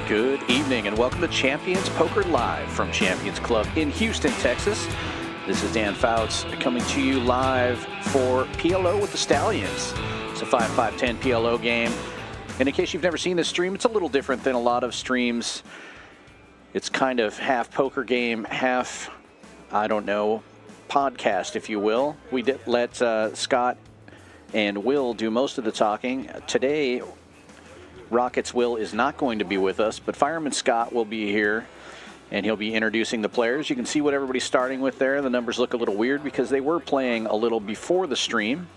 Good evening and welcome to Champions Poker Live from Champions Club in Houston, Texas. This is Dan Fouts coming to you live for PLO with the Stallions. It's a 5-5-10 PLO game. And in case you've never seen this stream, it's a little different than a lot of streams. It's kind of half poker game, half, I don't know, podcast, if you will. We did let Scott and Will do most of the talking. Today, Rockets Will is not going to be with us, but Fireman Scott will be here, and he'll be introducing the players. You can see what everybody's starting with there. The numbers look a little weird because they were playing a little before the stream.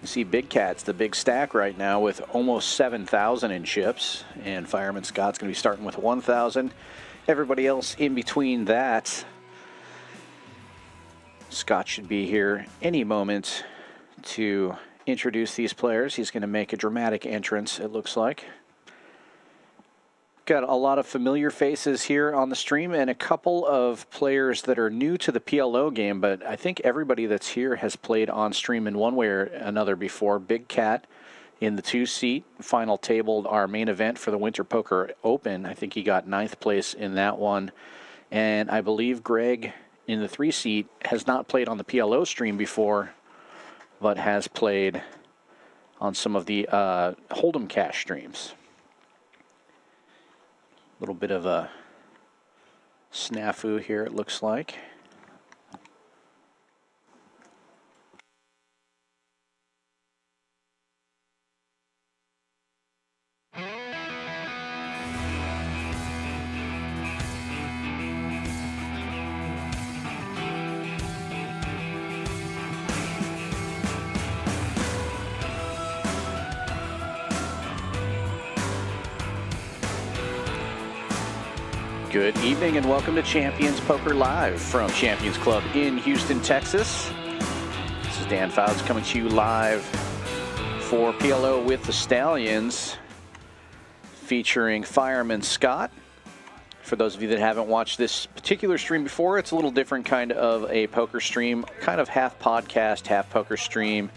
You see Big Cat's the big stack right now with almost 7,000 in chips, and Fireman Scott's going to be starting with 1,000. Everybody else in between that. Scott should be here any moment to introduce these players. He's going to make a dramatic entrance, it looks like. Got a lot of familiar faces here on the stream and a couple of players that are new to the PLO game, but I think everybody that's here has played on stream in one way or another before. Big Cat in the 2-seat, final table, our main event for the Winter Poker Open. I think he got 9th place in that one. And I believe Greg in the 3-seat has not played on the PLO stream before, but has played on some of the Hold'em Cash streams. A little bit of a snafu here, it looks like. Good evening and welcome to Champions Poker Live from Champions Club in Houston, Texas. This is Dan Fouts coming to you live for PLO with the Stallions, featuring Fireman Scott. For those of you that haven't watched this particular stream before, it's a little different kind of a poker stream, kind of half podcast, half poker stream,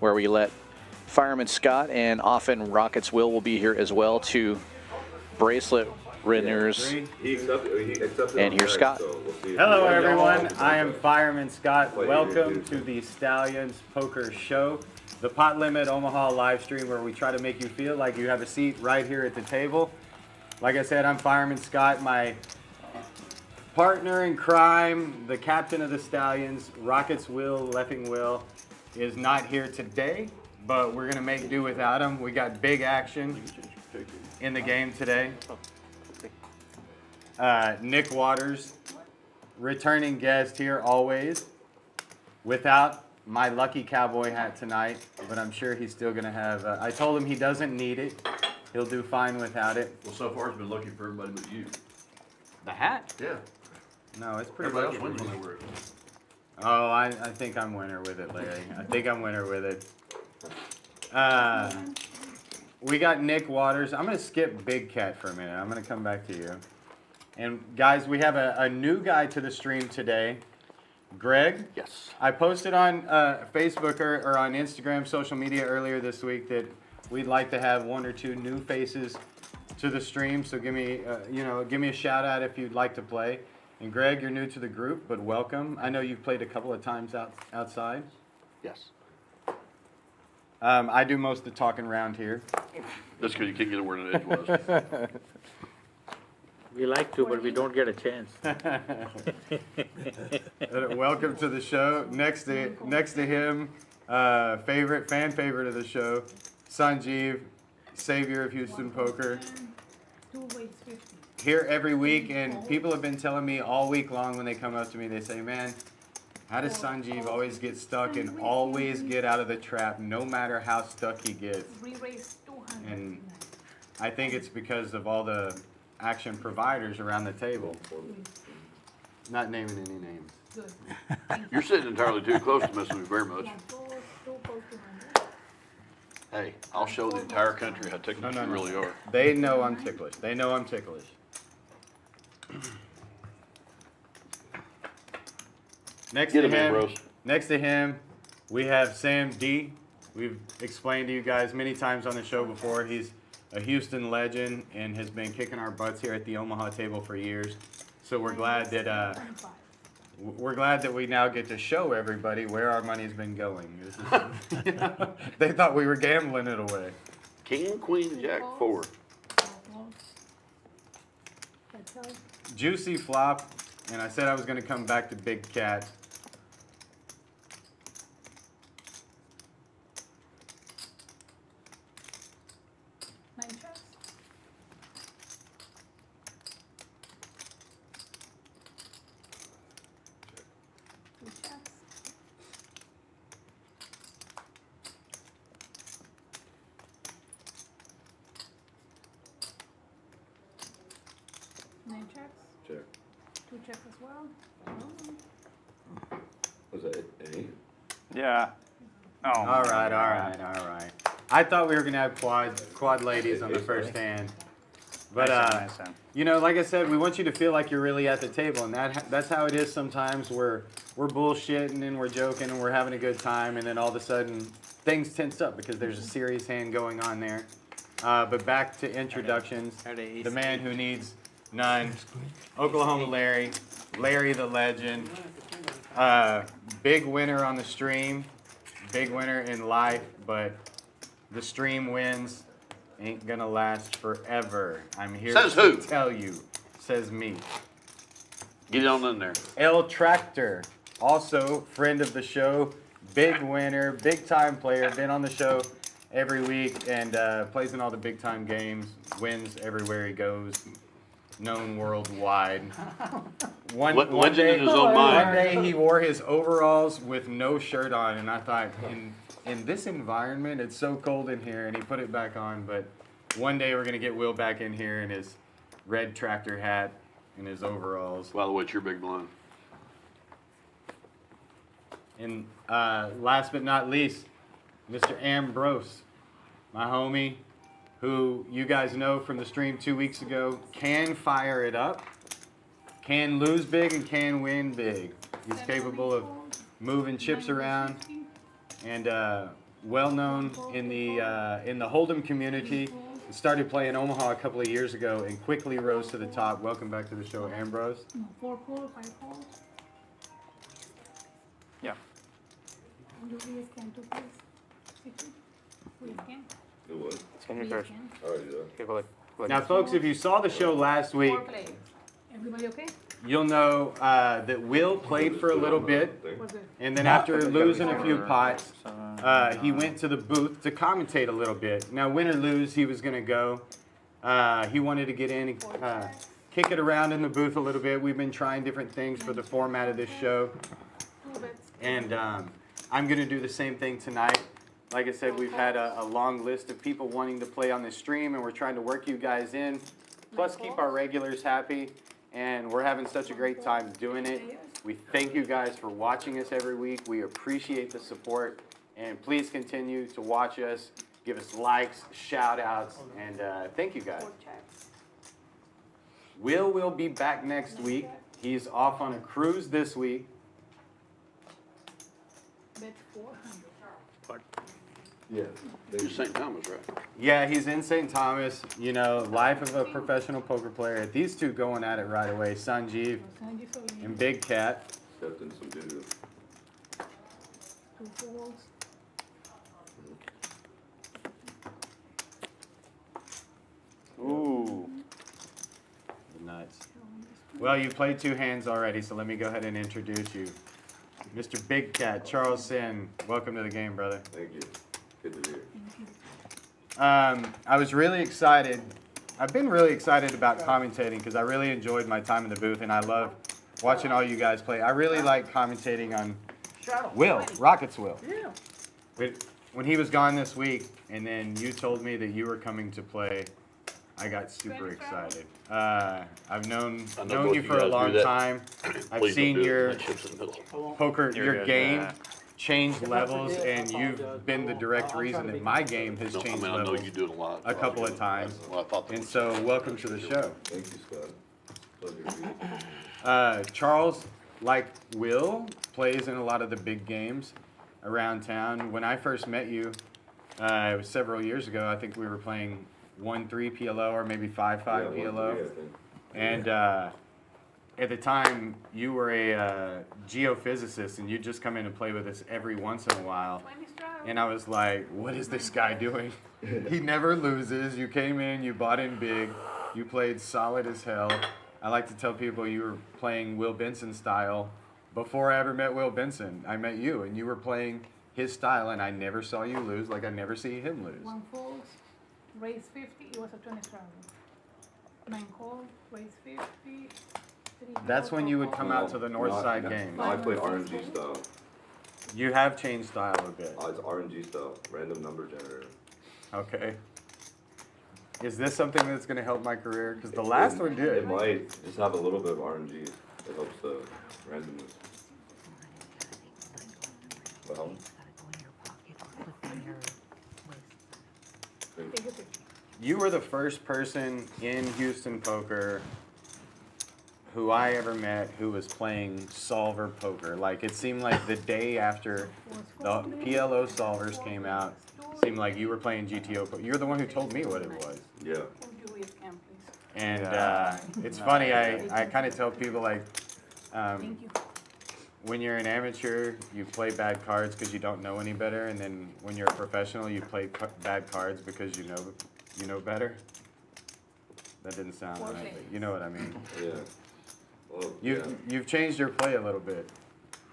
where we let Fireman Scott and often Rockets Will be here as well to bracelet winners. And here's Scott. Hello everyone, I am Fireman Scott. Welcome to the Stallions Poker Show, the pot limit Omaha live stream where we try to make you feel like you have a seat right here at the table. Like I said, I'm Fireman Scott. My partner in crime, the captain of the Stallions, Rockets Will, Leffing Will, is not here today, but we're gonna make do without him. We got big action in the game today. Nick Waters, returning guest here always, without my lucky cowboy hat tonight, but I'm sure he's still going to have, I told him he doesn't need it. He'll do fine without it. Well, so far it's been lucky for everybody but you. The hat? Yeah. No, it's pretty Everybody lucky. else wins when they wear it. Oh, I think I'm winner with it, Larry. I think I'm winner with it. We got Nick Waters. I'm going to skip Big Cat for a minute. I'm going to come back to you. And guys, we have a new guy to the stream today, Greg. Yes. I posted on Facebook or on Instagram, social media earlier this week that we'd like to have 1 or 2 new faces to the stream. So give me, give me a shout out if you'd like to play. And Greg, you're new to the group, but welcome. I know you've played a couple of times outside. Yes. I do most of the talking around here. That's because you can't get a word in edgewise. We like to, but we don't get a chance. Welcome to the show. Next to him, fan favorite of the show, Sanjeev, savior of Houston poker. Here every week, and people have been telling me all week long when they come up to me, they say, "Man, how does Sanjeev always get stuck and always get out of the trap, no matter how stuck he gets?" And I think it's because of all the action providers around the table. Not naming any names. You're sitting entirely too close to mess with me very much. Hey, I'll show the entire country how ticklish you really are. They know I'm ticklish. They know I'm ticklish. Next to him, we have Sam D. We've explained to you guys many times on the show before. He's a Houston legend and has been kicking our butts here at the Omaha table for years. So we're glad that we now get to show everybody where our money's been going. This is, you know, they thought we were gambling it away. King, queen, jack, 4. Juicy flop, and I said I was going to come back to Big Cat. Nine checks, Check. 2 checks as well. Was that any? Yeah. Oh. All right. I thought we were going to have quad ladies on the first hand. But, you know, like I said, we want you to feel like you're really at the table, and that's how it is sometimes. We're bullshitting and we're joking and we're having a good time, and then all of a sudden things tense up because there's a serious hand going on there. But back to introductions. The man who needs none, Oklahoma Larry, Larry the legend. Big winner on the stream, big winner in life, but the stream wins ain't gonna last forever. I'm here Says to who? tell you, says me. Get on in there. El Tractor, also friend of the show, big winner, big time player, been on the show every week and plays in all the big time games, wins everywhere he goes, known worldwide. One Legend in his own mind. One day he wore his overalls with no shirt on, and I thought, in this environment, it's so cold in here, and he put it back on. But one day we're gonna get Will back in here in his red tractor hat and his overalls. By the way, it's your big blind. And last but not least, Mr. Ambrose, my homie, who you guys know from the stream 2 weeks ago, can fire it up, can lose big and can win big. He's capable of moving chips around and well known in the Hold'em community. Started playing Omaha a couple of years ago and quickly rose to the top. Welcome back to the show, Ambrose. No, 4 calls, 5 calls. Yeah. You please can 2 please. 60. Please can. It was. Send me Please first. can. All right, yeah. Okay, go Now, folks, if you saw the show last week, 4 players. Everybody okay? you'll know that Will played for a little bit. What's it? And then after losing a few pots, he went to the booth to commentate a little bit. Now, win or lose, he was going to go. He wanted to get in and kick it around in the booth a little bit. We've been trying different things for the format of this show. 2 bets. And I'm going to do the same thing tonight. Like I said, we've had a long list of people wanting to play on this stream, and we're trying to work you guys in, plus keep our regulars happy. And we're having such a great time doing it. We thank you guys for watching us every week. We appreciate the support. And please continue to watch us. Give us likes, shout outs, and thank you guys. 4 checks. Will be back next week. He's off on a cruise this week. Bet 400. Yeah. You're St. Thomas, right? Yeah, he's in St. Thomas. You know, life of a professional poker player. These two going at it right away. Sanjeev and Big Cat. Stepped in some video. 2 folds. Ooh. Nuts. Well, you played 2 hands already, so let me go ahead and introduce you. Mr. Big Cat, Charles Sin. Welcome to the game, brother. Thank you. Good to hear. I was really excited. I've been really excited about commentating because I really enjoyed my time in the booth, and I love watching all you guys play. I really like commentating on Will, Rockets Will. Yeah. But when he was gone this week, and then you told me that you were coming to play, I got super excited. I've known both you you for a guys do long that. time. I've Please don't seen do it. your That chip's in the middle. poker, You're your good. game Yeah. change levels, and you've been the direct reason that my game has No, I changed mean, I know levels you do it a lot. a couple of times. Well, I thought that And was- so, welcome to the show. Thank you, Scott. Pleasure to be Charles, like Will, plays in a lot of the big games around town. When I first met you, it was several years ago. I think we were playing 1-3 PLO or maybe 5-5 Yeah, PLO. 1-3, I think. And at the time, you were a geophysicist, and you'd just come in and play with us every once in a while. And I was like, what is this guy doing? He never loses. You came in, you bought in big, you played solid as hell. I like to tell people you were playing Will Benson style before I ever met Will Benson. I met you, and you were playing his style, and I never saw you lose like I never see him lose. 1 fold, raise 50, it was a 20 travel. 9 call, raise 50. 3 That's when you would call. come out to the north side game. No, I play RNG style. You have changed style a bit. It's RNG style, random number generator. Okay. Is this something that's going to help my career? Because the last one did. It might just have a little bit of RNG. It helps the randomness. Well, Take a picture. You were the first person in Houston poker who I ever met who was playing solver poker. Like, it seemed like the day after the PLO solvers came out, seemed like you were playing GTO poker. You're the one who told me what it was. yeah. Can you raise cam, please? And it's funny, I kind of tell people, like, Thank you. when you're an amateur, you play bad cards because you don't know any better, and then when you're a professional, you play bad cards because you know better. That didn't sound right, but you know what I mean. Yeah. Well, yeah. You've changed your play a little bit.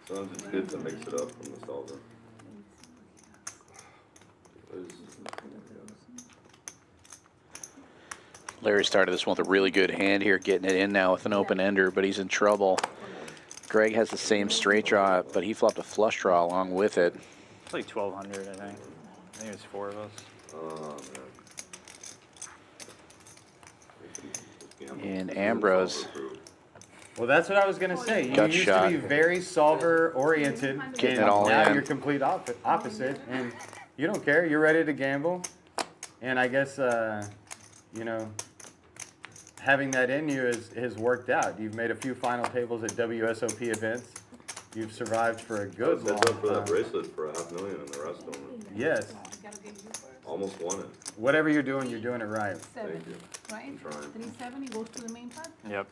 Sometimes it's good to mix it up from the solver. Larry started this one with a really good hand here, getting it in now with an open ender, but he's in trouble. Greg has the same straight draw, but he flopped a flush draw along with it. It's like 1,200, I think. I think it's 4 of us. Man. And Ambrose. Well, that's what I was gonna say. You Gut used shot. to be very solver oriented, Getting and it all now in. you're complete opposite, and you don't care. You're ready to gamble, and I guess you know, having that in you has worked out. You've made a few final tables at WSOP events. You've survived for a I was good long heads up for that time. bracelet for $500,000 and the rest of them Yes, I gotta give you first. almost won it. whatever you're doing it right. 7, Thank you. right? I'm trying. 370 goes to the main part. Yep,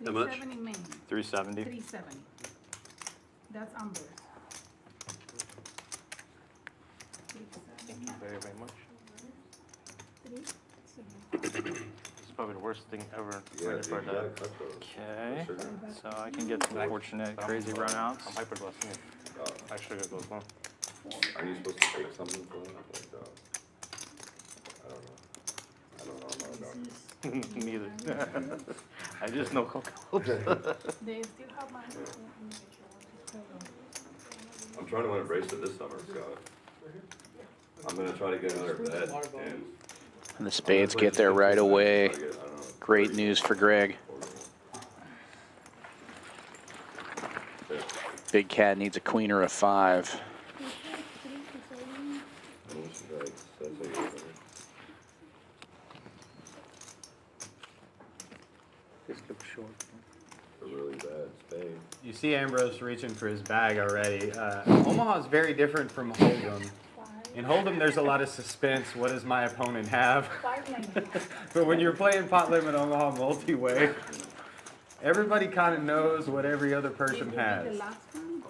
How much? 370 main. 370. 370. That's Amber's. 370. Very, very much. 370. It's probably the worst thing ever. Yeah, Right dude, for you that. gotta cut those. Okay, Sugar. so I can get some fortunate, crazy runouts. I'm hyperglycemic. I Sugar goes well. Are you supposed to take something for that? Like, I don't know. Neither. I just know Coke. They still have mine. I'm trying to win a bracelet this summer, Scott. I'm gonna try to get another bet, and And the spades get there right away. Great news for Greg. Big Cat needs a queen or a 5. This looks short. A really bad spade. You see Ambrose reaching for his bag already. Omaha's very different from Hold'em. In Hold'em, there's a lot of suspense. What does my opponent have? 590. But when you're playing pot limit Omaha multi-way, everybody kind of knows what every other person The has. last one.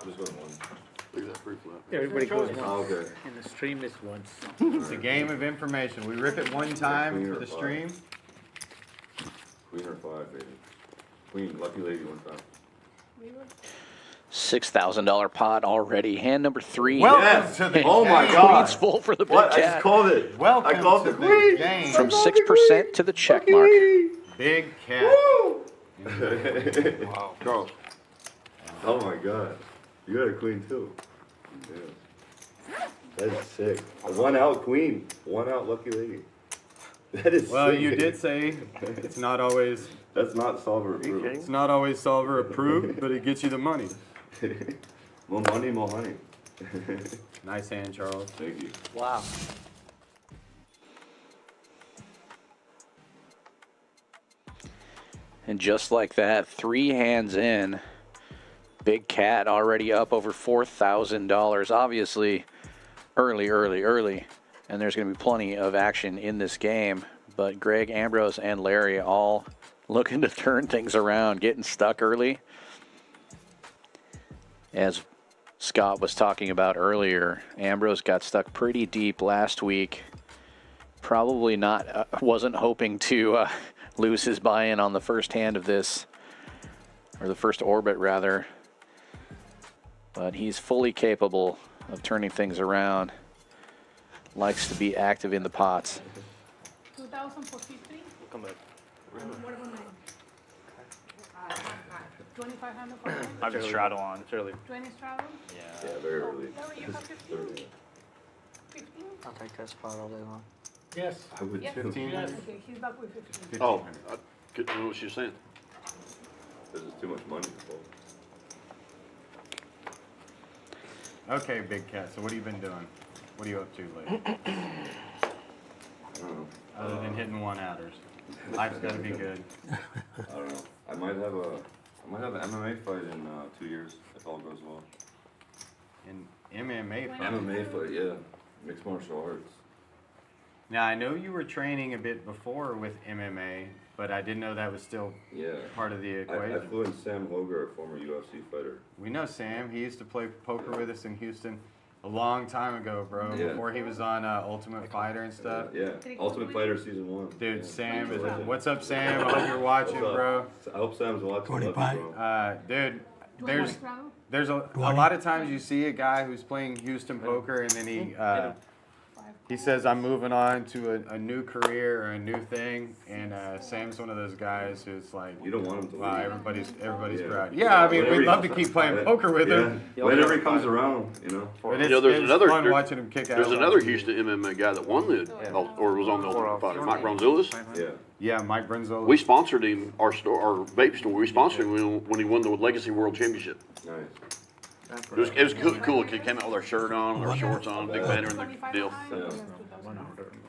I'm just going one. Look at that free flop. Everybody goes Oh, once, okay. and the stream is once. It's a game of information. We rip it one time for the stream. Queen or 5, baby. Queen, lucky lady one time. $6,000 pot already. Hand number 3. Welcome to the Oh my game. God. Queen's full for the Big What? I Cat. just called it. Welcome I called to the the queen. game. From 6% to the check mark. Big Cat. Wow. Charles. Oh my God. You got a queen too. Yeah. That is sick. A 1 out queen. 1 out lucky lady. That is Well, sick. you did say it's not always That's not solver approved. solver approved, but it gets you the money. More money, more honey. Nice hand, Charles. Thank you. Wow. And just like that, 3 hands in, Big Cat already up over $4,000. Obviously, early. And there's going to be plenty of action in this game. But Greg, Ambrose, and Larry all looking to turn things around, getting stuck early. As Scott was talking about earlier, Ambrose got stuck pretty deep last week. Probably not, wasn't hoping to lose his buy-in on the first hand of this, or the first orbit rather. But he's fully capable of turning things around. Likes to be active in the pots. 2,000 for 50. Come back. What about mine? 2,500 for mine. I have a straddle on. It's early. 20 straddle. Yeah, very early. Larry, you have 15? 15? I'll take that spot all day long. Yes. I would Yes. too. 1500. Okay, he's back with 15. Oh, I couldn't know what she was saying. This is too much money to fold. Okay, Big Cat. So what have you been doing? What are you up to lately? I don't know. Other than hitting one-outers. Life's got to be good. I don't know. I might have an MMA fight in 2 years if all goes well. In MMA fight. MMA fight, yeah. Mixed martial arts. Now, I know you were training a bit before with MMA, but I didn't know that was still Yeah. part of the I equation. flew in Sam Hoger, a former UFC fighter. We know Sam. He used to play poker with us in Houston a long time ago, bro. Yeah. Before he was on Ultimate Fighter and stuff. Yeah. Ultimate Fighter Season 1. Dude, Yeah. Sam is. Legend. What's up, Sam? I hope you're watching, What's up? bro. I hope Sam's watching. Love you, 25. bro. Dude, 20 there's straddle. there's a lot of times you see a guy who's playing Houston poker and then he says, I'm moving on to a new career or a new thing, and Sam's one of those guys who's like, You don't want him to wow, leave. everybody's Yeah. proud. Yeah, I mean, Whenever we'd he love to comes- keep playing poker with him. Yeah. Whenever he comes around, you know. But it's, You know, there's it's another- fun there- watching him kick ass. There's on another TV. Houston MMA guy that won the, or was on the Ultimate Fighter, Mike Ronzillas. Yeah. Yeah, Mike Brenzola. We sponsored him, our vape store, we sponsored him when he won the Legacy World Championship. Nice. It was cool. He came out with our shirt on, our shorts on, big banner in the deal.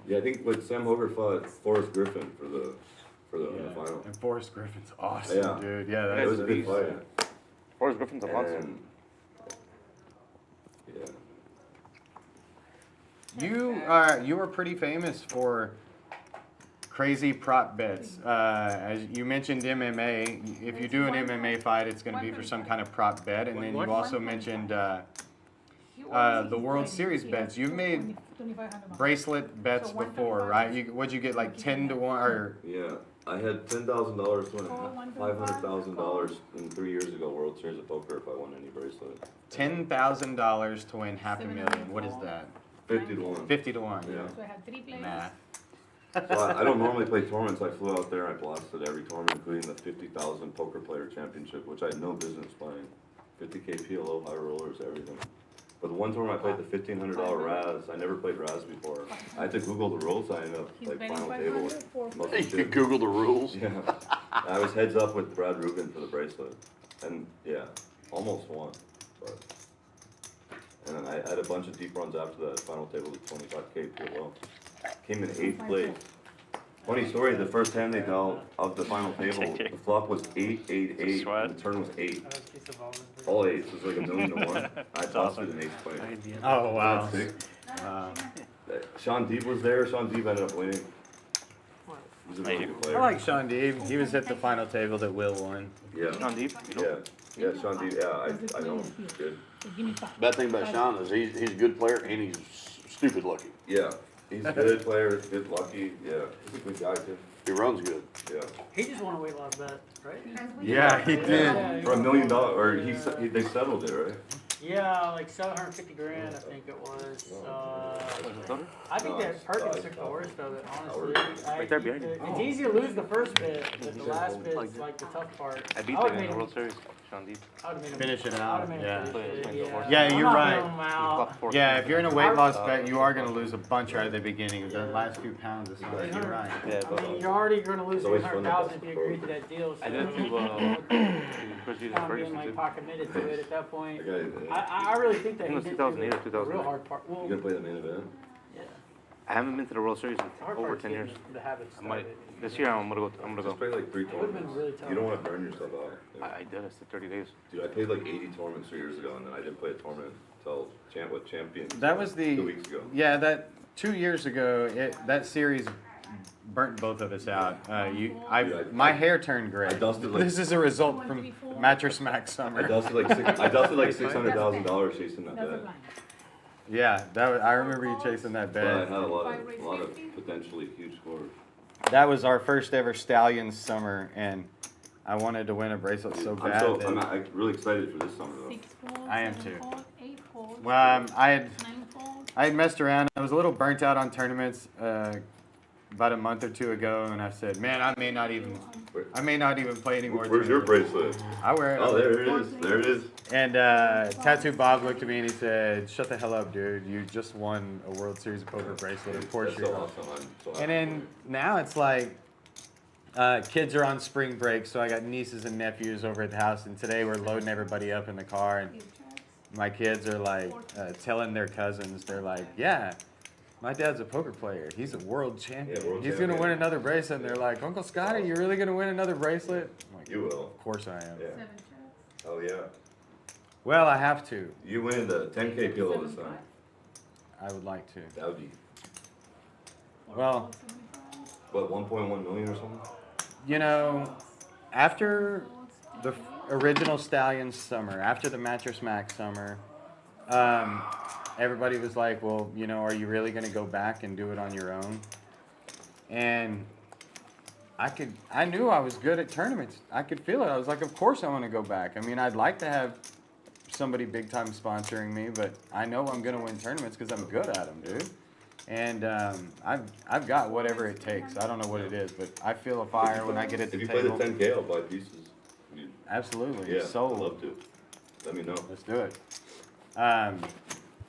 Yeah, I think like Sam Hoger fought Forrest Griffin for the final. And Forrest Griffin's awesome, Yeah. dude. Yeah, It was a that's good fight. Forrest Griffin's a monster. And, yeah. You were pretty famous for crazy prop bets. As you mentioned MMA, if you do an MMA fight, it's going to be for some kind of prop bet, and then you also mentioned the World Series bets. You've made bracelet bets before, right? What'd you get, like 10 to 1 or? Yeah. I had $10,000 to win $500,000 in 3 years ago World Series of Poker if I won any bracelet. $10,000 to win $500,000. What is that? 50 to 1. 50 to 1. Yeah. So I had 3 players. Math. So I don't normally play tournaments. I flew out there and I blasted every tournament, including the 50,000 Poker Player Championship, which I had no business playing. 50K PLO, high rollers, everything. But the one tournament I played the $1,500 Raz. I never played Raz before. I had to Google the rules. I ended up He's like betting final 500 table. for Most You of the can shit. Google the rules. Yeah. I was heads up with Brad Rubin for the bracelet. And yeah, almost won. But and then I had a bunch of deep runs after that final table to 25K PLO. Came in 8th place. Funny story, the first hand they dealt of the final table, the flop was 8-8-8, and the turn was 8. All 8s, it was like $1,000,000 to 1. I tossed it in 8th place. Oh, wow. That's sick. Sean Deeb was there, Sean Deeb ended up winning. He's a really good I player. like Sean Deeb. He was at the final table that Will won. Yeah, On deep? yeah, yeah, Sean Deeb, yeah, I know him, he's good. Give me 5. Bad thing about Sean is he's a good player and he's stupid lucky. Yeah, he's a good player, good lucky, yeah, he's a good guy too, He runs good. yeah. He just won a weight loss bet, right? Yeah, he did. For $1 million, or they settled it, right? Yeah, like 750 grand, I think it was. I think that Perkins took the worst of it, honestly. Right there behind you. It's easy to lose the first bit, but the last bit's like the tough part. I beat would've him in made the him- World Series, Sean Deep. I would've made him- Finish it I out, would've made yeah. him finish it, Yeah. Yeah, I'm you're not right. throwing him out. Yeah, if you're in a weight loss bet, you are going to lose a bunch right at the beginning. The last few pounds or something. You're right. I mean, you're already gonna lose It's always fun to 300,000 if bet you for agree to that deal, so. I did to Chris Jesus Kind of being Ferguson like too. pot committed to it at that point. Okay, I really think that I he think it did was do 2008 or the real 2009. hard part. Well, you gonna play the main event? yeah. I haven't been to the World Series in The hard over part's 10 years. getting the habit I might, started. this year I'm gonna go. Just play like 3 It would've been tournaments. really tough. You don't wanna burn yourself out. Yeah. I did, I said 30 days. Dude, I played like 80 tournaments 3 years ago, and then I didn't play a tournament until champions. That was the. 2 weeks ago. Yeah, that. 2 years ago, that series burnt both of us out. My hair turned gray. I dusted like- This is a result from Mattress Max I summer. dusted like $600,000 chasing that That's a bed. blind. Yeah, I remember you chasing that But I bed. had a lot of potentially huge scores. That was our first ever Stallions summer, and I wanted to win a bracelet so bad. I'm really excited for this summer though. 6 folds, I am 7 too. folds, 8 folds, Well, I 9 folds. had messed around. I was a little burnt out on tournaments about a month or two ago, and I said, man, I may not even play anymore. Where's your tournaments." bracelet? I wear it. Oh, there it is. There it is. And Tattoo Bob looked at me and he said, shut the hell up, dude. You just won a World Series of Poker bracelet. Of course That's you're so awesome. awesome. I'm so And then now it's like kids are on spring break, so I got nieces and nephews over at the house, and today we're loading everybody up in the car, and my kids are like telling their cousins, they're like, yeah, my dad's a poker player. He's a world champion. Yeah, world He's going to champion. win another bracelet. And they're like, Uncle Scott, are you really going to win another bracelet? I'm like, You will. of course I am. Yeah. 7 checks. Oh yeah. Well, I have to. You win the 10K PLO this 7 time. I would like to. That would be, Well, 4 what, 1.1 million or something? you know, after the original Stallions summer, after the Mattress Max summer, everybody was like, well, you know, are you really going to go back and do it on your own? And I knew I was good at tournaments. I could feel it. I was like, of course I want to go back. I mean, I'd like to have somebody big time sponsoring me, but I know I'm going to win tournaments because I'm good at them, dude. And I've got whatever it takes. I don't know what it is, but I feel a fire when I get at the If you table. play the 10K, I'll buy pieces. Absolutely. Yeah, Sold. I'd love to. Let me know. Let's do it.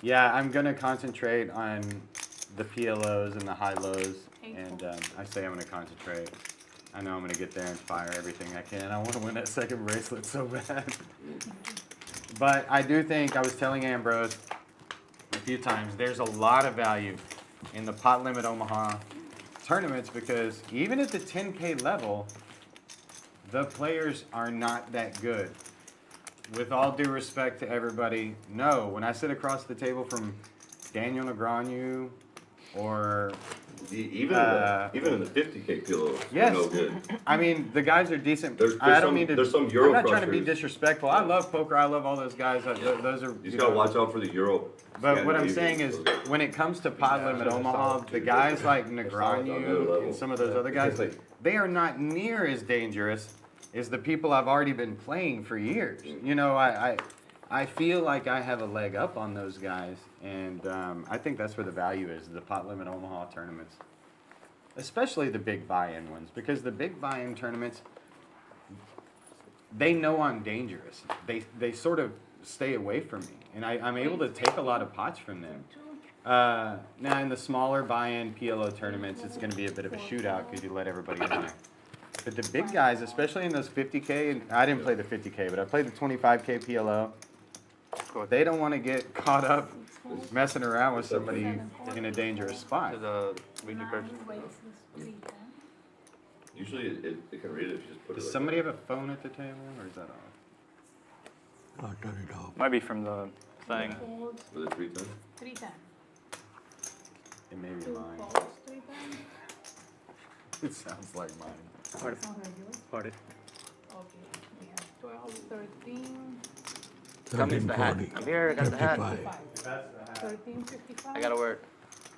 Yeah, I'm gonna concentrate on the PLOs and the high lows, and I say I'm gonna concentrate. I know I'm gonna get there and fire everything I can. I want to win that second bracelet so bad. But I do think, I was telling Ambrose a few times, there's a lot of value in the Pot Limit Omaha tournaments, because even at the 10K level, the players are not that good. With all due respect to everybody, no. When I sit across the table from Daniel Negreanu or Even in the 50K PLO, yes, no good. I mean the guys are decent. There's I don't some- mean to. there's some Euro I'm not trying to be crushers. disrespectful. I love poker. I love all those guys. Those are. You just gotta watch out for the Euro. But what I'm Scandinavians, saying is, those guys. when it comes to Pot Limit Omaha, the guys like Negreanu and some of those other guys, they are not near as dangerous as the people I've already been playing for years. You know, I feel like I have a leg up on those guys, and I think that's where the value is, the Pot Limit Omaha tournaments. Especially the big buy-in ones, because the big buy-in tournaments, they know I'm dangerous. They sort of stay away from me, and I'm able to take a lot of pots from them. Now in the smaller buy-in PLO tournaments, it's going to be a bit of a shootout because you let everybody in there. But the big guys, especially in those 50K, and I didn't play the 50K, but I played the 25K PLO. They don't want to get caught up messing around with somebody in a dangerous spot. The weekly purchase. Usually it can read it if you just put it Does like somebody have a phone at the table, or is that off? Might be from the thing. that. With a 310? 3 times. It may be 2 mine. folds, 3 times. It sounds like mine. It's not regular. Got it. Okay, we have 12, 13, Tell me it's the hat. I'm here, I got the hat. 55. 13, 55. I gotta wear it.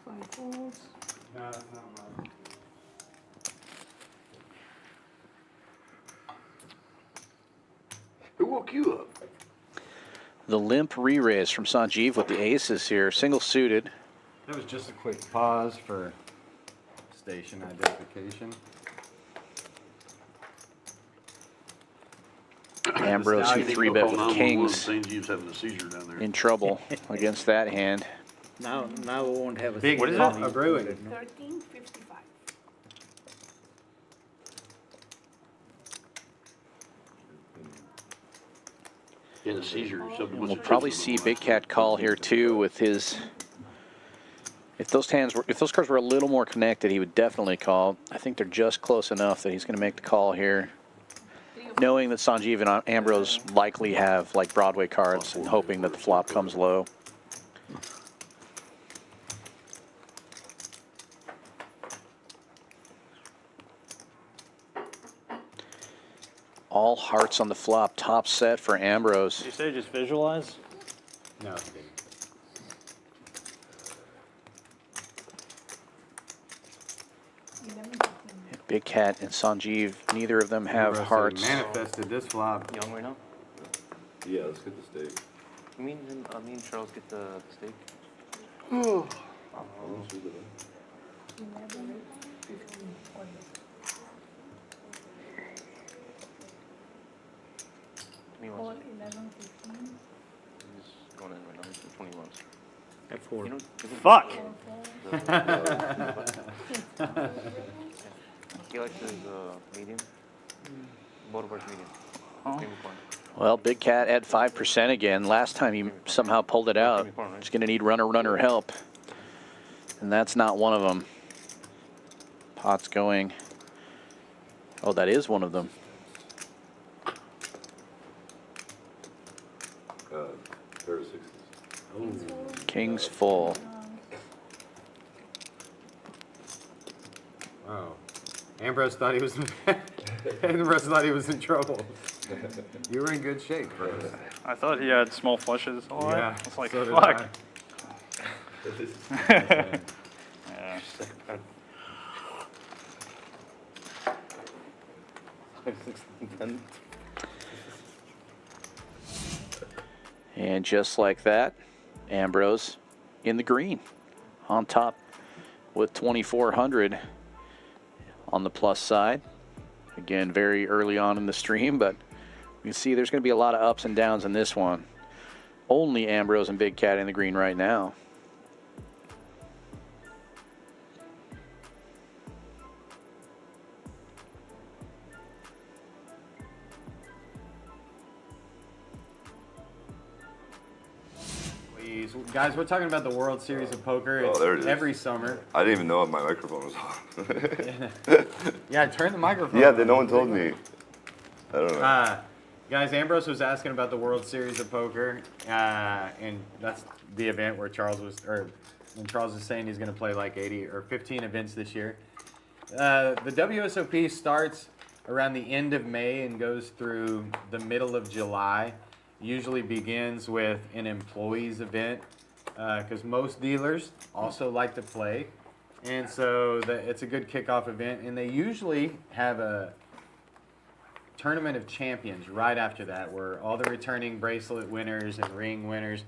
5 folds. No, that's not mine. Who woke you up? The limp re-raise from Sanjeev with the aces here, single suited. That was just a quick pause for station identification. Ambrose, who You think 3-bet with 911, kings, St. Jeeves having a seizure down there. in trouble against that hand. Now we won't have a. Big what is call, it? a brewing. 13, 55. He had a seizure. Something was We'll probably see Big Cat call here too with his. If those cards were a little more connected, he would definitely call. I think they're just close enough that he's going to make the call here, knowing that Sanjeev and Ambrose likely have like Broadway cards and hoping that the flop comes low. All hearts on the flop. Top set for Ambrose. You say just visualize? No, it's big. Big Cat and Sanjeev, neither of them have Ambrose hearts. manifested this flop. You hungry now? Yeah, let's get the steak. Me and Charles get the steak. How much is it? 11, 15, 20. Call 11, 15. He's going in right now. He's 20 months. At 4. You know, Fuck! he likes his medium. Both of ours medium. Creamy corn. Well, Big Cat at 5% again. Last time he somehow pulled it out. He's going to need runner help. And that's not one of them. Pot's going. Oh, that is one of them. Pair of sixes. King's full. Wow. Ambrose thought he was Ambrose thought he was in trouble. You were in good shape, bro. I thought he had small flushes. Oh, Yeah. It's like, so did fuck. I. Yeah. And just like that, Ambrose in the green on top with 2,400 on the plus side. Again, very early on in the stream, but you can see there's going to be a lot of ups and downs in this one. Only Ambrose and Big Cat in the green right now. Please, guys, we're talking about the World Series of Poker. Oh, It's there it is. every summer. I didn't even know if my microphone was on. Yeah, turn the microphone. Yeah, on. then no one told me. I don't know. Guys, Ambrose was asking about the World Series of Poker, and that's the event where when Charles is saying he's going to play like 80 or 15 events this year. The WSOP starts around the end of May and goes through the middle of July. Usually begins with an employees event because most dealers also like to play, and so it's a good kickoff event. And they usually have a tournament of champions right after that, where all the returning bracelet winners and ring winners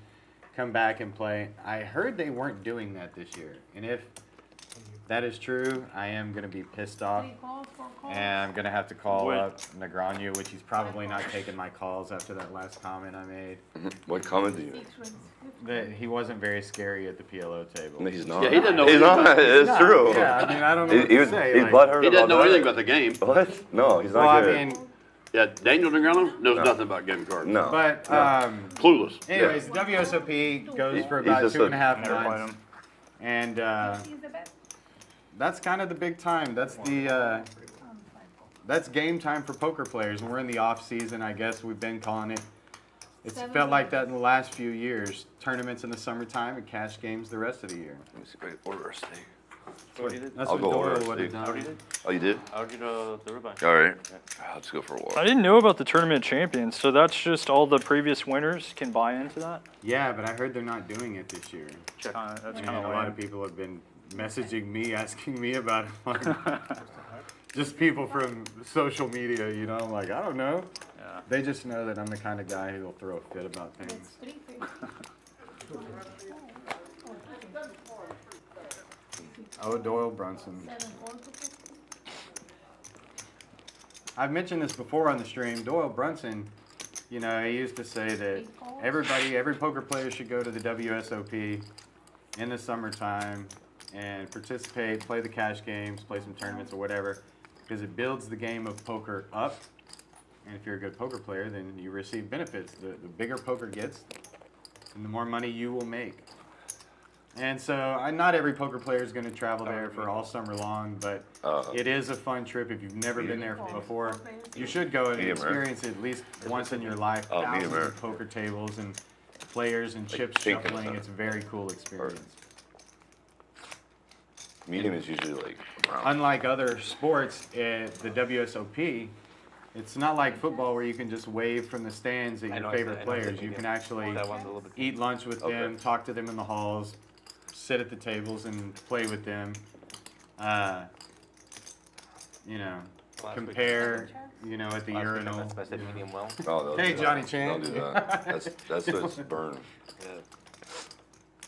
come back and play. I heard they weren't doing that this year, and if that is true, I am going to be pissed off. 3 calls, 4 calls. And I'm going to have to call Wait. up Negreanu, which he's probably not taking my calls after that last comment I made. What comment did you make? 6 raise 50. That he wasn't very scary at the PLO table. No, he's not. Yeah, he doesn't know He's anything not. It's No, true. Yeah, I mean, I don't know what He to was, say. he's like- butthurt He doesn't know about anything that. about the game. What? No, he's not Well, I good. mean, Yeah, Daniel Negreanu knows No. nothing about game cards. No. but, Clueless. anyways, WSOP goes for He's about just 2.5 Never played months. him. And He's the best. that's kind of the big time. That's the that's game time for poker players. And we're in the off season, I guess we've been calling it. It's felt like that in the last few years. Tournaments in the summertime and cash games the rest of the year. Let me see if I can order a steak. What you did? That's I'll what go Doyle order a would have steak. How done. you did? Oh, you did? How did you do the ribeye? All right. Let's go for a walk. I didn't know about the tournament champions, so that's just all the previous winners can buy into that? Yeah, but I heard they're not doing it this year. That's And kind a of lot of lame. people have been messaging me, asking me about it. Just people from social media, you know. I'm like, I don't know. Yeah. They just know that I'm the kind of guy who will throw a fit about That's things. 350. Oh, Doyle Brunson. 7 calls to 50. I've mentioned this before on the stream. Doyle Brunson, you know, he used to say that every poker player should go to the WSOP in the summertime and participate, play the cash games, play some tournaments or whatever, because it builds the game of poker up. And if you're a good poker player, then you receive benefits. The bigger poker gets, and the more money you will make. And so, not every poker player is going to travel there for all summer long, but it is a fun trip. If you've never been there before, you should go and Medium rare. experience it at least once in your life. Oh, medium Thousands rare. of poker tables and players and chips pink and shuffling. stuff. It's a very cool experience. Medium is usually like brown. Unlike other sports, the WSOP It's not like football where you can just wave from the stands at I your know, favorite I know, players. You can actually That one's a little bit. eat lunch with them, talk to them in the halls, sit at the tables and play with them. You know, compare, you know, at the urinal. I said medium well. Oh, they'll Hey, do that. Johnny Chan. Don't do that. That's what's burn. Yeah.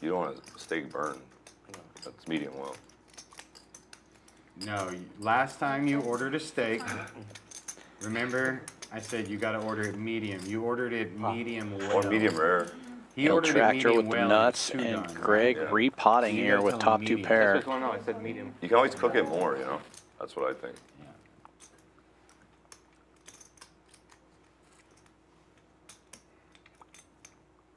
You don't want a steak burn. That's medium well. No, last time you ordered a steak, remember I said you got to order it medium. You ordered it medium well. Or medium rare. He El ordered it Tractor medium with the well. nuts Two and done, Greg Yeah. repotting You here gotta with tell top him two medium. pair. That's what, no, I said medium. You can always cook it more, you know? That's what I think.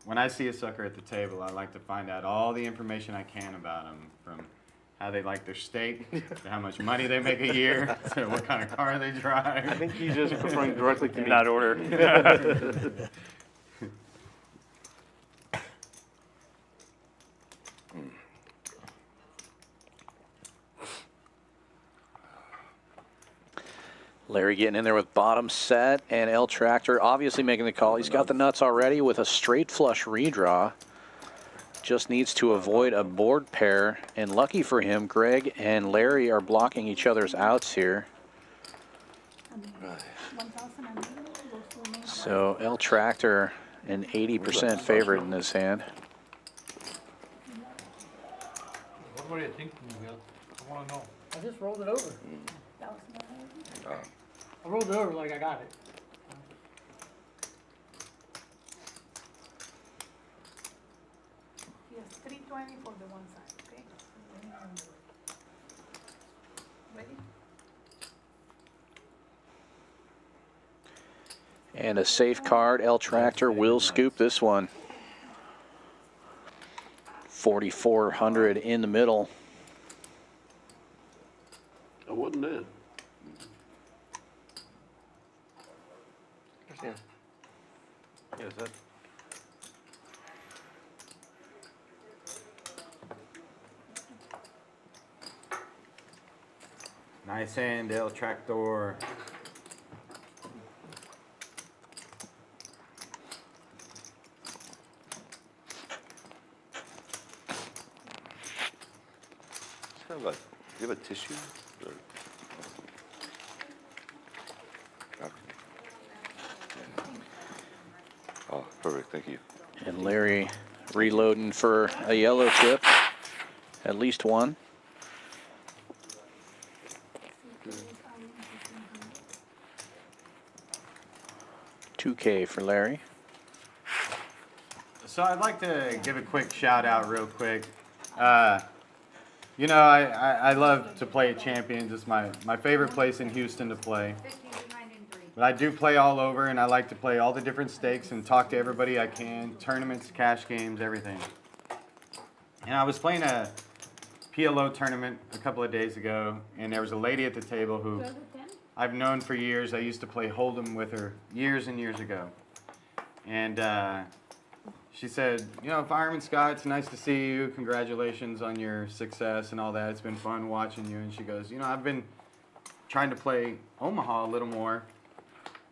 When I see a sucker at the table, I like to find out all the information I can about them, from how they like their steak, to how much money they make a year, to what kind of car they drive. I think he's just referring directly to In me. that order. Larry getting in there with bottom set, and El Tractor obviously making the call. He's got the nuts already with a straight flush redraw. Just needs to avoid a board pair, and lucky for him, Greg and Larry are blocking each other's outs here. 1,000 goes to the main So El Tractor, an 80% favorite in this hand. What were you thinking, Miguel? I wanna know. I just rolled it over. 1,000. I rolled it over like I got it. Yes, 320 for the one side, okay? Ready? And a safe card, El Tractor will scoop this one. 4,400 in the middle. I wasn't dead. Yeah. Yes, that. Nice hand, El Tractor. Do you have a tissue? Or- Oh, perfect, thank you. And Larry reloading for a yellow chip. At least one. $2K for Larry. So I'd like to give a quick shout out real quick. You know, I love to play at Champions. It's my favorite place in Houston to play. But I do play all over, and I like to play all the different stakes and talk to everybody I can. Tournaments, cash games, everything. And I was playing a PLO tournament a couple of days ago, and there was a lady at the table who 12 to 10? I've known for years. I used to play Hold'em with her years and years ago. And she said, you know, Fireman Scott, it's nice to see you. Congratulations on your success and all that. It's been fun watching you. And she goes, you know, I've been trying to play Omaha a little more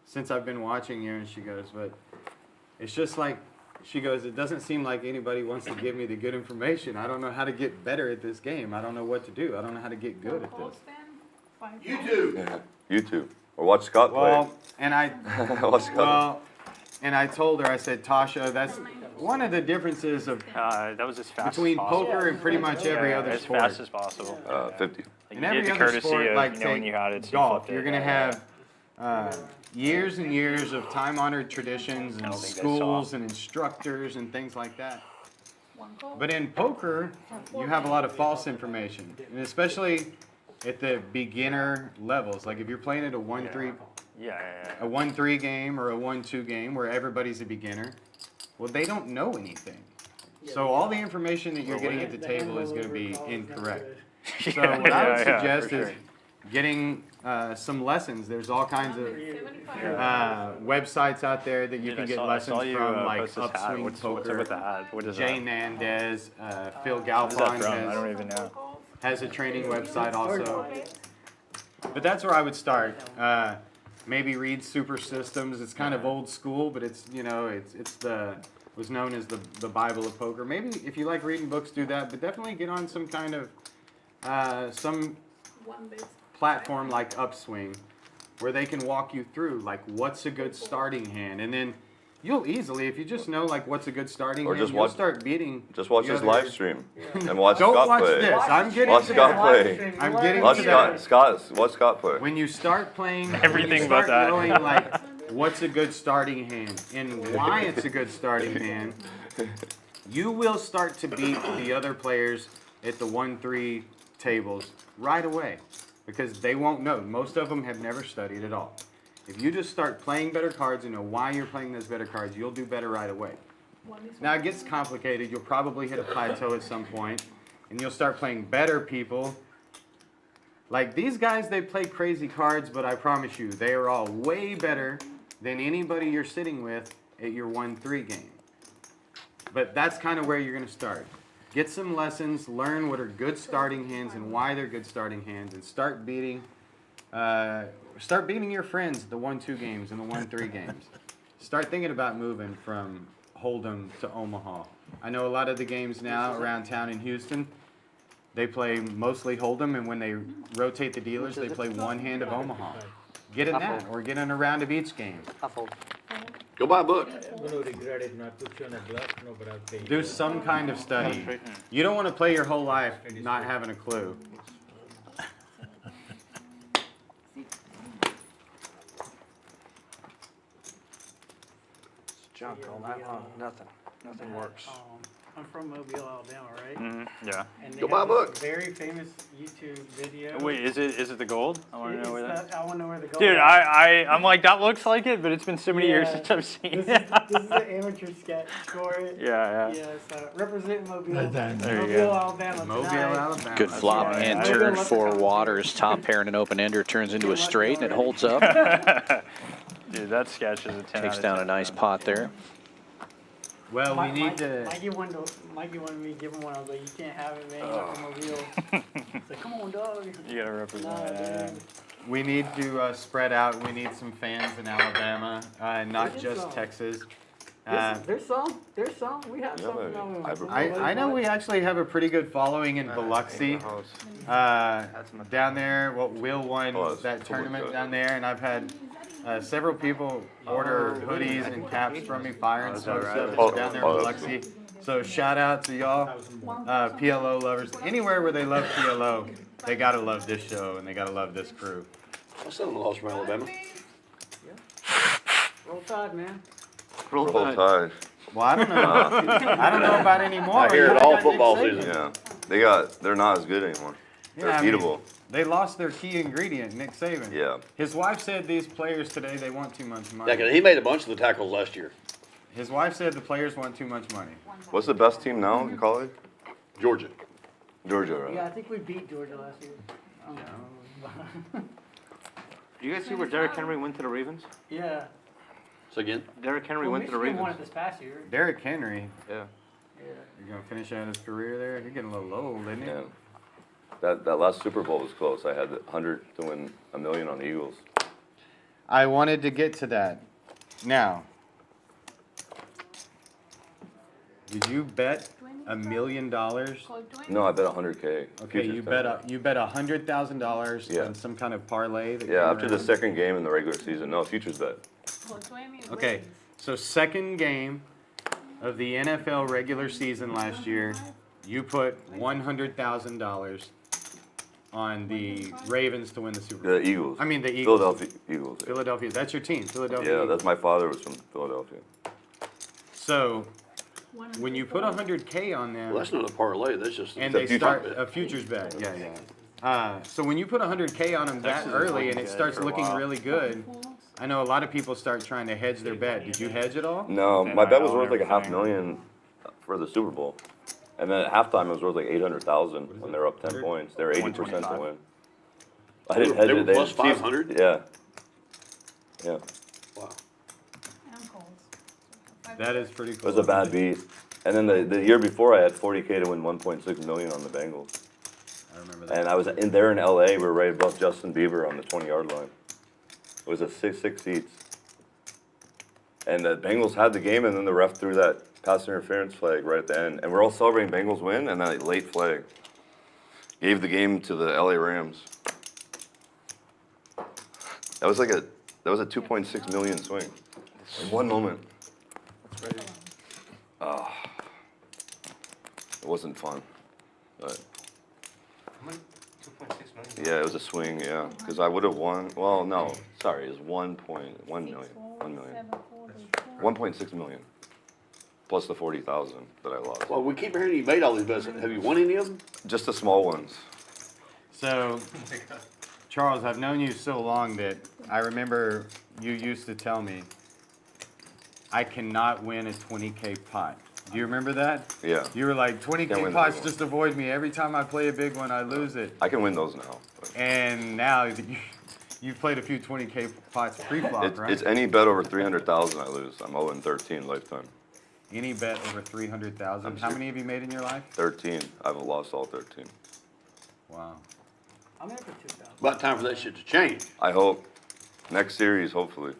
since I've been watching you. And she goes, but it's just like, she goes, it doesn't seem like anybody wants to give me the good information. I don't know how to get better at this game. I don't know what to do. I don't know how to get good at this. YouTube. YouTube. Or watch Scott play. Well, and I, Watch Scott. well, and I told her, I said, Tasha, that's one of the differences of That was as fast between as possible. poker and pretty much every Yeah, other as sport. fast as possible. 50. Like, In you every get the other courtesy sport, of like knowing take you had it. So golf, flipped you're it. gonna have years and years of time-honored traditions and don't think they schools saw. and instructors and things like that. One call. But in poker, you have a lot of false information, and especially at the beginner levels. Like if you're playing at a 1-3, a 1-3 game or a 1-2 game where everybody's a beginner, well, they don't know anything. So all the information that you're getting at the table is going to be incorrect. So what I would suggest is getting some lessons. There's all kinds of 75. websites out there that you Dude, can I get saw lessons you, from, like post this hat. Upswing What's Poker. up with the hat? What is Jay that? Nandez, Phil What is that Galfon from? I don't even know. has a training website also. But that's where I would start. maybe read Super Systems. It's kind of old school, but it's, you know, it's was known as the Bible of poker. Maybe if you like reading books, do that, but definitely get on some kind of some platform like Upswing, where they can walk you through like what's a good starting hand, and then you'll easily, if you just know like what's a good starting Or hand, just you'll watch- start beating. Just watch the his other- live stream and watch Don't Scott watch play. this. I'm getting Watch to Scott that. play. I'm getting Watch to that. Watch Scott play. When you start playing, Everything when you but start that. knowing like what's a good starting hand and why it's a good starting hand, you will start to beat the other players at the 1-3 tables right away because they won't know. Most of them have never studied at all. If you just start playing better cards and know why you're playing those better cards, you'll do better right away. Now it gets complicated. You'll probably hit a plateau at some point, and you'll start playing better people. Like these guys, they play crazy cards, but I promise you, they are all way better than anybody you're sitting with at your 1-3 game. But that's kind of where you're going to start. Get some lessons, learn what are good starting hands and why they're good starting hands, and start beating your friends at the 1-2 games and the 1-3 games. Start thinking about moving from Hold'em to Omaha. I know a lot of the games now around town in Houston, they play mostly Hold'em, and when they rotate the dealers, they play one hand of Omaha. Get in that, or get in a round of each game. Go buy a book. I'm gonna regret it not put you on a bluff, no, but I'll pay you. Do some kind of study. You don't want to play your whole life not having a clue. Junk all night long. Nothing works. I'm from Mobile, Alabama, right? Yeah. And they Go buy a have book. this very famous YouTube video. Wait, is it the gold? I want to know where that. I want to know where the gold Dude, is. I'm like, that looks like it, but it's been so many years Yeah. since I've seen This it. is the amateur sketch for it. Yeah. Yeah, so represent Mobile. There you Mobile, go. Alabama. Mobile, tonight. Alabama. Good flop Yeah. hand Yeah. turn Yeah. for Waters. Top pair and an open ender turns into a straight, and it holds up. Dude, that sketch is a 10 Takes out of down 10, a nice man. pot there. Well, we need to. Mikey wanted me to give him one. I was like, you can't have it, man. You're not from Mobile. He's like, come on, dog. You gotta represent Nah, that. dude. We need to spread out. We need some fans in Alabama, not There's just some. Texas. There's some. We have Yeah, some. but No, I know we actually have a pretty good following in Biloxi. Down there, Will won Oh, that's that cool, tournament good. down there, and I've had several people order hoodies and caps from me, fire and smoke stuff Oh, down there in oh, that's Biloxi. So shout out to y'all, PLO lovers. Anywhere where they love PLO, they gotta love this show and they gotta love this crew. My son-in-law's from Alabama. Roll Tide, man. Roll Tide. Well, I don't know. I don't know about anymore. I hear it You all got football Nick Saban. season. Yeah. They're not as good anymore. They're Yeah, I mean, eatable. They lost their key ingredient, Nick Saban. Yeah. His wife said these players today, they want too much money. Yeah, 'cause he made a bunch of the tackles last year. His wife said the players want tú much money. What's the best team now in college? Georgia. Georgia, right? Yeah, I think we beat Georgia last year. Do you guys see where Derrick Henry went to the Ravens? Yeah. So again, Derrick Henry Well, went to the Michigan won Ravens. it this past year. Derrick Henry, Yeah. Yeah. you're gonna finish out his career there. You're getting a little old, isn't he? Yeah. That last Super Bowl was close. I had 100 to win $1 million on the Eagles. I wanted to get to that. Now, did you bet $1 million? No, I bet 100K. Okay, you bet $100,000 Yeah. on some kind of parlay. That Yeah, came after the around? second game in the regular season. No, futures bet. Okay, so second game of the NFL regular season last year, you put $100,000 on the Ravens to win the Super Bowl. The Eagles. I mean the Eagles. Philadelphia Eagles. Yeah. Philadelphia. That's your team, Philadelphia. Yeah, Eagles. that's my father was from Philadelphia. So when you put $100K on them, well, that's not a parlay. That's just and a they future start bet. a futures bet, yeah. So when you put $100K on them that early and it starts looking really good, I know a lot of people start trying to hedge their bet. Did you hedge at all? No, Okay, my bet I was own worth like everything. $500,000 for the Super Bowl. And then at halftime it was worth like 800,000 when they were up 10 points. They were 80% to 125. win. I didn't hedge They were it. plus Chiefs- 500? Yeah. Yeah. Wow. That is pretty It cool. was a bad beat. And then the year before I had 40K to win 1.6 million on the Bengals. I remember that. And I was in there in LA, we were right above Justin Bieber on the 20-yard line. was a six seats. And the Bengals had the game, and then the ref threw that pass interference flag right at the end. And we're all celebrating Bengals win, and that late flag gave the game to the LA Rams. That was a 2.6 million swing in one moment. It wasn't fun, but. How many? 2.6 million? Yeah, it was a swing, yeah. Because I would have won. Well, no, sorry, it was 1.1 million. 1 million. 1.6 million. Plus the 40,000 that I lost. Well, we keep hearing you made all these bets. Have you won any of them? Just the small ones. So, Charles, I've known you so long that I remember you used to tell me, I cannot win a 20K pot. Do you remember that? Yeah. You were like, Can't 20K win pots big just avoid me. Every time I play a big one, I lose it. I can win those now. And now you've played a few 20K pots pre-flop, right? It's any bet over 300,000 I lose. I'm 0-13 lifetime. Any bet over 300,000. How many have you made in your life? 13. I've lost all 13. Wow. I'm in for 2,000. About time for that shit to change. I hope. Next series, hopefully.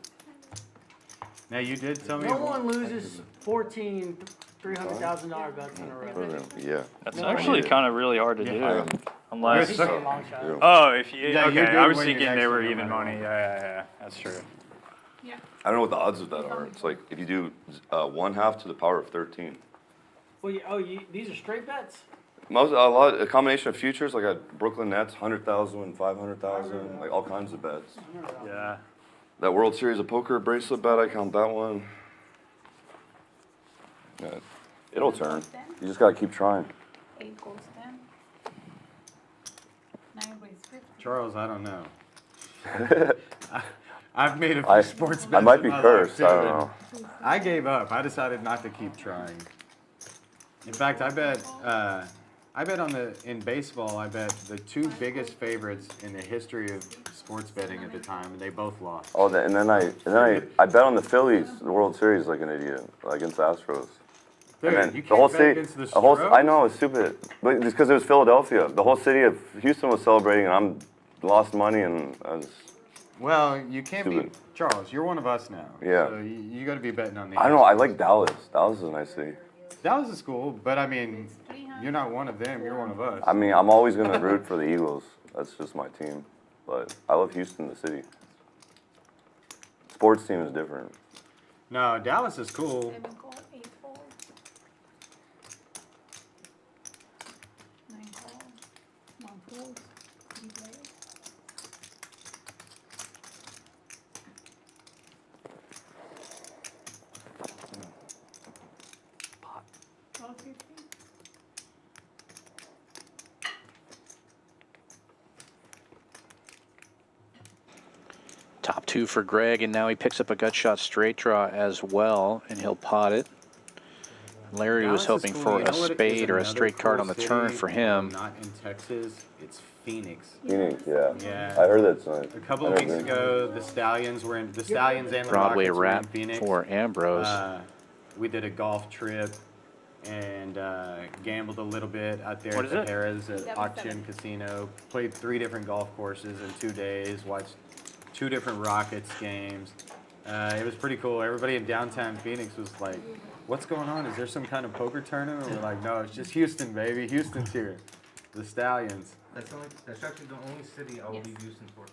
Now you did tell me. No one loses 14 $300,000 bets in a row. Yeah. That's No, actually yeah. kind of really hard to do. I am. Unless. He's taking a long shot. Oh, if you. Yeah, you're okay, good I was when you're thinking next they to were no even matter money. what. Yeah, that's true. Yeah. I don't know what the odds of that are. It's like if you do 1/2 to the power of 13. Well, these are straight bets? A combination of futures, like at Brooklyn Nets, 100,000, 500,000, like all kinds of bets. Yeah. That World Series of Poker bracelet bet, I count that one. Yeah, it'll turn. You just gotta keep trying. 8 goes 10. 9 raise 50. Charles, I don't know. I've made a few sports bets. I might in be my life, cursed. too, I don't and know. I gave up. I decided not to keep trying. In fact, I bet in baseball, I bet the 2 biggest favorites in the history of sports betting at the time, and they both lost. Oh, and then I bet on the Phillies, the World Series, like an idiot, like against the Astros. Dude, And then you the can't whole bet city, against the the whole, Stros? I know it's stupid, but just because it was Philadelphia, the whole city of Houston was celebrating, and I lost money, and I was. Well, you can't Stupid. be Charles. You're one of us now. Yeah. So you got to be betting on the. I don't know. I like Dallas. Dallas is a nice city. Dallas is cool, but I mean, you're not one of them. You're one of us. I mean, I'm always gonna root for the Eagles. That's just my team. But I love Houston, the city. Sports team is different. No, Dallas is cool. 7 call, 8 fold. 9 call, 1 fold, 3 play. Pot. 12.50. Top 2 for Greg, and now he picks up a gut shot straight draw as well, and he'll pot it. Larry was Dallas hoping is cool. for You a know what spade is or a another straight card cool on the city, turn for him. Not in Texas. It's Phoenix. Phoenix, yeah. Yeah. I heard that tonight. A couple of weeks ago, the Stallions and the Broadway Rockets were in wrap Phoenix. for Ambrose. We did a golf trip and gambled a little bit out there What at is the it? Harrah's at 7-7. Auction Casino. Played 3 different golf courses in 2 days. Watched 2 different Rockets games. It was pretty cool. Everybody in downtown Phoenix was like, "What's going on? Is there some kind of poker tournament?" And we're like, "No, it's just Houston, baby. Houston's here. The Stallions." That's actually the only city I will leave Houston for.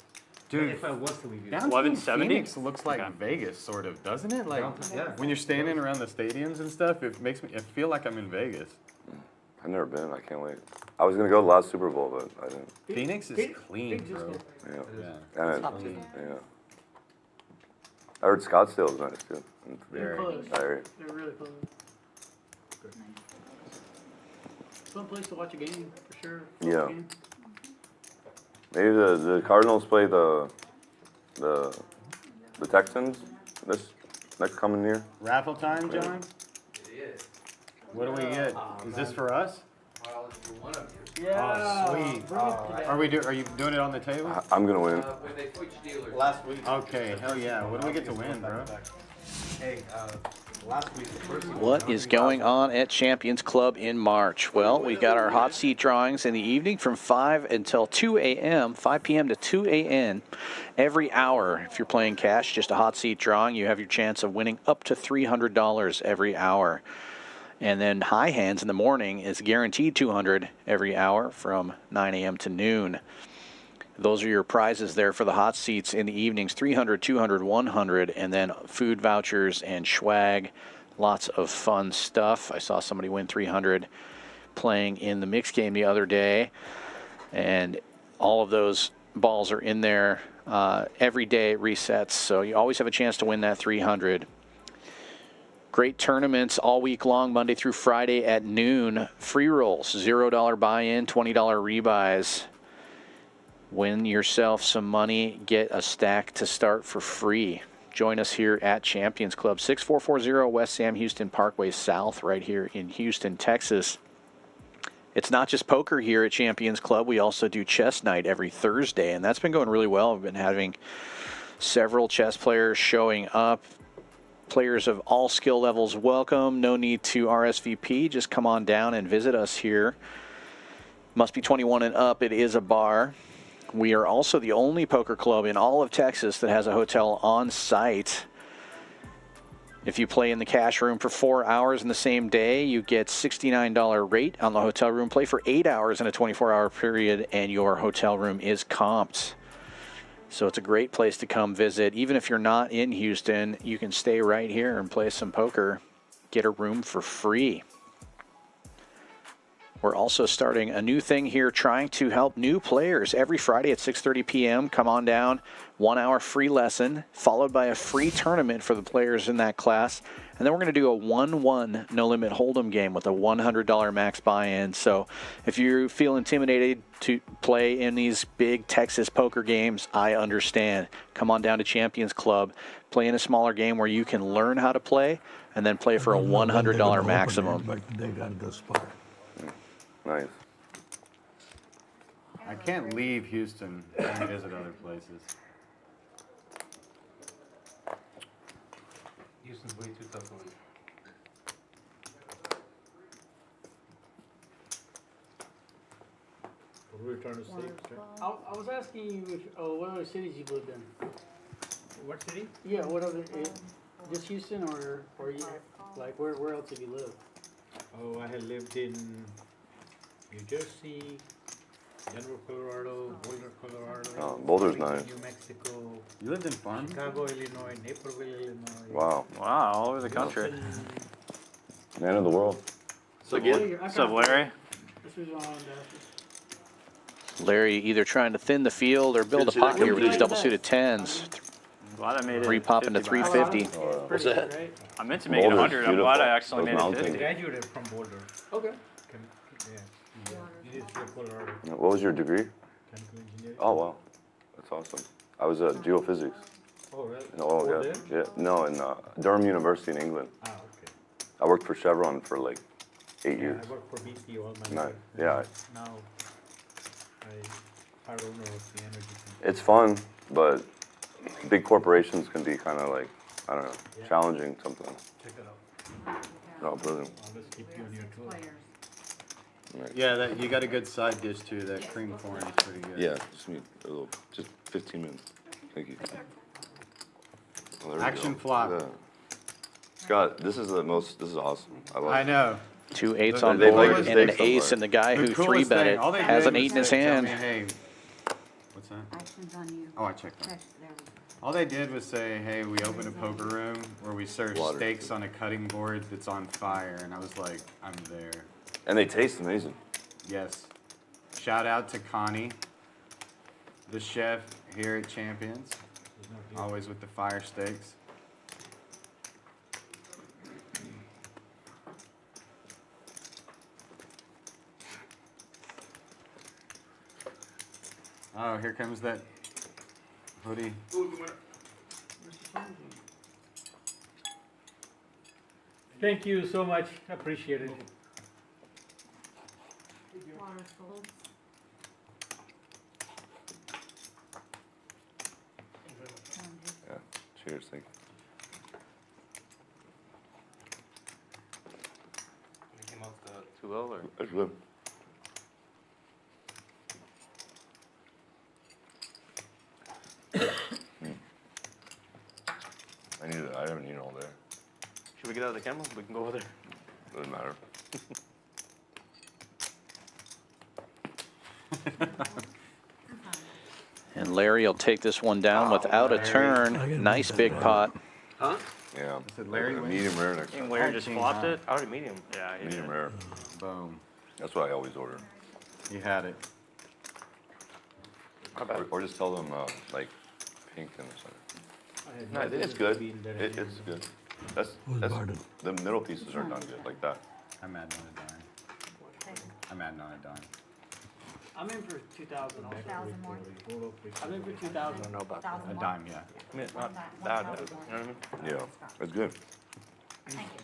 Dude, If I was to leave Houston. downtown 1170? Phoenix looks like Okay. Vegas, sort of, doesn't it? Like Yeah. when you're standing around the stadiums and stuff, it makes me. I feel like I'm in Vegas. I've never been. I can't wait. I was gonna go to the last Super Bowl, but I didn't. Phoenix is clean, Phoenix is bro. good. Yeah. Yeah. And Top 2. yeah. I heard Scottsdale is nice too. They're close. I heard. They're really close. Fun place to watch a game, for sure. Yeah. Game. Maybe the Cardinals play the Texans this next coming year. Raffle time, John? What do we get? Is this for us? Yeah. Oh, sweet. Bring it Are you doing it on the table? I'm gonna win. Last week. Okay, hell yeah. What do we get to win, bro? Hey, What is going on at Champions Club in March? Well, we've got our hot seat drawings in the evening from 5 until 2 a.m., 5 p.m. to 2 a.m. every hour. If you're playing cash, just a hot seat drawing, you have your chance of winning up to $300 every hour. And then high hands in the morning is guaranteed $200 every hour from 9 a.m. to noon. Those are your prizes there for the hot seats in the evenings, $300, $200, $100, and then food vouchers and swag. Lots of fun stuff. I saw somebody win $300 playing in the mixed game the other day, and all of those balls are in there every day. It resets, so you always have a chance to win that $300. Great tournaments all week long, Monday through Friday at noon. Free rolls, $0 buy-in, $20 rebuys. Win yourself some money, get a stack to start for free. Join us here at Champions Club, 6440 West Sam Houston Parkway South, right here in Houston, Texas. It's not just poker here at Champions Club. We also do chess night every Thursday, and that's been going really well. We've been having several chess players showing up. Players of all skill levels welcome. No need to RSVP. Just come on down and visit us here. Must be 21 and up. It is a bar. We are also the only poker club in all of Texas that has a hotel on site. If you play in the cash room for 4 hours in the same day, you get $69 rate on the hotel room. Play for 8 hours in a 24-hour period, and your hotel room is comped. So it's a great place to come visit. Even if you're not in Houston, you can stay right here and play some poker. Get a room for free. We're also starting a new thing here, trying to help new players. Every Friday at 6:30 p.m., come on down, 1 hour free lesson, followed by a free tournament for the players in that class. And then we're going to do a 1-1 no-limit hold'em game with a $100 max buy-in. So if you feel intimidated to play in these big Texas poker games, I understand. Come on down to Champions Club, play in a smaller game where you can learn how to play, and then play for a $100 maximum. But they got the spot. Nice. I can't leave Houston and visit other places. Houston's way too tough to leave. What were we trying to say? I was asking you if, what other cities you lived in. What city? Yeah, what other, just Houston or you, like where else have you lived? Oh, I had lived in New Jersey, Denver, Colorado, Boulder, Colorado. Oh, Boulder's nice. New Mexico. You lived in Farmington? Chicago, Illinois, Naperville, Illinois. Wow. Wow, all over the country. Man of the world. So again, What's up, Larry? This was on Larry either trying to thin the field or build a pot here with these double-suited tens. Glad I made it. Repop into 350. What's that? right? I meant to make it Boulder's 100. I'm glad I beautiful. actually Those made it mountains. 50. Graduated from Boulder. Okay. Yeah. University of Colorado. What was your degree? Chemical engineering. Oh, wow. That's awesome. I was geophysics. Oh, really? In oil and Over gas. there? Yeah. No, in Durham University in England. Ah, okay. I worked for Chevron for like 8 Yeah, years. I worked for BP all my Nice. life. Yeah. Now, I part owner of the energy company. It's fun, but big corporations can be kind of like, I don't know, Yeah. challenging sometimes. Check it out. No, brilliant. Always keep you on your toes. Yeah, that you got a good side dish too. That cream corn is pretty good. Yeah, just 15 minutes. Thank you. Oh, there we Action go. flop. Yeah. Scott, this is awesome. I love I it. know. 2 8s The on They board make and an mistakes ace, somewhere. and the guy who The coolest 3-bet thing, it all they has did an 8 was in his say, tell hand. me, hey, what's that? Actions on you. Oh, I checked that. There we go. All they did was say, hey, we open a poker room where we serve Water. steaks on a cutting board that's on fire. And I was like, I'm there. And they taste amazing. Yes. Shout out to Connie, the chef here at Champions. Always with the fire steaks. Oh, here comes that hoodie. Thank you so much. Appreciate it. Water souls. Yeah. Cheers. Thank you. too low or? That's good. I haven't eaten all day. Should we get out of the camera? We can go over there. Doesn't matter. And Larry will take this one down without a turn. Nice big pot. Huh? Yeah. Said Larry wins? Medium rare next King time. Larry just flopped it. I already medium. Yeah, he Medium did. rare. Boom. That's what I always order. You had it. Or just tell them like pink in the center. I had No, never it's good. been that It's happy. good. That's the middle pieces are done good like that. I'm adding on a dime. I'm adding on a dime. I'm in for 2,000 also. 1,000 more. I'm in for 2,000. I don't know about that. 1,000 A more. dime, yeah. I mean, it's not bad. You know what I mean? Yeah, it's good. Thank you.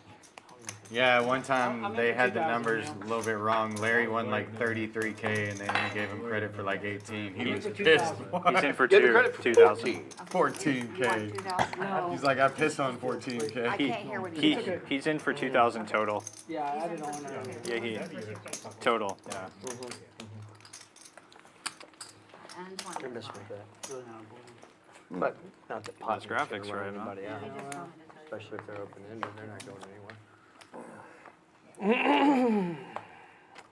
Yeah, one time I'm in they for had the 2,000 numbers now. a little bit wrong. Larry won like 33K and they only gave him credit for like 18. He I'm in was for pissed. 2,000. He's in for Get the two, credit for 2,000. 14K. No. He's like, I pissed on 14K. I can't hear what he said. He's in for 2,000 total. Yeah, I added on there. Yeah, he total. Yeah. And You're 20. missing with that. Really not important. But not that pot's graphics gonna wear right now. anybody out, He just told me to tell you. especially if they're open-ended, they're not going anywhere.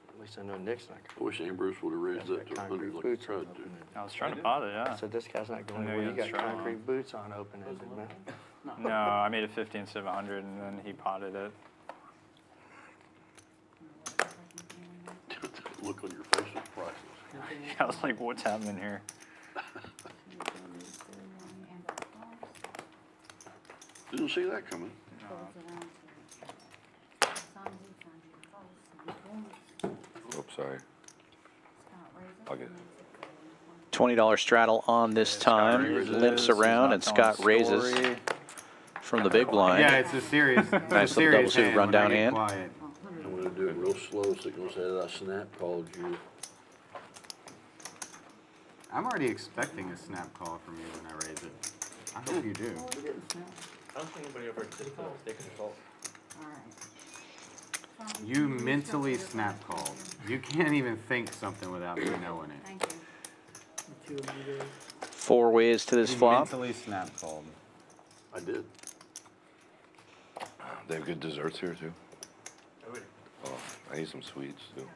At least I know Nick's not I wish Ambrose would have raised that to concrete 100 like boots he tried on to. open-ended. I was trying to pot it, I yeah. said, this guy's not going I know anywhere. You he got was strong. concrete boots on open-ended, man. No, I made it 50 instead of 100, and then he potted it. The look on your face was priceless. I was like, what's happening here? Didn't see that coming. Oops, sorry. I'll get it. $20 straddle on this time. raises. Limps He's around not and telling Scott the raises story. from the big blind. Yeah, it's a serious, it's a Nice little serious double suit hand rundown when I get hand. quiet. I'm gonna do it real slow so it goes out. I snap called you. I'm already expecting a snap call from you when I raise it. I hope you do. I don't think anybody ever did take control. You mentally snap called. You can't even think something without me knowing it. Thank you. 2 of you guys. 4 ways to this You flop. mentally snap called. I did. They have good desserts here too. Oh, I need some sweets too.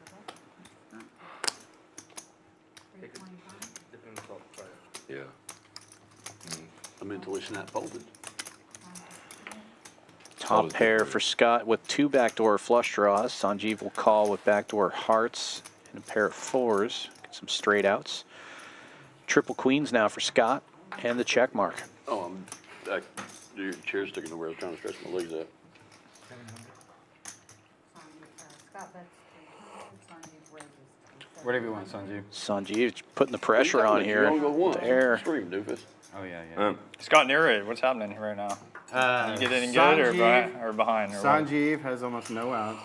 325. Yeah. I mentally snap folded. Top pair for Scott with 2 backdoor flush draws. Sanjeev will call with backdoor hearts and a pair of 4s. Get some straight outs. Triple queens now for Scott and the check mark. Oh, your chair's sticking to where I was trying to stretch my legs out. Scott bets 300. Sanjeev raises. Whatever you want, Sanjeev. Sanjeev putting the pressure on here. You only go once. There. Stream, doofus. Oh, yeah, yeah. Scott narrate, what's happening right now? You get any good or behind? Or what? Sanjeev has almost no outs.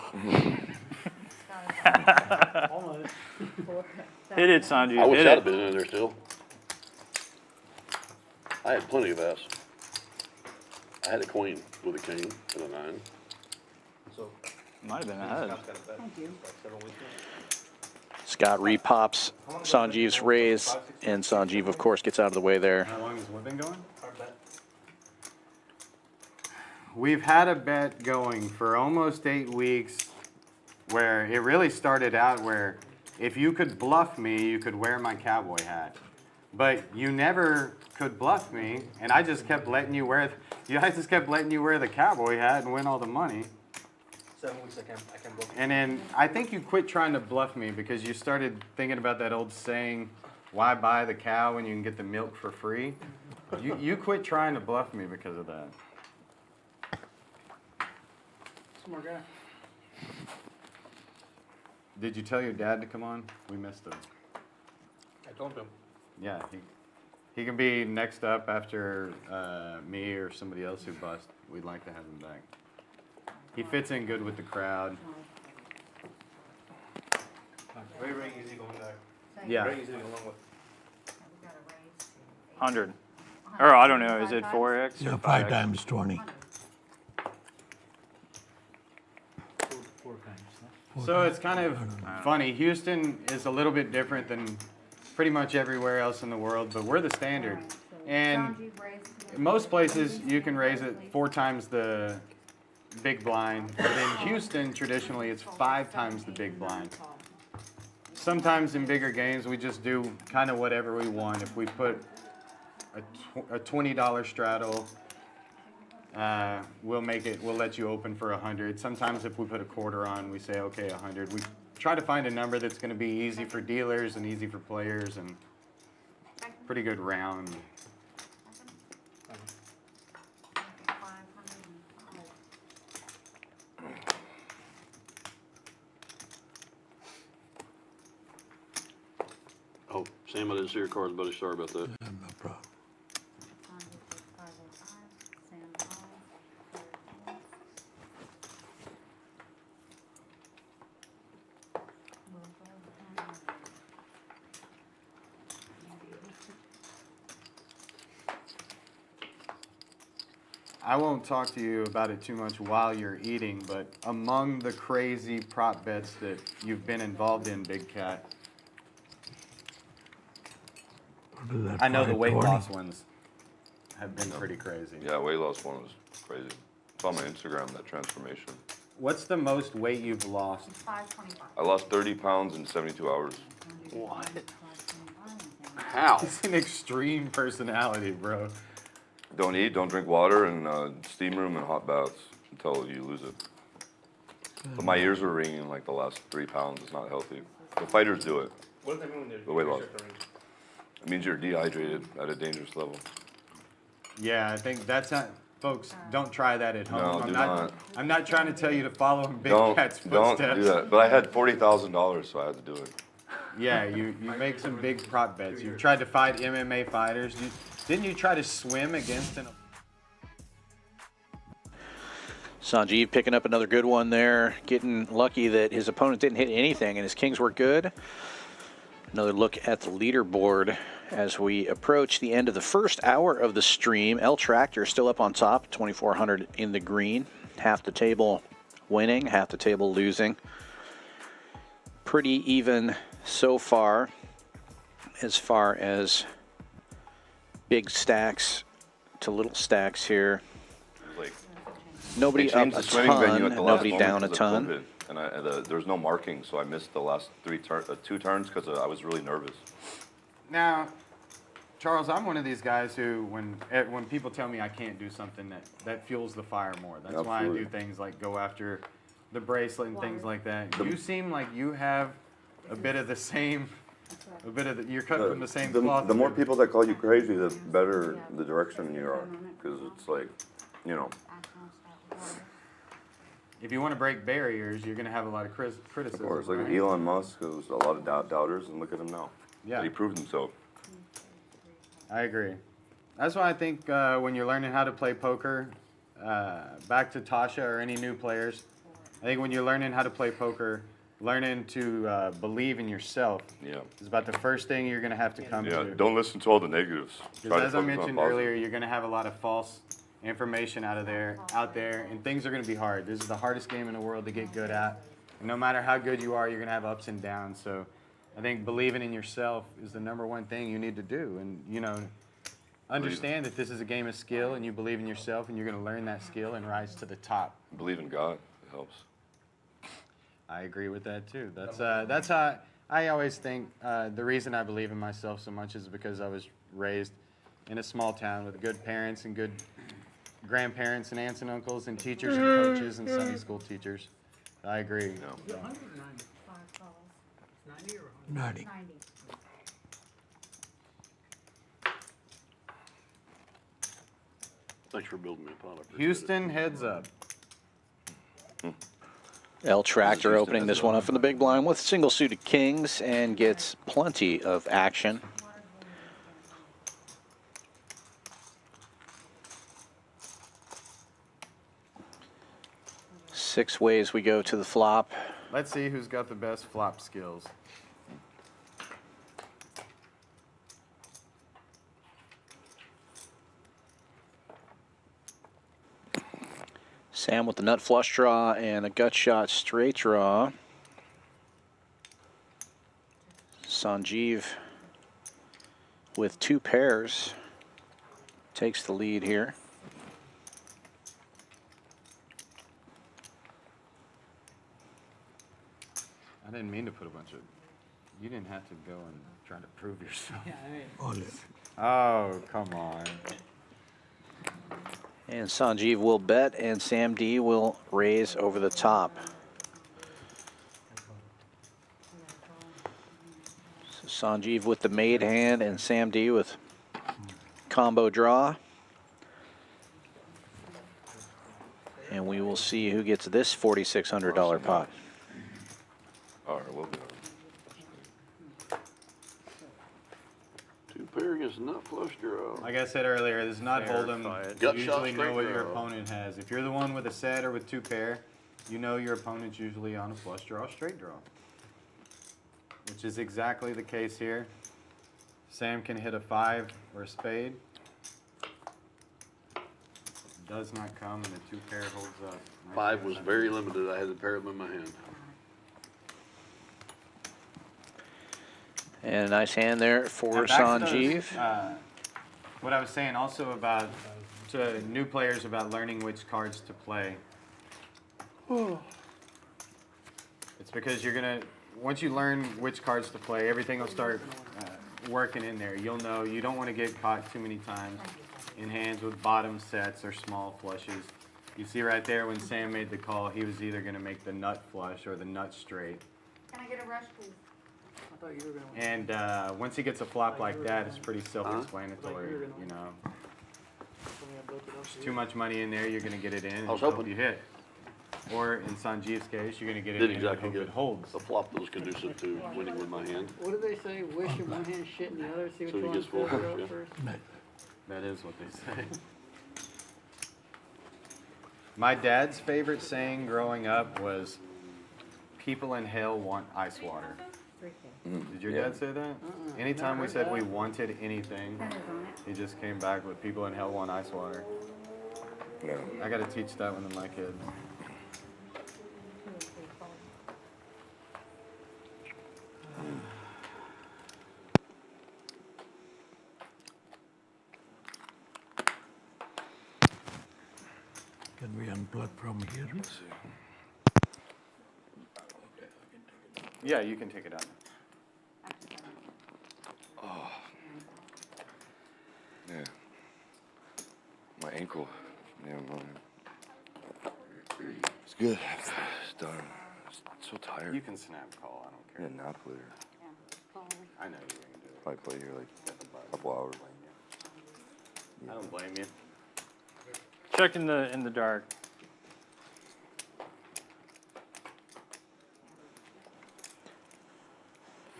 Almost. Hit it, Sanjeev. I wish Hit I'd have it. been in there still. I had plenty of outs. I had a queen with a king and a 9. Might have been ahead. Thank you. Scott repops Sanjeev's raise, and Sanjeev, of course, gets out of the way there. How long has what been going? We've had a bet going for almost 8 weeks where it really started out where if you could bluff me, you could wear my cowboy hat. But you never could bluff me, and I just kept letting you wear the cowboy hat and win all the money. 7 weeks I can book. And then I think you quit trying to bluff me because you started thinking about that old saying, why buy the cow when you can get the milk for free? You quit trying to bluff me because of that. Smart guy. Did you tell your dad to come on? We missed him. I told him. Yeah, he can be next up after me or somebody else who bust. We'd like to have him back. He fits in good with the crowd. Very, very easy going back. Yeah. Very easy along with. 100. Or I don't know, is it 4x? Yeah, or 5 5x? times 20. 4 times, huh? So it's kind of funny. Houston is a little bit different than pretty much everywhere else in the world, but we're the standard. And in most places, you can raise it 4 times the big blind. But in Houston, traditionally, it's 5 times the big blind. Sometimes in bigger games, we just do kind of whatever we want. If we put a $20 straddle, we'll let you open for 100. Sometimes if we put a quarter on, we say, okay, 100. We try to find a number that's going to be easy for dealers and easy for players and pretty good round. Oh, Sam, I didn't see your cards, buddy. Sorry about that. No problem. I won't talk to you about it too much while you're eating, but among the crazy prop bets that you've been involved in, Big Cat, I know the weight loss ones have been pretty crazy. Yeah, weight loss one was crazy. It's on my Instagram, that transformation. What's the most weight you've lost? 525. I lost 30 pounds in 72 hours. What? How? It's an extreme personality, bro. Don't eat, don't drink water, and steam room and hot baths until you lose it. But my ears are ringing like the last 3 pounds. It's not healthy. The fighters do it. What does that mean when The weight loss. It means you're dehydrated at a dangerous level. Yeah, I think that's not, folks, don't try that at home. No, do not. I'm not trying to tell you to follow in Big Cat's Don't footsteps. do that. But I had $40,000, so I had to do it. Yeah, you make some big prop bets. You tried to fight MMA fighters. Didn't you try to swim against an... Sanjeev picking up another good one there, getting lucky that his opponent didn't hit anything and his kings were good. Another look at the leaderboard as we approach the end of the first hour of the stream. El Tractor still up on top, 2,400 in the green. Half the table winning, half the table losing. Pretty even so far as big stacks to little stacks here. Like, Nobody they up changed a the swimming venue at ton, the last nobody moment down a because of ton. COVID. And there was no marking, so I missed the last 2 turns because I was really nervous. Now, Charles, I'm one of these guys who, when people tell me I can't do something, that fuels the fire more. That's why I do things like go after the bracelet and things like that. You seem like you have a bit of the same, you're cut from the same cloth. The more people that call you crazy, the better the direction you are. Because it's like, you know. If you want to break barriers, you're going to have a lot of criticism. Of course, like right? Elon Musk, there was a lot of doubters, and look at him now. Yeah. He proved himself. I agree. That's why I think when you're learning how to play poker, back to Tasha or any new players, I think when you're learning how to play poker, learning to believe in yourself is about the first thing you're going to have to come to. Yeah, don't listen to all the negatives. Because as I mentioned earlier, you're going to have a lot of false information out there, and things are going to be hard. This is the hardest game in the world to get good at. And no matter how good you are, you're going to have ups and downs. So I think believing in yourself is the #1 thing you need to do. And, you know, understand that this is a game of skill, and you believe in yourself, and you're going to learn that skill and rise to the top. Believe in God. It helps. I agree with that, too. That's how I always think the reason I believe in myself so much is because I was raised in a small town with good parents and good grandparents and aunts and uncles and teachers and coaches and Sunday school teachers. I agree. Yeah. 195 calls. 90 or 90. 90. Thanks for building me a pot. I appreciate it. Houston, heads up. El Tractor opening this one up from the big blind with single suited kings and gets plenty of action. Six ways we go to the flop. Let's see who's got the best flop skills. Sam with the nut flush draw and a gut shot straight draw. Sanjeev with 2 pairs takes the lead here. I didn't mean to put a bunch of. You didn't have to go and try to prove yourself. Yeah, Oh, come on. And Sanjeev will bet, and Sam D will raise over the top. So Sanjeev with the made hand, and Sam D with combo draw. And we will see who gets this $4,600 pot. All right, we'll be on. 2 pair against nut flush draw. Like I said earlier, this is not hold'em. Gut You shot usually know straight what your draw. opponent has. If you're the one with a set or with 2 pair, you know your opponent's usually on a flush draw, straight draw. Which is exactly the case here. Sam can hit a 5 or a spade. Does not come, and the 2 pair holds up. 5 was very limited. I had to pair them in my hand. And a nice hand there for Now back to Sanjeev. those, what I was saying also about to new players about learning which cards to play. It's because you're gonna once you learn which cards to play, everything will start working in there. You'll know you don't want to get caught too many times in hands with bottom sets or small flushes. You see right there when Sam made the call, he was either going to make the nut flush or the nut straight. Can I get a rush, please? I thought you were gonna. And once he gets a flop like that, it's pretty self-explanatory, you know. There's too much money in there, you're going to get it in and I was hope hoping. you hit. Or in Sanjeev's case, you're going to get it Didn't in exactly and hope get it holds. the flop that was conducive to winning with my hand. What do they say? Wish in one hand, shit in the other. See which So he one gets full fills push, it yeah. up first. That is what they say. My dad's favorite saying growing up was, "People in hell want ice water." Did your dad say that? Anytime we said we wanted anything, he just came back with "people in hell want ice water." No. I got to teach that one to my kids. Can we unplug from here? Yeah, you can take it out. Yeah. My ankle. Yeah, it's good. It's done. I'm so tired. You can snap call. I don't care. Yeah, nap later. I know you can do it. Probably play here like a couple hours. I don't blame you. Check in the dark.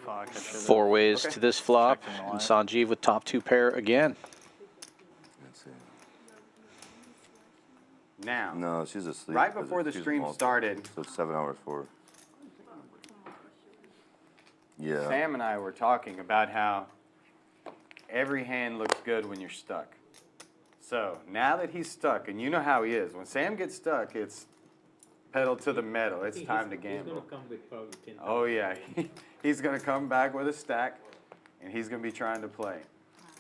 Fuck, I should've- 4 ways Okay. to this flop, Checked in the and line. Sanjeev with top 2 pair again. That's it. Now, No, she's asleep. right 'cause before the she's stream multi- started, So it's 7 hours for her. Yeah. Sam and I were talking about how every hand looks good when you're stuck. So now that he's stuck, and you know how he is, when Sam gets stuck, it's pedal to the metal. It's time to He's gamble. gonna come with probably 10. Oh yeah, he's gonna come back with a stack, and he's gonna be trying to play.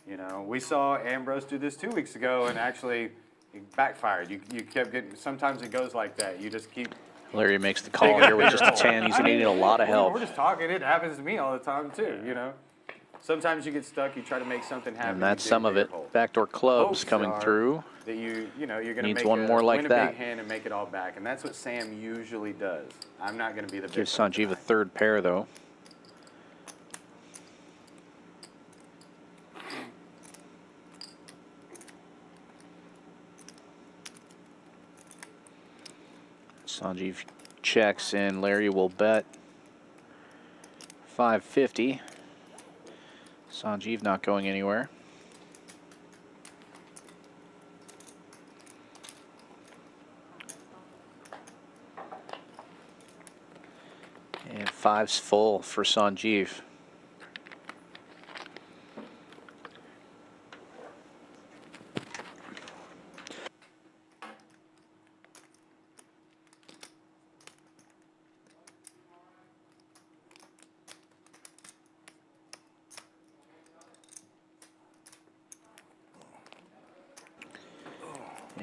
You know, we saw Ambrose do this 2 weeks ago, and actually it backfired. You kept getting. Sometimes it goes like that. You just keep. Larry makes the call here with just a 10. He's going to need a lot of help. We're just talking. It happens to me all the time too. You know, sometimes you get stuck. You try to make something happen. And that's you dig some of bigger it. hole. Backdoor clubs Hopes coming are through. That you know, you're gonna Needs make one more like win a that. big hand and make it all back, and that's what Sam usually does. I'm not gonna be the big Gives one Sanjeev a tonight. 3rd pair, though. Sanjeev checks, and Larry will bet 550. Sanjeev not going anywhere. And 5's full for Sanjeev.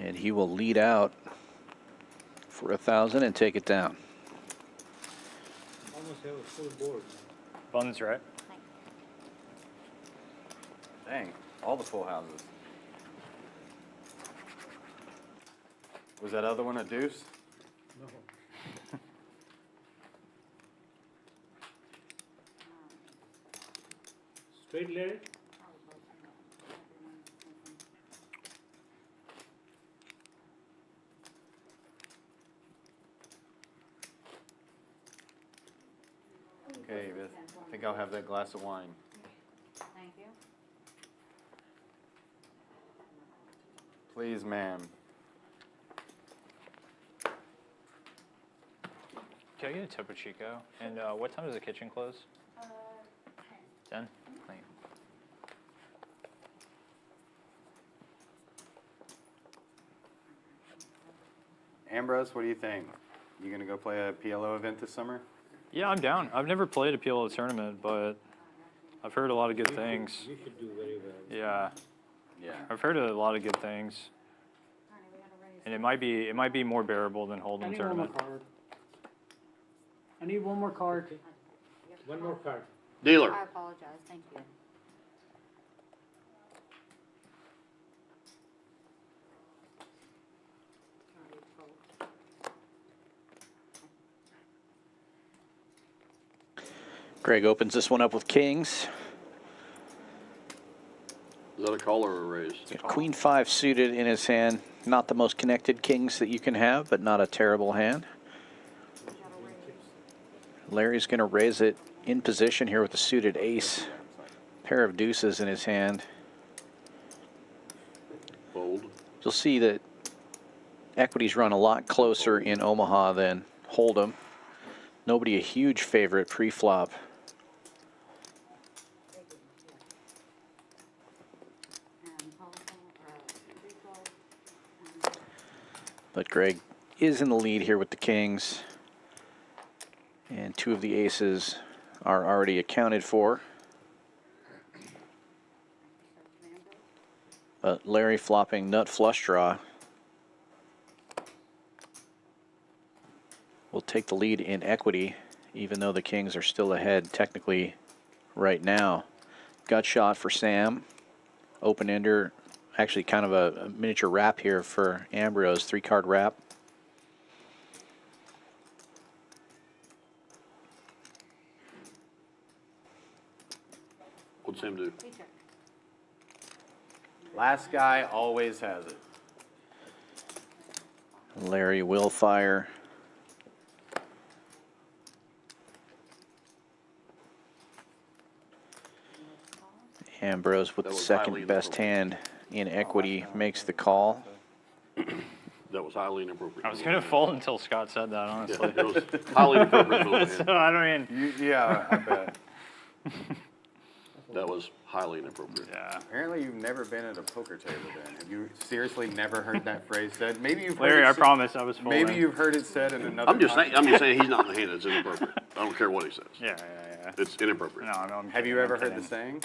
And he will lead out for 1,000 and take it down. Almost have a full board. Buns, right? Dang, all the full houses. Was that other one a deuce? No. Straight Larry? Okay, Beth, I think I'll have that glass of wine. Thank you. Please, ma'am. Can I get a Topo Chico? And what time does the kitchen close? 10? Thank you. Ambrose, what do you think? You gonna go play a PLO event this summer? Yeah, I'm down. I've never played a PLO tournament, but I've heard a lot of good things. You should do very well. Yeah, Yeah. I've heard a lot of good things. And it might be more bearable than I Hold'em need one more tournament. card. I need one more card. One more card. Dealer. I apologize, thank you. Greg opens this one up with kings. Is that a call or a raise? Got Queen 5 suited in his hand. Not the most connected kings that you can have, but not a terrible hand. Larry's going to raise it in position here with the suited ace. Pair of deuces in his hand. Fold. You'll see that equities run a lot closer in Omaha than Hold'em. Nobody a huge favorite pre-flop. But Greg is in the lead here with the kings. And two of the aces are already accounted for. But Larry flopping nut flush draw will take the lead in equity, even though the kings are still ahead technically right now. Gut shot for Sam. Open ender. Actually kind of a miniature wrap here for Ambrose. 3-card wrap. What'd Sam do? Last guy always has it. Larry will fire. Ambrose with That the was second highly best hand in equity makes the call. That was highly inappropriate. I was going to fold until Scott said that, Yeah, honestly. it was highly inappropriate. Move, So man. I don't mean, Yeah, I bet. That was highly inappropriate. yeah. Apparently you've never been at a poker table then. Have you seriously never heard that phrase said? Maybe you've heard Larry, it I said- promise I was folding. Maybe you've heard it said in another I'm just context. saying he's not in the hand. It's inappropriate. I don't care what he says. Yeah. It's inappropriate. No, I'm Have you kidding, ever I'm heard the kidding. saying?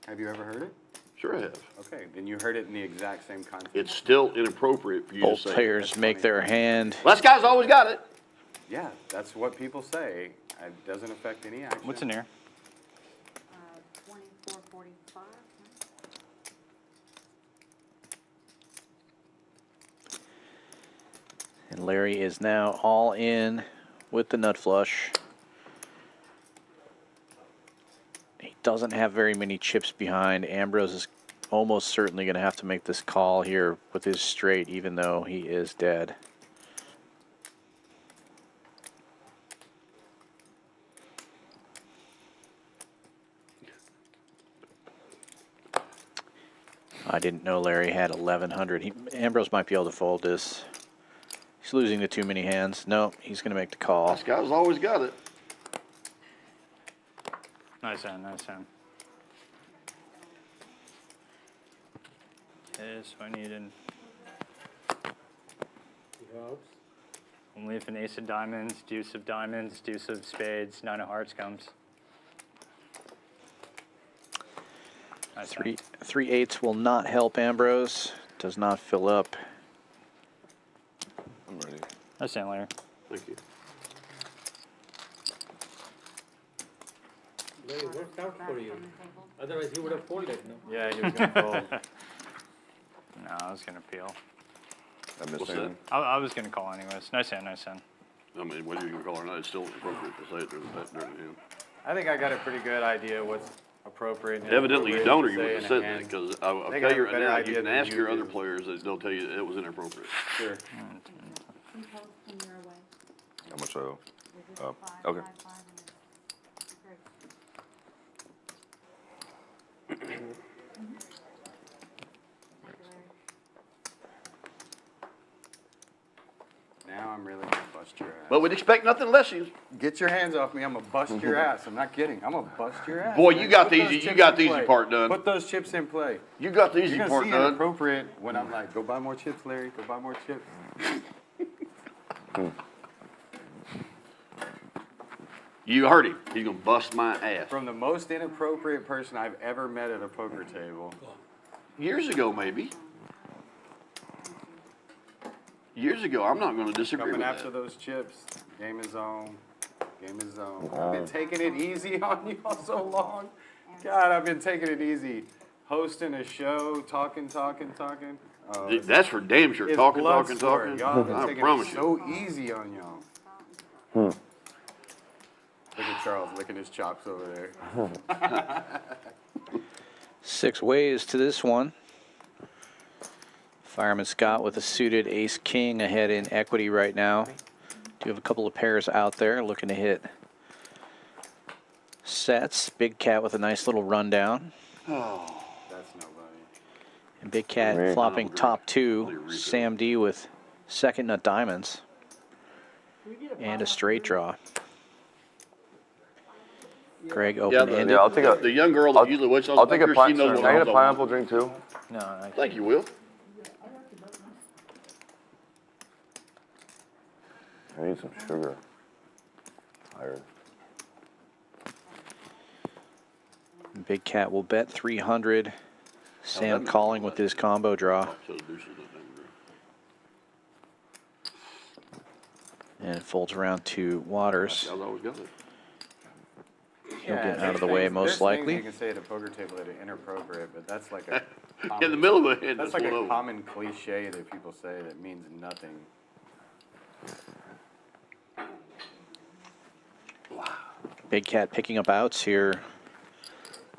Have you ever heard it? Sure I have. Okay, then you heard it in the exact same context. It's still inappropriate for you Both to say. players make their hand. Last guy's always got it. Yeah, that's what people say. It doesn't affect any action. What's in here? 2445. And Larry is now all in with the nut flush. He doesn't have very many chips behind. Ambrose is almost certainly going to have to make this call here with his straight, even though he is dead. I didn't know Larry had 1,100. Ambrose might be able to fold this. He's losing to too many hands. No, he's going to make the call. Last guy's always got it. Nice hand, nice hand. Is what I needed. Only if an ace of diamonds, deuce of spades, 9 of hearts comes. Nice hand. Three eights will not help Ambrose. Does not fill up. I'm ready. Nice hand, Larry. Thank you. Larry, it worked out for you. Otherwise, he would have folded, no? Yeah, he was going to fold. No, I was gonna peel. I missed What's anything. I was gonna call anyways. Nice hand, nice hand. I mean, whether you can call it or not, it's still appropriate to say it during the hand. I think I got a pretty good idea what's appropriate. And Evidently you don't, or you inappropriate wouldn't to have say said in a that, hand. because I'll They tell got you a right better now, you idea can than ask you your do. other players that they'll tell you it was inappropriate. Sure. Can post when you're away. How much I owe? Is it Oh, 5, okay. 5, 5, and it's great. Now I'm really going to bust your ass. But we'd expect nothing less. You, Get your hands off me. I'm going to bust your ass. I'm not kidding. I'm going to bust your ass. boy, man. you got Put the those easy, you chips got in the easy play. part done. Put those chips in play. You got the easy You're part going to see done. inappropriate when I'm like, go buy more chips, Larry. Go buy more chips. You heard him. He's gonna bust my ass. From the most inappropriate person I've ever met at a poker table. Years ago, maybe. Years ago, I'm not gonna disagree Coming with after that. those chips. Game is on. Game is on. I've been taking it easy on you all so long. God, I've been taking it easy. Hosting a show, talking. Oh, That's for damn sure. it's Talking. Y'all have been I taking promise it you. so easy on y'all. Look at Charles licking his chops over there. 6 ways to this one. Fireman Scott with a suited ace-king ahead in equity right now. Do have a couple of pairs out there looking to hit sets. Big Cat with a nice little rundown. That's nobody. And Big Cat flopping top 2. Sam D with second nut diamonds. And a straight draw. Greg Yeah, open-ended. Yeah, I'll take a. The young girl that usually waits on I'll take a she pineapple. knows Can what I get I'm a talking pineapple about. drink too? No, I Thank you, Will. I need some sugar. Tired. Big Cat will bet 300. Sam calling with his combo draw. So the deuces don't have a And it folds around to Waters. I've always got it. He'll get there's out of the way things- most there's things likely. you can say at a poker table that are inappropriate, but that's like a In the middle of it, that's that's like one a of them. common cliche that people say that means nothing. Big Cat picking up outs here.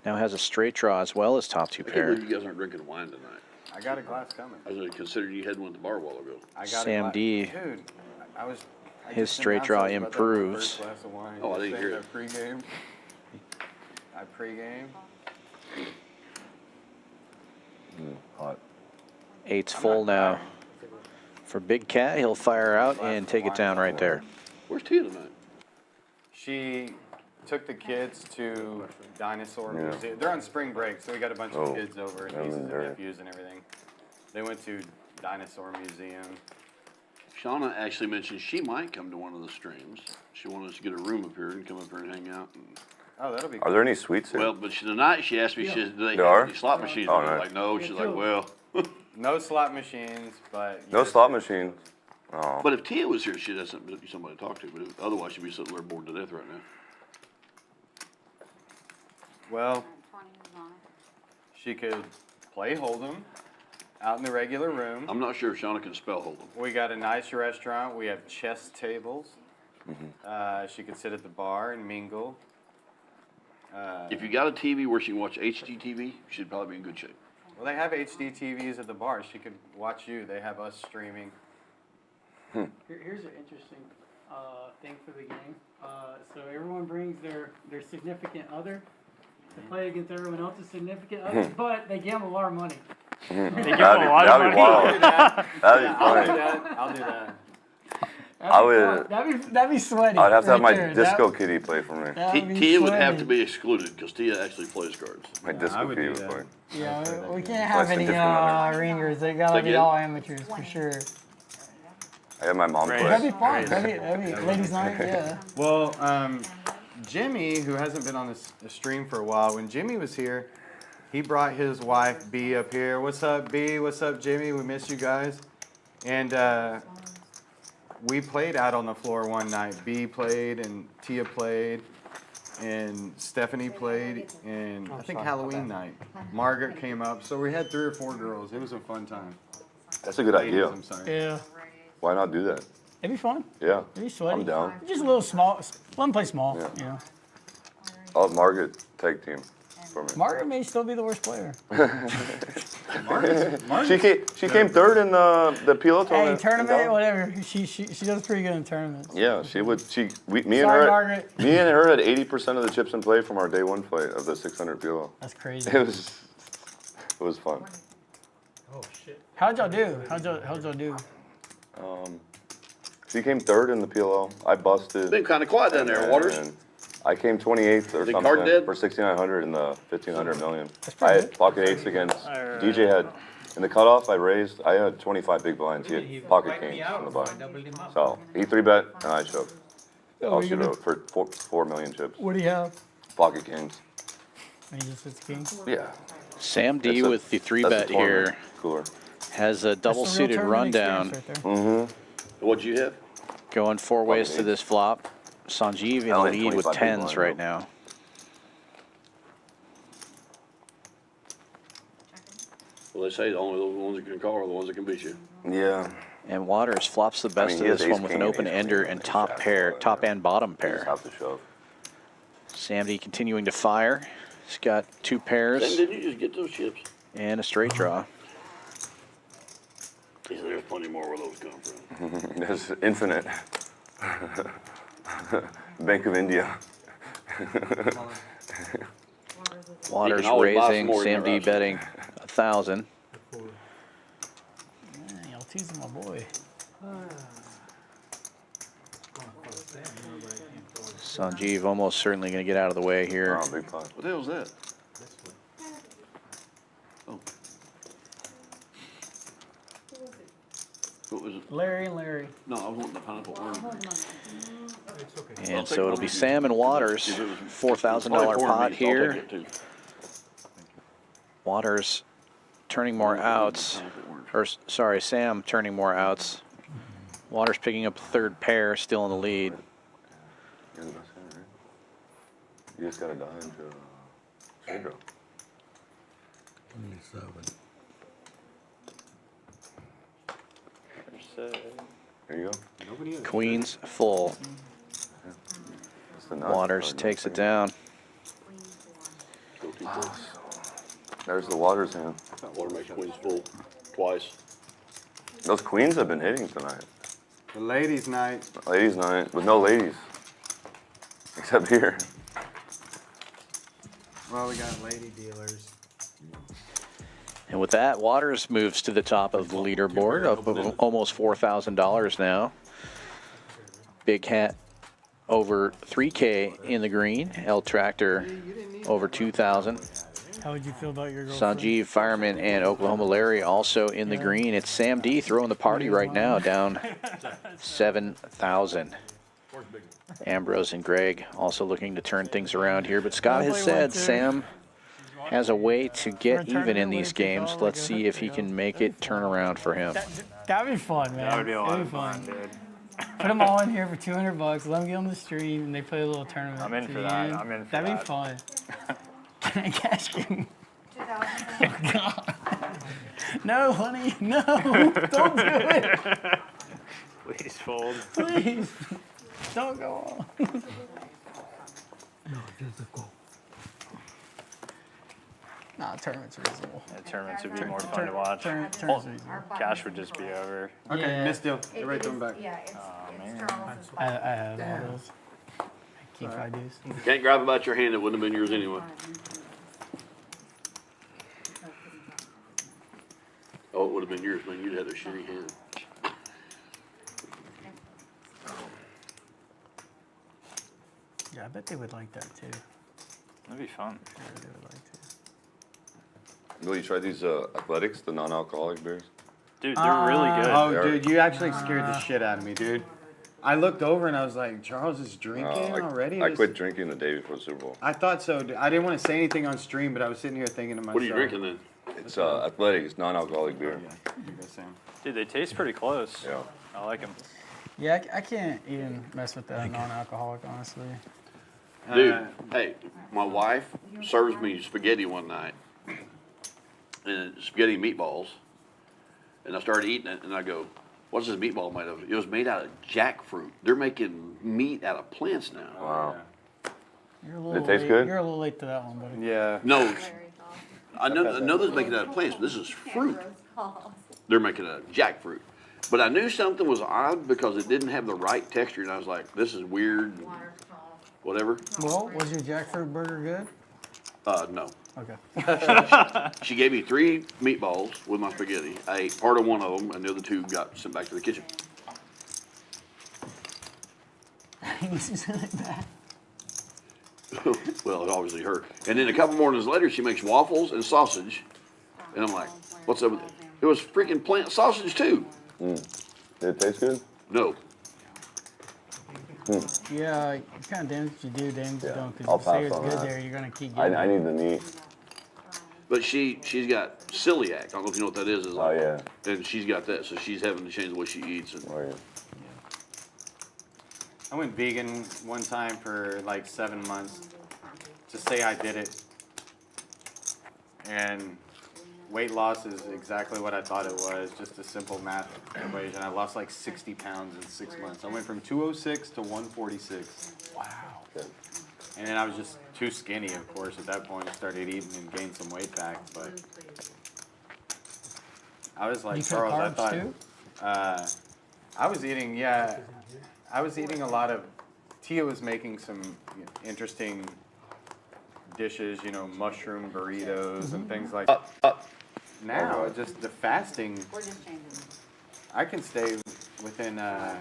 Now has a straight draw as well as top 2 I can't pair. believe you guys aren't drinking wine tonight. I got a glass coming. I was considering you had one at the bar a while ago. I got Sam a D. Dude, I was. I His just straight announced draw I was about to have my improves. first glass of wine. Oh, I didn't hear yesterday. it. Pregame. I pregame. Hot. 8's full now. For Big Cat, he'll fire out and take it down right there. Where's Tia tonight? She took the kids to Dinosaur Yeah. Museum. They're on spring break, so we got a bunch of Oh, kids over and that nieces was and dirty. nephews and everything. They went to Dinosaur Museum. Shauna actually mentioned she might come to one of the streams. She wanted us to get a room up here and come up here and hang out. And, Oh, that'll be Are cool. there any sweets here? well, but tonight she asked me, she said, do they There have are? any slot machines? Oh, I was nice. like, no. She's like, well. No slot machines, but you No just- slot machines. Oh. But if Tia was here, she'd have somebody to talk to. But otherwise, she'd be sitting there bored to death right now. Well, 20 is on it. she could play Hold'em out in the regular room. I'm not sure if Shauna can spell Hold'em. We got a nice restaurant. We have chess tables. She could sit at the bar and mingle. If you got a TV where she can watch HGTV, she'd probably be in good shape. Well, they have HD TVs at the bar. She could watch you. They have us streaming. Here's an interesting thing for the game. So everyone brings their significant other to play against everyone else's significant other, but they gamble a lot of money. They give That'd him be, a lot of that'd be money. I'll do wild. that. That'd be Yeah, I'll do funny. that. I'll do that. I would. That'd be sweaty. I'd have to have right my there. disco kitty play for me. That'd be Tia would have to sweaty. be excluded because Tia actually plays cards. My disco would kitty do would that. play. Yeah, we can't Well, have I any think it's ringers. They gotta be Again? all amateurs for sure. I had my mom Great. play. That'd be fun. That'd be ladies' night. Yeah. Well, Jimmy, who hasn't been on this stream for a while, when Jimmy was here, he brought his wife B up here. What's up, B? What's up, Jimmy? We miss you guys. And we played out on the floor one night. B played, and Tia played, and Stephanie played, and I think Halloween night. Margaret came up, so we had 3 or 4 girls. It was a fun time. That's a good idea. I'm sorry. Yeah. Why not do that? It'd be fun. Yeah. It'd be sweaty. I'm down. Just a little small. Let them play small. Yeah. You know. I'll have Margaret tag team for me. Margaret may still be the worst player. She came third in the PLO Hey, tournament. tournament, whatever. She does pretty good in tournaments. Yeah, she would. Me and Sorry, her. Margaret. Me and her had 80% of the chips in play from our day 1 play of the 600 PLO. That's crazy. It was fun. Oh, shit. How'd y'all do? How'd y'all do? She came third in the PLO. I busted. Been kind of quiet down there, Waters. and I came 28th or The something card dead? for 6,900 in the 1,500 million. pretty I good. had pocket 8s against DJ had in the cutoff. I had 25 big blinds. He had pocket kings on the blind. Doubled him up. So he 3-bet and I shoved. Oh, I'll you shoot gonna- out for 4 million chips. What do you have? Pocket kings. And he just hits king. Yeah. Sam D It's a- with the that's 3-bet the tournament here Cooler. has a double That's the real suited tournament rundown. experience right there. What'd you have? Going 4 ways to this flop. Sanjeev in the only lead with 25 big 10s blind, right though. now. Well, they say only those ones that can call are the ones that can beat you. Yeah. And Waters flops the best he of has this ace one with king an and open ace ender queen and and top ace pair, jack. top and bottom You pair. just have to shove. Sam D continuing to fire. He's got 2 pairs Then didn't you just get those chips? and a straight draw. Yeah, there's plenty more where those come from. There's infinite. Bank of India. Waters always buy some raising, more in Sam there, D Ross. betting 1,000. Man, y'all teasing my boy. Sanjeev almost certainly going to get out of the way here. Oh, big pot. What the hell's that? Oh. What was it? Larry and Larry. No, I was wanting the pineapple orange. And so it'll be Sam and Waters. $4,000 pot here. Waters turning more outs. Or, sorry, Sam turning more outs. Waters picking up the 3rd pair, still in the lead. You're the best hand, right? You just gotta die into straight draw. There you go. Queens full. That's the nut. Waters takes it down. There's the Waters hand. Water makes queens full twice. Those queens have been hitting tonight. The ladies' night. Ladies' night with no ladies. Except here. Well, we got lady dealers. And with that, Waters moves to the top of the leaderboard, up of almost $4,000 now. Big Hat over 3K in the green. L Tractor over 2,000. How would you feel about your girlfriend? Sanjeev, Fireman, and Oklahoma Larry also in the green. It's Sam D throwing the party right now, down 7,000. Ambrose and Greg also looking to turn things around here. But Scott has said Sam has a way to get even in these games. Let's see if he can make it turn around for him. That'd be fun, man. That would be a lot It'd of fun, dude. Put them all in here for $200. Let them get on the stream and they play a little tournament. I'm in to for the that. end. I'm in for That'd that. be fun. Cash game. 2,000. Oh, God. No, honey. No. Don't do it. Please fold. Please. Don't go on. Nah, tournaments are reasonable. Yeah, tournaments would be more fun to watch. Tournaments are reasonable. Cash would just be over. Okay, Yeah. missed deal. Get right to him back. Yeah, it's man. Charles's I have all those. Keep I dues. Can't grab about your hand, it wouldn't have been yours anyway. Oh, it would have been yours, man. You'd had a shitty hand. Yeah, I bet they would like that too. That'd be fun. Yeah, they would like to. Will you try these athletics, the non-alcoholic beers? Dude, they're really good. Oh, dude, you actually scared the shit out of me, dude. I looked over and I was like, Charles is drinking already? I quit drinking the day before the Super Bowl. I thought so. I didn't want to say anything on stream, but I was sitting here thinking to myself. What are you drinking then? It's Athletic. It's non-alcoholic beer. Yeah, you go, Sam. Dude, they taste pretty close. Yeah. I like them. Yeah, I can't even mess with that non-alcoholic, honestly. Dude, hey, my wife serves me spaghetti one night, and spaghetti and meatballs, and I started eating it, and I go, what's this meatball made of? It was made out of jackfruit. They're making meat out of plants now. Wow. You're a little It tastes late. good? You're a little late to that one, buddy. Yeah. No, I know this is making it out of plants, but this is fruit. They're making it out of jackfruit. But I knew something was odd because it didn't have the right texture, and I was like, this is weird, whatever. Well, was your jackfruit burger good? No. Okay. She gave me 3 meatballs with my spaghetti. I ate part of one of them, and the other 2 got sent back to the kitchen. Well, it obviously hurt. And then a couple mornings later, she makes waffles and sausage, and I'm like, what's up with it? It was freaking plant sausage too. Did it taste good? No. Yeah, kind of damn what you do, damn what you don't. I'll Because you say pass it's on good that. there, you're going to keep getting I it. need the meat. But she's got celiac. I don't know if you know what that is. It's Oh, like, yeah. And she's got that, so she's having to change the way she eats. And, Oh, yeah. I went vegan one time for like 7 months to say I did it. And weight loss is exactly what I thought it was, just a simple math equation. I lost like 60 pounds in 6 months. I went from 206 to 146. Wow. And then I was just too skinny, of course, at that point. I started eating and gained some weight back, but I was like, You cut Charles, I carbs thought, too? I was eating, yeah, I was eating a lot of, Tia was making some interesting dishes, you know, mushroom burritos and things like that. Now, just the fasting, I can stay within, I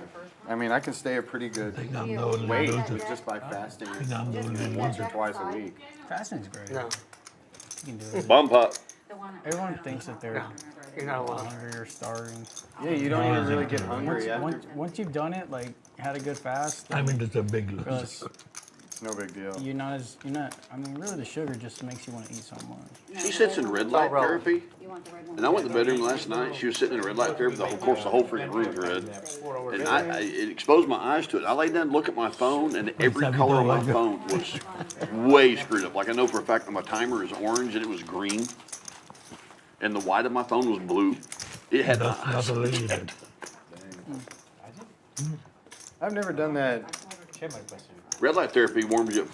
mean, I can stay a pretty good weight with just by fasting once or twice a week. Fasting's great. No. You can do it. Bum pop. Everyone thinks that they're hungry or starving. Yeah, you don't even really get hungry after. Once you've done it, like, had a good fast. I mean, it's a big loss. Realize It's no big deal. I mean, really the sugar just makes you want to eat so much. She sits in red light therapy. And I went to the bedroom last night. She was sitting in red light therapy. Of course, the whole freaking room's red. And it exposed my eyes to it. I laid down and looked at my phone, and every color on my phone was way screwed up. Like I know for a fact that my timer is orange and it was green, and the white of my phone was blue. It had my eyes red. I've never done that. Red light therapy warms you up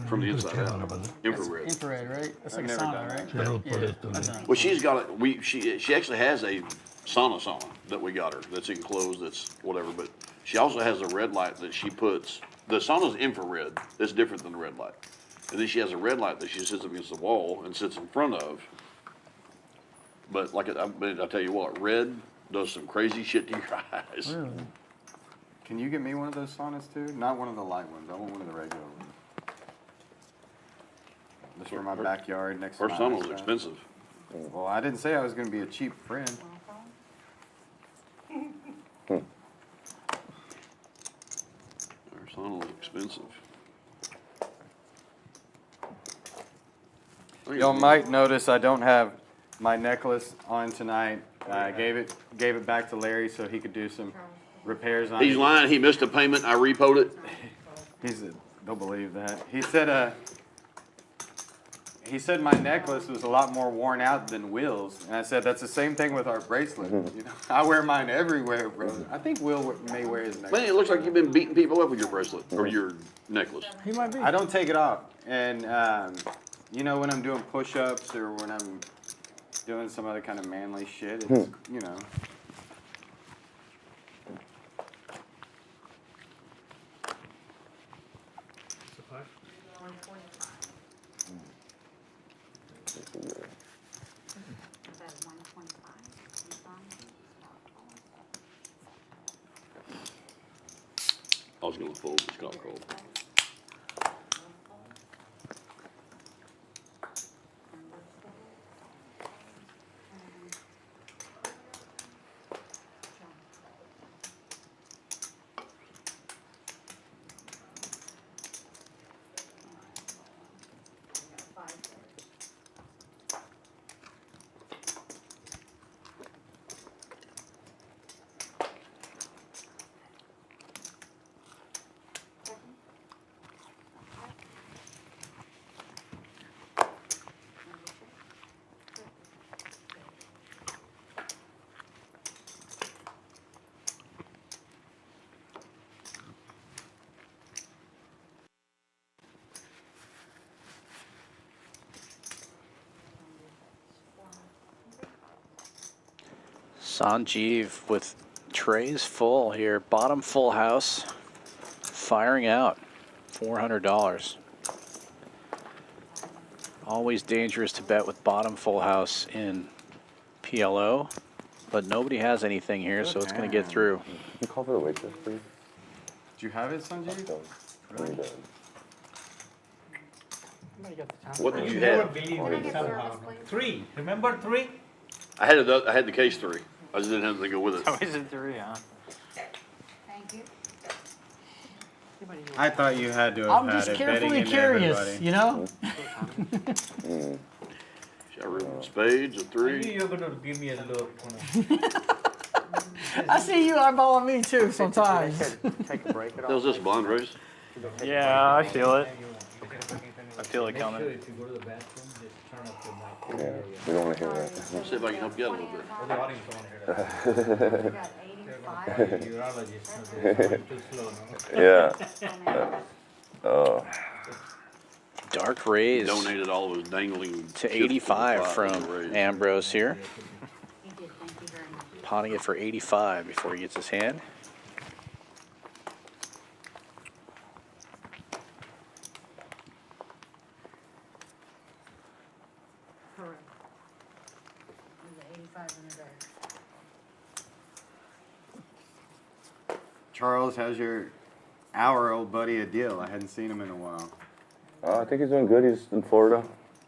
from the inside out. Infrared. Infrared, right? That's like a I've never sauna, done right? Yeah. Well, she's got it. She actually has a sauna that we got her. That's enclosed. That's whatever. But she also has a red light that she puts. The sauna's infrared. That's different than the red light. And then she has a red light that she sits up against the wall and sits in front of. But like I tell you what, red does some crazy shit to your eyes. Really? Can you get me one of those saunas too? Not one of the light ones. I want one of the regular ones. Just for my backyard next to Her my sauna was house. expensive. Well, I didn't say I was going to be a cheap friend. Her sauna was expensive. Y'all might notice I don't have my necklace on tonight. I gave it back to Larry so he could do some repairs on it. He's lying. He missed a payment. I repoed it. He said, don't believe that. He said my necklace was a lot more worn out than Will's, and I said that's the same thing with our bracelet. You know, I wear mine everywhere, bro. I think Will may wear his necklace. Man, it looks like you've been beating people up with your bracelet or your necklace. He might be. I don't take it off, and you know, when I'm doing push-ups or when I'm doing some other kind of manly shit, it's you know. I was going to fold this golf club. Sanjeev with trays full here. Bottom full house. Firing out. $400. Always dangerous to bet with bottom full house in PLO, but nobody has anything here, so it's going to get through. Can you call for the waitress, please? Do you have it, Sanjay? What did you never have? believe Can I it get somehow. service, please? 3, remember 3? I had the case 3. I just didn't have anything to go with it. Always a 3, huh? Thank you. I thought you had to have I'm had just it betting carefully into curious, everybody. you know? Shall we spades, a I knew 3? you were gonna give me a look. You know. I see you eyeballing me too sometimes. Take a break at That all. was this blind race. Yeah, I feel it. I feel it Make sure coming. if you go to the bathroom, just turn off your mic. Yeah, we don't want to hear Let's see if I can help you out a little bit. Oh, the audience don't want to hear that. We got 85. Urologist, too slow, no? Yeah. Oh, Dark raise Donated all of his dangling to 85 from raise. Ambrose here. He did, thank you very much. Potting it for 85 before he gets his hand. Correct. It was 85 in the dark. Charles, how's your hour-old buddy Adil? I hadn't seen him in a while. I think he's doing good. He's in Florida.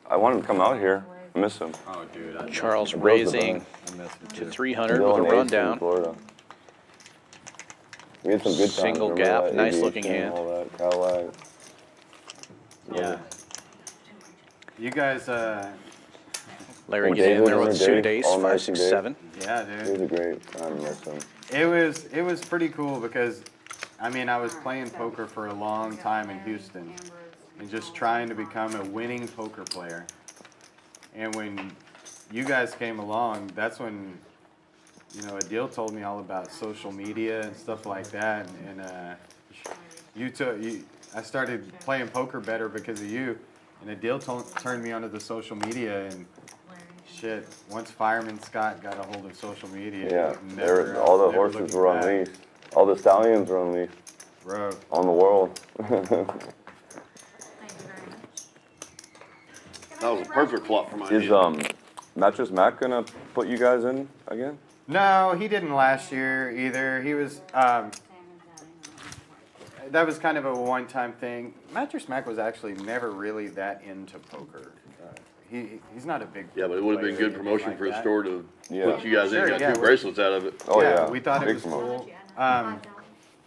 I want him to come out here. I miss him. Oh, dude. I Charles That was the raising best. miss him to too. 300 Bill with a and Ace in rundown. Florida. We had some good times. Single Remember gap, that? nice looking Aviation, hand. All that, Cadillac. Yeah. You guys, Larry Oh, getting in David, there with remember suited Dave? ace, All 5, nice 6, and Dave. 7. yeah, It dude. was a great time. Miss him. It was pretty cool because, I mean, I was playing poker for a long time in Houston and just trying to become a winning poker player. And when you guys came along, that's when, you know, Adil told me all about social media and stuff like that. And I started playing poker better because of you. And Adil turned me onto the social media and shit. Once Fireman Scott got a hold of social media, Yeah, all the horses were unleashed. All the stallions were unleashed Bro, on the world. Thank you very much. That was a perfect flop for my Is Mattress Mac gonna put you guys in again? no, he didn't last year either. He was that was kind of a one-time thing. Mattress Mac was actually never really that into poker. He's not a big Yeah, but it would have been player or good promotion anything for like a that. store to Yeah. put you guys in. Sure, Got yeah, 2 we- bracelets out of it. Oh yeah, we thought it big was promotion.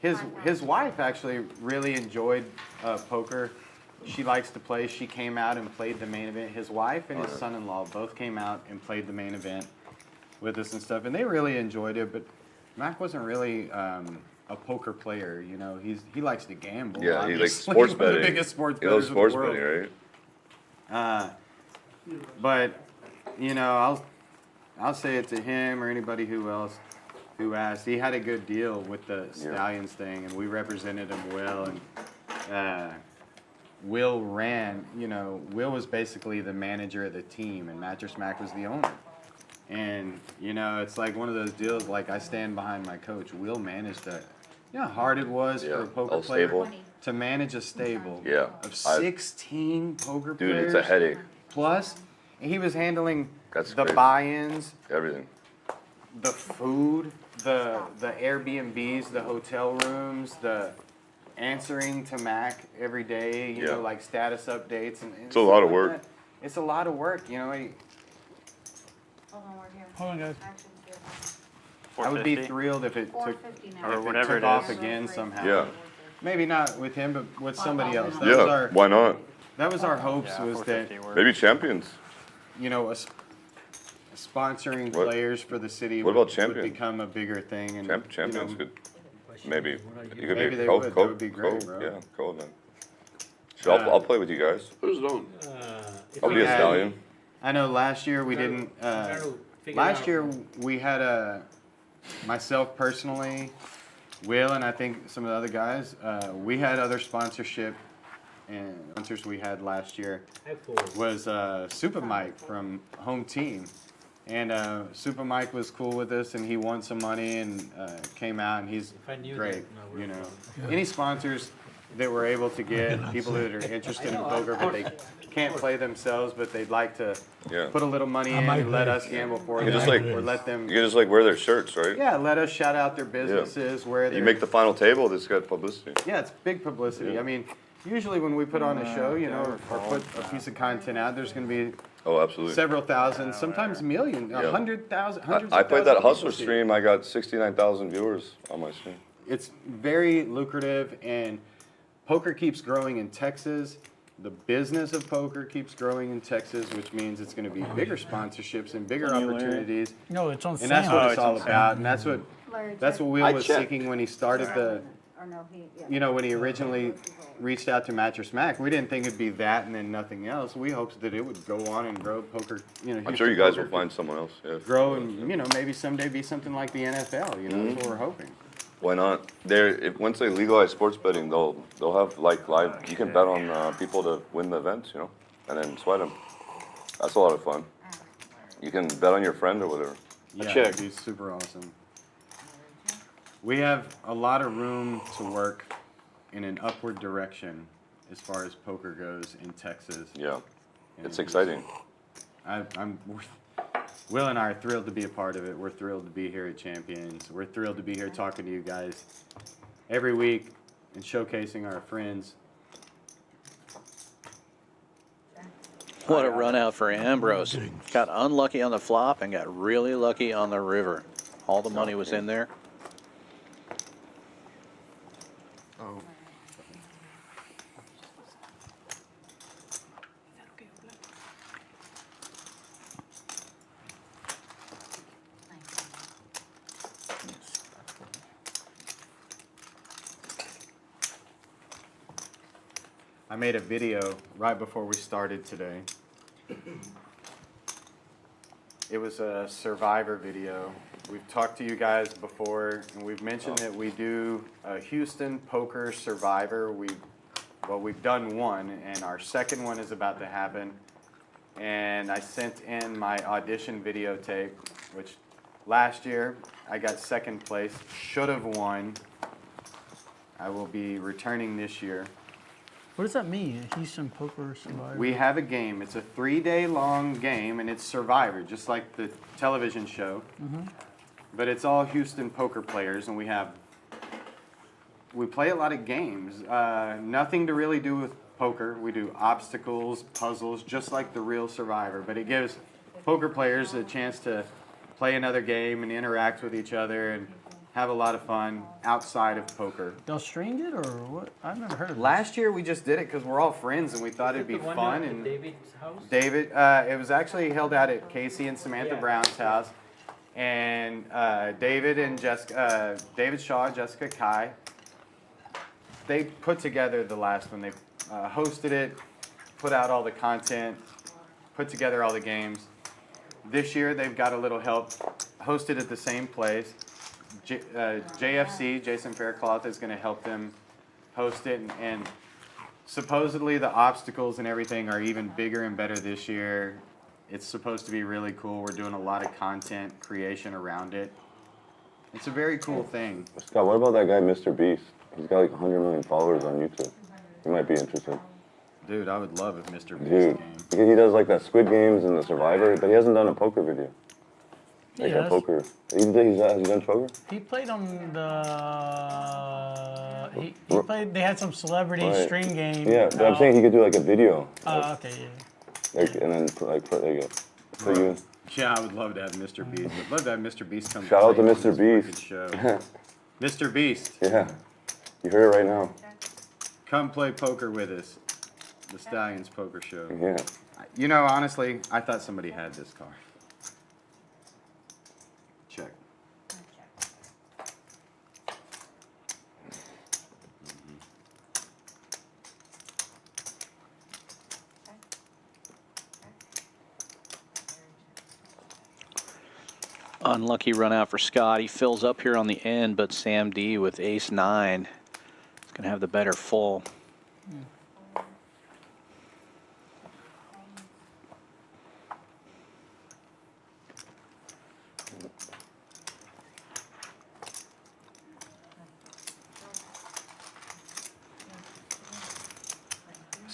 cool. His wife actually really enjoyed poker. She likes to play. She came out and played the main event. His wife and his son-in-law both came out and played the main event with us and stuff, and they really enjoyed it. But Mac wasn't really a poker player. You know, he likes to gamble. Yeah, he likes obviously. sports One of betting. the biggest sports He loves bettors in sports the world. betting, right? But you know, I'll say it to him or anybody who asked. He had a good deal with the Stallions thing, and we represented him well. And Will ran. You know, Will was basically the manager of the team, and Mattress Mac was the owner. And you know, it's like one of those deals. Like I stand behind my coach. Will managed that. You know how hard it was for a poker all player stable. to manage a stable Yeah, of 16 poker Dude, players. it's a headache. Plus, he was handling That's the crazy. buy-ins, Everything. the food, the Airbnbs, the hotel rooms, the answering to Mac every day, you know, like status updates. And It's a lot of stuff like work. that. It's a lot of work, you know. Hold on, we're here. Hold on, guys. Action's here. I would be 450. thrilled if it took, 450 now. Or if it whatever took it off is. again somehow. Yeah. Maybe not with him, but with somebody else. That Yeah, was our, why not? that was our hopes, Yeah, was that 450 works. Maybe champions. you know, sponsoring What- players for the city what about would champion? become a bigger thing. And Champions you know, could maybe. You could Maybe be they co- would. co- That would be great, co- bro. Yeah, co-event. So I'll play with you guys. Who's it on? I'll be a Yeah. stallion. I know last year we didn't. Last year we had myself personally, Will, and I think some of the other guys. We had other sponsorship and sponsors we had last year was Super Mike from Home Team, And Super Mike was cool with us, and he won some money and came out, and he's If I knew great. that, no, You know, we're any sponsors that we're able to get, people that are interested in poker, but they can't play themselves, but they'd like to Yeah. put a little money in and let us gamble for You them, just like- or let them. You can just like wear their shirts, right? Yeah, let us shout out their businesses, where You make the final table, this got publicity. Yeah, it's big publicity. Yeah. I mean, usually when we put on a show, you know, or put a piece of content out, there's going to be Oh, absolutely. several thousand, sometimes million, Yeah. 100,000, hundreds I of played thousands that of people Hustler see it. stream, I got 69,000 viewers on my stream. It's very lucrative, and poker keeps growing in Texas. The business of poker keeps growing in Texas, which means it's going to be bigger sponsorships and bigger opportunities. No, it's on And that's what it's all about, and that's what Will I was checked. seeking when he started the, Or no, he, yeah. you know, when he originally reached out to Match or Smack. We didn't think it'd be that and then nothing else. We hoped that it would go on and grow poker, you know. I'm sure you guys will find someone else, yeah. Grow and, you know, maybe someday be something like the NFL, you know, that's what we're hoping. Why not? Once they legalize sports betting, they'll have like live, you can bet on people to win the events, you know, and then sweat them. That's a lot of fun. You can bet on your friend or whatever. Yeah, checked. it'd be super awesome. We have a lot of room to work in an upward direction as far as poker goes in Texas. Yeah, it's And exciting. Will and I are thrilled to be a part of it. We're thrilled to be here at Champions. We're thrilled to be here talking to you guys every week and showcasing our friends. What a run out for Ambrose. Got unlucky on the flop and got really lucky on the river. All the money was in there. Oh. I made a video right before we started today. It was a Survivor video. We've talked to you guys before, and we've mentioned that we do a Houston Poker Survivor. We've done one, and our second one is about to happen. And I sent in my audition videotape, which last year I got second place, should have won. I will be returning this year. What does that mean? Houston Poker Survivor? We have a game. It's a 3-day long game, and it's Survivor, just like the television show. But it's all Houston poker players, and we play a lot of games. Nothing to really do with poker. We do obstacles, puzzles, just like the real Survivor. But it gives poker players a chance to play another game and interact with each other and have a lot of fun outside of poker. Y'all streamed it or what? I've never heard of it. Last year we just did it because we're all friends and we thought it'd be fun. And David's house? David, it was actually held out at Casey and Samantha Brown's house, and David and Jessica, David Shaw and Jessica Kai, they put together the last one. They hosted it, put out all the content, put together all the games. This year they've got a little help, hosted at the same place. JFC, Jason Faircloth, is going to help them host it, and supposedly the obstacles and everything are even bigger and better this year. It's supposed to be really cool. We're doing a lot of content creation around it. It's a very cool thing. Scott, what about that guy, Mr. Beast? He's got like 100 million followers on YouTube. You might be interested. Dude, I would love if Mr. Beast Dude, came. he does like that Squid Games and the Survivor, but he hasn't done a poker video. Like Yeah, a poker. Has he done poker? He played on the. He played. They had some celebrity stream game. Yeah, but I'm saying he could do like a video. Okay, yeah. Like, and then put, like, there you go. Put you in. Yeah, I would love to have Mr. Beast. I'd love to have Mr. Beast come. Shout out to play on Mr. this wicked Beast. show. Mr. Beast, Yeah, you heard it right now. come play poker with us. The Stallions Poker Show. Yeah. You know, honestly, I thought somebody had this car. Check. Unlucky run out for Scott. He fills up here on the end, but Sam D with ace-9 is going to have the better full.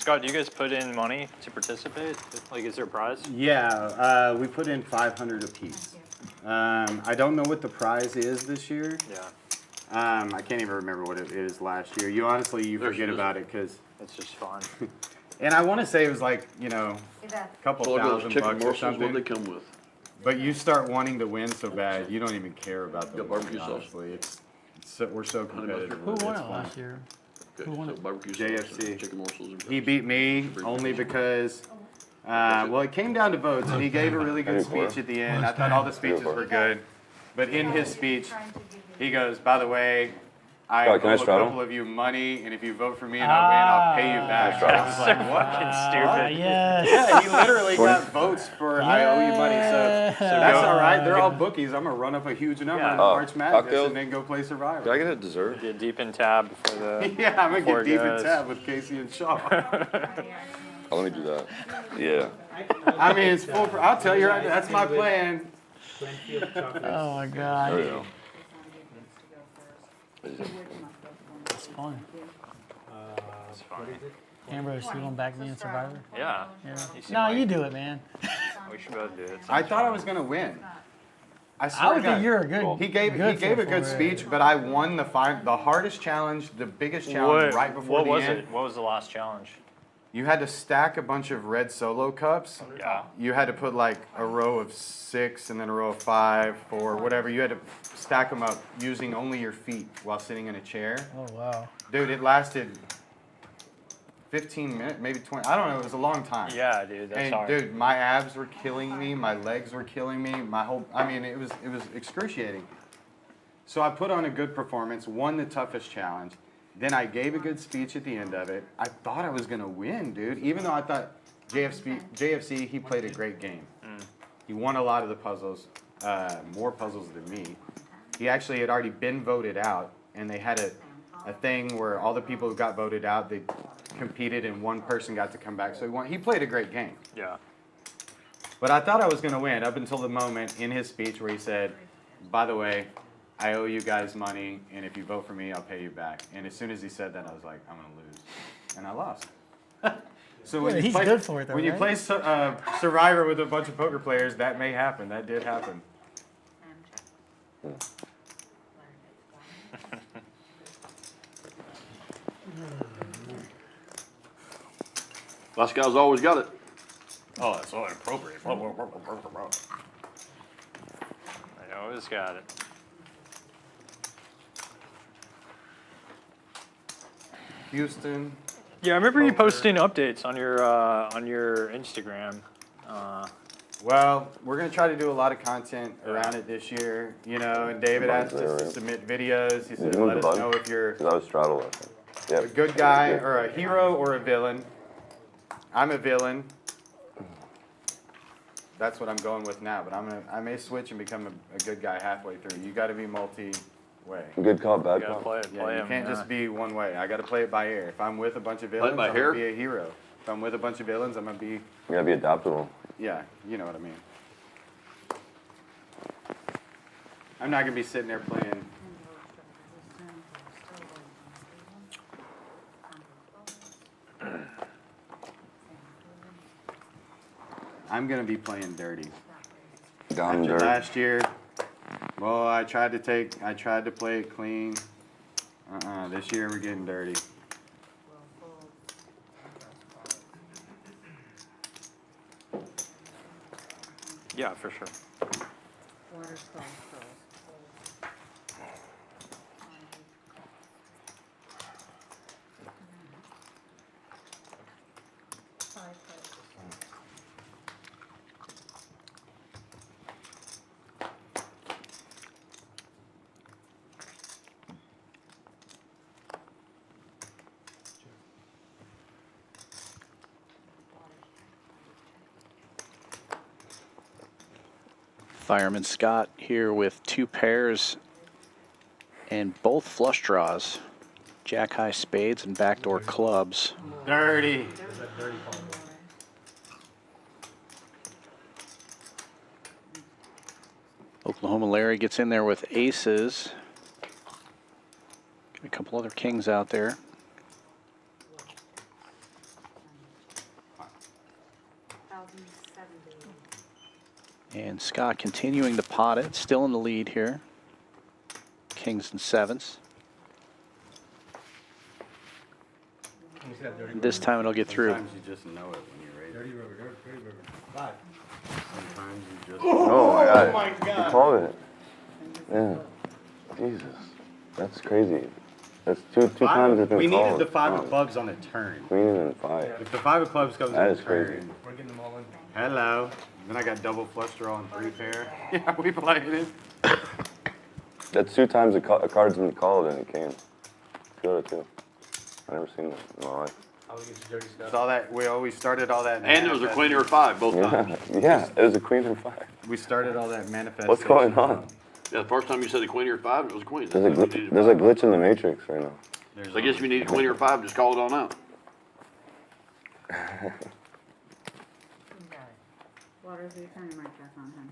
Scott, do you guys put in money to participate? Like, is there a prize? Yeah, we put in 500 apiece. I don't know what the prize is this year. Yeah. I can't even remember what it is last year. You honestly, forget about it because. It's just fun. And I want to say it was like, you know, a couple So those $1,000 chicken bucks or morsels, what something. they come with? But you start wanting to win so bad, you don't even care about the Got barbecue money, sauce? honestly. It's so, we're so competitive. Who with it, won it's it fun. last year? Okay, Who won so it? barbecue sauce JFC. and chicken morsels and He beat me only because, well, it came down to votes, and he gave a really good speech at the end. I thought all the speeches were good. But in his speech, he goes, by the way, I owe can I a straddle? couple of you money, and if you vote for me and I win, I'll pay you back. And I was like, what? Fucking stupid. Yeah, he literally got votes for I owe you money, so that's all right. They're all bookies. I'm gonna run up a huge number Yeah. in March Madness cocktails? and then go play Survivor. Can I get a dessert? Get deep in tab before the. Yeah, I'm gonna before get it deep in goes. tab with Casey and Shaw. Oh, let me do that. Yeah. I mean, it's full. I'll tell you right now, that's my plan. Plenty of chocolate. Oh my god. There we go. It's fun. What is it? Ambrose, you want to back me in Survivor? Yeah. Yeah. seem No, like- you do it, man. We should both do it. I thought I was gonna win. I I swear would to God. think you're a good. He gave good a for good it. speech, but I won the hardest challenge, the biggest challenge right before what the was end. it? What was the last challenge? You had to stack a bunch of red solo cups. Yeah. You had to put like a row of 6 and then a row of 5, 4, whatever. You had to stack them up using only your feet while sitting in a chair. Oh wow. Dude, it lasted 15 minutes, maybe 20. I don't know. It was a long time. Yeah, dude, that's And hard. dude, my abs were killing me. My legs were killing me. I mean, it was excruciating. So I put on a good performance, won the toughest challenge. Then I gave a good speech at the end of it. I thought I was gonna win, dude. Even though I thought JFC, he played a great game. He won a lot of the puzzles, more puzzles than me. He actually had already been voted out, and they had a thing where all the people who got voted out, they competed, and one person got to come back. So he won. He played a great game. Yeah. But I thought I was gonna win up until the moment in his speech where he said, "By the way, I owe you guys money, and if you vote for me, I'll pay you back." And as soon as he said that, I was like, I'm gonna lose, and I lost. So when Yeah, you he's play, good for it, though, when you right? play Survivor with a bunch of poker players, that may happen. That did happen. Last guy's always got it. Oh, that's so inappropriate. I always got it. Houston. Yeah, I remember you Poker. posting updates on your Instagram. Well, we're gonna try to do a lot of content around it this year, you know. And David asked us to submit videos. He said, "Let us know if you're That was straddle, I think. a Yeah. good guy or a hero or a villain." I'm a villain. That's what I'm going with now, but I may switch and become a good guy halfway through. You got to be multi-way. Good cop, bad You gotta cop. play it, Yeah, play you 'em, can't yeah. just be one way. I got to play it by ear. If I'm with a bunch of villains, by I'm hair? gonna be a hero. If I'm with a bunch of villains, I'm gonna be, You gotta be adaptable. yeah, you know what I mean. I'm not gonna be sitting there playing. I'm gonna be playing dirty. Down After dirt. last year, well, I tried to play it clean. This year we're getting dirty. Yeah, for sure. Fireman Scott here with 2 pairs and both flush draws. Jack high spades and backdoor clubs. Dirty. Oklahoma Larry gets in there with aces. Got a couple other kings out there. And Scott continuing to pot it, still in the lead here. Kings and sevens. This time it'll get through. Sometimes you just know it when you're ready. Dirty rubber, dirty rubber. 5. Sometimes you just. Oh my god. You called it. Yeah. Jesus. That's crazy. That's two times it's been We called. needed the 5 of clubs on a turn. Queen and 5. If the 5 of clubs goes That on a is crazy. turn. We're getting them all in. Hello. Then I got double flush draw and 3 pair. Yeah, we played it. That's 2 times a card's been called and it came. 2 out of 2. I've never seen that in my life. I'll get you dirty stuff. It's all that, we always started all that. And there was a queen or a 5 both times. Yeah, it was a queen and 5. We started all that manifestation. What's going on? Yeah, the first time you said a queen or a 5, it was a queen. There's a glitch in the matrix right now. So I guess if you need a queen or a 5, just call it on out. Waters, you turn your mic back on, hon.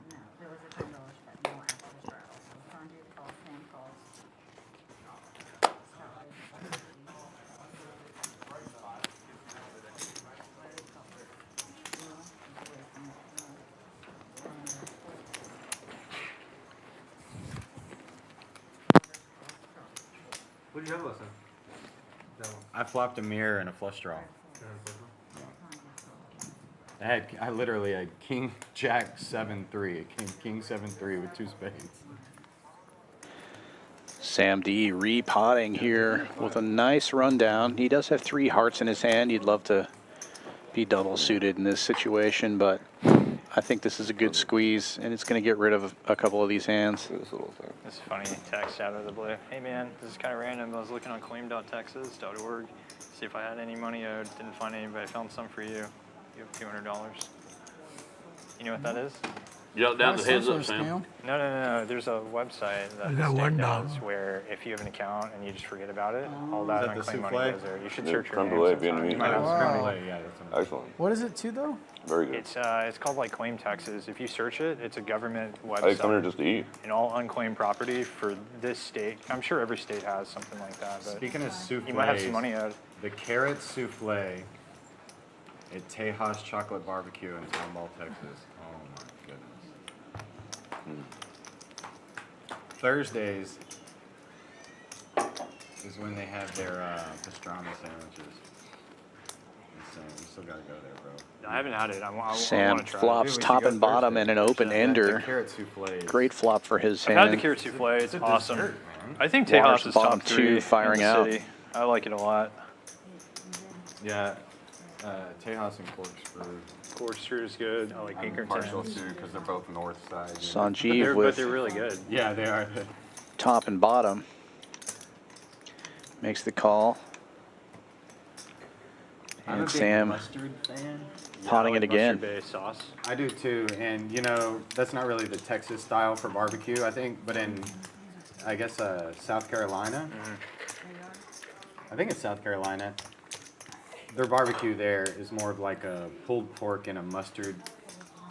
No, there was a $10, but no access rattle. So Sanjay calls, Sam calls. What did you have last time? That one. I flopped a mirror and a flush draw. I literally had king, jack, 7-3. It came king, 7-3 with 2 spades. Sam D repotting here with a nice rundown. He does have 3 hearts in his hand. He'd love to be double suited in this situation, but I think this is a good squeeze, and it's going to get rid of a couple of these hands. This funny text out of the blue. Hey man, this is kind of random. I was looking on claim.texas.org, see if I had any money owed. Didn't find any, but I found some for you. You have $200. You know what that is? Yeah, down the heads up, Sam. No. There's a website that the state does where if you have an account and you just forget about it, all that Is that the unclaimed money souffle? goes there. You should Yeah, search your creme name. brulee, sometime. Vietnamese. You might have Wow. some. Yeah, that's what Excellent. What is it too, though? Very good. It's called like Claim Texas. If you search it, it's a government website. I come here just to eat. And all unclaimed property for this state. I'm sure every state has something like that. But Speaking of souffles, you might have some money owed. the carrot souffle at Tejas Chocolate Barbecue in Tomball, Texas. Oh my goodness. Thursdays is when they have their pastrami sandwiches. Insane. We still gotta go there, bro. I haven't had it. I want Sam to try flops Dude, we should top go and bottom Thursday. and an open The ender. carrot souffle. Great flop for his it. I've hand. had the carrot souffle. It's a awesome. dessert, man. I think Waters Tejas is bottom top 2 3 firing in the out. city. I like it a lot. Yeah, Tejas and Corkscrew. Corkscrew is good. I like Partial Pinkerton. too, because they're both north side. you know. Sanjeev But with they're really good. Yeah, they are. top and bottom. Makes the call. I'm a And big Sam mustard fan. potting it again. Mustard-based sauce. I do too, and you know that's not really the Texas style for barbecue, I think, but in I guess South Carolina. I think it's South Carolina. Their barbecue there is more of like a pulled pork and a mustard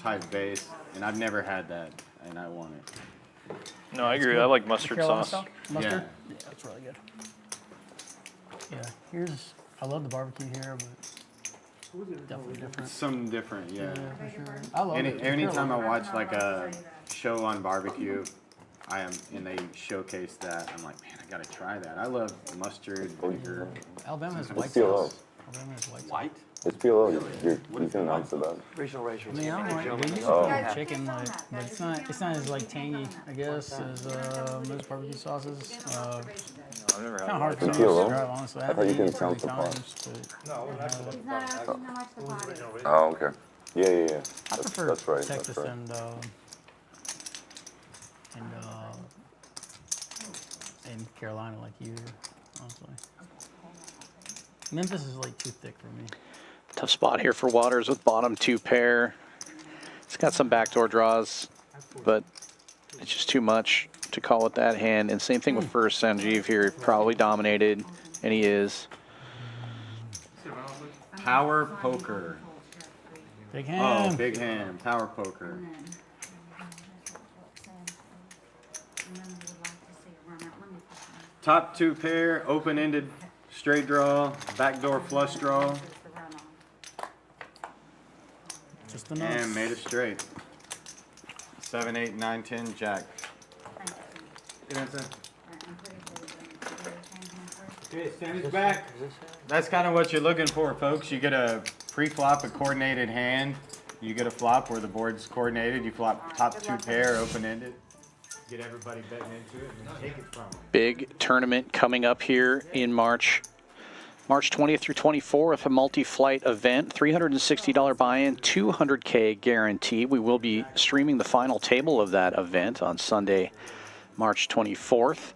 type base, and I've never had that, and I want it. No, I agree. I like mustard Carolina sauce. style? Mustard? Yeah. Yeah, that's really good. Yeah, I love the barbecue here, but definitely different. Some different, yeah. Yeah, for sure. I love it. Anytime I watch like a show on barbecue, and they showcase that, I'm like, man, I gotta try that. I love mustard, vinegar. Alabama has It's white PLO. sauce. Alabama has white sauce. White? It's PLO. You can announce it. Regional I mean, I don't like, we use Oh. chicken, like, but it's not as like tangy, I guess, as most barbecue sauces. I've never Kind had of hard white for me It's to PLO? describe, honestly. I thought you haven't can eaten it count so the many pot. times, but He's not asking how much the pot is. Oh, okay. Yeah. I That's prefer right. Texas That's right. and Carolina like you, honestly. Memphis is like too thick for me. Tough spot here for Waters with bottom 2 pair. It's got some backdoor draws, but it's just too much to call it that hand. And same thing with first Sanjeev here, probably dominated, and he is. Power poker. Big hand. Oh, big hand. Power poker. And then, and then we would like to see a run out. Let me put that. Top two pair, open-ended straight draw, backdoor flush draw, This is the run on. Just enough. and made it straight. 7, 8, 9, 10, jack. Thank you. You know what I'm saying? Alright, I'm pretty sure we're gonna change my first. Okay, stand his back. That's kind of what you're looking for, folks. You get a pre-flop, a coordinated hand. You get a flop where the board's coordinated. You flop top two pair, open-ended. Get everybody betting into it and take it from them. Big tournament coming up here in March 20th through 24th, a multi-flight event, $360 buy-in, $200K guarantee. We will be streaming the final table of that event on Sunday, March 24th.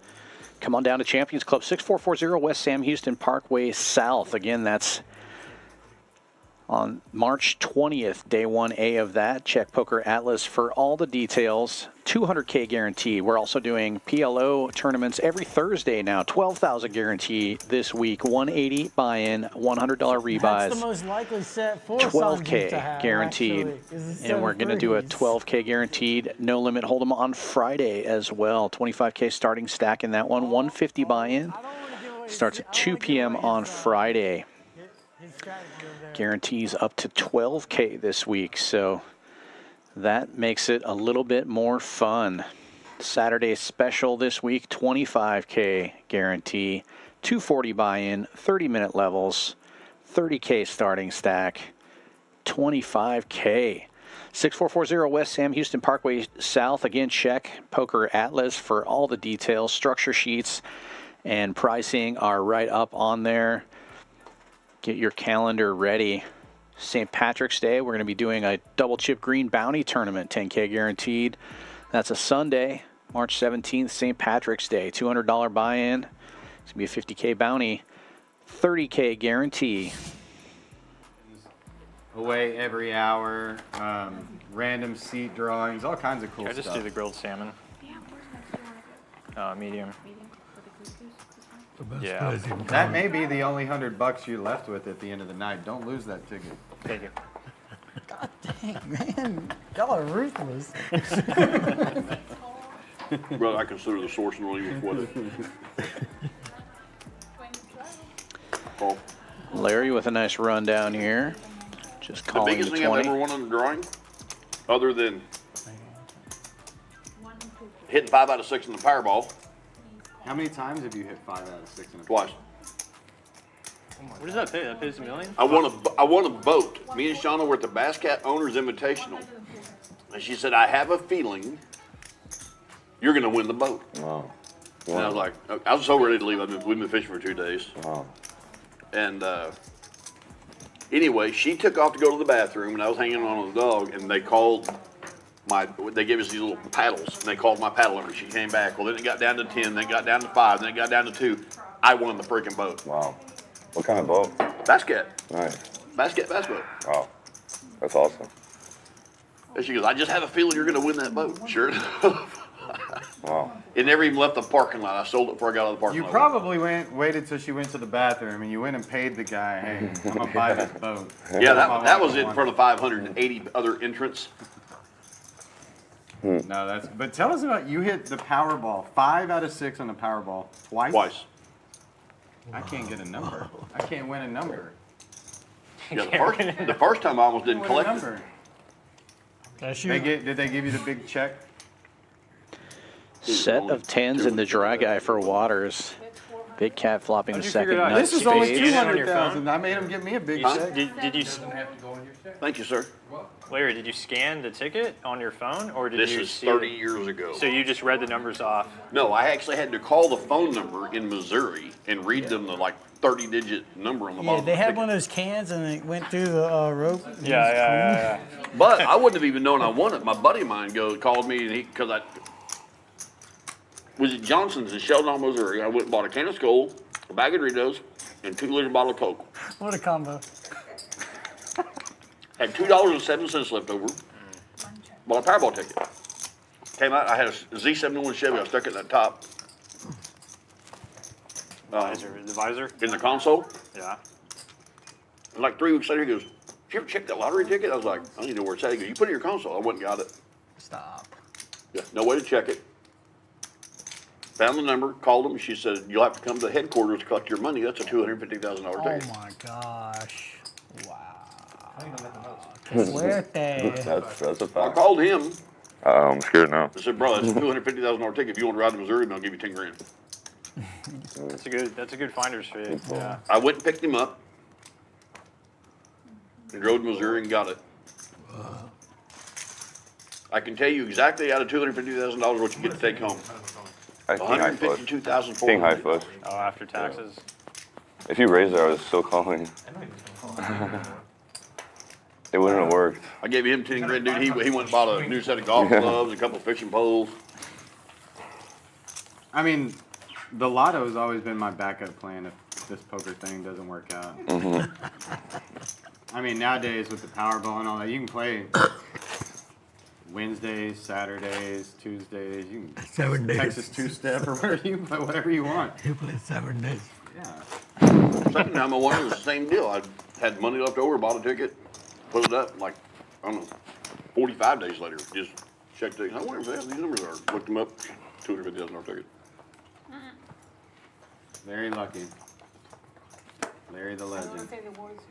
Come on down to Champions Club, 6440 West Sam Houston Parkway South. Again, that's on March 20th, day 1A of that. Check Poker Atlas for all the details. $200K guarantee. We're also doing PLO tournaments every Thursday now. $12,000 guarantee this week. $180 buy-in, $100 rebuys. That's the most likely set for Sanjay to $12K have, guaranteed. actually, is the And we're going to do a 730s. $12K guaranteed no limit hold'em on Friday as well. $25K starting stack in that one. $150 buy-in. Starts at 2 p.m. on Friday. Guarantees up to $12K this week, so that makes it a little bit more fun. Saturday special this week, $25K guarantee, $240 buy-in, 30-minute levels, $30K starting stack, $25K. 6440 West Sam Houston Parkway South. Again, check Poker Atlas for all the details. Structure sheets and pricing are right up on there. Get your calendar ready. St. Patrick's Day, we're going to be doing a double chip green bounty tournament, 10K guaranteed. That's a Sunday, March 17th, St. Patrick's Day, $200 buy-in. It's going to be a 50K bounty, 30K guarantee. Away every hour, random seat drawings, all kinds of cool Can I just stuff. do the grilled salmon? Medium. Yeah. That may be the only $100 you left with at the end of the night. Don't lose that ticket. Thank you. God dang, man. Y'all are ruthless. Brother, I consider the source and leave with it. Oh, Larry with a nice rundown here. Just the calling biggest the thing I've 20. ever won in the drawing, other than hitting 5 out of 6 in the Powerball, How many times have you hit 5 out of 6 in a twice. What does that pay? That pays $1 million? I won a boat. Me and Shauna were at the Bass Cat Owners Invitational, and she said, "I have a feeling you're going to win the boat." Wow. And I was like, I was so ready to leave. We've been fishing for 2 days. Wow. And anyway, she took off to go to the bathroom, and I was hanging on the dog, and they gave us these little paddles, and they called my paddle number. She came back. Well, then it got down to 10, then it got down to 5, then it got down to 2. I won the freaking boat. Wow. What kind of boat? Bass Cat. Nice. Bass Cat bass boat. Wow. That's awesome. And she goes, "I just have a feeling you're going to win that boat." Sure enough. Wow. It never even left the parking lot. I sold it before I got out of the parking You lot. probably waited till she went to the bathroom and you went and paid the guy, "Hey, I'm gonna buy this boat." Yeah, that was in front of 580 other entrants. No, but tell us about, you hit the Powerball, 5 out of 6 on the Powerball, twice? Twice. I can't get a number. I can't win a number. Yeah, the first time I almost didn't Win a collect it. number. That's Did they give you the big check? Set of 10s in the dry guy for Waters. Big cat flopping the How'd you second figure it out? nut This is only spade. Scan it on your 200,000. I made him give me a big Huh? check. Did you, Thank you, sir. Larry, did you scan the ticket on your phone, or did This you is see 30 it? years ago. So you just read the numbers off? No, I actually had to call the phone number in Missouri and read them the 30-digit number on the Yeah, bottom. they of the had ticket. one of those cans and it went through the rope. Yeah. But I wouldn't have even known I won it. My buddy of mine called me, and because I was at Johnson's in Sheldon, Missouri. I went and bought a can of Skull, a bag of Doritos, and 2-liter bottle of Coke. What a combo. Had $2.07 left over. Bought a Powerball ticket. Came out, I had a Z71 Chevy. I stuck it in that top. The visor? In the console. Yeah. And 3 weeks later, he goes, you ever check that lottery ticket? I was like, I don't even know where it's at. He goes, you put it in your console. I went and got it. Stop. Yeah, no way to check it. Found the number, called them. She said, you'll have to come to headquarters to collect your money. That's a $250,000 Oh ticket. my gosh. Wow. I don't even make the notes. That's a I fact. called him. I'm scared now. I said, bro, that's a $250,000 ticket. If you want to ride to Missouri, I'll give you 10 grand. That's a good finder's fee. Yeah. I went and picked him up and drove to Missouri and got it. I can tell you exactly out of $250,000 what you get to take home. I think high foot. $152,400. King high foot. Oh, after taxes. If you raised it, I was still calling. It wouldn't have worked. I gave him 10 grand, dude. He went and bought a new set of golf gloves, a couple of fishing poles. I mean, the lotto's always been my backup plan if this poker thing doesn't work out. I mean, nowadays with the Powerball and all that, you can play Wednesdays, Saturdays, Tuesdays. You can 7 days. Texas two-step or whatever you play, whatever you want. You play 7 days. Yeah. Second time I won, it was the same deal. I had money left over, bought a ticket, put it up, like, I don't know, 45 days later, just checked it. I wonder if these numbers are. Looked them up, $250,000 ticket. Very lucky. Larry the I don't legend. wanna say the words.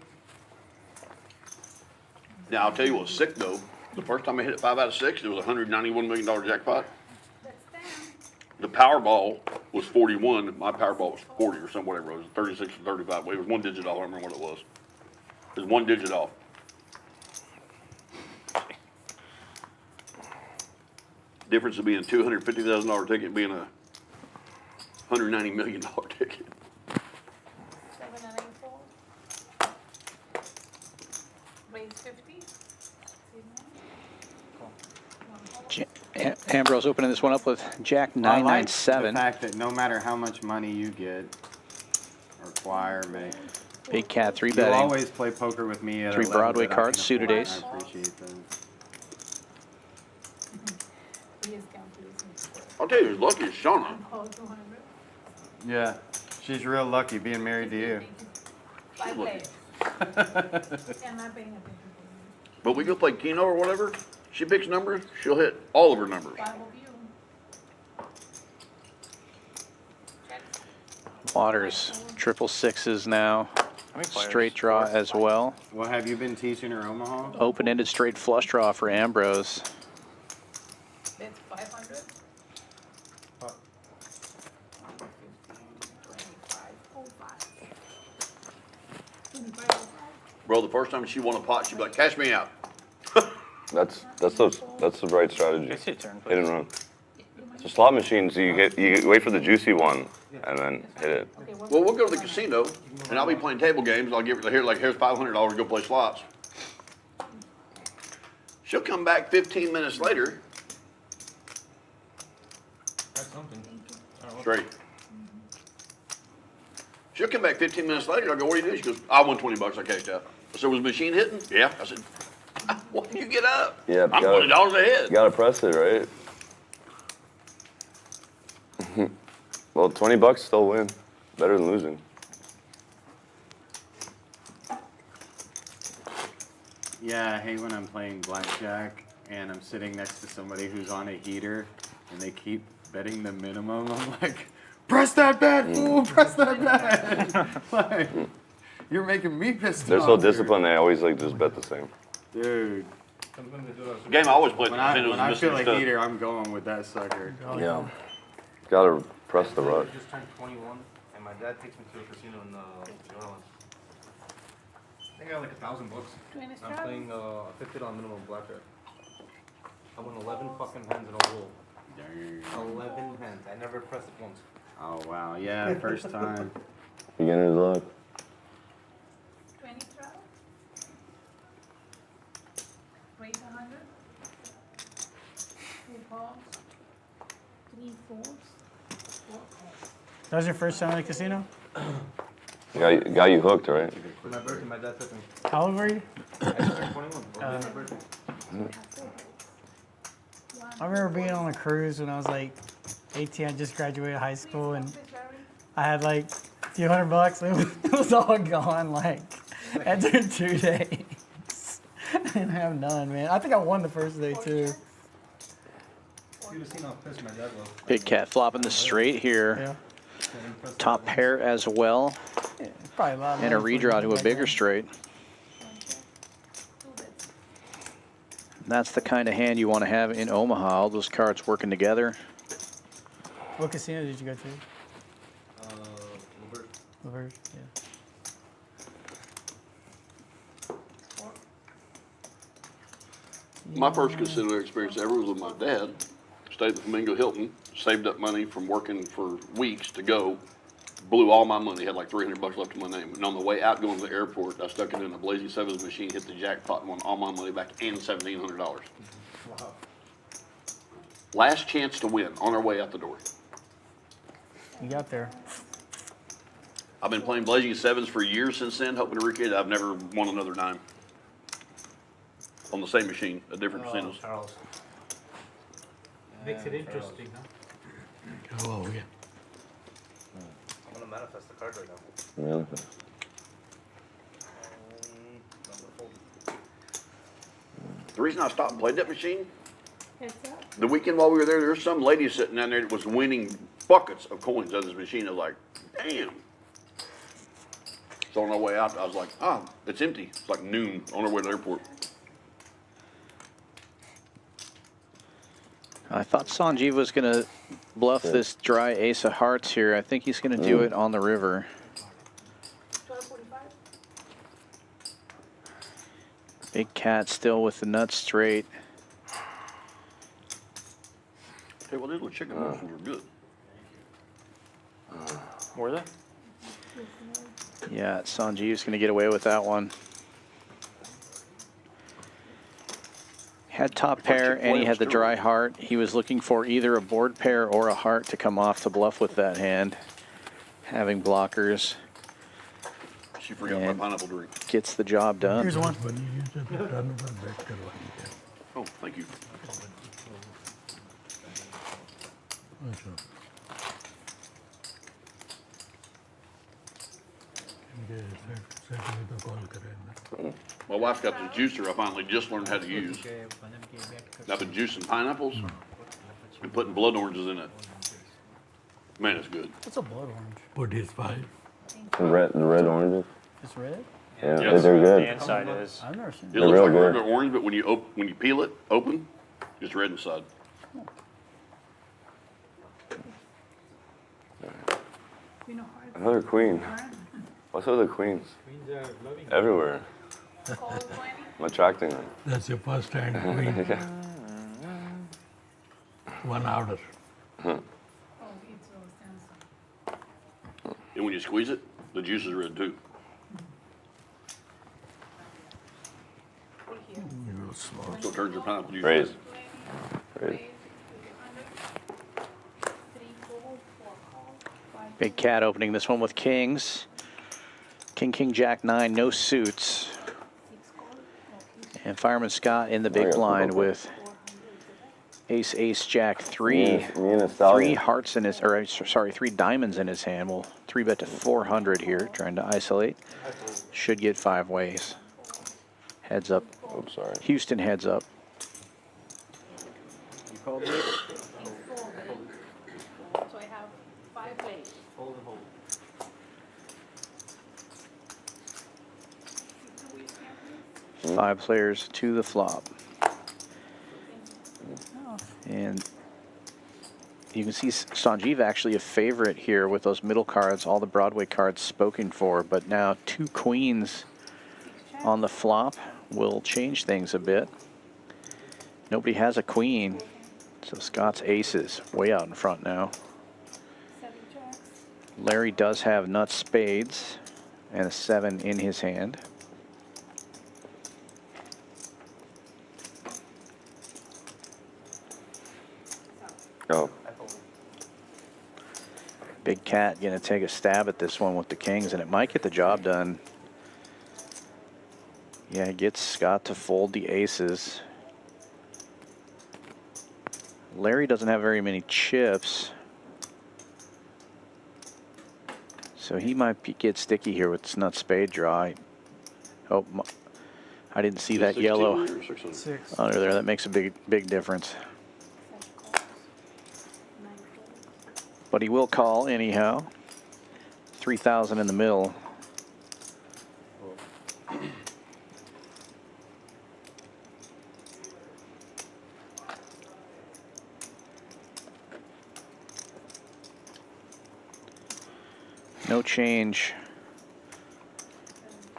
Now, I'll tell you what's sick, though. The first time I hit it 5 out of 6, it was a $191 million jackpot. That's them. The Powerball was 41, my Powerball was 40 or something, whatever it was, 36 or 35. It was one digit off, I don't remember what it was. It was one digit off. Difference of being a $250,000 ticket and being a $190 million ticket. 794. Raise 50. Ambrose opening this one up with Jack I like 997. the fact that no matter how much money you get or acquire, make, Big Cat 3 you betting. always play poker with me at a 3 level Broadway that I cards, can suited afford, ace. and I appreciate that. Please calculate. I'll tell you who's lucky is Shauna. Oh, 200. Yeah, she's real lucky being married to you. 5 lucky. players. And not paying attention. But we go play Keno or whatever, she picks numbers, she'll hit all of her numbers. 5 of you. Waters, triple sixes now. How many players? Straight draw as well. Well, have you been teaching her Omaha? Open-ended straight flush draw for Ambrose. That's 500. 25. Bro, the first time she won a pot, she'd be like, cash me out. That's the right strategy. Can I see a turn, Hit and please? run. So slot machines, you wait for the juicy one and then hit it. Okay, what Well, we'll go to the casino, and I'll be playing table games. I'll give her here's $500 to go play slots. She'll come back 15 minutes later, That's something. straight. She'll come back 15 minutes later. I'll go, what do you do? She goes, I won 20 bucks. I cashed out. I said, was the machine hitting? Yeah. I said, why did you get up? Yeah, I'm got it. $20 ahead. You gotta press it, right? Well, 20 bucks still win. Better than losing. Yeah, I hate when I'm playing blackjack and I'm sitting next to somebody who's on a heater and they keep betting the minimum. I'm like, press that bet, fool, press that bet. Like, you're making me pissed They're off. so here. disciplined, they always like just bet the same. Dude, Sometimes they do that. Game I always played when at the I, casinos when and I missing feel a stuff. heater, I'm going with that sucker. Yeah. Gotta press the I rush. just turned 21, and my dad takes me to a casino in New Orleans. I think I got like $1,000 bucks. I'm playing $50 minimum blackjack. I won 11 fucking hands in a row. Dang. 11 hands. I never pressed it once. Oh, wow. Yeah, first time. Beginner's luck. 20 trial. Raise 100. 2 calls. 3 fours. 4 calls. That was your first time at the casino? Got you hooked, right? For my birthday, my dad took me. How old were you? I just turned 21. It was my birthday. I remember being on a cruise when I was like 18. I just graduated high school and I had like a few $100. It was all gone like after 2 days. didn't have none, man. I think I won the first day too. You'd have seen how pissed my dad was. Big Cat flopping the straight here. Yeah. Top pair as well. Yeah, it's probably a lot of And a money for redraw to a back bigger then. straight. That's the kind of hand you want to have in Omaha. All those cards working together. What casino did you go to? Levert. Levert, yeah. My first casino experience ever was with my dad. Stayed at the Flamingo Hilton, saved up money from working for weeks to go, blew all my money, had like $300 left in my name. And on the way out going to the airport, I stuck it in a Blazing Sevens machine, hit the jackpot, and won all my money back and $1,700. Wow. Last chance to win on our way out the door. You got there. I've been playing Blazing Sevens for years since then, hoping to recreate it. I've never won another dime. On the same machine, at different casinos. Charles. Makes it interesting, huh? Oh, yeah. I'm gonna manifest the card right now. Really? The reason I stopped and played that machine, Heads up. the weekend while we were there was some lady sitting down there that was winning buckets of coins out of this machine. I was like, damn. So on our way out, I was like, oh, it's empty. It's like noon on our way to the airport. I thought Sanjeev was going to bluff this dry ace of hearts here. I think he's going to do it on the river. 12:45. Big Cat still with the nuts straight. Hey, well, these little chicken muffins were good. Were they? Yeah, Sanjeev's going to get away with that one. Had top pair and he had the dry heart. He was looking for either a board pair or a heart to come off to bluff with that hand. Having blockers. She forgot my pineapple drink. Gets the job done. Here's one. Oh, thank you. My wife got the juicer I finally just learned how to use. I've been juicing pineapples and putting blood oranges in it. Man, it's good. What's a blood orange? What is 5? The red oranges. It's red? Yeah, Yes. they're The good. inside is. I've never seen It that. They're looks real like good. regular orange, but when you peel it open, it's red inside. You know hard. Another queen. Hard. What's with the queens? Queens are loving. Everywhere. Call 20. I'm attracting them. That's your first hand queen. Yeah. 1 order. Oh, it's all stands. And when you squeeze it, the juice is red too. Pull here. You small. So it turns your pineapple juice Raise. red. Raise. 3 call, 4 call, 5. Big Cat opening this one with kings. King, Jack 9, no suits. 6 call. Okay. And Fireman Scott in the Oh, big yeah, blind okay. with 400 ace, Jack 3. Me and a 3 Stallion. hearts in his, or sorry, 3 diamonds in his hand. We'll 3-bet to 400 here, trying to isolate. Should get 5 ways. Heads up. Oops, sorry. Houston heads up. You called it? So I have 5 plays. Hold and hold. 5 players to the flop. And you can see Sanjeev actually a favorite here with those middle cards, all the Broadway cards spoken for, but now 2 queens on the flop will change things a bit. Nobody has a queen, so Scott's aces way out in front now. 7 jacks. Larry does have nuts spades and a 7 in his hand. Oh. Big Cat gonna take a stab at this one with the kings, and it might get the job done. Yeah, it gets Scott to fold the aces. Larry doesn't have very many chips, so he might get sticky here with this nut spade draw. Oh, I didn't see that yellow 600. under there. That makes a big difference. But he will call anyhow. 3,000 in the middle. No change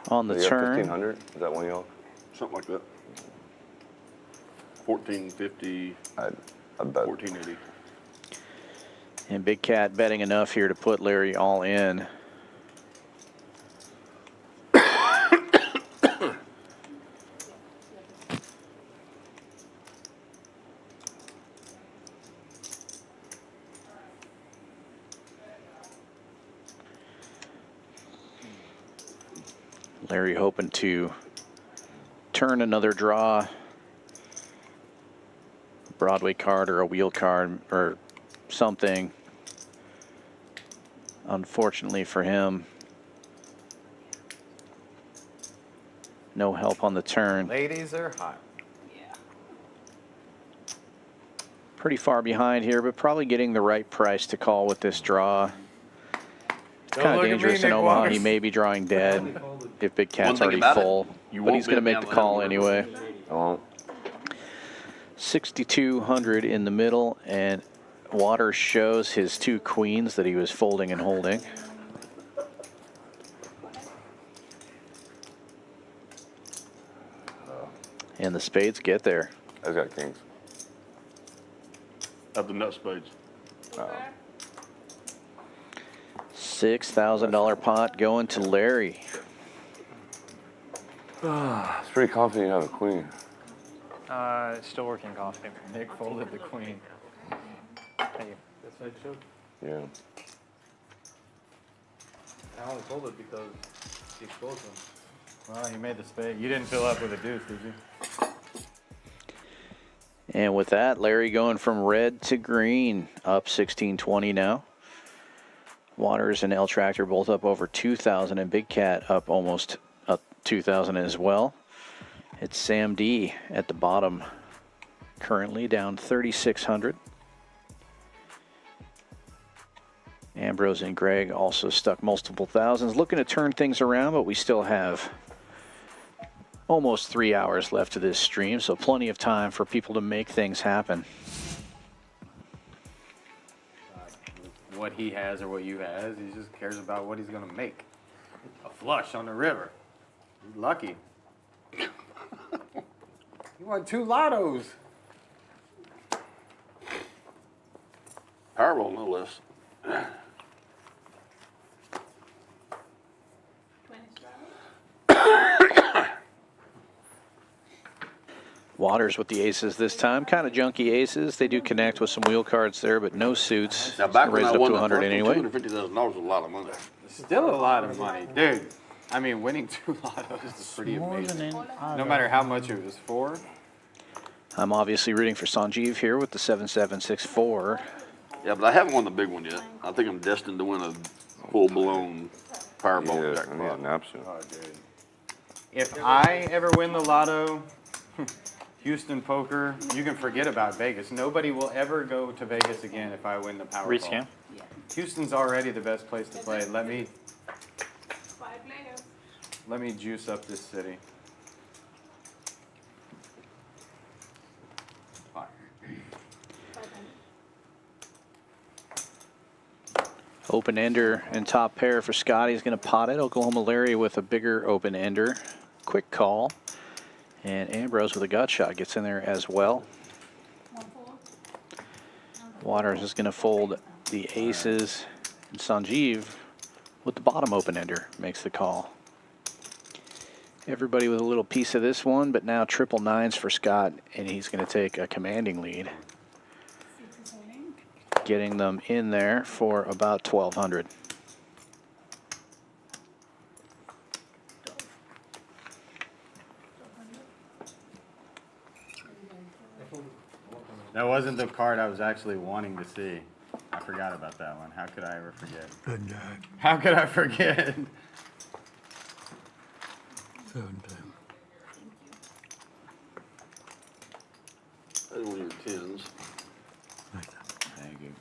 on the turn. 1,500? Is that one y'all? Something like that. 1450, I bet. 1480. And Big Cat betting enough here to put Larry all in. Larry hoping to turn another draw, Broadway card or a wheel card or something. Unfortunately for him, no help on the turn. Ladies are hot. Pretty far behind here, but probably getting the right price to call with this draw. It's kind of dangerous in Omaha. He may be drawing dead if Big Cat's already full, but he's going to make the call anyway. I won't. 6,200 in the middle, and Waters shows his two queens that he was folding and holding. And the spades get there. I've got kings. Of the nut spades. $6,000 pot going to Larry. It's pretty confident you have a queen. Still working coffee. Nick folded the queen. Thank you. That's what I showed. Yeah. I only sold it because he exposed them. Well, he made the spade. You didn't fill up with a deuce, did you? And with that, Larry going from red to green, up 1620 now. Waters and L Tractor both up over 2,000, and Big Cat up almost up 2,000 as well. It's Sam D at the bottom, currently down 3,600. Ambrose and Greg also stuck multiple thousands, looking to turn things around, but we still have almost 3 hours left of this stream, so plenty of time for people to make things happen. What he has or what you has, he just cares about what he's gonna make. A flush on the river. He's lucky. You won 2 lottos. Powerball, no less. Waters with the aces this time, kind of junky aces. They do connect with some wheel cards there, but no suits. Now, back when Raised I up won to the 100 first anyway. $250,000 was a lot of money. Still a lot of money, dude. I mean, winning 2 lottos is pretty amazing. No matter how much it was for. I'm obviously rooting for Sanjeev here with the 7764. Yeah, but I haven't won the big one yet. I think I'm destined to win a full-blown Powerball Yeah, I need a jackpot. nap soon. Oh, dude. If I ever win the lotto, Houston poker, you can forget about Vegas. Nobody will ever go to Vegas again if I win the Powerball. Rescan. Houston's already the best place to play. Let me 5 players. juice up this city. Open ender and top pair for Scotty. He's going to pot it. Oklahoma Larry with a bigger open ender. Quick call. And Ambrose with a gut shot gets in there as well. Waters is going to fold the aces. And Sanjeev with the bottom open ender makes the call. Everybody with a little piece of this one, but now triple nines for Scott, and he's going to take a commanding lead, getting them in there for about 1,200. That wasn't the card I was actually wanting to see. I forgot about that one. How could I ever forget? Good guy. How could I forget? 7-10. tens. Thank you.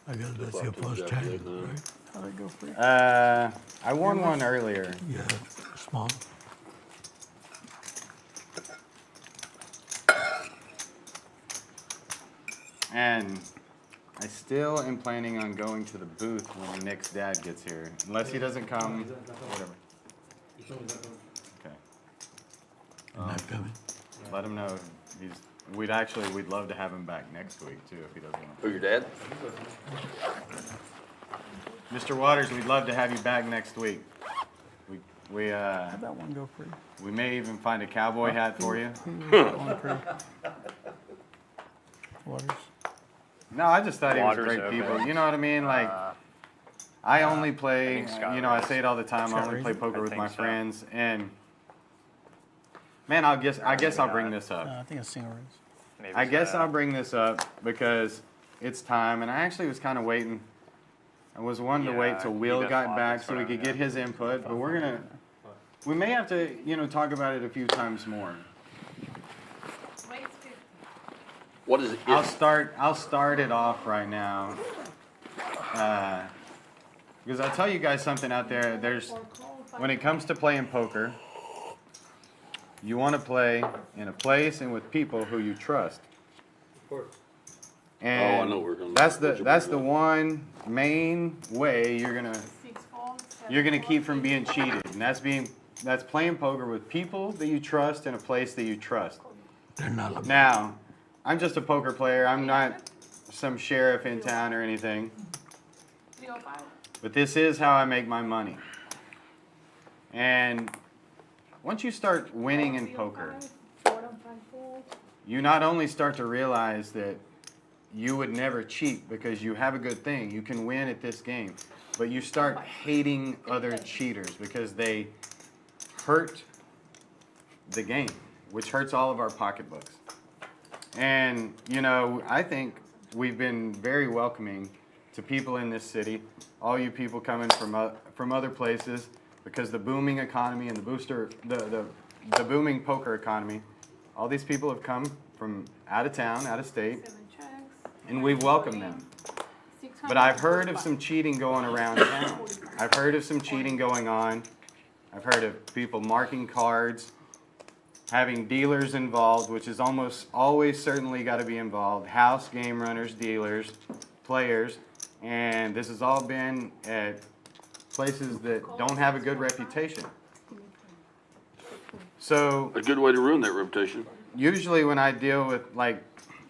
I guess that's Flop your to first jack time, eight, nine. right? How'd it go for you? I won one earlier. Yeah, small. And I still am planning on going to the booth when Nick's dad gets here. Unless he doesn't come, whatever. Okay. Not coming. Let him know. We'd love to have him back next week too if he doesn't want Who, your dad? to. Mr. Waters, we'd love to have you back next week. How'd that one go for you? We may even find a cowboy hat for you. Waters. No, I just thought he was Waters great open. people. You know what I mean? Like, I only play, think Scott you know, I raised. say it all the time, I Scott only play raised? poker I with think my so. friends, and man, I guess I'll bring this up. I think it's single raise. Maybe I guess so. I'll bring this up because it's time, and I actually was kind of waiting. I was wanting to wait Yeah, till you Will bet got flop, back that's so we what could I- get his input, but we may have to, you know, talk about it a few times more. Raise 50. What is it? I'll start it off right now. Because I'll tell you guys something out there. When it comes to playing poker, you want to play in a place and with people who you trust. Of course. And I know we're gonna- that's the one main way you're gonna 6 fold, 7 you're gonna fold, keep from 8 being fold. cheated, and that's playing poker with people that you trust in a place that you trust. They're not looking. Now, I'm just a poker player. I'm not some sheriff in town or anything. 305. But this is how I make my money. And once you start winning in poker, 4 and 5 fold. you not only start to realize that you would never cheat because you have a good thing, you can win at this game, but you start hating other cheaters because they hurt the game, which hurts all of our pocketbooks. And, you know, I think we've been very welcoming to people in this city, all you people coming from other places, because the booming economy and the booming poker economy, all these people have come from out of town, out of state, 7 checks. and we've welcomed them. 600, But I've heard of 45. some cheating going around town. I've heard of some cheating going on. I've heard of people marking cards, having dealers involved, which is almost always certainly got to be involved. House, game runners, dealers, players, and this has all been at places that don't have a good reputation. So A good way to ruin that reputation. usually when I deal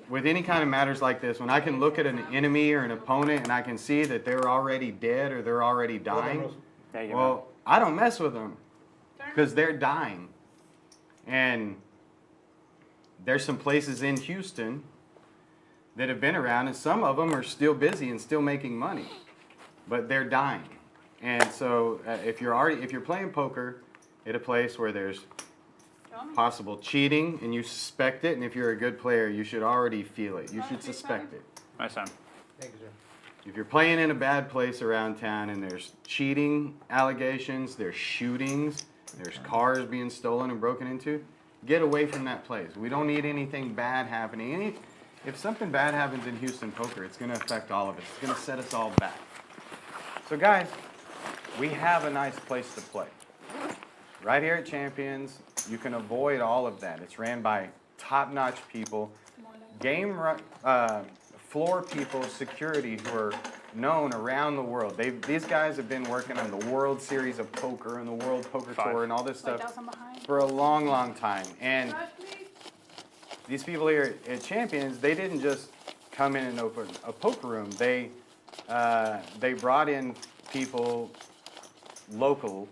with any kind of matters like this, when I can look at an enemy or an opponent and I can see that they're already dead or they're already dying, Yeah, you well, I don't mess with them because they're dying. And there's some places in Houston that have been around, and some of them are still busy and still making money, but they're dying. And so if you're playing poker at a place where there's possible cheating and you suspect it, and if you're a good player, you should already feel it. You should suspect it. My son. Thank you, sir. If you're playing in a bad place around town and there's cheating allegations, there's shootings, there's cars being stolen and broken into, get away from that place. We don't need anything bad happening. If something bad happens in Houston poker, it's going to affect all of us. It's going to set us all back. So guys, we have a nice place to play. Right here at Champions, you can avoid all of that. It's ran by top-notch people, floor people, security who are known around the world. These guys have been working on the World Series of Poker and the World Poker Tour and all this stuff 5,000 behind. for a long, long time. And Rush, please. these people here at Champions, they didn't just come in and open a poker room. They brought in people local,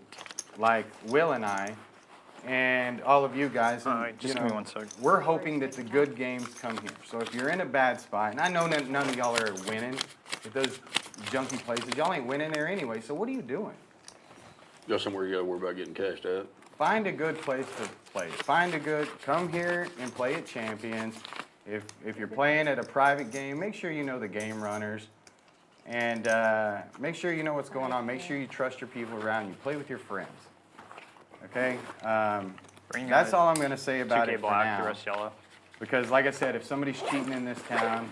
like Will and I, and all of you guys. And, just you give me know, 1 sec. we're hoping that the good games come here. So if you're in a bad spot, and I know none of y'all are winning at those junky places, y'all ain't winning there anyway. So what are you doing? Got somewhere you gotta worry about getting cashed out. Find a good place to play. Come here and play at Champions. If you're playing at a private game, make sure you know the game runners. And make sure you know what's going on. Make sure you trust your people around you. Play with your friends. Okay? Bring That's all I'm going to say about 2K it for black, now. the rest yellow. Because like I said, if somebody's cheating in this town,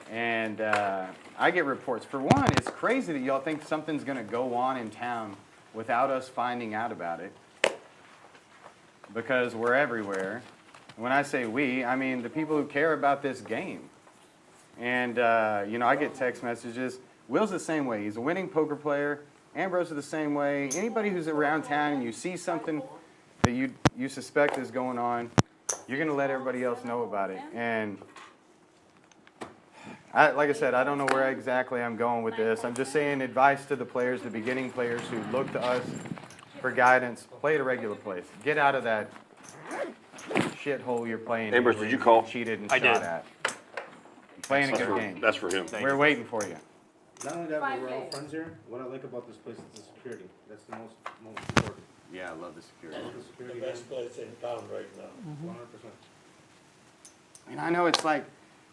and I get reports. For one, it's crazy that y'all think something's gonna go on in town without us finding out about it. Because we're everywhere. When I say we, I mean the people who care about this game. And, you know, I get text messages. Will's the same way. He's a winning poker player. Ambrose is the same way. Anybody who's around town and you see something that you suspect is going on, you're going to let everybody else know about it. And like I said, I don't know where exactly I'm going with this. I'm just saying advice to the players, the beginning players who look to us for guidance. Play at a regular place. Get out of that shithole you're playing. Ambrose, did you call? Cheated and I shot did. at. Playing a good game. That's for him. We're waiting for you. Not only that, but we're all friends here. What I like about this place is the security. That's the most important. Yeah, I love the security. The security. The best place in town right now. 100%. And I know it's like,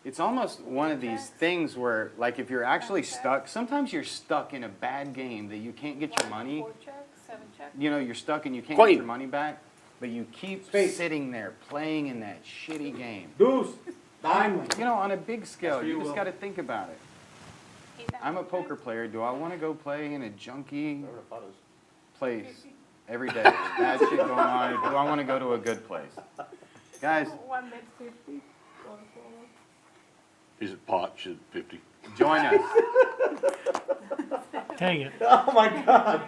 it's almost one of these things where, like, if you're actually stuck, sometimes you're stuck in a bad game that you can't get your money. 4 check, 7 check. You know, you're stuck and you can't Queen. get your money back, but you keep sitting there playing in that shitty game. Deuce! Diamond! You know, on a big scale, That's for you you, just Will. got to think about it. I'm a poker player. Do I want to go play in a junky place every day? Bad shit going on. Or do I want to go to a good place? Guys, 1 bet 50. He's at pot, she's at 50. join us. Take it. Oh my god!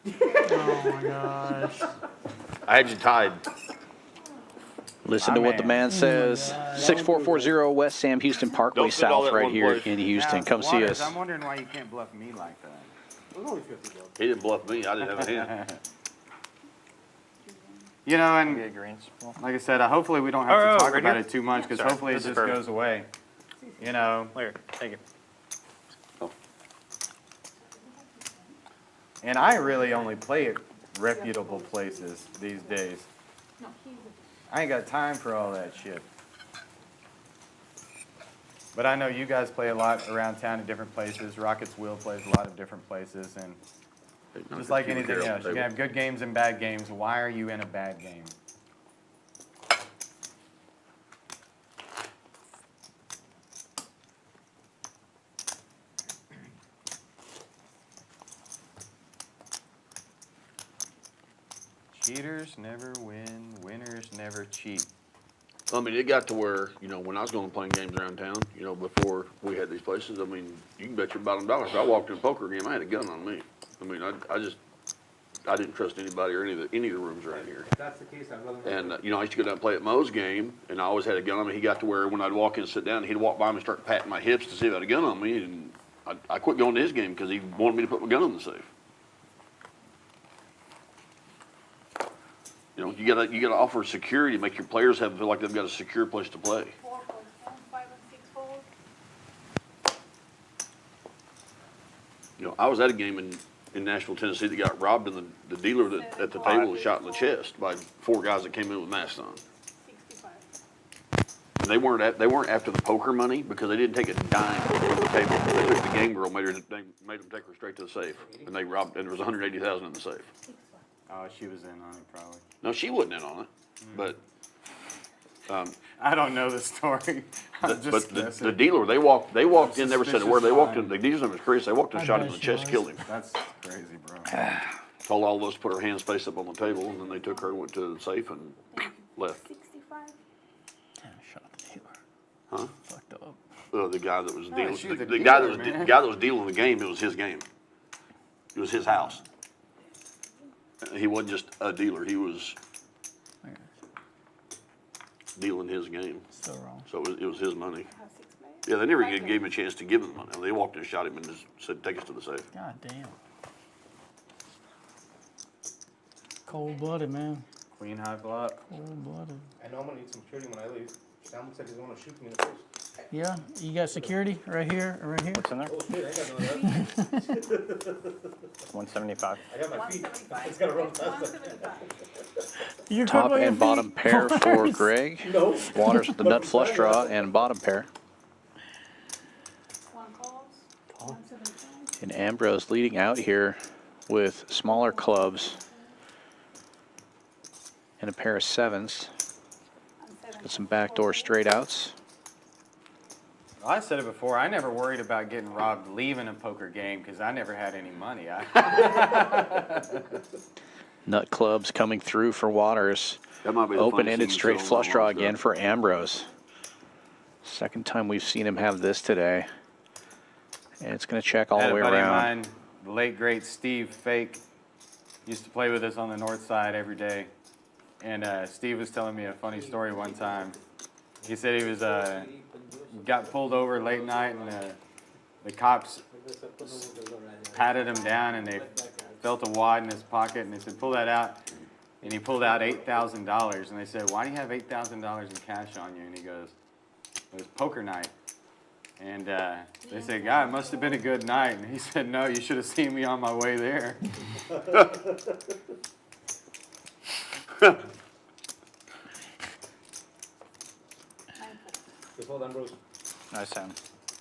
Oh my gosh. I had you tied. Listen My to what the man. man says. 6440 West Sam Houston Parkway Don't spend all South that right one here place. in Houston. Now, Come see Waters, us. I'm wondering why you can't bluff me like that. It was only 50 bucks. He didn't bluff me, I didn't have a hand. You know, and Yeah, greens. Well, like I said, hopefully we don't have to talk right about here? it too much because Sorry, hopefully it this is just perfect. goes away. You know, Later. Thank you. and I really only play at reputable places these days. No, he's I ain't got time for all that shit. But I know you guys play a lot around town at different places. Rockets Will plays a lot of different places, and just like anything else, you can have good games and bad games. Why are you in a bad game? Cheaters never win, winners never cheat. I mean, it got to where, you know, when I was going playing games around town, you know, before we had these places, I mean, you can bet your bottom dollar. If I walked in a poker game, I had a gun on me. I mean, I didn't trust anybody or any of the rooms around here. If that's the case, I'd rather not. And, you know, I used to go down and play at Mo's game, and I always had a gun on me. He got to where when I'd walk in and sit down, he'd walk by me and start patting my hips to see if I had a gun on me, and I quit going to his game because he wanted me to put my gun in the safe. You know, you gotta offer security, make your players feel like they've got a secure place to play. 4 folds, 5 and 6 folds. You know, I was at a game in Nashville, Tennessee that got robbed, and the dealer at the table was shot in the chest by 4 guys that came in with masks on. 65. And they weren't after the poker money because they didn't take a dime from the table. They took the game girl, made them take her straight to the safe, and they robbed. And there was $180,000 in the safe. Oh, she was in on it probably. No, she wasn't in on it, but. I don't know the story. I'm just But guessing. the dealer, they walked in, never said a word. They walked in, Suspicious the dealer's name was Chris, they walked in, I shot him bet in the she chest, was. killed him. That's crazy, bro. Told all of us to put our hands face up on the table, and then they took her, went to the safe, and left. 65. Damn, shot the dealer. Huh? Fucked up. The guy that was dealing, shoot, the the guy that dealer, was, man. the guy that was dealing the game, it was his game. It was his house. He wasn't just a dealer, he was dealing his game. Still wrong. So it was his money. I have 6 players. Yeah, they never gave him a chance to give him the money. They walked in, shot him, and just said, take us to the safe. God damn. Cold blooded, man. Queen high flop. Cold blooded. I know I'm gonna need some security when I leave. Sam looks like he's gonna shoot me in the face. Yeah, you got security right here, right here. What's in there? Oh shit, I got none of that. 175. I got my feet. 175. It's gotta run It's fast. 175. You're Top good with your and bottom feet. pair for Waters. Greg. No. Waters with the nut flush draw and bottom pair. 1 calls. 175. And Ambrose leading out here with smaller clubs and a pair of 7s. Got some backdoor straight outs. I said it before, I never worried about getting robbed leaving a poker game because I never had any money. Nut clubs coming through for Waters. That might be the Open-ended funniest thing straight you saw flush on draw my again stuff. for Ambrose. Second time we've seen him have this today. And it's going to check all I had the way a buddy of around. mine, the late great Steve Fake, used to play with us on the north side every day. And Steve was telling me a funny story one time. He said he was got pulled over late night, and the cops patted him down, and they felt a wad in his pocket, and they said, "Pull that out." And he pulled out $8,000, and they said, "Why do you have $8,000 in cash on you?" And he goes, "It was poker night." And they said, "God, it must have been a good night." And he said, "No, you should have seen me on my way there." Nice hand.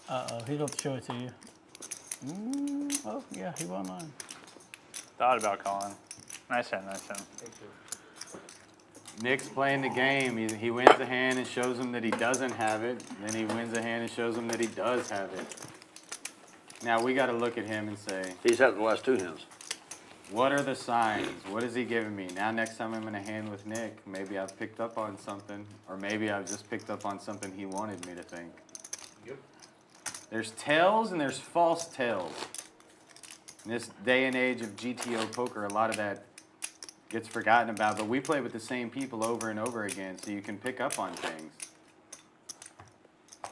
Uh-oh, he don't show it to you. Oh, yeah, he won mine. Thought about calling. Nice hand, nice hand. Nick's playing the game. He wins a hand and shows him that he doesn't have it. Then he wins a hand and shows him that he does have it. Now we got to look at him and say, He's had the last two hands. what are the signs? What is he giving me? Now next time I'm in a hand with Nick, maybe I've picked up on something, or maybe I've just picked up on something he wanted me to think. Yep. There's tells and there's false tells. In this day and age of GTO poker, a lot of that gets forgotten about, but we play with the same people over and over again, so you can pick up on things.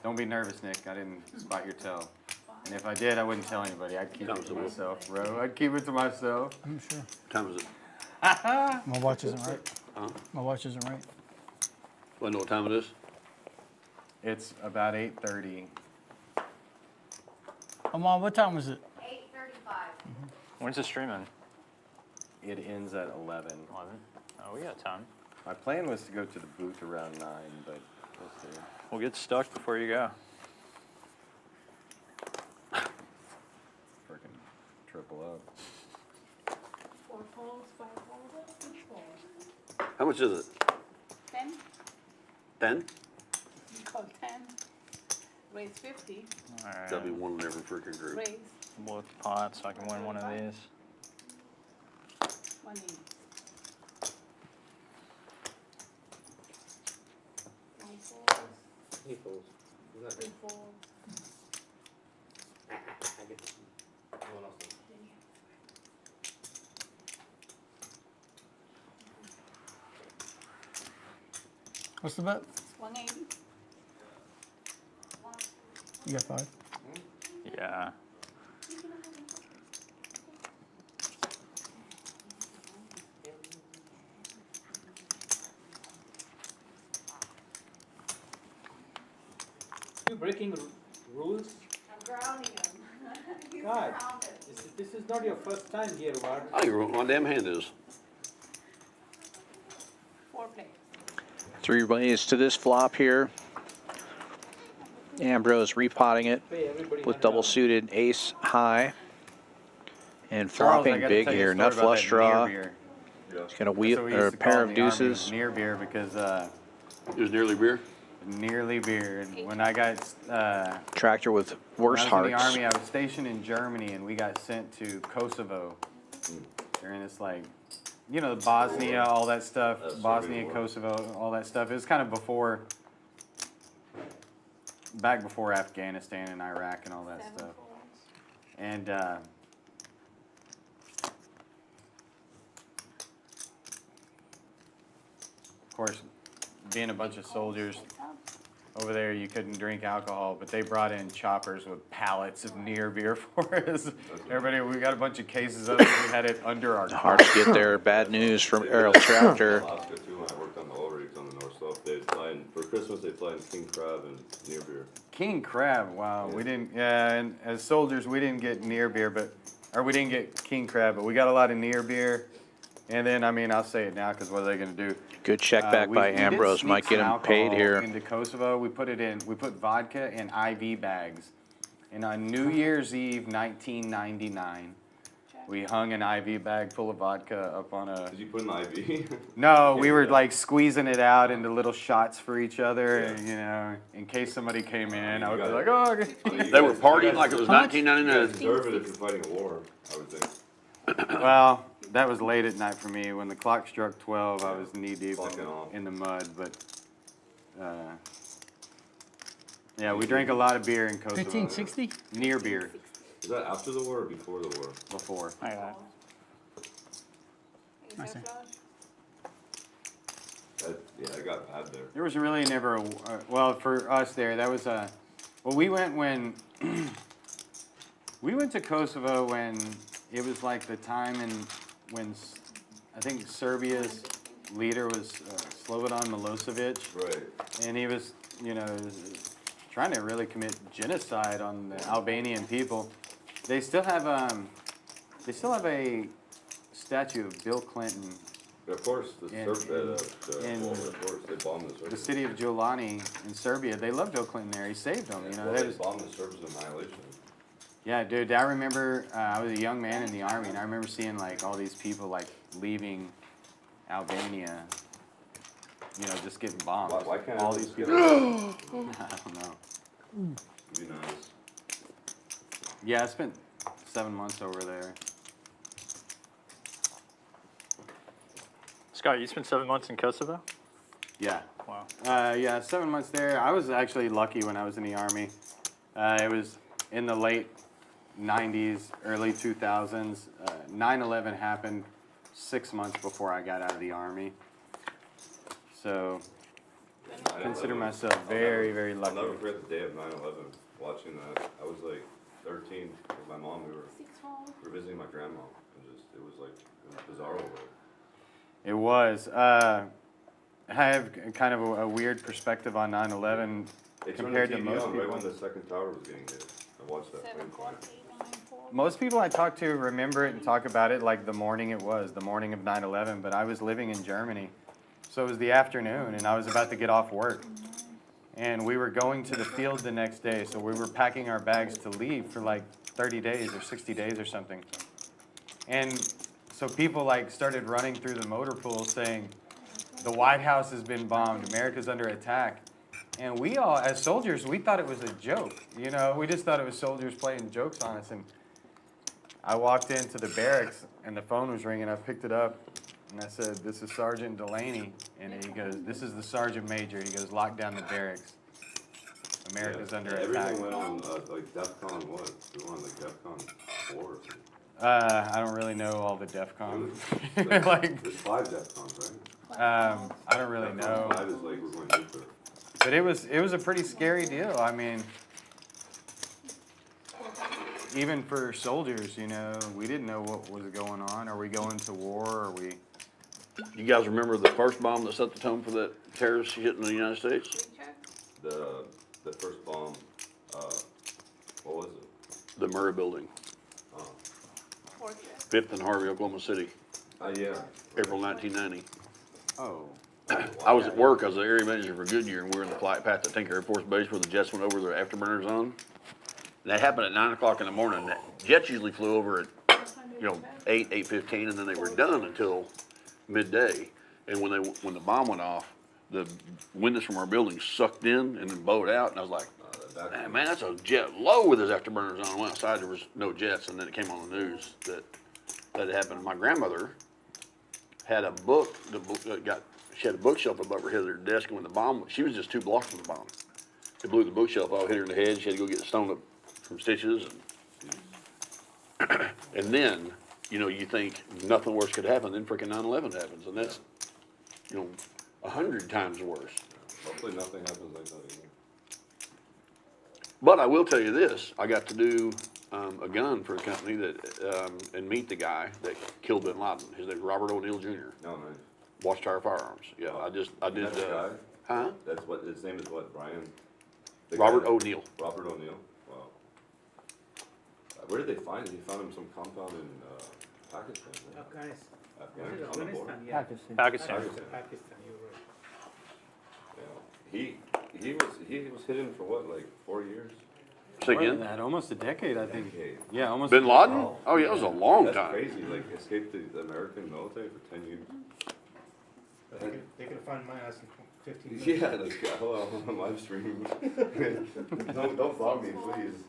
Don't be nervous, Nick. I didn't spot your tell. And if I did, I wouldn't tell anybody. I'd keep it to myself, bro. I'd keep it to myself. I'm sure. What time is it? My watch isn't right. Huh? My watch isn't right. Well, know what time it is? It's about 8:30. Oh, Mom, what time was it? 8:35. When's the streaming? It ends at 11. 11? Oh, we got time. My plan was to go to the booth around 9, but we'll see. We'll get stuck before you go. Freaking triple up. 4 folds, 5 folds, 6 folds. How much is it? 10, 10? you call 10. Raise 50, All right. That'll be one in every freaking group. raise Both pots so I can win one of these. 1 each. 1 folds, 3 folds. What's the bet? 180. You got 5. Yeah. You breaking rules? I'm drowning him. He's God, surrounded. this is not your first time here, Ward. I don't even know what my damn hand is. 4 players. 3 ways to this flop here. Ambrose repotting it Pay everybody with $100. double suited ace high. And Charles, I flopping gotta big tell you a here. story Nut about flush that draw. near beer. He's got a That's wheel what we or used a to pair call of in the Army, deuces. near beer, because It was nearly beer. nearly beer. And when I got Tractor with worse when I was in the hearts. Army, I was stationed in Germany, and we got sent to Kosovo during this, like, you know, the Bosnia, all that stuff, That's Bosnia, Soviet War. Kosovo, all that stuff. It was kind of back before Afghanistan and Iraq and all that 7 stuff. folds. And of course, being a bunch of soldiers over there, you couldn't drink alcohol, but they brought in choppers with pallets of near beer for us. Everybody, we got a bunch of cases of it. We had it under our The Hearts get there. Bad news from Errol Tractor. Alaska too, when I worked on the oil rigs on the north slope, they'd fly in, for Christmas they fly in king crab and near beer. King crab. Wow, we didn't. Yeah, and as soldiers, we didn't get near beer, we didn't get king crab, but we got a lot of near beer. And then, I mean, I'll say it now because what are they going to do? Good check back by We did Ambrose. sneak Might get some him paid alcohol here. into Kosovo. We put vodka in IV bags. And on New Year's Eve, 1999, Check. We hung an IV bag full of vodka up on a. Did you put an IV? No, we were like squeezing it out into little shots for each other, and, you know, in case somebody came in, I would be like, oh. Okay. They were partying like it was You 1999. deserve it if you're fighting a war, I would think. Well, that was late at night for me. When the clock struck 12, I was knee deep Fucking off. in the mud, but. Yeah, we drank a lot of beer in Kosovo. 1560? Near beer. Is that after the war or before the war? Before. I got it. I see. Yeah, I got bad there. There was really never a, well, for us there, that was a, well, we went when, we went to Kosovo when it was like the time when I think Serbia's leader was Slobodan Milosevic. Right. And he was, you know, trying to really commit genocide on the Albanian people. They still have a statue of Bill Clinton. Of course, of course, they bombed the Serbs. The city of Jolani in Serbia. They loved Bill Clinton there. He saved them. You know, They bombed the Serbs to annihilation. Yeah, dude. I remember I was a young man in the army, and I remember seeing like all these people like leaving Albania. You know, just getting bombed. Why can't all these people? I don't know. Be nice. Yeah, I spent 7 months over there. Scott, you spent 7 months in Kosovo? Yeah. Wow. Yeah, 7 months there. I was actually lucky when I was in the Army. It was in the late 90s, early 2000s. 9/11 happened 6 months before I got out of the Army. So, I consider myself very, very lucky. I'll never forget the day of 9/11, watching that. I was like 13 with my mom. We were visiting my grandma. It was bizarre over it. It was. I have kind of a weird perspective on 9/11 compared to most people. Right when the second tower was getting hit. I watched that. Most people I talk to remember it and talk about it like the morning it was, the morning of 9/11, but I was living in Germany. So it was the afternoon, and I was about to get off work. And we were going to the field the next day, so we were packing our bags to leave for like 30 days or 60 days or something. And so people like started running through the motor pool saying, the White House has been bombed, America's under attack. And we all, as soldiers, we thought it was a joke. You know, we just thought it was soldiers playing jokes on us. And I walked into the barracks, and the phone was ringing. I picked it up, and I said, this is Sergeant Delaney. And he goes, this is the Sergeant Major. He goes, lock down the barracks. America's under attack. Everything went on like DEFCON what? We were on like DEFCON 4 or something. I don't really know all the DEFCON. Like, there's 5 DEFCONs, right? I don't really know. 5 is like we're going nuclear. But it was a pretty scary deal. I mean, even for soldiers, you know, we didn't know what was going on. Are we going to war? Are we? You guys remember the first bomb that set the tone for that terrorist hit in the United States? The first bomb, what was it? The Murrah Building. 5th and Harvey, Oklahoma City. Yeah. April 1990. Oh. I was at work. I was the area manager for Goodyear, and we were in the flight path to Tinker Air Force Base where the jets went over the afterburner zone. And that happened at 9 o'clock in the morning. Jets usually flew over at, 8:15, and then they were done until midday. And when the bomb went off, the windows from our building sucked in and then bowed out. And I was like, man, that's a jet low with his afterburners on. I went outside, there was no jets, and then it came on the news that had happened. My grandmother had a book, she had a bookshelf above her head at her desk, and when the bomb, she was just 2 blocks from the bomb. It blew the bookshelf out, hit her in the head. She had to go get stoned up from stitches. And then, you think nothing worse could happen, then freaking 9/11 happens, and that's, 100 times worse. Hopefully nothing happens like that again. But I will tell you this, I got to do a gun for a company that, and meet the guy that killed Bin Laden. His name's Robert O'Neill Jr. No, nice. Watchtower Firearms. Yeah, I did. That's the guy? Huh? That's what, his name is what, Brian? Robert O'Neill. Robert O'Neill, wow. Where did they find him? He found him some compound in Pakistan, right? Afghanistan, on the border? Pakistan. Pakistan, you're right. Yeah. He was hidden for what, like 4 years? Say More than again? that, almost a decade, I think. Decade. Yeah, almost. Bin a Laden? decade. Oh yeah, it was a long That's time. crazy. Like escaped the American military for 10 years. They could have found my ass in 15 minutes. Yeah, like hello, I'm live streaming. don't vlog me, please.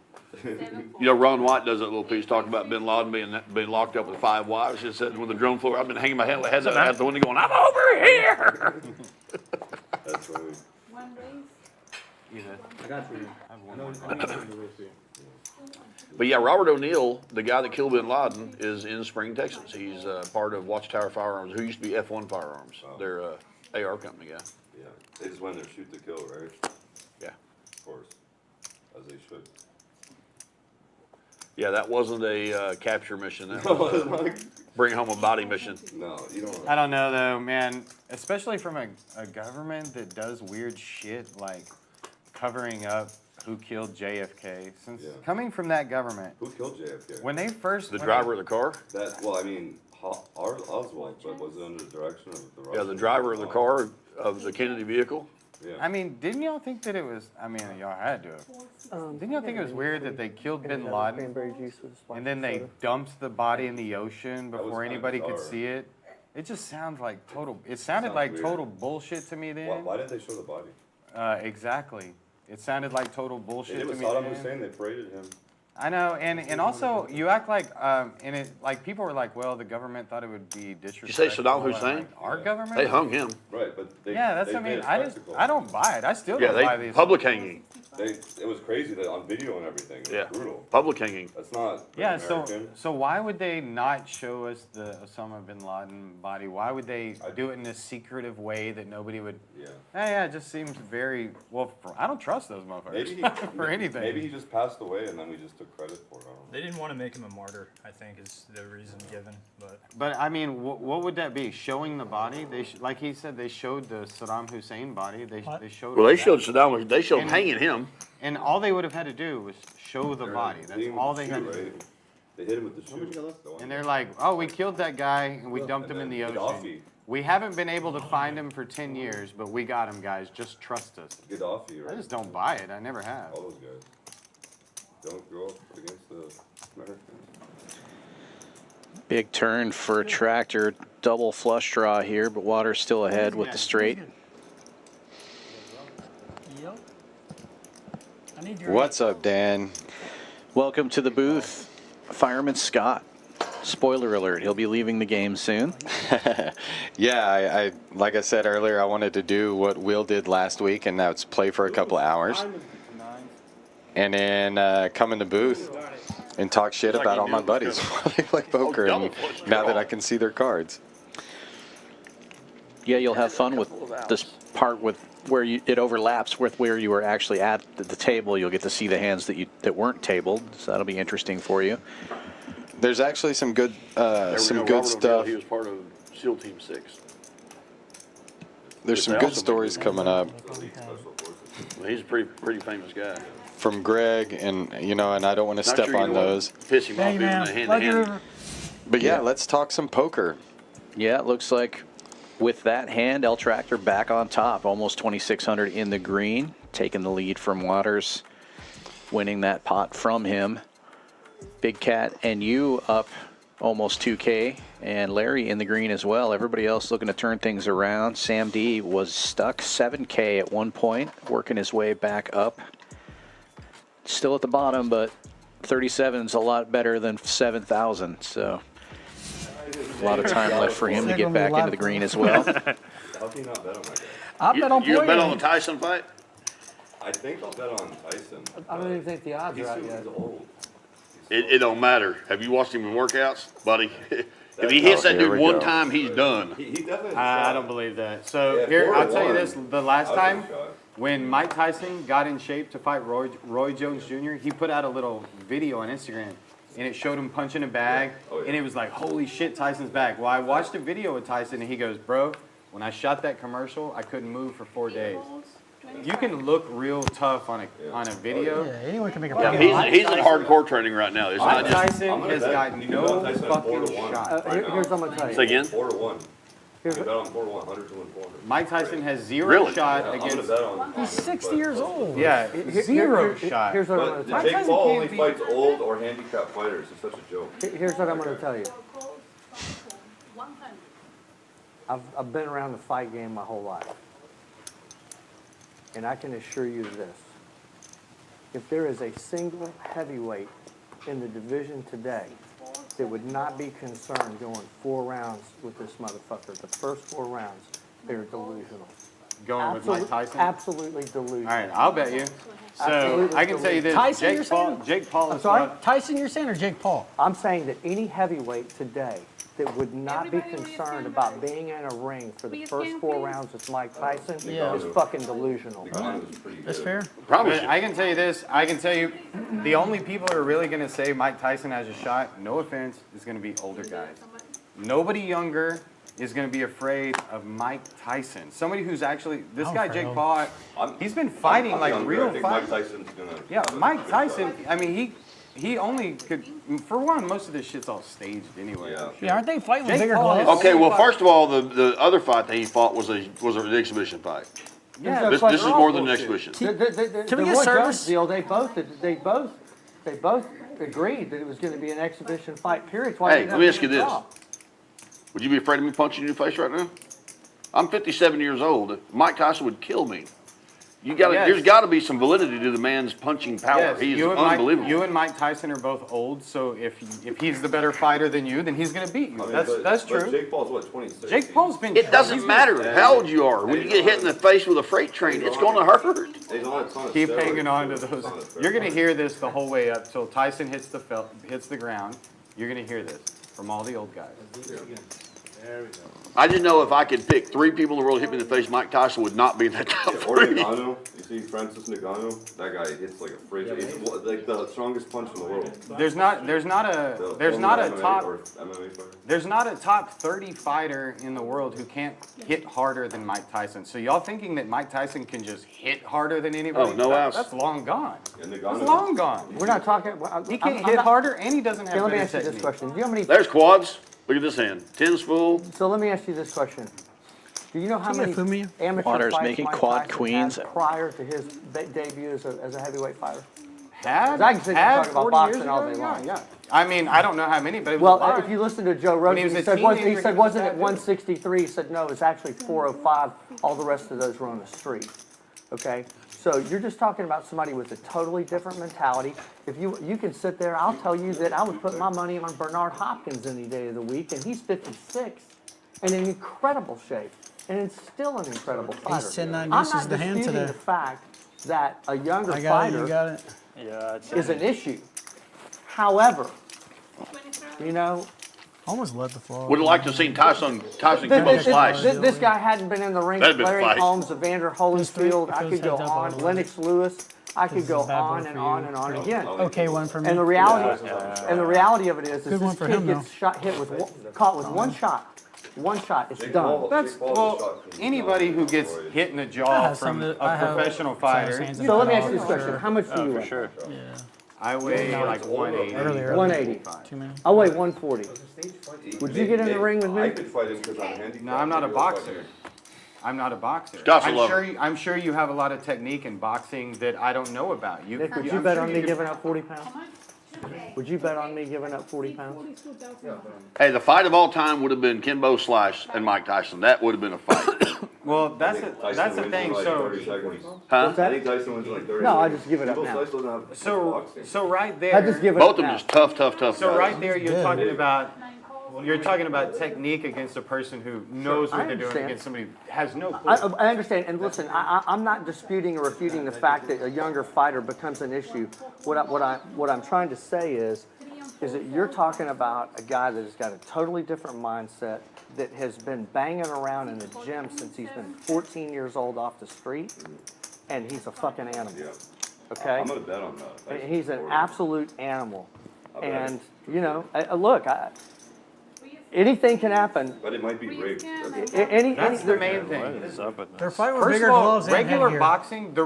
You know, Ron White does that little piece talking about Bin Laden being locked up with 5 wives. Just sitting with the drone floor. I've been hanging my head out the window going, I'm over here. That's funny. One race. I got you. I know the race here. But yeah, Robert O'Neill, the guy that killed Bin Laden, is in Spring, Texas. He's part of Watchtower Firearms, who used to be F1 Firearms. Oh. They're AR company guy. Yeah, they just went there shoot to kill, right? Yeah. Of course, as they should. Yeah, that wasn't a capture mission. That No, was it's a not. bring home a body mission. No, you don't. I don't know though, man. Especially from a government that does weird shit like covering up who killed JFK. Since coming from that government, Who killed JFK? when they first The driver of the car? That well, I mean, Oswald, but was it under the direction of the Yeah, Russians? the driver of the car of the Kennedy vehicle. Yeah. I mean, didn't y'all think that it was? I mean, y'all had to. Didn't y'all think it was weird that they killed Bin Laden and then they dumped the body in the ocean That was before kinda anybody could bizarre. see it? It just sounds like total. It sounded like weird. total bullshit to me then. Why didn't they show the body? Exactly. It sounded like total They bullshit did to with me Saddam then. Hussein. They paraded him. I know, and also you act like and it like people were like, well, the government thought it would be disrespectful. You say Saddam and, Hussein? like, our government? They hung him. Right, but they. Yeah, that's they what I mean. made a I just spectacle. I don't buy it. I still Yeah, don't buy they these. public hanging. It was crazy that on video and everything. It was Yeah, brutal. public hanging. That's not. Yeah, American. so why would they not show us the Osama bin Laden body? Why would they do it in this secretive way that nobody would? Yeah. Yeah, it just seems very well. I don't trust those Maybe motherfuckers for anything. Maybe he just passed away and then we just took credit for it. I don't know. They didn't want to make him a martyr, I think, is the reason given. But I mean, what would that be? Showing the body? They like he said, they showed the Saddam Hussein body. They showed. Well, they that. showed Saddam. They showed And- hanging him. And all they would have had to do was show the body. That's Hitting him all with they the had shoe, to do. right? They hit him with the shoe. And they're like, oh, we killed that guy and we dumped him in the ocean. Gaddafi. We haven't been able to find him for 10 years, but we got him, guys. Just trust us. Gaddafi, right? I just don't buy it. I never have. All those guys. Don't grow up against the Americans. Big turn for a tractor. Double flush draw here, but Water's still ahead with the straight. Yep. I need your What's up, Dan? Welcome to the booth, Fireman Scott. Spoiler alert, he'll be leaving the game soon. Yeah, I like I said earlier, I wanted to do what Will did last week, and that's play for a couple of hours, and then come in the booth and talk shit about all my buddies while they play poker. And now that I can see their cards. Yeah, you'll have fun with this part with where it overlaps with where you were actually at the table. You'll get to see the hands that weren't tabled, so that'll be interesting for you. There's actually some good stuff. He was part of SEAL Team 6. There's some good stories coming up Well, he's a pretty famous guy. from Greg, and and I don't want to step on those. Piss him off using the hand-to-hand. But yeah, let's talk some poker. Yeah, it looks like with that hand, El Tractor back on top, almost 2,600 in the green, taking the lead from Waters, winning that pot from him. Big Cat and you up almost 2K, and Larry in the green as well. Everybody else looking to turn things around. Sam D was stuck 7K at one point, working his way back up. Still at the bottom, but 37 is a lot better than 7,000, so a lot of time left for him to get back into the green as well. How can you not bet on that guy? I bet on You bet on the Poirier. Tyson fight? I think I'll bet on Tyson. I don't even think the odds are out yet. He's old. It don't matter. Have you watched him in workouts, buddy? If he hits that here dude we one go. time, he's done. He definitely. has a I shot. don't believe that. So Yeah, here, I'll 4-1. tell you this: the last I'll give time it a shot. when Mike Tyson got in shape to fight Roy Jones Jr., he put out a little video on Instagram, and it showed him punching a bag, Oh, yeah. and it was like, "Holy shit, Tyson's back!" Well, I watched a video with Tyson, and he goes, "Bro, when I shot that commercial, I couldn't move for 4 days." You can look real tough on a video. Yeah, anyone can make a Yeah, pocket. he's in hardcore training right now. It's Mike not just. Tyson has got no fucking shot. right now. Here's how much I Say again? 4-1. You can bet on 4-100 to win 400. Mike Tyson has zero Really? shot Yeah, I'm gonna against. bet on. He's 60 years old. Yeah, zero shot. Here's what I'm But gonna tell Jake you. Paul only fights old or handicapped fighters. It's such a joke. Here's what I'm gonna tell you. I've been around the fight game my whole life. And I can assure you this. If there is a single heavyweight in the division today that would not be concerned going 4 rounds with this motherfucker, the first 4 rounds, they're delusional. Going with Mike Tyson? Absolutely delusional. All right, I'll bet you. So Absolutely I can tell you this: Tyson, you're Jake Paul I'm is sorry? not. Tyson, you're saying, or Jake Paul? I'm saying that any heavyweight today that would not be concerned about being in a ring for the first 4 rounds with Mike Tyson is fucking delusional. That's fair. Promise But you. I can tell you this. I can tell you, the only people who are really going to say Mike Tyson has a shot, no offense, is going to be older guys. Nobody younger is going to be afraid of Mike Tyson. Somebody who's actually, this guy Jake Paul, he's been fighting I'm like younger. real I think fights. Mike Tyson's gonna. Yeah, Mike Tyson. I mean, he only could. For one, most of this shit's all staged anyway. Yeah, aren't they fighting with Jake bigger Paul gloves? Okay, well, first of all, the other fight that he fought was an exhibition fight. Yeah, This is more than an exhibition. Can we The get Roy Jones service? deal, they both agreed that it was gonna be an exhibition fight, period. Hey, let me ask you this. Would you be afraid of me punching you in the face right now? I'm 57 years old. Mike Tyson would kill me. There's got to be some validity to the man's punching power. Yes, He's you and unbelievable. you and Mike Tyson are both old, so if he's the better fighter than you, then he's going to beat you. I mean, That's but true. Jake Paul's what, 26? Jake Paul's been. It doesn't matter how old you are. When you get hit in the face with a freight train, it's going to hurt. Keep hanging on to those. You're going to hear this the whole way up till Tyson hits the ground. You're going to hear this from all the old guys. There we go. I just know if I could pick 3 people in the world to hit me in the face, Mike Tyson would not be in that top Or 3. Ngannou. You see Francis Ngannou? That guy hits like a freight. He's like the strongest punch in the world. There's not a top 30 fighter in the world who can't hit harder than Mike Tyson. So y'all thinking that Mike Tyson can just hit harder than anybody? Oh, no ass. That's long gone. And That's long gone. We're not talking. He can't hit harder, and he doesn't have Let me better ask you this technique. question. Do you know how many? There's quads. Look at this hand. 10 spool. So let me ask you this question. Do you know how many amateur Water's fights making Mike quad Tyson queens. had prior to his debut as a heavyweight fighter? Had 'Cause I can sit and talk about 40 years boxing all ago? day long. Yeah. I mean, I don't know how many, but it was Well, a lot. if you listen to Joe When Rogan, he was he a said, teenager, he said he wasn't was it 163? He said, no, it's actually 405. All the rest of those were on the street. Okay? So you're just talking about somebody with a totally different mentality. If you can sit there, I'll tell you that I would put my money on Bernard Hopkins any day of the week, and he's 56 and in incredible shape, and it's still an incredible fighter. 10-9 I'm not deuces the hand disputing today. the fact that a younger I got it, you fighter got it. Yeah, is an issue. However, you know, Almost let the fall. Would have liked to have seen Tyson Kimbo slice. This guy hadn't been in the ring. That'd been Larry fight. Holmes, Evander Holyfield. I could go heads up on. on Lennox Lewis. I could is go a bad on one and for on you. and on again. Okay, one for me. And the reality, of it is Good one this for kid him, gets hit with caught with one shot. One shot, it's done. That's well, anybody who gets hit in the jaw from a professional fighder. So let me ask you this question: how much do you weigh? Sure. Yeah. I weigh like 180. Earlier. 180. Too many. I weigh 140. Would you get in the ring with I me? could fight him because I'm handicapped. No, I'm not a Maybe I'll fight boxer. him. I'm not a boxer. Scott's a lover. I'm sure you have a lot of technique in boxing that I don't know about. Nick, would you I'm bet sure on me could- giving up 40 pounds? Would you bet on me giving up 40 pounds? Hey, the fight of all time would have been Kimbo Slice and Mike Tyson. That would have been a fight. Well, I that's think the Tyson wins thing. in like So 30 seconds. Huh? I think Tyson wins in like 30 No, I seconds. just give it up Kimbo now. Slice doesn't have boxing. so right there. I just give it Both up of them now. just tough guys. So right there, you're Yeah. talking about technique against a person who knows what I they're doing understand. against somebody who has no clue. I understand, and listen, I'm not disputing or refuting the fact that a younger fighter becomes an issue. What I'm trying to say is that you're talking about a guy that has got a totally different mindset, that has been banging around in the gym since he's been 14 years old off the street, and he's a fucking animal. Yeah. Okay? I'm gonna bet on that. And he's an absolute animal. bet. And, you know, look, anything can happen. But it might be rigged. That's the main thing. They're fighting with First bigger of all, gloves and regular headgear. boxing, the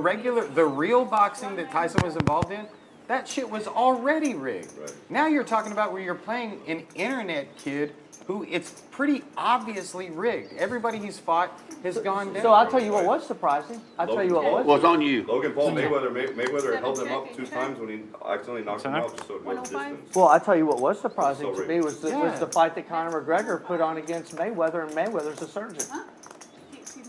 real boxing that Tyson was involved in, that shit was already rigged. Right. Now you're talking about where you're playing an internet kid who it's pretty obviously rigged. Everybody he's fought has gone down. So I'll tell you what was surprising. I'll tell you what was. Well, it's on you. Logan Paul Mayweather held him up 2 times when he accidentally knocked him out just so it was distance. Well, I tell you what was surprising So to me was the fight that Conor McGregor put on against Mayweather, and Mayweather's a surgeon.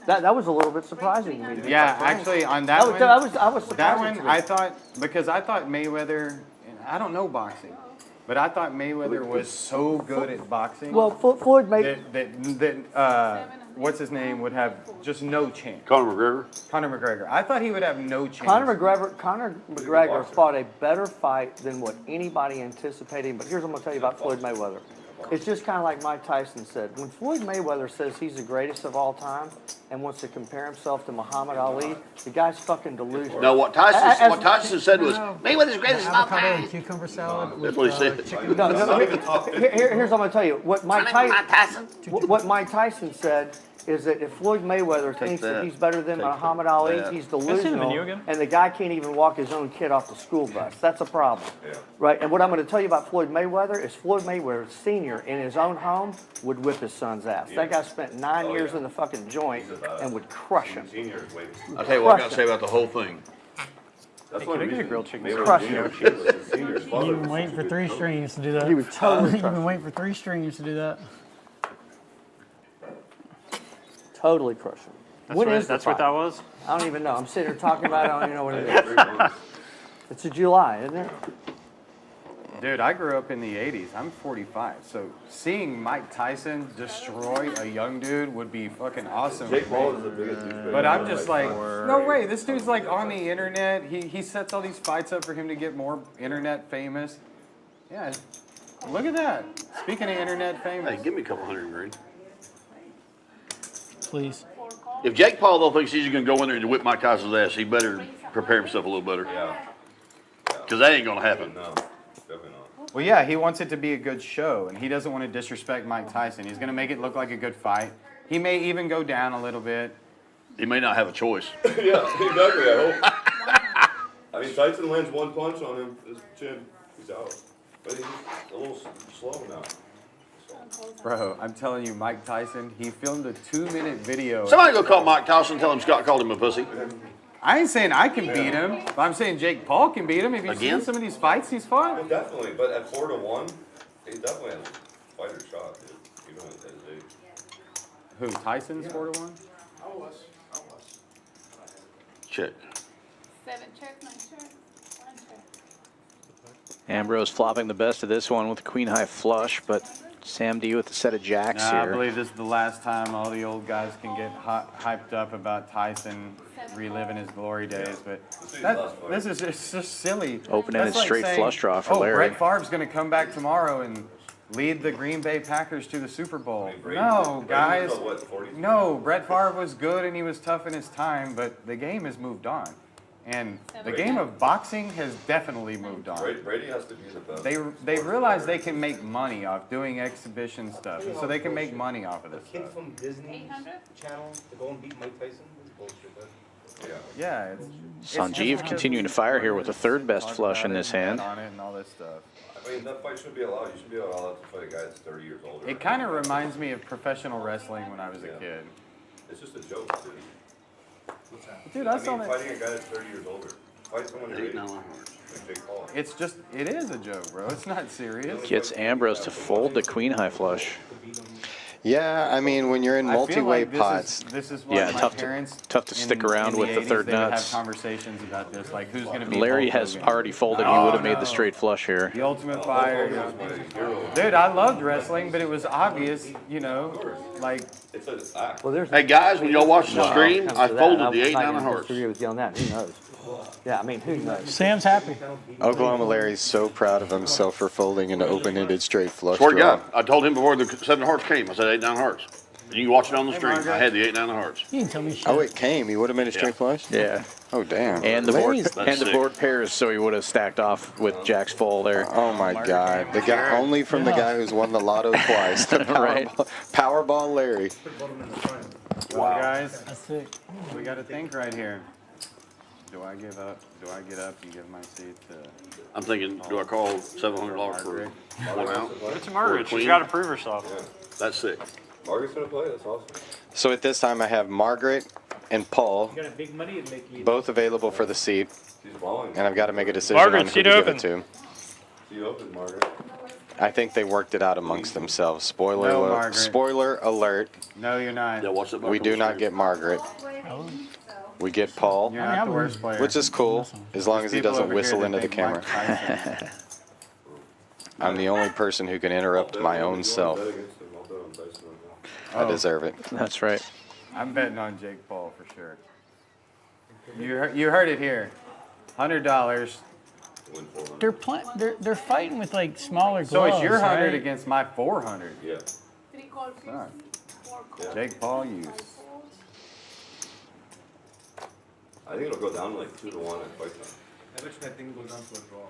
That was a little bit surprising to me. Yeah, actually, on that one, I was surprised. that one I thought, because I thought Mayweather, and I don't know boxing, but I thought Mayweather was so good at boxing. Well, Floyd Mayweather. that what's his name would have just no chance. Conor McGregor. Conor McGregor. I thought he would have no chance. Conor McGregor fought a better fight than what anybody anticipated. But here's what I'm gonna tell you about Floyd Mayweather. It's just kind of like Mike Tyson said. When Floyd Mayweather says he's the greatest of all time and wants to compare himself to Muhammad Ali, the guy's fucking delusional. No, what Tyson said was Mayweather's greatest of all Avocado time. and cucumber salad. That's what he said. Here's what I'm gonna tell you. What Mike Tyson said is that if Floyd Mayweather thinks that he's better than Muhammad Ali, he's delusional, and the guy can't even walk his own kid off the school bus. That's a problem, right? And what I'm going to tell you about Floyd Mayweather is Floyd Mayweather Sr. in his own home would whip his son's ass. That guy spent 9 years in the fucking joint and would crush him. I'll tell you what I got to say about the whole thing. That's one reason grilled chicken. Mayweather Crushing Jr. him. was his senior's father. You've been waiting for 3 streams to do that. He was totally You've been waiting for 3 streams to do that. Totally crushing. When is the That's what fight? that was? I don't even know. I'm sitting here talking about it. I don't even know what it is. It's in July, isn't it? Dude, I grew up in the 80s. I'm 45. So seeing Mike Tyson destroy a young dude would be fucking awesome. Jake Paul is the biggest douchebag. But I'm just like, no way. This dude's like on the internet. He sets all these fights up for him to get more internet famous. Yeah, look at that. Speaking of internet famous. Hey, give me a couple $100 grand. Please. If Jake Paul though thinks he's gonna go in there and whip Mike Tyson's ass, he better prepare himself a little better. Yeah. Because that ain't gonna happen. No, definitely not. Well, yeah, he wants it to be a good show, and he doesn't want to disrespect Mike Tyson. He's going to make it look like a good fight. He may even go down a little bit. He may not have a choice. Yeah, exactly, I hope. I mean, Tyson lands one punch on him, his chin, he's out. But he's a little slow now. Bro, I'm telling you, Mike Tyson, he filmed a 2-minute video. Somebody go call Mike Tyson and tell him Scott called him a pussy. I ain't saying I can beat him, but I'm saying Jake Paul can beat him. Have you seen some of these fights he's fought? Definitely, but at 4-1, he definitely has a fighter shot, dude. Even at his age. Who, Tyson's 4-1? I was. Check. 7 check, 9 check, 1 check. Ambrose flopping the best of this one with a queen high flush, but Sam D with a set of jacks I here. believe this is the last time all the old guys can get hyped up about Tyson reliving his glory days. But this is just silly. Open-ended That's like straight saying, flush draw for oh, Larry. Brett Favre's going to come back tomorrow and lead the Green Bay Packers to the Super Bowl. No, guys. No, Brett Favre was good and he was tough in his time, but the game has moved on. And the game of boxing has definitely moved on. Brady has to be the best. They realize they can make money off doing exhibition stuff, so they can make money off of this Kid stuff. from Disney Channel to go and beat Mike Tyson? That's bullshit, man. Yeah. Sanjeev continuing to fire here with the third best flush in this hand. On it and all this stuff. I mean, that fight should be allowed. You should be allowed to fight a guy that's 30 years older. It kind of reminds me of professional wrestling when I was a kid. It's just a joke, dude. Dude, I saw mean, that. fighting a guy that's 30 years older. Fight someone your age. Like Jake Paul. It is a joke, bro. It's not serious. Gets Ambrose to fold the queen high flush. Yeah, I mean, when you're in I feel multi-way like pots. This is what Yeah, my tough parents to stick in around with the 80s, third they would nuts. have conversations about this, like who's going to be Larry Hulk has Hogan. already folded. He would have made the straight flush here. The Ultimate Fire. Dude, I loved wrestling, but it was obvious, like. Well, Hey guys, when y'all watch the stream, I folded the 8 9 of hearts. Disagree with you on that. Who knows? Yeah, I mean, who knows? Sam's happy. Oklahoma Larry's so proud of himself for folding an open-ended straight flush Swear to draw. God, I told him before the 7 of hearts came, I said 8 9 of hearts. And you can watch it on the stream. I had the 8 9 of hearts. You didn't tell me shit. Oh, it came. He would have made a straight flush? Yeah. Oh, damn. And the board Larry's- board pairs, so he would have stacked off with Jack's full there. Oh my God! The guy only from the guy who's won the lotto twice. The Right. Powerball Larry. Wow. Guys, That's sick. we got to think right here. Do I give up? Do I get up and give my seat to? I'm thinking, do I call $700 for one out? It's Margaret. She's got to prove herself. That's sick. Margaret's gonna play. That's awesome. So at this time, I have Margaret and Paul, You got a big money to make you. both available for the seat, She's blowing. and I've got to make a decision Margaret, on who seat to give open. it to. She opened, Margaret. I think they worked it out amongst themselves. Spoiler, No, alert, Margaret. spoiler alert. No, you're not. Yeah, watch that. We do not get Margaret. We get Paul, You're not the worst player. which is cool, as long as he People doesn't over here whistle that into the think camera. Mike Tyson- I'm the only person who can interrupt my own self. Bet against him. I'll bet on Tyson right now. I deserve it. That's right. I'm betting on Jake Paul for sure. You heard it here. $100. Win 400. They're fighting with like smaller gloves. So it's your 100 right? against my 400. Yeah. 3 call 50, Alright. 4 call. Jake Paul, use. I think it'll go down like 2-1 at fight time. I bet you that thing goes down to a draw.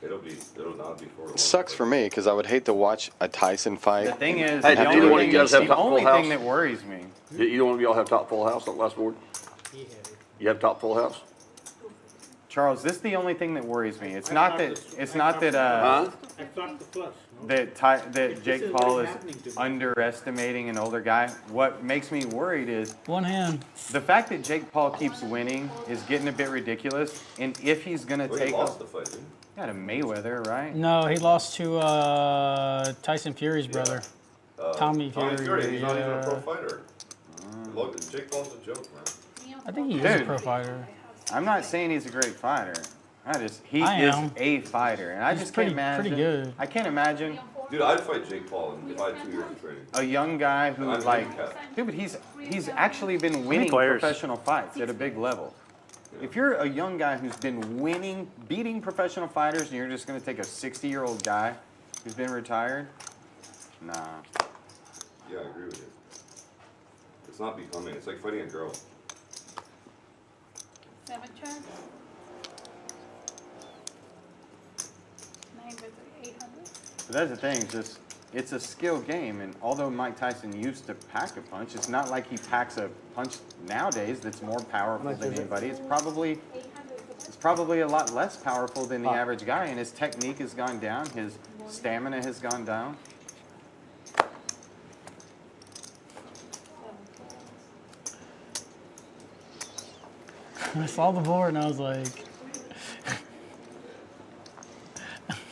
It'll not be 4-1. It sucks for me because I would hate to watch a Tyson fight. The thing is, Hey, the did either one of you guys have the top only full thing house? that worries me. Either one of y'all have top full house on the last board? You have top full house? Charles, this is the only thing that worries me. It's not that Huh? I thought the flush. No? that Jake is Paul what is is happening to me. underestimating an older guy. What makes me worried is One hand. the fact that Jake Paul keeps winning is getting a bit ridiculous. And if he's gonna Well, he take lost the fight, didn't he? got a Mayweather, right? No, he lost to Tyson Fury's brother. Tommy Fury, He's not even a yeah. pro fighter. Look, Jake Paul's a joke, man. I think he is a Dude. pro fighter. I'm not saying he's a great fighter. He I is am. a fighter, and I He's just pretty- can't imagine. pretty good. I can't imagine Dude, I'd fight Jake Paul if I had 2 years of training. a young guy who I'm like, handicapped. dude, but he's actually been winning players? professional fights at a big level. If you're a young guy who's been beating professional fighters, and you're just gonna take a 60-year-old guy who's been retired, nah. Yeah, I agree with you. It's not becoming. It's like fighting a girl. 7 chance. 9 with 800. But that's the thing, it's a skill game, and although Mike Tyson used to pack a punch, it's not like he packs a punch nowadays that's more powerful than anybody. It's probably a lot less powerful than the average guy, and his technique has gone down, his stamina has gone down. I saw the board and I was like,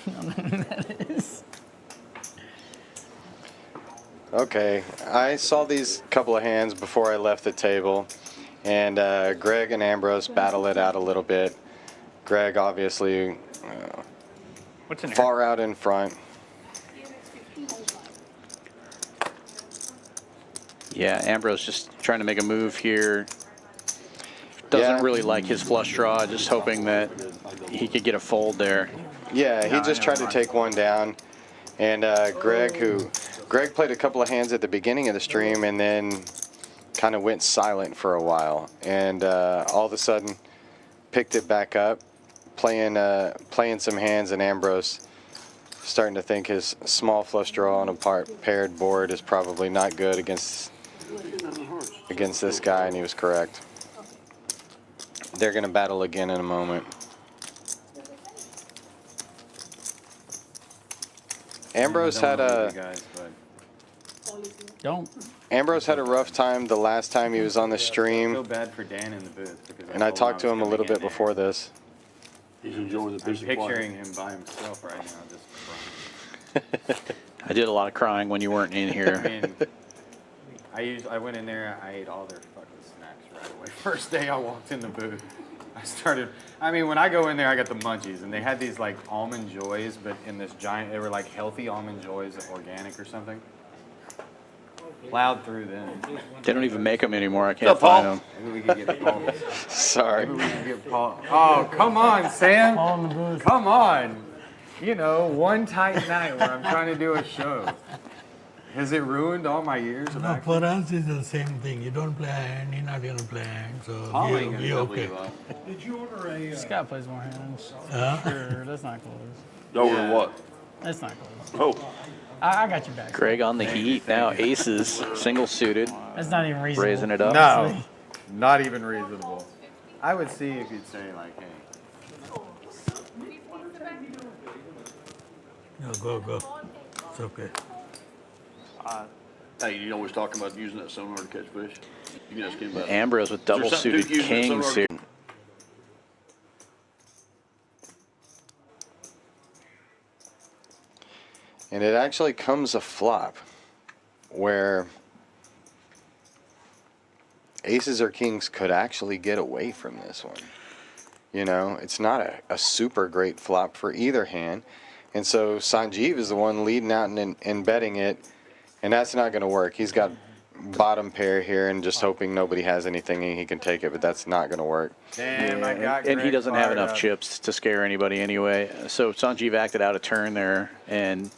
I don't know who that is. Okay, I saw these couple of hands before I left the table, and Greg and Ambrose battle it out a little bit. Greg obviously What's in here? far out in front. Yeah, Ambrose just trying to make a move here. Doesn't Yeah. really like his flush draw, just hoping that he could get a fold there. Yeah, he just tried to take one down, and Greg played a couple of hands at the beginning of the stream and then kind of went silent for a while, and all of a sudden picked it back up, playing some hands, and Ambrose starting to think his small flush draw on a paired board is probably not good against this guy, and he was correct. They're going to battle again in a moment. Ambrose had a rough time the last time he was on the I feel stream, bad for Dan in the booth because and I told him talked to was him a gonna little get bit in. before this. He's enjoying the I'm piece of picturing him by himself right now, just I did a lot of crying when you weren't in I here. mean, I went in there, I ate all their fucking snacks right away. First day I walked in the booth, when I go in there, I got the munchies, and they had these like almond joys, but in this giant, they were like healthy almond joys, organic or something. Plowed through them. They don't even make them anymore. I can't find them. Maybe we could get Paul. Sorry. Maybe we could get Paul. Oh, come on, Sam. Paul in the booth. Come on. You know, one tight night where I'm trying to do a show. Has it ruined all my years of No, acting? for us it's the same thing. You don't play a hand, you're not gonna play a hand, so Paul we ain't gonna we tell okay. Did you order a? Scott plays more hands. Huh? Sure, that's not close. Over what? That's not close. Oh. I got your back. Greg on the heat now. Aces, single suited, That's not even reasonable. raising it up. No, not even reasonable. I would see if you'd say like, hey. No, go. It's okay. Hey, you always talking about using that sonar to catch fish? You can ask him about it. Ambrose with double suited kings here. And it actually comes a flop where aces or kings could actually get away from this one. You know, it's not a super great flop for either hand. And so Sanjeev is the one leading out and betting it, and that's not going to work. He's got bottom pair here and just hoping nobody has anything and he can take it, but that's not going to work. Damn, I got and he Greg doesn't have fired enough up. chips to scare anybody anyway. So Sanjeev acted out a turn there, and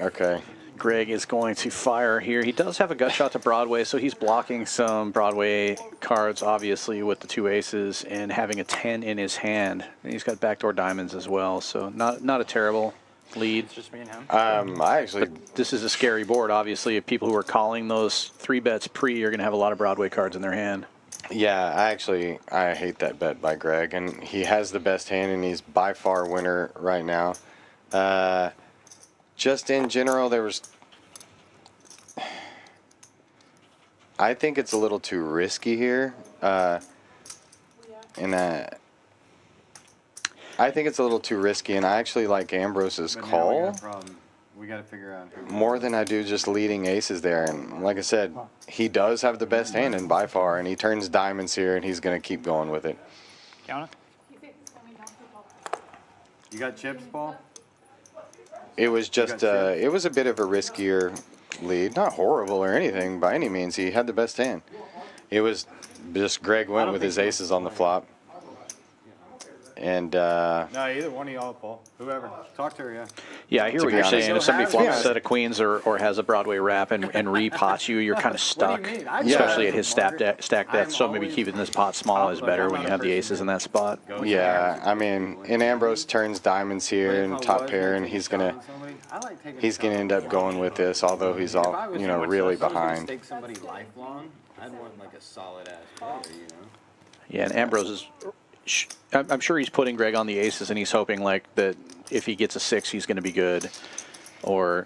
okay. Greg is going to fire here. He does have a gut shot to Broadway, so he's blocking some Broadway cards, obviously, with the two aces and having a 10 in his hand. And he's got backdoor diamonds as well, so not a terrible lead. It's just me and him. But this is a scary board, obviously. If people who are calling those 3-bets pre are going to have a lot of Broadway cards in their hand. Yeah, I hate that bet by Greg, and he has the best hand, and he's by far winner right now. Just in general, I think it's a little too risky here, I think it's a little too risky, and I actually like Ambrose's But now call we got a problem. We got to figure out who. more than I do just leading aces there. And like I said, he does have the best hand and by far, and he turns diamonds here, and he's going to keep going with it. Count it. You got chips, Paul? It was just, it was a bit of a riskier lead. Not horrible or anything by any means. He had the best hand. It was just Greg went with his aces on the flop. And No, either one of y'all, Paul. Whoever. Talk to her, yeah. Yeah, I hear To what be you're honest. saying. If somebody So flops a has- set of queens or has a Broadway wrap and repots you, you're kind of stuck, mean? I especially try at his to stack depth. So maybe keeping this pot small is better when you have the aces in that spot. yeah, I mean, and Ambrose turns diamonds here and top pair, and he's gonna end up going with this, although he's all, you know, really behind. Stake somebody lifelong, I'd want like a solid ass player, you know. Yeah, and Ambrose is. I'm sure he's putting Greg on the aces, and he's hoping like that if he gets a 6, he's going to be good, or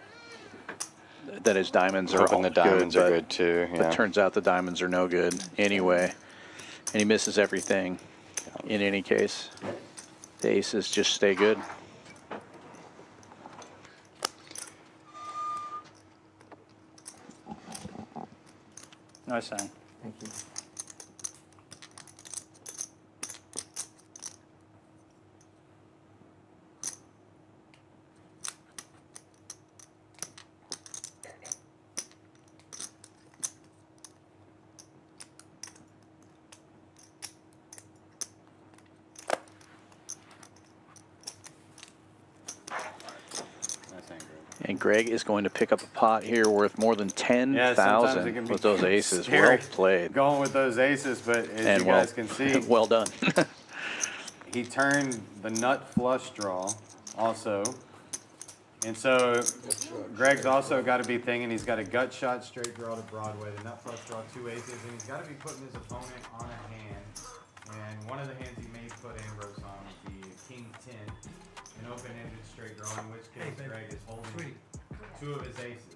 that his diamonds are Hoping all the diamonds are but- good too. But Yeah. turns out the diamonds are no good anyway, and he misses everything. In any case, the aces just stay good. Nice hand. Thank you. And Greg is going to pick up a pot here worth more than 10,000 with those aces. Well scary played. Going with those aces, but as And you guys can see, well done. he turned the nut flush draw also. And so Greg's also got to be thinking he's got a gut shot straight draw to Broadway, the nut flush draw, 2 aces, and he's got to be putting his opponent on a hand. And one of the hands he may put Ambrose on would be King 10, an open-ended straight draw, in which case Greg is holding 2 of his aces.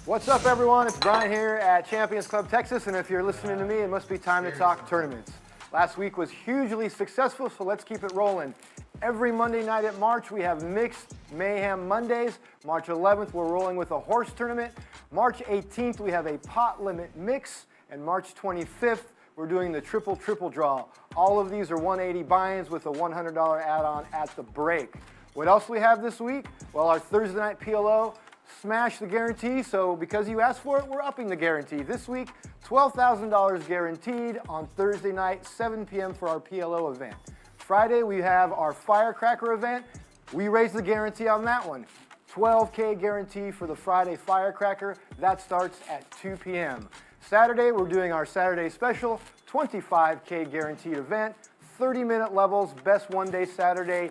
What's up, everyone? It's Brian here at Champions Club Texas, and if you're listening to me, it must be time to talk tournaments. Last week was hugely successful, so let's keep it rolling. Every Monday night at March, we have Mixed Mayhem Mondays. March 11th, we're rolling with a horse tournament. March 18th, we have a pot limit mix. And March 25th, we're doing the triple draw. All of these are 180 buy-ins with a $100 add-on at the break. What else we have this week? Well, our Thursday night PLO smashed the guarantee, so because you asked for it, we're upping the guarantee. This week, $12,000 guaranteed on Thursday night, 7 p.m. for our PLO event. Friday, we have our Firecracker event. We raised the guarantee on that one. $12K guarantee for the Friday Firecracker. That starts at 2 p.m. Saturday, we're doing our Saturday special, $25K guaranteed event, 30-minute levels, best one-day Saturday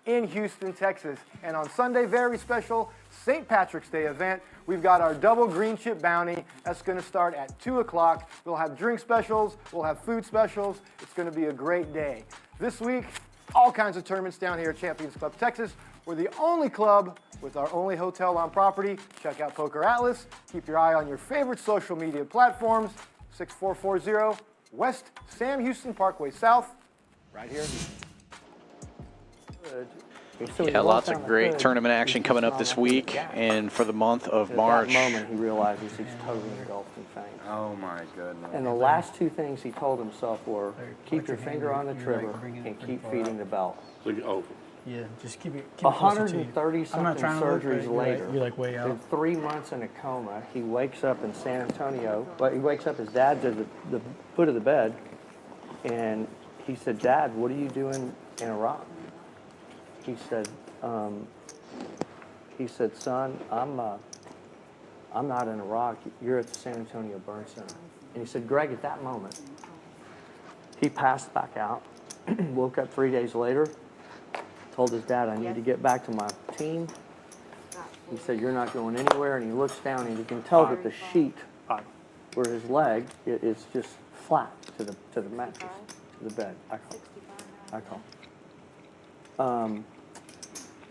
in Houston, Texas. And on Sunday, very special St. Patrick's Day event. We've got our double green chip bounty. That's going to start at 2 o'clock. We'll have drink specials. We'll have food specials. It's going to be a great day. This week, all kinds of tournaments down here at Champions Club Texas. We're the only club with our only hotel on property. Check out Poker Atlas. Keep your eye on your favorite social media platforms. 6440 West Sam Houston Parkway South, right here. Yeah, lots of great tournament action coming up this week and for the month of March. At that moment, he realizes he's totally engulfed in fame. Oh my goodness. And the last two things he told himself were, keep your finger on the trigger and keep feeding the belt. Yeah, just keep it. 130-something surgeries later, you're like way out. in 3 months in a coma, he wakes up in San Antonio. But he wakes up, his dad's at the foot of the bed, and he said, "Dad, what are you doing in Iraq?" He said, "Son, I'm not in Iraq. You're at the San Antonio Burn Center." And he said, "Greg, at that moment, he passed back out, woke up 3 days later, told his dad, I need to get back to my team." He said, "You're not going anywhere." And he looks down and you can tell that the sheet where his leg is just flat to the mattress, to the bed. I call.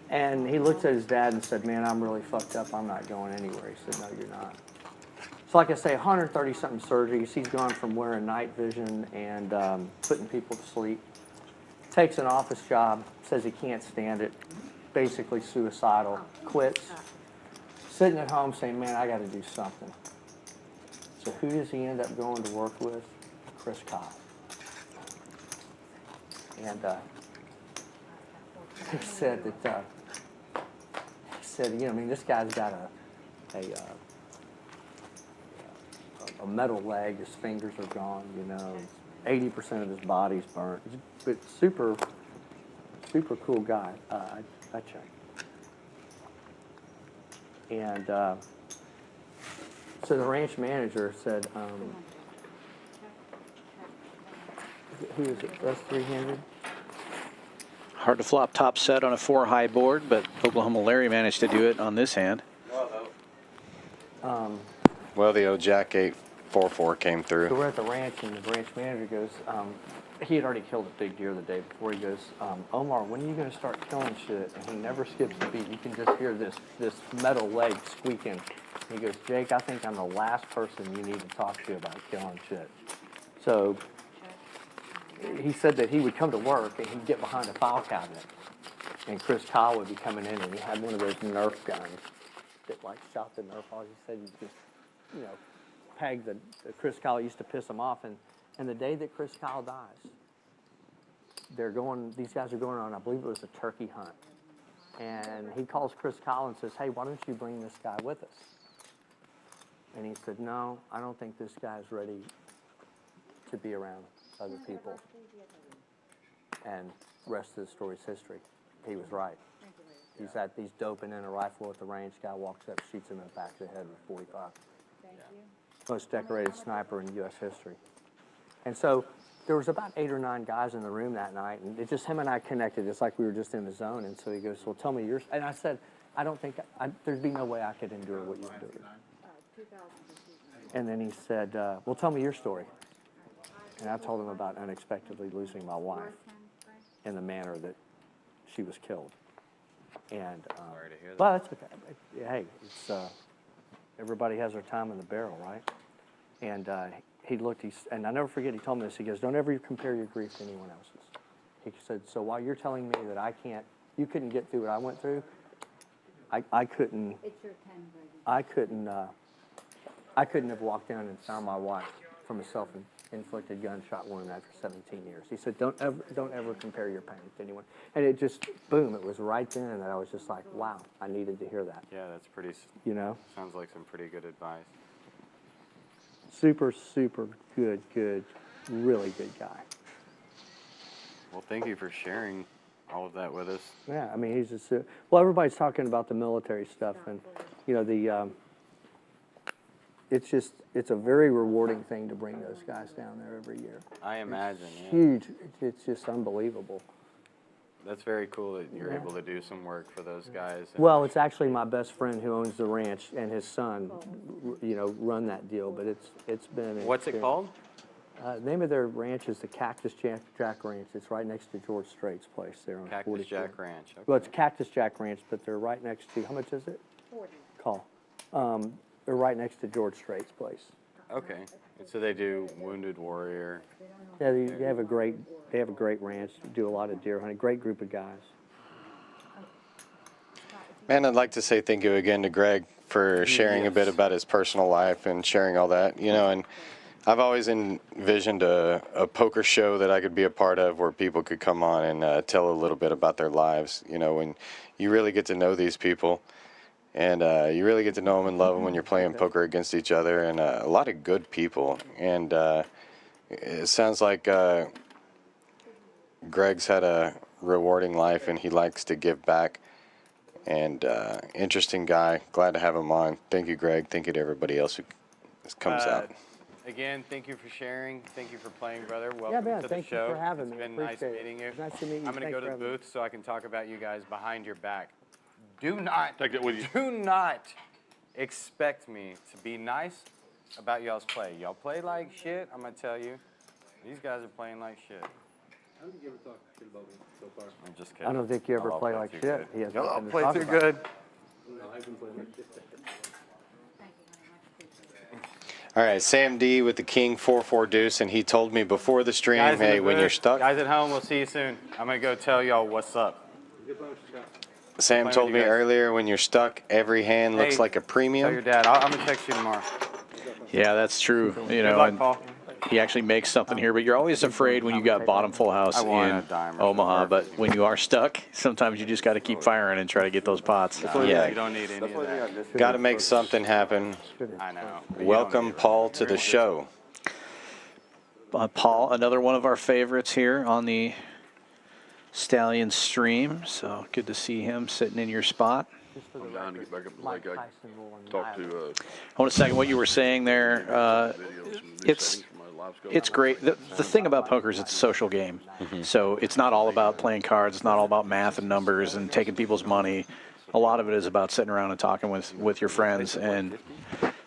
And he looked at his dad and said, "Man, I'm really fucked up. I'm not going anywhere." He said, "No, you're not." So like I say, 130-something surgeries. He's gone from wearing night vision and putting people to sleep. Takes an office job, says he can't stand it, basically suicidal, quits. Sitting at home saying, "Man, I got to do something." So who does he end up going to work with? Chris Kyle. And he said that, I mean, this guy's got a metal leg, his fingers are gone, 80% of his body's burnt. But super cool guy. I checked. And so the ranch manager said, who is it? That's 300? Hard to flop top set on a 4-high board, but Oklahoma Larry managed to do it on this hand. Well, the old Jack 8-4-4 came through. So we're at the ranch, and the ranch manager goes, he had already killed a big deer the day before. He goes, "Omar, when are you going to start killing shit?" And he never skips a beat. You can just hear this metal leg squeaking. He goes, "Jake, I think I'm the last person you need to talk to about killing shit." So he said that he would come to work and he'd get behind a file cabinet, and Chris Kyle would be coming in, and he had one of those Nerf guns that like shot the Nerf balls. He said he just, pegged the Chris Kyle used to piss him off, and the day that Chris Kyle dies, these guys are going on, I believe it was a turkey hunt, and he calls Chris Kyle and says, "Hey, why don't you bring this guy with us?" And he said, "No, I don't think this guy's ready to be around other people." And the rest of the story's history. He was right. He's doping in a rifle at the range. Guy walks up, shoots him in the back of the head with 45. Most decorated sniper in U.S. history. And so there was about 8 or 9 guys in the room that night, and it's just him and I connected. It's like we were just in the zone. And so he goes, "Well, tell me yours." And I said, "I don't think there'd be no way I could endure what you're doing." And then he said, "Well, tell me your story." And I told him about unexpectedly losing my wife in the manner that she was killed. And Sorry to hear that. well, that's okay. Hey, it's everybody has their time in the barrel, right? And he looked. And I never forget. He told me this. He goes, "Don't ever compare your grief to anyone else's." He said, "So while you're telling me that you couldn't get through what I went through, I couldn't. It's your 10, Brady. I couldn't have walked down and found my wife from a self-inflicted gunshot wound after 17 years." He said, don't ever compare your pain to anyone. And it just, boom, it was right then that I was just like, wow, I needed to hear that. Yeah, that's pretty. Sounds like some pretty good advice. Super, super good, really good guy. Well, thank you for sharing all of that with us. Yeah, I mean, he's just, well, everybody's talking about the military stuff, and, it's a very rewarding thing to bring those guys down there every year. I imagine, It's huge. It's just unbelievable. That's very cool that you're able to do some work for those guys. Well, it's actually my best friend who owns the ranch and his son, run that deal. But it's been. What's it called? The name of their ranch is the Cactus Jack Ranch. It's right next to George Strait's place there on Cactus 44. Jack Ranch. Okay. Well, it's Cactus Jack Ranch, but they're right next to. How much is it? 40. Call. They're right next to George Strait's place. Okay. And so they do Wounded Warrior. Yeah, they have a great ranch. Do a lot of deer hunting. Great group of guys. Man, I'd like to say thank you again to Greg for sharing a bit about his personal life and sharing all that. And I've always envisioned a poker show that I could be a part of where people could come on and tell a little bit about their lives. When you really get to know these people, and you really get to know them and love them when you're playing poker against each other, and a lot of good people. And it sounds like Greg's had a rewarding life, and he likes to give back. And interesting guy. Glad to have him on. Thank you, Greg. Thank you to everybody else who comes out. Again, thank you for sharing. Thank you for playing, brother. Welcome to the thank show. you for having me. It's been Appreciate nice meeting you. Nice to meet you. I'm going to Thanks go to for the having me. booth so I can talk about you guys behind your back. Do not Take that with you. Do not expect me to be nice about y'all's play. Y'all play like shit. I'm going to tell you. These guys are playing like shit. I don't think you ever talked shit about me so far. I'm just kidding. I don't think you ever play like shit. He has Y'all nothing to play talk too about. good. No, I've been playing like shit. All right, Sam D with the King 4-4 deuce, and he told me before the stream, Guys in hey, the when booth, you're stuck. Guys at home, we'll see you soon. I'm going to go tell y'all what's up. Sam playing told with me you guys. earlier, when you're stuck, every hand looks Hey, like a Tell premium. your dad. I'm going to text you tomorrow. Yeah, that's true. Good luck, And Paul. he actually makes something here, but you're always afraid when you got bottom full house I want in a dime or Omaha. something. But when you are stuck, sometimes you just got to keep firing and try to get those pots. Yeah. You don't need any of that. Got to make something happen. I know. but you don't Welcome, need it. Paul, to the show. Paul, another one of our favorites here on the Stallions stream. So good to see him sitting in your spot. I'm down to get back up to the lake. I talked to Hold on a second. What you were saying there, it's great. The thing about poker is it's a social game. So it's not all about playing cards. It's not all about math and numbers and taking people's money. A lot of it is about sitting around and talking with your friends. And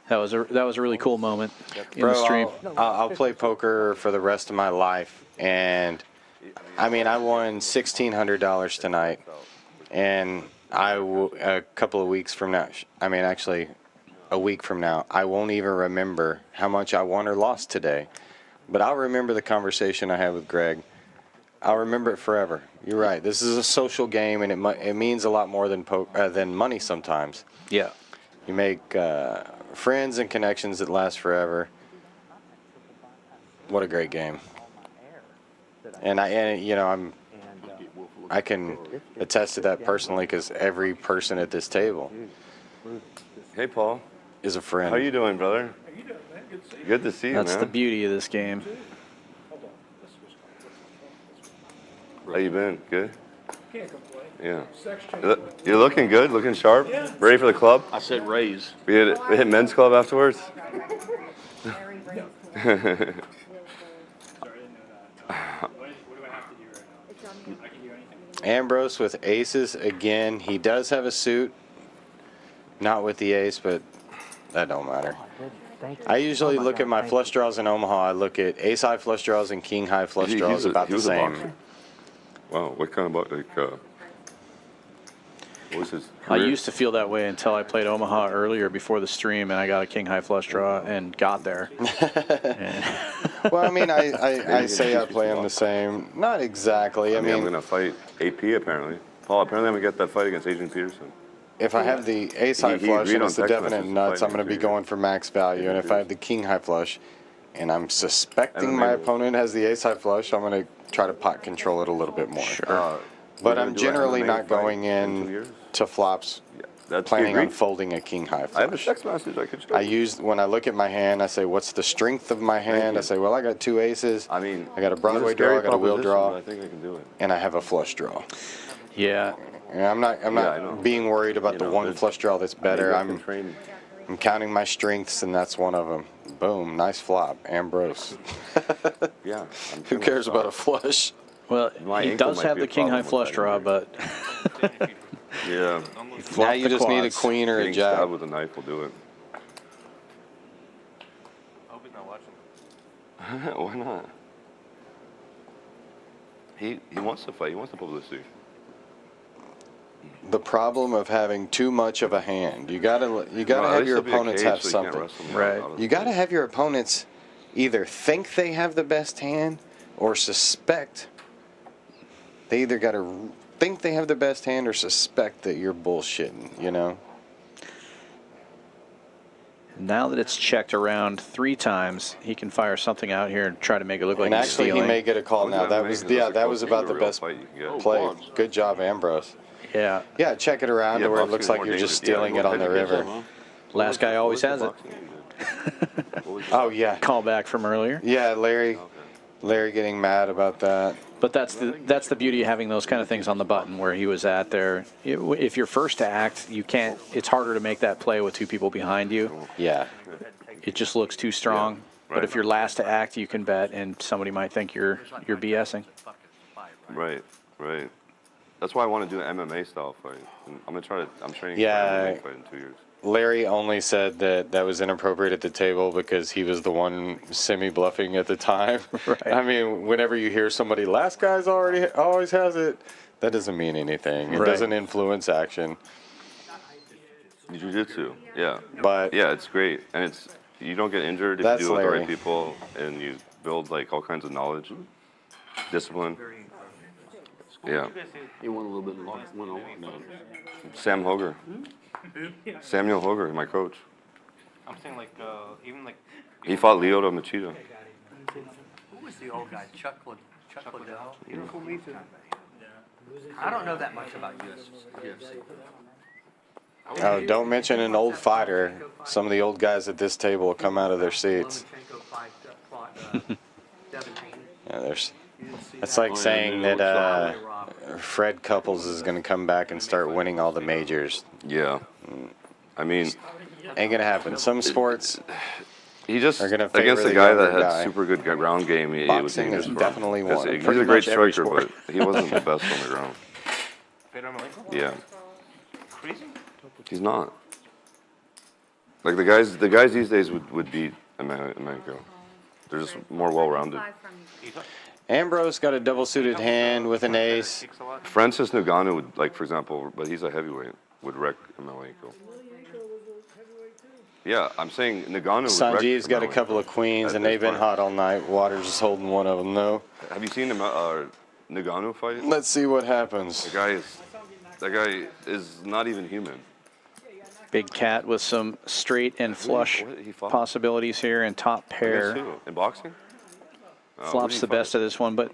that was a really cool moment in the stream. I'll play poker for the rest of my life. And, I mean, I won $1,600 tonight. And a couple of weeks from now, actually a week from now, I won't even remember how much I won or lost today. But I'll remember the conversation I had with Greg. I'll remember it forever. You're right. This is a social game, and it means a lot more than money sometimes. Yeah. You make friends and connections that last forever. What a great game. And I can attest to that personally because every person at this table Hey, Paul. is a friend. How you doing, brother? Good to see you, That's man. the beauty of this game. How you been? Good? Can't complain. Yeah. You're looking good, looking sharp. Yeah. Ready for the club? I said raise. We hit men's club afterwards? Ambrose with aces again. He does have a suit. Not with the ace, but that don't matter. I usually look at my flush draws in Omaha. I look at ace high flush draws and king high flush draws about the same. Wow, what kind of what was his I career? used to feel that way until I played Omaha earlier before the stream, and I got a king high flush draw and got there. Well, I mean, I say I play them the same. Not exactly. I mean, I'm going to fight AP apparently. Paul, apparently I'm going to get that fight against Adrian Peterson. if I have the ace high He flush agreed and on it's the text definite messages nuts, I'm fighting going to be too. going for max value. And if I have the king high flush and I'm suspecting And my then they- opponent has the ace high flush, I'm going to try to pot control it a little bit more. We're But gonna I'm do an generally MMA not fight going in 2 years? to flops That's planning the on agreed? folding a king high flush. I have a text message I could show I you. use, when I look at my hand, I say, what's the strength of my hand? I say, well, I got two aces. I mean, I got a it's Broadway scary draw, I got a wheel proposition, draw, but I think I can do it. and I have a flush draw. Yeah. And I'm not I know. being worried about You the know, one there's- flush draw that's better. I can train. I'm counting my strengths, and that's one of them. Boom, nice flop, Ambrose. Yeah. Who cares about a flush? Well, My he ankle does might have be a the king high problem with flush that. draw, but Yeah. Now you the just need a quads. queen or a Getting jack. stabbed with a knife will do it. I hope he's not watching. Why not? He wants to fight. He wants the publicity. The problem of having too much of a hand. You gotta No, have at least your there'll be a opponents cage have so you can't something. wrestle them Right. out of You the gotta cage. have your opponents either think they have the best hand or suspect. They either gotta think they have the best hand or suspect that you're bullshitting, you know? now that it's checked around 3 times, he can fire something out here and try to make it look like And he's actually, stealing. he may get a call now. That was that was about the best play. Good job, Ambrose. Yeah. Yeah, check it around to where it looks like you're just stealing it on the river. Last guy always has it. Oh yeah. Call back from earlier. Yeah, Larry getting mad about that. But that's the beauty of having those kind of things on the button where he was at there. If you're first to act, you can't. It's harder to make that play with 2 people behind you. Yeah. It just looks too strong. Yeah, But if you're last to act, you can bet, and somebody might think you're BSing. Right. That's why I want to do an MMA style fight. I'm training Yeah. for an MMA fight in 2 years. Larry only said that was inappropriate at the table because he was the one semi-bluffing at the time. Right. I mean, whenever you hear somebody, last guy's always has it, that doesn't mean anything. It Right. doesn't influence action. Jiu-jitsu, yeah. But yeah, it's great, and you don't get injured if That's you do it with the Larry. right people, and you build like all kinds of knowledge, discipline. Yeah. You won a little bit of luck. Went on. No. Sam Hoger, Samuel Hoger, my coach. I'm saying like even like. He fought Lyoto Machida. Who was the old guy? Chuck Liddell? I don't know that much about UFC. Oh, don't mention an old fighter. Some of the old guys at this table will come out of their seats. Yeah, that's like saying that Fred Couples is going to come back and start winning all the majors. Yeah. I mean, ain't gonna happen. Some sports he just are gonna favor against a the guy that younger had guy. super good ground game. He was Boxing is definitely one. He's Pretty a great much every striker, sport. but he wasn't the best on the ground. Yeah. Crazy? He's not. Like the guys these days would beat Emenko. They're just more well-rounded. Ambrose got a double-suited hand with an ace. Francis Ngannou would, like, for example, but he's a heavyweight, would wreck Emenko. Yeah, I'm saying Ngannou would wreck Sanjeev's got a Emelianenko couple of queens, at and this they've been point. hot all night. Waters is holding one of them, though. Have you seen Ngannou fight? Let's see what happens. That guy is not even human. Big cat with some straight and flush He fought? possibilities here, and top pair. Against who? In boxing? who did Flops he the fight? best of this one, but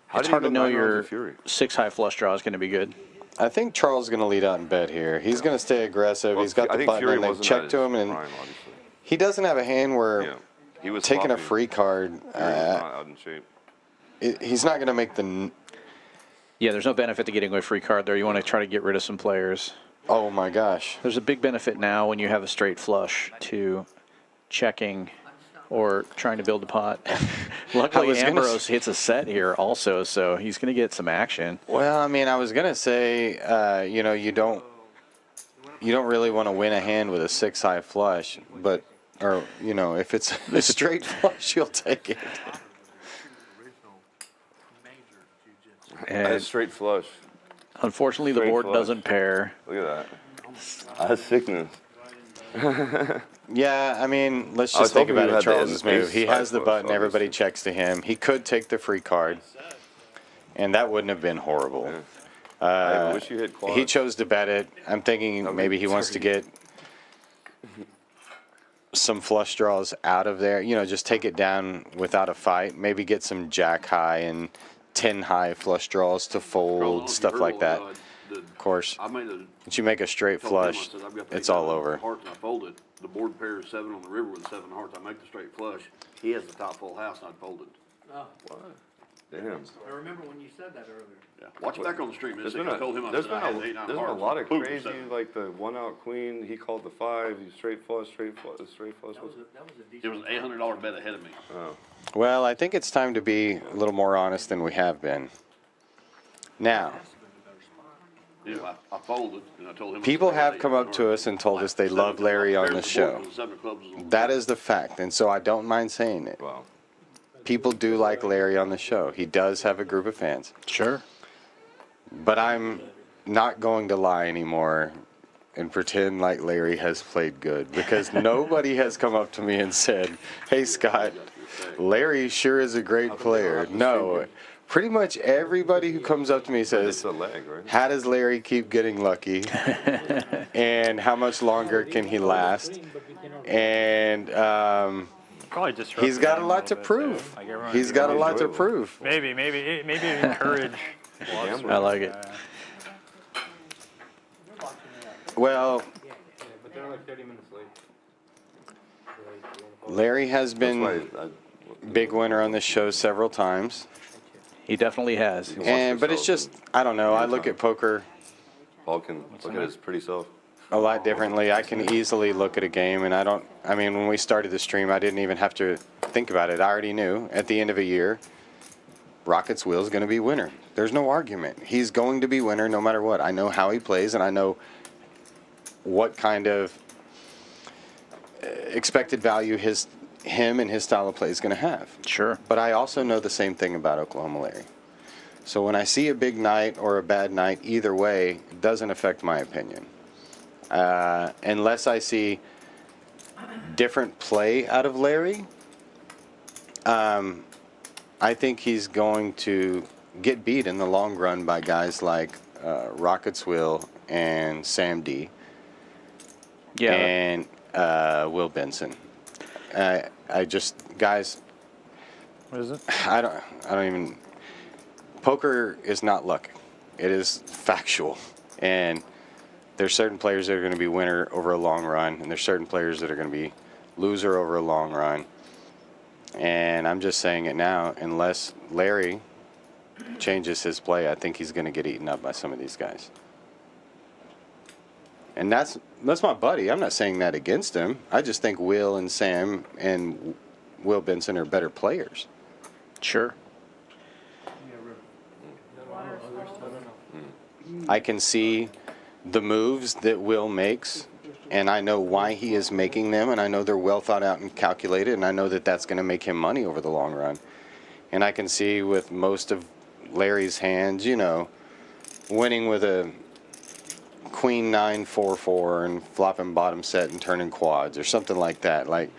How it's did he hard to go know 9 rounds your with Fury? 6 high flush draw is going to be good. I think Charles is going to lead out in bed here. He's going to stay aggressive. Well, He's got I the think button, Fury and they've wasn't checked at to him, his and prime, obviously. he doesn't have a hand where Yeah. He was taking a sloppy. free card. Fury was not out in shape. He's not going to make the. Yeah, there's no benefit to getting a free card there. You want to try to get rid of some players. Oh my gosh. There's a big benefit now when you have a straight flush to checking or trying to build a pot. Luckily, Ambrose hits a set here also, so he's going to get some action. Well, I mean, I was going to say, you don't really want to win a hand with a 6 high flush, but, if it's a straight flush, you'll take it. I had straight flush. Unfortunately, the Straight board flush. doesn't pair. Look at that. I had sickness. Yeah, I mean, let's I was just think hoping you about it, had the Charles's move. ace He high has the flush, button, everybody obviously. checks to him. He could take the free card, and that wouldn't have been horrible. I wish you hit quads. He chose to bet it. I'm thinking maybe he wants to get some flush draws out of there. Just take it down without a fight. Maybe get some jack high and 10 high flush draws to fold, stuff like that. Of course, once you make a straight flush, it's all over. Hearts and I folded. The board pairs 7 on the river with 7 hearts. I make the straight flush. He has the top full house, and I folded. Oh. Damn. I remember when you said that earlier. Yeah. Watch it back on the stream. There's I been told him I there's said been I a, had 8, 9 there's been a hearts. lot of Boom, crazy, 7. like the 1-out queen. He called the 5. He straight flush, straight flush, straight flush. It was an $800 bet ahead of me. Oh. Well, I think it's time to be a little more honest than we have been. Now, Yeah, I folded, and I told him. people have come up to us and told us they love Larry on the show. That is the fact, and so I don't mind saying it. People do like Larry on the show. He does have a group of fans. Sure. But I'm not going to lie anymore and pretend like Larry has played good, because nobody has come up to me and said, hey, Scott, Larry sure is a great player. No. Pretty much everybody who comes up to me says, how does Larry keep getting lucky? And how much longer can he last? And he's got a lot to prove. He's got a lot to prove. Maybe encourage. I like it. Well, But they're like 30 minutes late. Larry has been big winner on this show several times. He definitely has. But it's just, I don't know. I look at poker. Paul can look at his pretty self. A lot differently. I can easily look at a game, and when we started the stream, I didn't even have to think about it. I already knew at the end of a year, Rocket's Will is going to be winner. There's no argument. He's going to be winner no matter what. I know how he plays, and I know what kind of expected value him and his style of play is going to have. Sure. But I also know the same thing about Oklahoma Larry. So when I see a big night or a bad night, either way, it doesn't affect my opinion. Unless I see different play out of Larry, I think he's going to get beat in the long run by guys like Rocket's Will and Sam D. Yeah. And Will Benson. Guys. What is it? I don't even. Poker is not luck. It is factual. And there's certain players that are going to be winner over a long run, and there's certain players that are going to be loser over a long run. And I'm just saying it now, unless Larry changes his play, I think he's going to get eaten up by some of these guys. And that's my buddy. I'm not saying that against him. I just think Will and Sam and Will Benson are better players. Sure. I can see the moves that Will makes, and I know why he is making them, and I know they're well thought out and calculated, and I know that that's going to make him money over the long run. And I can see with most of Larry's hands, winning with a Queen 9-4-4 and flopping bottom set and turning quads or something like that. Like,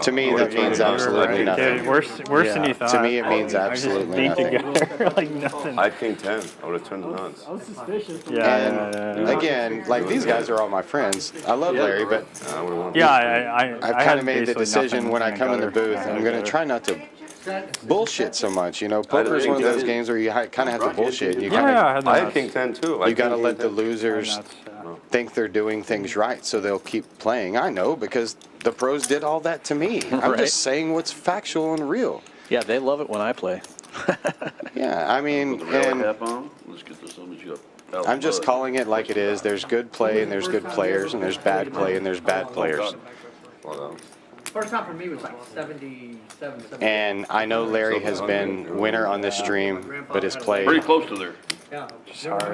to me, that means absolutely nothing. Worse than you thought. To me, it means absolutely nothing. Like nothing. I had King 10. I would have turned the nuts. I was suspicious. And again, like, these guys are all my friends. I love Larry, but I've kind of made the decision when I come in the booth, I'm going to try not to bullshit so much. Poker is one of those games where you kind of have to bullshit. I had King 10 too. You got to let the losers think they're doing things right, so they'll keep playing. I know, because the pros did all that to me. I'm just saying what's factual and real. Yeah, they love it when I play. Yeah, I mean, and I'm just calling it like it is. There's good play and there's good players, and there's bad play and there's bad players. First time for me was like 77. And I know Larry has been winner on this stream, but his play Pretty close to there.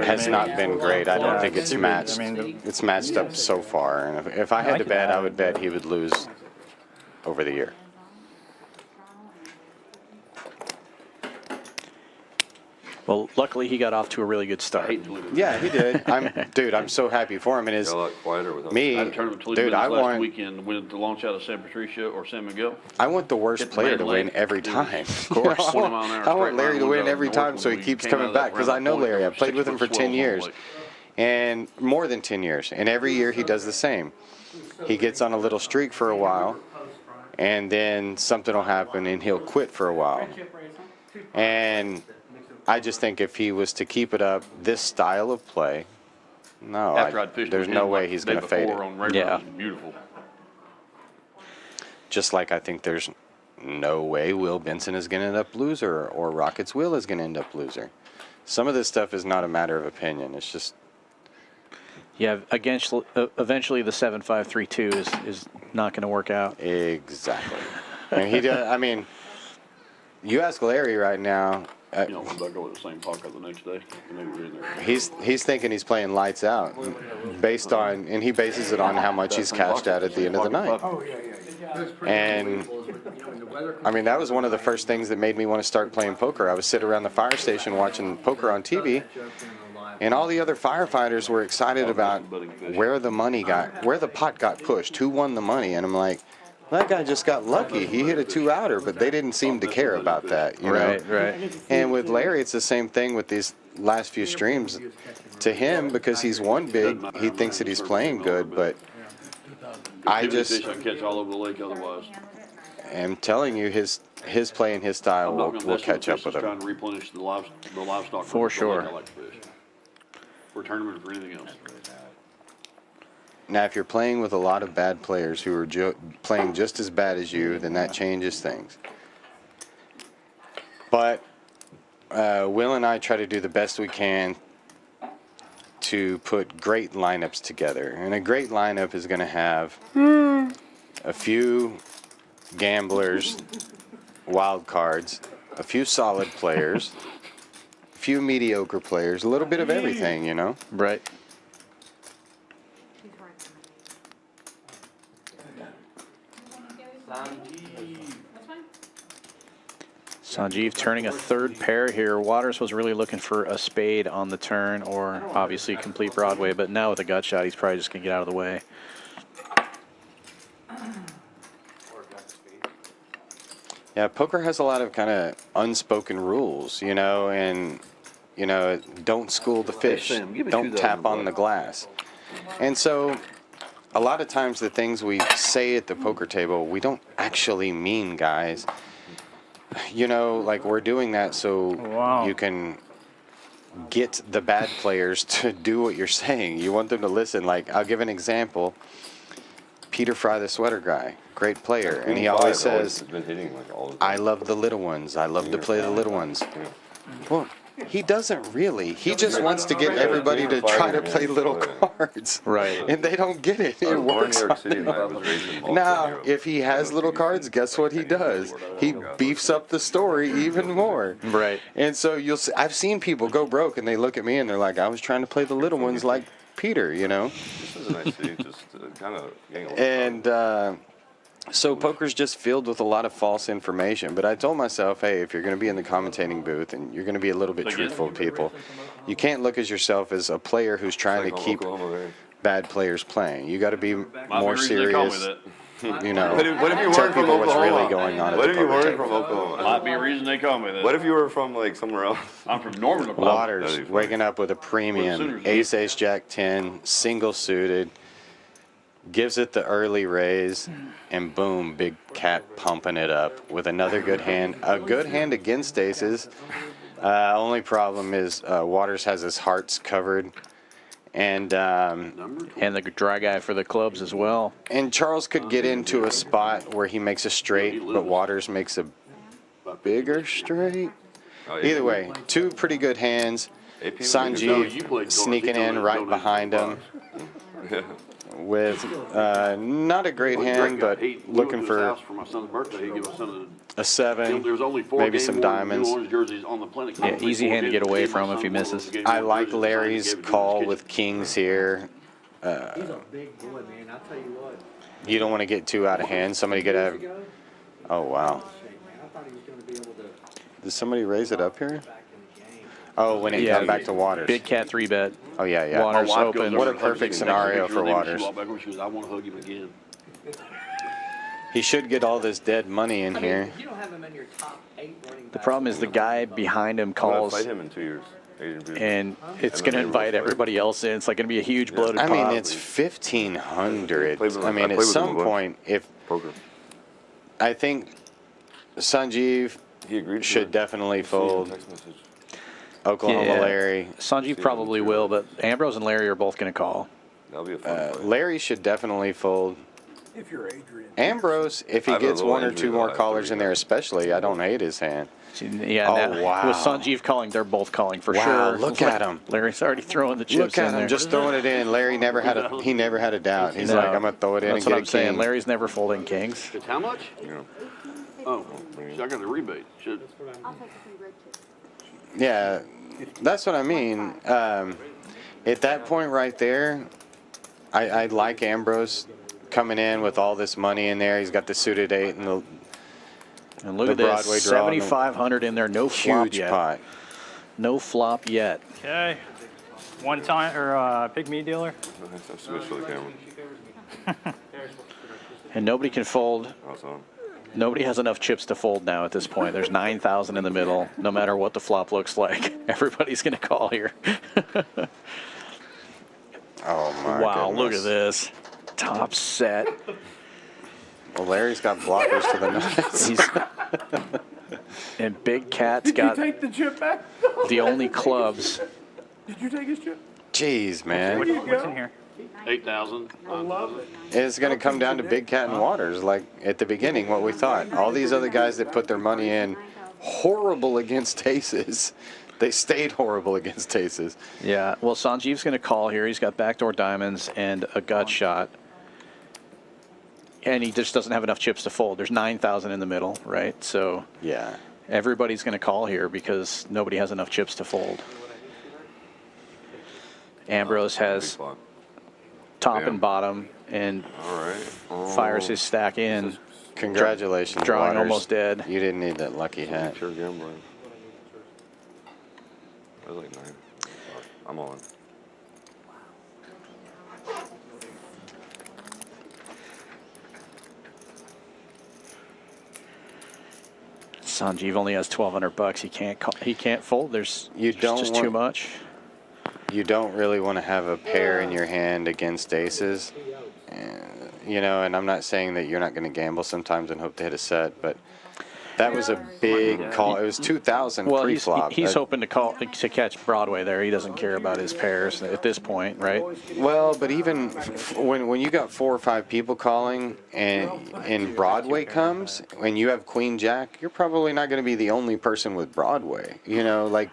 has not been great. I don't think it's matched. It's matched up so far. And if I had to bet, I would bet he would lose over the year. Well, luckily he got off to a really good start. Yeah, he did. I'm so happy for him. And his me, I had a tournament 20 dude, minutes I last want weekend to win the launch out of San Patricio or San Miguel. I want the worst player to win every time. Of course, I want Larry to win every time, so he keeps coming back. Because I know Larry. I've played with him for 10 years, and more than 10 years. And every year he does the same. He gets on a little streak for a while, and then something will happen, and he'll quit for a while. And I just think if he was to keep it up, this style of play, there's no way he's going to fade it. Yeah, beautiful. Just like I think there's no way Will Benson is going to end up loser or Rocket's Will is going to end up loser. Some of this stuff is not a matter of opinion. It's just. Yeah, eventually the 7-5-3-2 is not going to work out. Exactly. And he does. I mean, you ask Larry right now. You know, when I go with the same pocket the next day, and they were in there. He's thinking he's playing lights out, based on, and he bases it on how much he's cashed out at the end of the night. Oh, yeah. And I mean, that was one of the first things that made me want to start playing poker. I was sitting around the fire station watching poker on TV, and all the other firefighters were excited about where the pot got pushed, who won the money, and I'm like, that guy just got lucky. He hit a 2-outer, but they didn't seem to care about that, you know? Right. And with Larry, it's the same thing with these last few streams. To him, because he's won big, he thinks that he's playing good, but I just catch all over the lake otherwise. am telling you, his play and his style will catch up with him. Trying to replenish the livestock. For sure. I like to fish. For tournament or for anything else. Now, if you're playing with a lot of bad players who are playing just as bad as you, then that changes things. But Will and I try to do the best we can to put great lineups together. And a great lineup is going to have a few gamblers, wild cards, a few solid players, a few mediocre players, a little bit of everything, you know? Right. Sanjeev turning a third pair here. Waters was really looking for a spade on the turn, or obviously complete Broadway, but now with a gut shot, he's probably just going to get out of the way. Yeah, poker has a lot of kind of unspoken rules, you know, and, you know, don't school the fish, don't tap on the glass. And so a lot of times the things we say at the poker table, we don't actually mean, guys. You know, like we're doing that so you can get the bad players to do what you're saying. You want them to listen. Like, I'll give an example. Peter Fry, the sweater guy, great player. And he always says, I love the little ones. I love to play the little ones. Well, he doesn't really. He just wants to get everybody to try to play little cards. Right. And they don't get it. It works. Now, if he has little cards, guess what he does? He beefs up the story even more. Right. And so you'll see, I've seen people go broke and they look at me and they're like, I was trying to play the little ones like Peter, you know? This is a nice seat, just kind of getting a little. And so poker's just filled with a lot of false information. But I told myself, hey, if you're going to be in the commentating booth and you're going to be a little bit truthful to people, you can't look at yourself as a player who's trying to keep bad players playing. You got to be more serious. You know, what if you tell weren't from people what's Oklahoma? really going on. What at if the you poker weren't table. from Oklahoma? Might be a reason they call me that. What if you were from like somewhere else? I'm from Norman, Oklahoma. Waters waking up with a premium, ace, ace, jack, 10, single suited, gives it the early raise, and boom, big cat pumping it up with another good hand. A good hand against aces. Only problem is Waters has his hearts covered. And the dry guy for the clubs as well. And Charles could get into a spot where he makes a straight, but Waters makes a bigger straight. Either way, two pretty good hands. Sanjeev sneaking in right behind him with not a great hand, but looking for my son's birthday. He gave my son a 7, There's only 4 maybe game some worn diamonds. orange jerseys on the planet. Yeah, easy hand to get away from if he misses. I like Larry's call with kings here. He's a big boy, man. I'll tell you what. You don't want to get too out of hand. Somebody could have. Oh, wow. Did somebody raise it up here? Oh, when it got back to Waters. Big cat 3-bet. Oh, yeah, yeah. Waters open. What a perfect scenario for Waters. I want to hug him again. He should get all this dead money in here. You don't have him in your top 8 running The problem is the guy behind him calls, fight him in 2 years. and it's going to invite everybody else in. It's like going to be a huge bloated I pot. mean, it's 1,500. I mean, at some point, if I think Sanjeev should definitely fold. Oklahoma Larry. Sanjeev probably will, but Ambrose and Larry are both going to call. That'll be a fun fight. Larry should definitely fold. If you're Adrian. Ambrose, if he gets 1 or 2 more callers in there especially, I don't hate his hand. Yeah, wow. With Sanjeev calling, they're both calling for sure. Wow, look at him. Larry's already throwing the chips Look at in him, there. just throwing it in. Larry never had a doubt. He's like, I'm going to throw it in and That's get what a I'm saying. king. Larry's never folding kings. It's how much? Oh, I got the rebate. Should. I'll take the 3 red chips. Yeah, that's what I mean. At that point right there, I like Ambrose coming in with all this money in there. He's got the suited 8 and the look at Broadway this, draw. 7,500 in there, no flop Huge yet. pot. No flop yet. Okay. One time, or Pkwy dealer. Switch for the camera. And nobody can fold. Nobody has enough chips to fold now at this point. There's 9,000 in the middle, no matter what the flop looks like. Everybody's going to call here. Oh, my wow, goodness. look at this. Top set. Well, Larry's got blockers to the nuts. And Big Cat's got Did you take the chip back? the only clubs. Did you take his chip? Jeez, man. What's in here? 8,000. I love it. It's going to come down to Big Cat and Waters, like at the beginning, what we thought. All these other guys that put their money in, horrible against aces. They stayed horrible against aces. Yeah, well, Sanjeev's going to call here. He's got backdoor diamonds and a gut shot. And he just doesn't have enough chips to fold. There's 9,000 in the middle, right? So yeah, everybody's going to call here because nobody has enough chips to fold. Ambrose has top and bottom and fires his stack in. Congratulations, Drawing Waters. almost dead. You didn't need that lucky hat. Pure gambling. I was like 9. I'm all in. Sanjeev only has 1,200 bucks. He can't call, he can't fold. There's just too much. You don't really want to have a pair in your hand against aces. You know, and I'm not saying that you're not going to gamble sometimes and hope to hit a set, but that was a big call. It was 2,000 Well, pre-flop. he's hoping to catch Broadway there. He doesn't care about his pairs at this point, right? Well, but even when you got 4 or 5 people calling and Broadway comes, when you have Queen Jack, you're probably not going to be the only person with Broadway. You know, like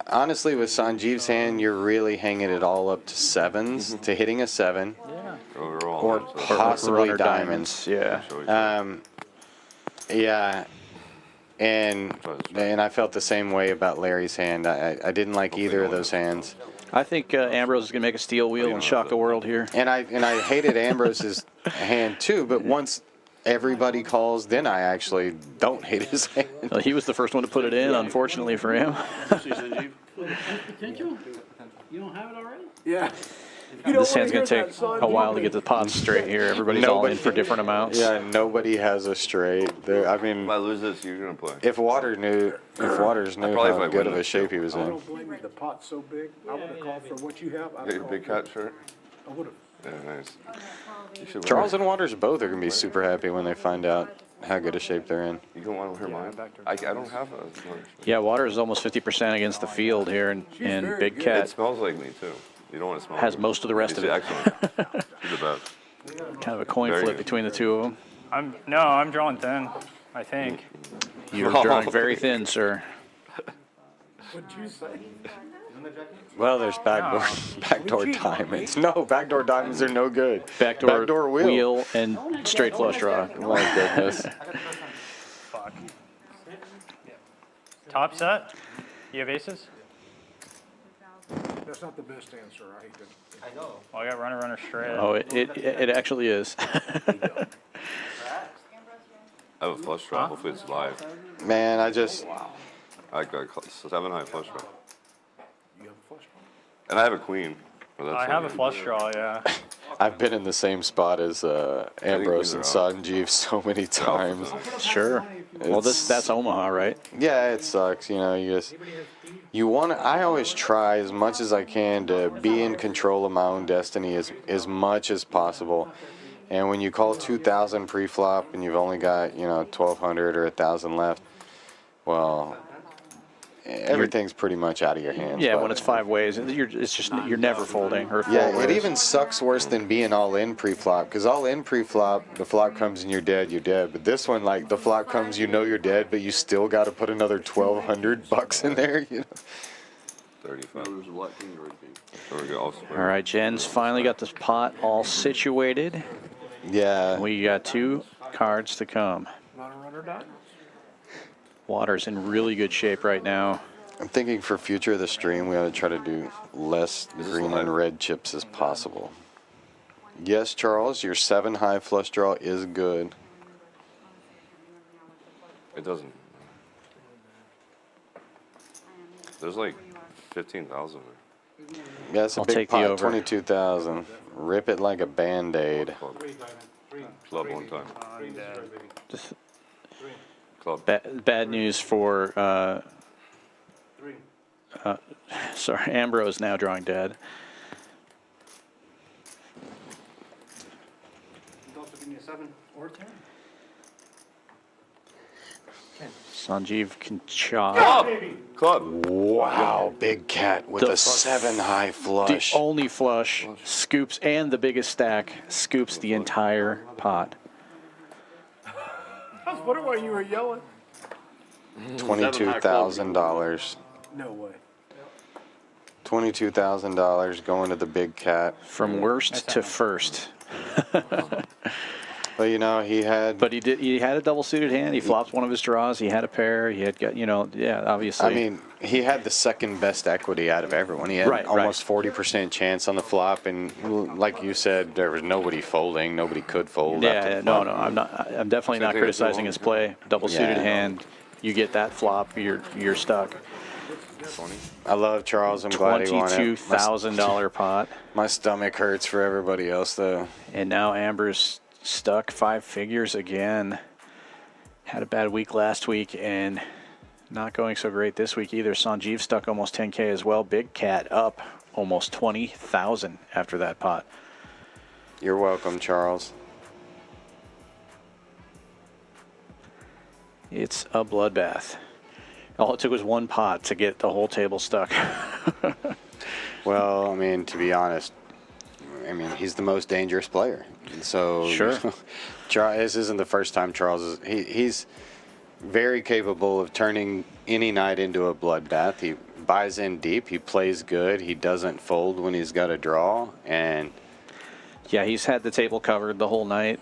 honestly, with Sanjeev's hand, you're really hanging it all up to 7s, to hitting a 7, or possibly runner diamonds. Yeah. Yeah. And I felt the same way about Larry's hand. I didn't like either of those hands. I think Ambrose is going to make a steel wheel and shock the world here. And I hated Ambrose's hand too, but once everybody calls, then I actually don't hate his hand. Well, he was the first one to put it in, unfortunately for him. Potential? You don't have it already? Yeah. This hand's going to take a while to get the pots straight here. Everybody's all in for different amounts. Yeah, nobody has a straight. I mean, if I lose this, you're gonna play. If Waters knew how good of a shape he was I in. don't blame you. The pot's so big. I would have called for what you have. I Get your big cat shirt. would have. Yeah, nice. You should Charles and Waters both are going to be super happy when they find out how good a shape they're in. You don't want to hear mine? I don't have a. Yeah, Waters is almost 50% against the field here, and Big It Cat smells like me too. You don't want to smell. has like most of the rest of She's it. excellent. She's the best. Kind of a coin Very flip good. between the two of them. I'm drawing thin, I think. You're drawing very thin, sir. What'd you say? Well, there's backdoor diamonds. No, backdoor diamonds are no good. Backdoor wheel. and straight flush draw. My goodness. Fuck. Top set? You have aces? That's not the best answer. I hate to. I know. Well, I got runner straight. Oh, it actually is. I have a flush draw. Hopefully it's live. Man, I got 7 high flush draw. You have a flush draw? And I have a queen. Well, I have a flush draw, yeah. I've been in the same spot as Ambrose and Sanjeev so many times. Sure. Well, that's Omaha, right? Yeah, it sucks. You know, I always try as much as I can to be in control of my own destiny as much as possible. And when you call 2,000 pre-flop and you've only got 1,200 or 1,000 left, well, everything's pretty much out of your hands. Yeah, when it's 5 ways, you're never folding. Or 4 yeah, ways. it even sucks worse than being all in pre-flop, because all in pre-flop, the flop comes and you're dead. But this one, like, the flop comes, you're dead, but you still got to put another 1,200 bucks in there. 35. There's a black king or a king. There we go. All right, Jen's finally got this pot all situated. Yeah. We got 2 cards to come. Not a runner Water's in really good shape right now. I'm thinking for future of the stream, we ought to try to do less green and red chips as possible. Yes, Charles, your 7 high flush draw is good. It doesn't. There's like 15,000 there. Yeah, it's a I'll big take the pot, over. 22,000. Rip it like a Band-Aid. Club one time. Just Club. bad news for, sorry, Ambrose now drawing dead. Also give me a 7 or 10. Sanjeev can chop. Club. Wow, big cat with a 7 high flush. The only flush scoops, and the biggest stack scoops the entire pot. I was wondering why you were yelling. $22,000. No way. $22,000 going to the big cat. From worst to first. But you know, he had a double suited hand. He flopped one of his draws. He had a pair. He had got, yeah, obviously. I mean, he had the second best equity out of everyone. He had almost 40% chance on the flop, and like you said, there was nobody folding. Nobody could fold. Yeah, no, I'm not. I'm definitely not criticizing his play. Double suited hand. You get that flop, you're stuck. I love Charles. I'm glad he won it. $22,000 pot. My stomach hurts for everybody else, though. And now Amber's stuck 5 figures again. Had a bad week last week and not going so great this week either. Sanjeev stuck almost 10K as well. Big Cat up almost 20,000 after that pot. You're welcome, Charles. It's a bloodbath. All it took was one pot to get the whole table stuck. Well, I mean, to be honest, he's the most dangerous player. So sure, this isn't the first time Charles is. He's very capable of turning any night into a bloodbath. He buys in deep. He plays good. He doesn't fold when he's got a draw. And yeah, he's had the table covered the whole night.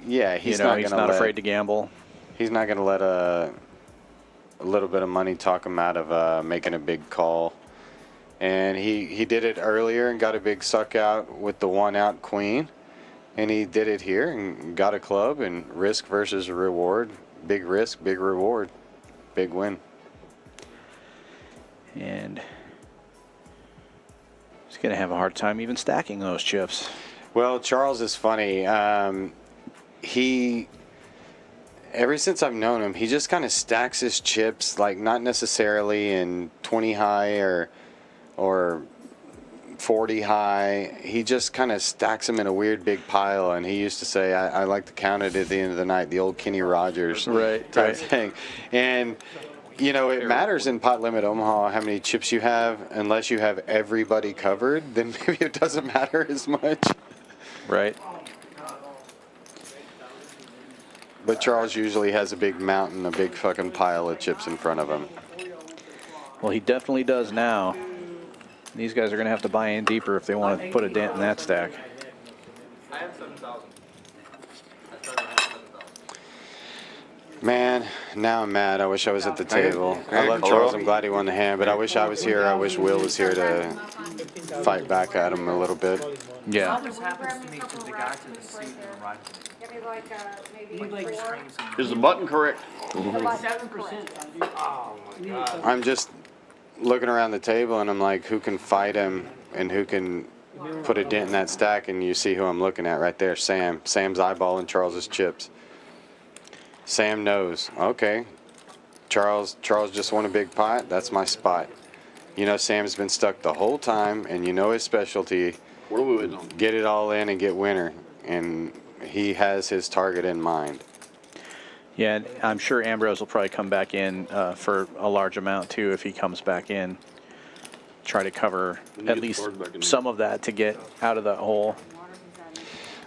Yeah, he's not afraid to gamble. He's not going to let a little bit of money talk him out of making a big call. And he did it earlier and got a big suck out with the 1-out queen. And he did it here and got a club, and risk versus reward. Big risk, big reward, big win. And he's going to have a hard time even stacking those chips. Well, Charles is funny. Ever since I've known him, he just kind of stacks his chips, like not necessarily in 20 high or 40 high. He just kind of stacks them in a weird big pile, and he used to say, I like to count it at the end of the night, the old Kenny Rogers type thing. And, it matters in pot limit Omaha how many chips you have. Unless you have everybody covered, then maybe it doesn't matter as much. Right. But Charles usually has a big mountain, a big fucking pile of chips in front of him. Well, he definitely does now. These guys are going to have to buy in deeper if they want to put a dent in that stack. I have 7,000. Man, now I'm mad. I wish I was at the table. I love Charles. I'm glad he won the hand, but I wish I was here. I wish Will was here to fight back at him a little bit. Yeah. This happens to me because the guy to the seat and the right. Is the button correct? 7%. Oh my God. I'm just looking around the table, and I'm like, who can fight him and who can put a dent in that stack? And you see who I'm looking at right there, Sam. Sam's eyeballing Charles's chips. Sam knows. Okay, Charles just won a big pot. That's my spot. Sam's been stuck the whole time, and his specialty. What are we waiting on? Get it all in and get winner, and he has his target in mind. Yeah, and I'm sure Ambrose will probably come back in for a large amount too if he comes back in. Try to cover at least some of that to get out of the hole.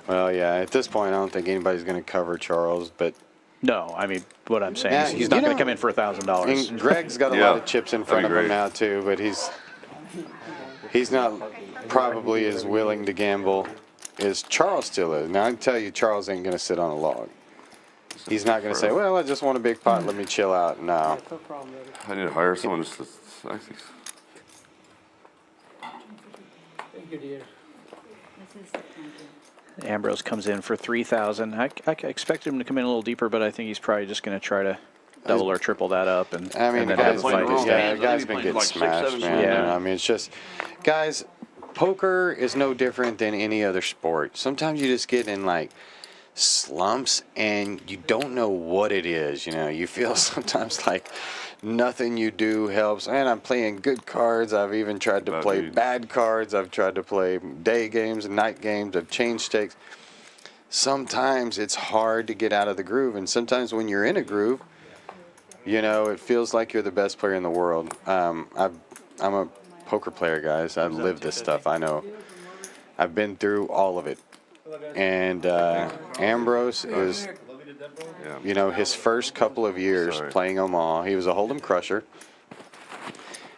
Well, yeah, at this point, I don't think anybody's going to cover Charles, but. No, I mean, what I'm saying is he's not going to come in for $1,000. And Greg's got a lot of chips in front of him now too, but he's not probably as willing to gamble as Charles still is. Now I can tell you, Charles ain't going to sit on a log. He's not going to say, well, I just want a big pot, let me chill out. No. No problem, brother. I need to hire someone just to. Thank you, dear. This is, thank you. Ambrose comes in for 3,000. I expected him to come in a little deeper, but I think he's probably just going to try to double or triple that up. And I mean, and the then have guy's, a fight his yeah, day. the guy's been getting smashed, man. Yeah. I mean, it's just, guys, poker is no different than any other sport. Sometimes you just get in like slumps and you don't know what it is. You know, you feel sometimes like nothing you do helps. And I'm playing good cards. I've even tried to play bad cards. I've tried to play day games and night games. I've changed stakes. Sometimes it's hard to get out of the groove. And sometimes when you're in a groove, you know, it feels like you're the best player in the world. I'm a poker player, guys. I live this stuff. I know. I've been through all of it. And Ambrose is, you know, his first couple of years playing Omaha, he was a Hold'em crusher.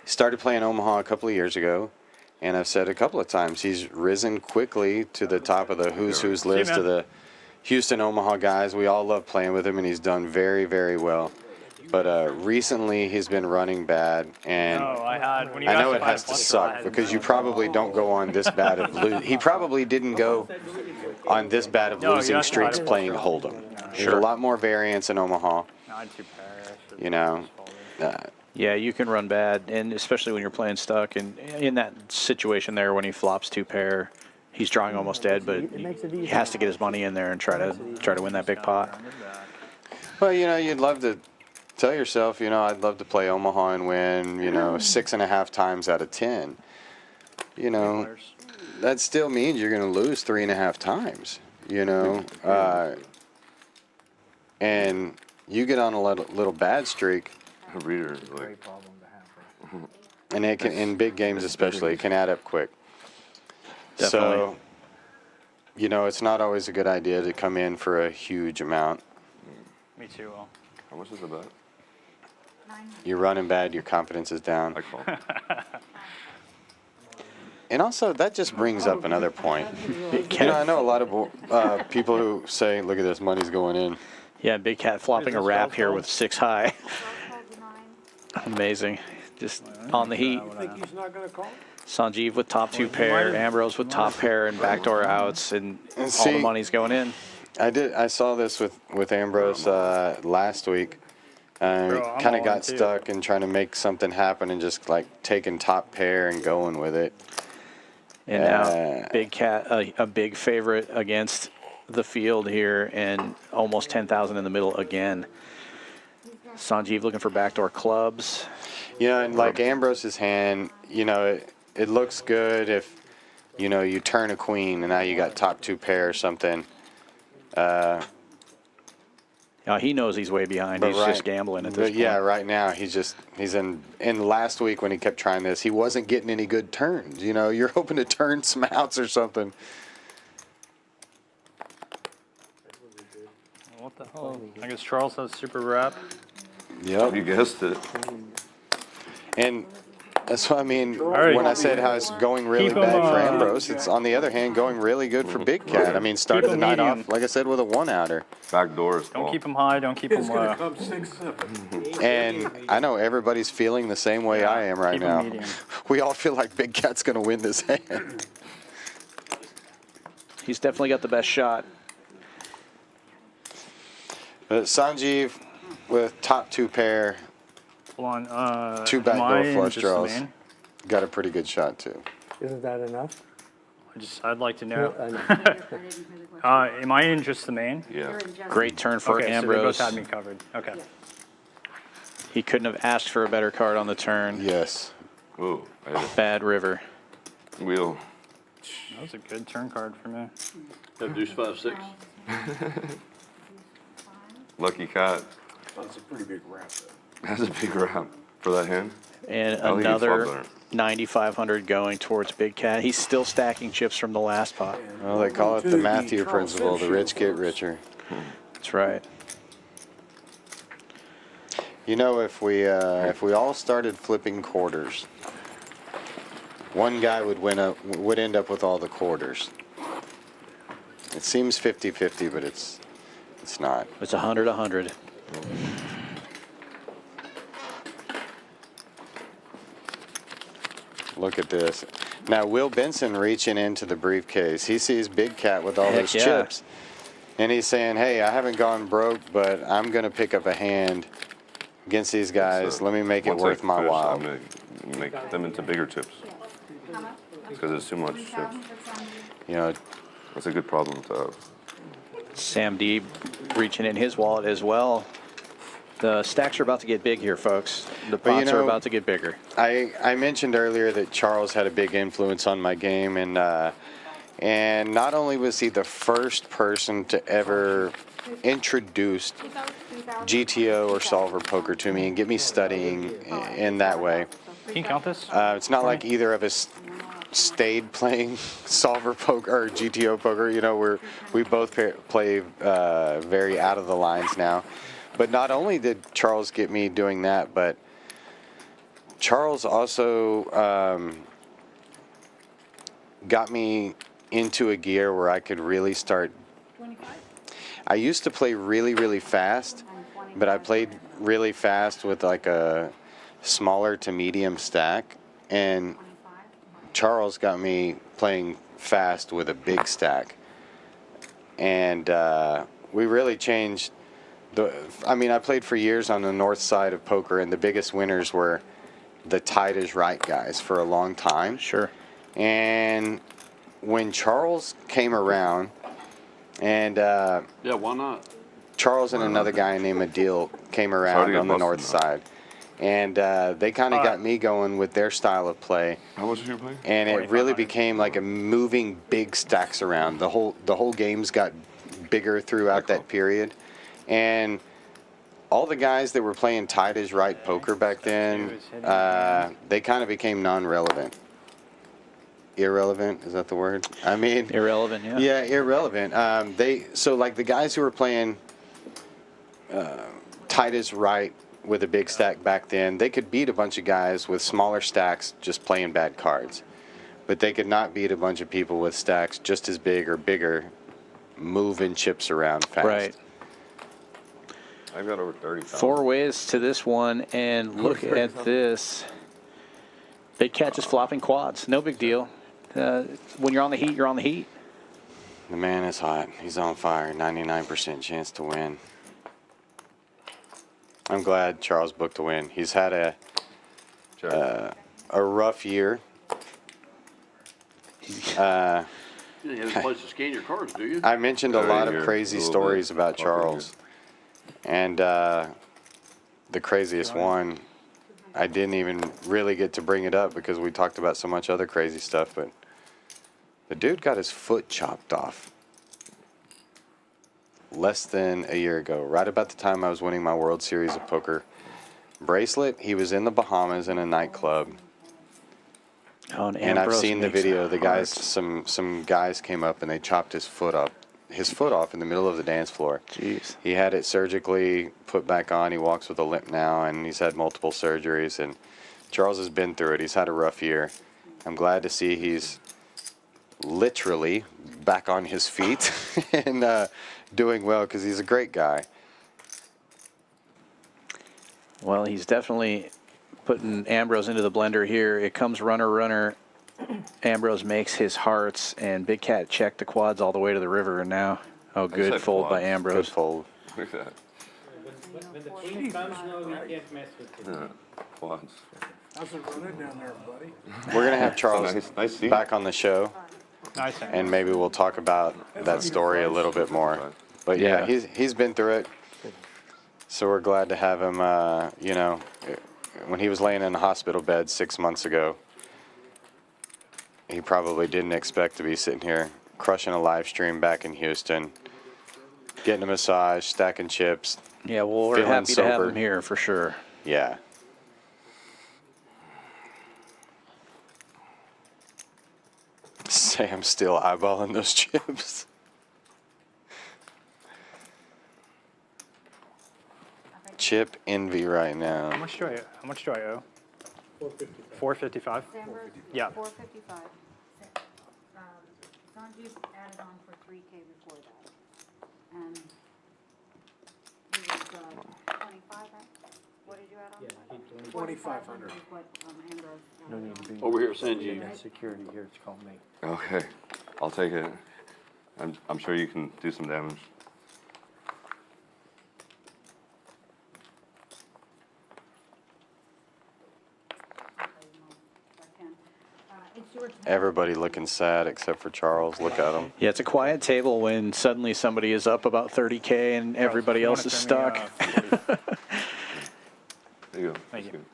Started playing Omaha a couple of years ago, and I've said a couple of times he's risen quickly to the top of the who's list of the Houston Omaha guys. We all love playing with him, and he's done very, very well. But recently he's been running bad, and I know it has to suck because you probably don't go on this bad of losing. He probably didn't go on this bad of losing streaks playing Hold'em. There's a lot more variance in Omaha. You know. Yeah, you can run bad, and especially when you're playing stuck. And in that situation there, when he flops 2 pair, he's drawing almost dead, but he has to get his money in there and try to win that big pot. Well, you know, you'd love to tell yourself, you know, I'd love to play Omaha and win, you know, 6.5 times out of 10. You know, that still means you're going to lose 3.5 times, you know. And you get on a little bad streak. And it can, in big games especially, it can add up quick. Definitely. So, you know, it's not always a good idea to come in for a huge amount. Me too, Will. How much is the bet? You're running bad, your confidence is down. And also, that just brings up another point. You know, I know a lot of people who say, look at this, money's going in. Yeah, Big Cat flopping a wrap here with 6 high. Amazing. Just on the heat. Think he's not going to call? Sanjeev with top 2 pair, Ambrose with top pair and backdoor outs, and all the money's going in. I saw this with Ambrose last week. Kind of got stuck and trying to make something happen and just like taking top pair and going with it. And now Big Cat, a big favorite against the field here, and almost 10,000 in the middle again. Sanjeev looking for backdoor clubs. You know, and like Ambrose's hand, you know, it looks good if, you know, you turn a queen and now you got top 2 pair or something. He knows he's way behind. He's just gambling at this point. Yeah, right now he's in last week when he kept trying this, he wasn't getting any good turns. You know, you're hoping to turn some outs or something. What the hell? I guess Charles has super wrap. Yep. You guessed it. And that's what I mean when I said how it's going really bad for Ambrose. It's, on the other hand, going really good for Big Cat. I mean, started the night off, like I said, with a 1-outer. Back doors. Don't keep him high, don't keep him low. And I know everybody's feeling the same way I am right now. We all feel like Big Cat's going to win this hand. He's definitely got the best shot. Sanjeev with top 2 pair. Hold on, 2 backdoor flush draws. Got a pretty good shot too. Isn't that enough? I'd like to know. Am I in just the main? Yeah. Great turn for Ambrose. So they both had me covered. Okay. He couldn't have asked for a better card on the turn. Yes. Ooh. Bad river. Wheel. That was a good turn card for me. Have deuce 5-6. Lucky Cat. That's a pretty big wrap, though. That's a big wrap for that hand. And another 9,500 going towards Big Cat. He's still stacking chips from the last pot. Well, they call it the Matthew principle. The rich get richer. That's right. You know, if we all started flipping quarters, one guy would end up with all the quarters. It seems 50-50, but it's It's not. It's 100. Look at this. Now, Will Benson reaching into the briefcase. He sees Big Cat with all Heck those yeah. chips. And he's saying, hey, I haven't gone broke, but I'm going to pick up a hand against these guys. Let me make it Once worth I my fish, while. I'm going to make them into bigger chips. Because it's too much chips. You know, that's a good problem to have. Sam D reaching in his wallet as well. The stacks are about to get big here, folks. The But, you pots are know, about to get bigger. I mentioned earlier that Charles had a big influence on my game, and not only was he the first person to ever introduce GTO or solver poker to me and get me studying in that way. Can you count this? It's not like either of us stayed playing solver poker or GTO poker. You know, we both play very out of the lines now. But not only did Charles get me doing that, but Charles also got me into a gear where I could really start. I used to play really, really fast, but I played really fast with like a smaller to medium stack, and Charles got me playing fast with a big stack, and we really changed. I mean, I played for years on the north side of poker, and the biggest winners were the tide is right guys for a long time. Sure. And when Charles came around, and yeah, why not? Charles and another guy named Adil came around on the north side, and they kind of got me going with their style of play. How much did you play? And it really became like a moving big stacks around. The whole games got bigger throughout that period. And all the guys that were playing tide is right poker back then, they kind of became non-relevant. Irrelevant, is that the word? I mean, irrelevant, yeah. Yeah, irrelevant. So like the guys who were playing tide is right with a big stack back then, they could beat a bunch of guys with smaller stacks just playing bad cards. But they could not beat a bunch of people with stacks just as big or bigger, moving chips around fast. Right. I've got over 30,000. 4 ways to this one, and look at this. Big Cat just flopping quads. No big deal. When you're on the heat, you're on the heat. The man is hot. He's on fire. 99% chance to win. I'm glad Charles booked a win. He's had a rough year. You have a place to scan your cards, do you? I mentioned a lot of crazy stories about Charles. And the craziest one, I didn't even really get to bring it up because we talked about so much other crazy stuff, but the dude got his foot chopped off less than a year ago, right about the time I was winning my World Series of Poker bracelet. He was in the Bahamas in a nightclub. Oh, and I've seen the video. The guys, some guys came up and they chopped his foot off in the middle of the dance floor. Jeez. He had it surgically put back on. He walks with a limp now, and he's had multiple surgeries. And Charles has been through it. He's had a rough year. I'm glad to see he's literally back on his feet and doing well because he's a great guy. Well, he's definitely putting Ambrose into the blender here. It comes runner, runner. Ambrose makes his hearts, and Big Cat checked the quads all the way to the river, and now, oh, good fold by Ambrose. Good fold. Look at that. When the king comes, no, we can't mess with it. Quads. How's it running down there, buddy? We're going to have Charles nice scene. back on the show, Nice. and maybe we'll talk about that story a little bit more. But yeah, he's been through it, so we're glad to have him, you know, when he was laying in a hospital bed 6 months ago, he probably didn't expect to be sitting here crushing a live stream back in Houston, getting a massage, stacking chips. Yeah, well, we're feeling happy to have sober. him here for sure. Yeah. Sam's still eyeballing those chips. Chip envy right now. How much do I owe? 455. Yeah. 455. Sanjeev added on for 3K before that. And 25, what did you add on? Yeah, 2,500. Is what, Ambrose. No need to be. Over here, Sanji. You got security here, it's called me. Okay, I'll take it. I'm sure you can do some damage. It's your turn. Everybody looking sad except for Charles. Look at him. Yeah, it's a quiet table when suddenly somebody is up about 30K and everybody else is stuck. There you go. Thank you.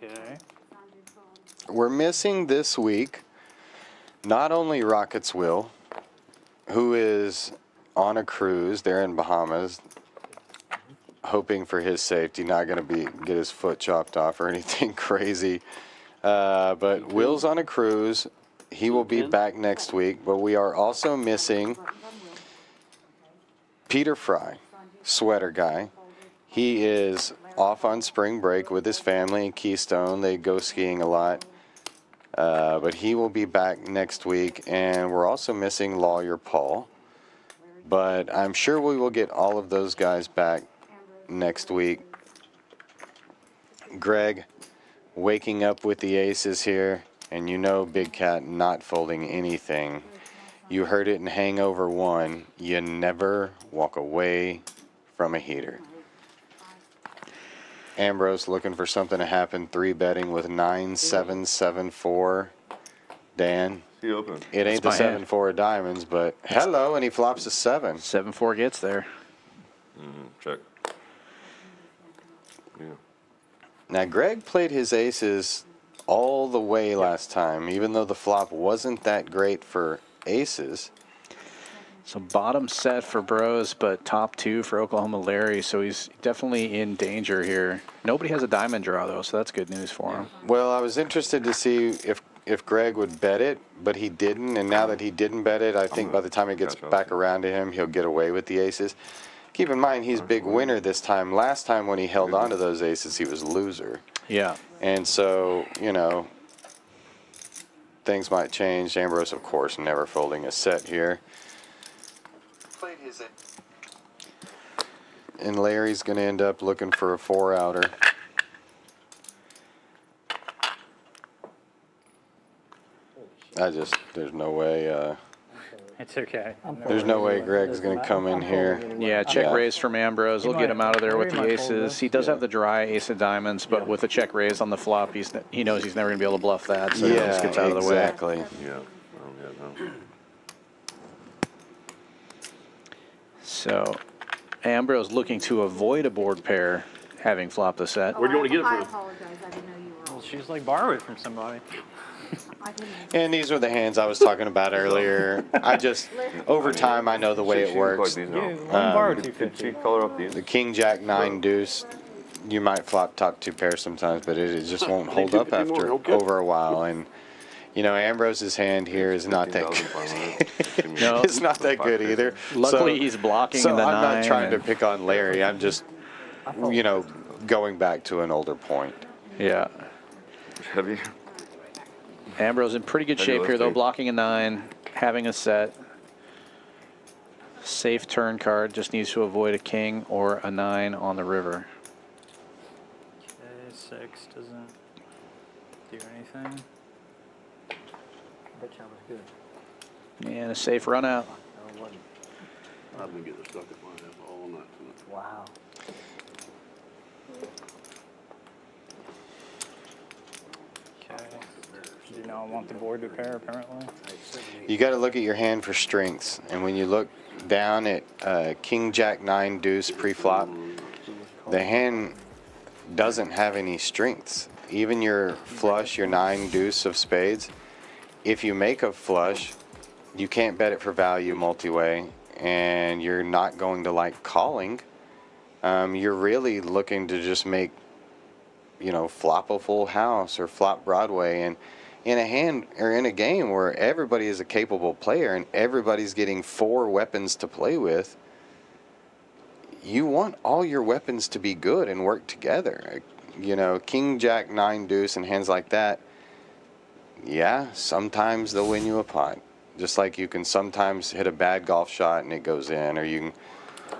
Okay. We're missing this week not only Rocket's Will, who is on a cruise there in Bahamas, hoping for his safety, not going to get his foot chopped off or anything crazy. But Will's on a cruise. He will be back next week. But we are also missing Peter Fry, sweater guy. He is off on spring break with his family in Keystone. They go skiing a lot. But he will be back next week. And we're also missing Lawyer Paul. But I'm sure we will get all of those guys back next week. Greg waking up with the aces here, and you know Big Cat not folding anything. You heard it in Hangover 1. You never walk away from a heater. Ambrose looking for something to happen, 3-betting with 9-7-7-4. Dan, it ain't the 7-4 of diamonds, but hello, and he flops a 7. 7-4 gets there. Check. Yeah. Now, Greg played his aces all the way last time, even though the flop wasn't that great for aces. So bottom set for Bros, but top 2 for Oklahoma Larry, so he's definitely in danger here. Nobody has a diamond draw, though, so that's good news for him. Well, I was interested to see if Greg would bet it, but he didn't, and now that he didn't bet it, I think by the time it gets back around to him, he'll get away with the aces. Keep in mind, he's big winner this time. Last time when he held on to those aces, he was loser. Yeah. And so, you know, things might change. Ambrose, of course, never folding a set here. And Larry's going to end up looking for a 4-outer. There's no way. It's okay. There's no way Greg's going to come in here. Yeah, check raise from Ambrose. We'll get him out of there with the aces. He does have the dry ace of diamonds, but with a check raise on the flop, he knows he's never going to be able to bluff that, so he just gets out of the way. Exactly. Yeah. So Ambrose looking to avoid a board pair, having flopped the set. Where do you want to get it I from? apologize, I didn't know you were. Well, she's like, borrow it from somebody. And these are the hands I was talking about earlier. Over time, I know the way it works. Color up these. The King, Jack, 9 deuce, you might flop top 2 pairs sometimes, but it just won't hold up over a while. And, you know, Ambrose's hand here is not that good. No. It's not that good either. Luckily, he's blocking so in the I'm 9. not trying to pick on Larry. I'm just, you know, going back to an older point. Yeah. Heavy. Ambrose in pretty good shape here, though, blocking a 9, having a set. Safe turn card, just needs to avoid a king or a 9 on the river. Okay, 6 doesn't do anything. Bet you I was good. And a safe run out. I've been getting stuck at mine all night tonight. Wow. Okay. Do not want the board to pair, apparently. You got to look at your hand for strengths, and when you look down at King, Jack, 9 deuce pre-flop, the hand doesn't have any strengths. Even your flush, your 9 deuce of spades, if you make a flush, you can't bet it for value multi-way, and you're not going to like calling. You're really looking to just make, you know, flop a full house or flop Broadway. And in a hand or in a game where everybody is a capable player and everybody's getting 4 weapons to play with, you want all your weapons to be good and work together. you know, king, jack, 9, deuce, and hands like that, yeah, sometimes they'll win you a pot. Just like you can sometimes hit a bad golf shot and it goes in, or you can,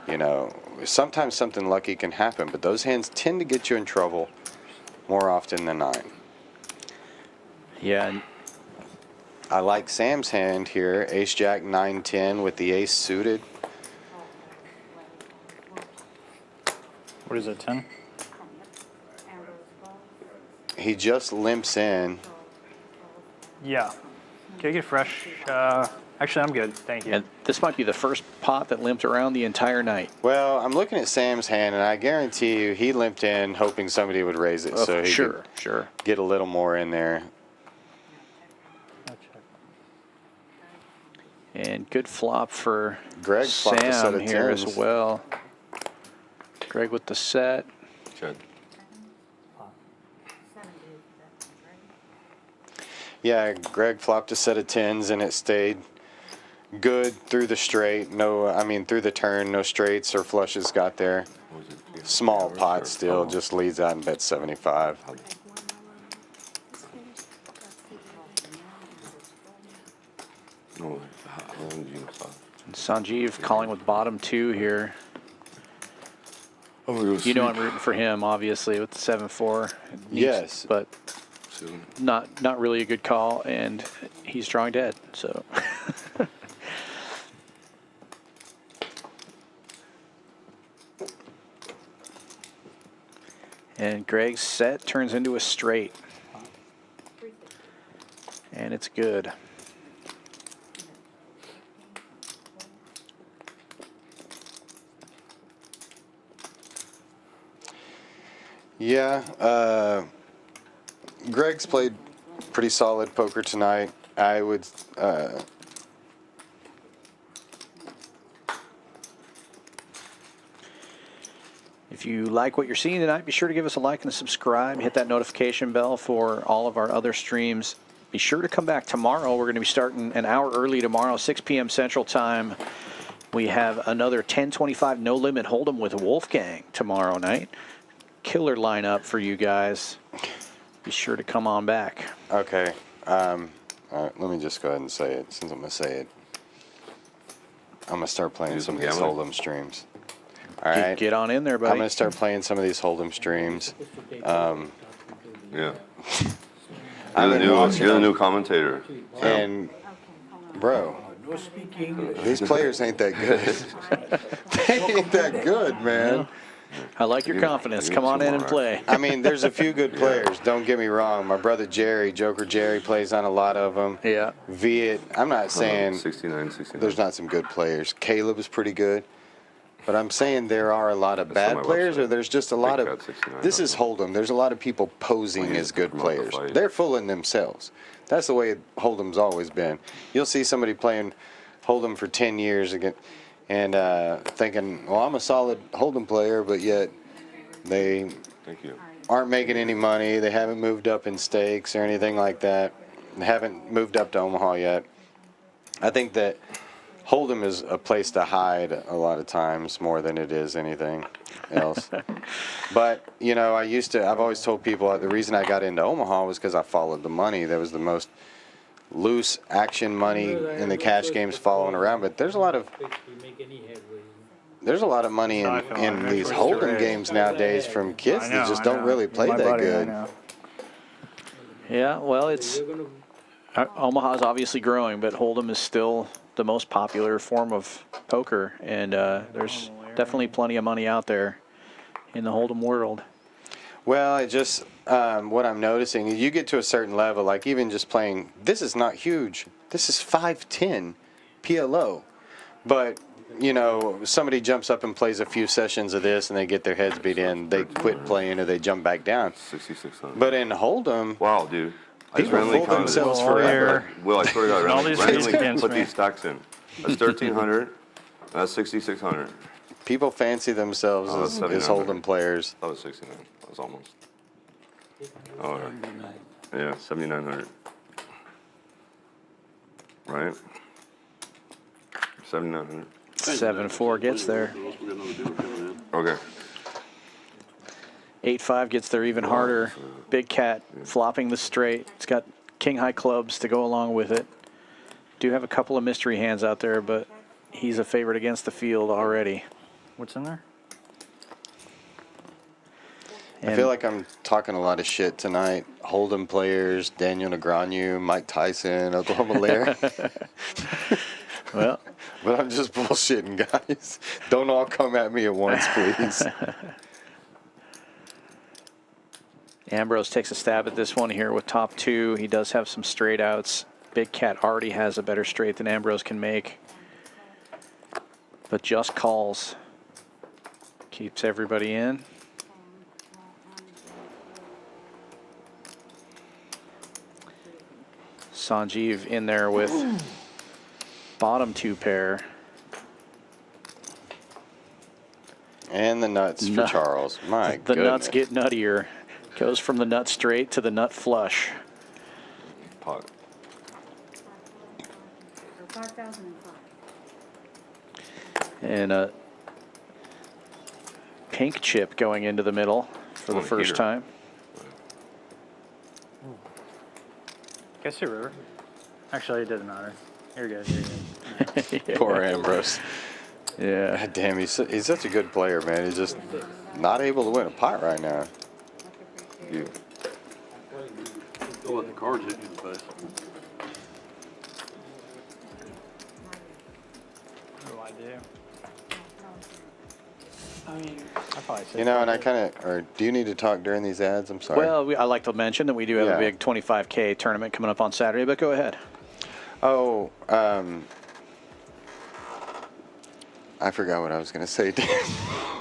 you know, sometimes something lucky can happen, but those hands tend to get you in trouble more often than 9. Yeah. And I like Sam's hand here, ace, jack, 9, 10 with the ace suited. What is it, 10? He just limps in. Yeah. Can I get fresh? Actually, I'm good. Thank you. And this might be the first pot that limped around the entire night. Well, I'm looking at Sam's hand, and I guarantee you he limped in hoping somebody would raise it, so he could get a little more in there. And good flop for Greg flopped a set Sam of here tens. as well. Greg with the set. Check. Yeah, Greg flopped a set of 10s, and it stayed good through the straight. No, I mean through the turn, no straights or flushes got there. Small pot still, just leads out and bet 75. And Sanjeev calling with bottom 2 here. You know I'm rooting for him, obviously, with the 7-4. Yes. But not really a good call, and he's drawing dead, so. And Greg's set turns into a straight. And it's good. Yeah, Greg's played pretty solid poker tonight. I would, if you like what you're seeing tonight, be sure to give us a like and a subscribe. Hit that notification bell for all of our other streams. Be sure to come back tomorrow. We're going to be starting an hour early tomorrow, 6 p.m. Central Time. We have another 1025 No Limit Hold'em with Wolfgang tomorrow night. Killer lineup for you guys. Be sure to come on back. okay. All right, let me just go ahead and say it, since I'm going to say it. I'm going to start playing some of these Hold'em streams. All right. Get on in there, buddy. I'm going to start playing some of these Hold'em streams. Yeah. I've been watching You're the them. new commentator. And, bro, No speak English. these players ain't that good. They ain't that good, man. I like your confidence. Come on in and play. I mean, there's a few good players. Don't get me wrong. My brother Jerry, Joker Jerry, plays on a lot of them. Yeah. Viet. I'm not saying 69. there's not some good players. Caleb is pretty good. But I'm saying there are a lot of That's on bad my players, website. or there's just a lot Big of. Cat 69. This is Hold'em. There's a lot of people posing as good players. They're fooling themselves. That's the way Hold'em's always been. You'll see somebody playing Hold'em for 10 years again, and thinking, well, I'm a solid Hold'em player, but yet they aren't making any money. They haven't moved up in stakes or anything like that. They haven't moved up to Omaha yet. I think that Hold'em is a place to hide a lot of times more than it is anything else. But, you know, I've always told people the reason I got into Omaha was because I followed the money. There was the most loose action money in the cash games following around. But there's a lot of money in these Hold'em games nowadays from kids that just don't really play that good. Yeah, well, it's Omaha's obviously growing, but Hold'em is still the most popular form of poker, and there's definitely plenty of money out there in the Hold'em world. Well, it just what I'm noticing is you get to a certain level, like even just playing. This is not huge. This is 510 PLO, but you know, somebody jumps up and plays a few sessions of this, and they get their heads beat in. They quit playing, or they jump back down. 6,600. But in Hold'em, wow, dude. People fool themselves forever. Will, I swear to God, randomly against put me. these stacks in. That's 1,300. That's 6,600. People fancy themselves as 7,900. Hold'em players. That was 69. That was almost. Oh, yeah, 7,900. Right? 7,900. 7-4 gets there. Okay. 8-5 gets there even harder. Big Cat flopping the straight. It's got king high clubs to go along with it. Do have a couple of mystery hands out there, but he's a favorite against the field already. What's in there? I feel like I'm talking a lot of shit tonight. Hold'em players, Daniel Negreanu, Mike Tyson, Oklahoma Lair. Well, but I'm just bullshitting, guys. Don't all come at me at once, please. Ambrose takes a stab at this one here with top 2. He does have some straight outs. Big Cat already has a better straight than Ambrose can make, but just calls. Keeps everybody in. Sanjeev in there with bottom 2 pair. And the nuts for Charles. My The goodness. nuts get nuttier. Goes from the nut straight to the nut flush. Pot. 5,005. And a pink chip going into the middle for the first time. Guess who, River? Actually, it doesn't matter. You're good. You're good. Poor Ambrose. Yeah. God damn, he's such a good player, man. He's just not able to win a pot right now. Don't let the cards hit you in the face. What do I do? I mean, I probably say You know, and I kind of, or do you need to talk during these ads? I'm sorry. Well, I like to mention that we do have a big 25K tournament coming up on Saturday, but go ahead. Oh, I forgot what I was going to say.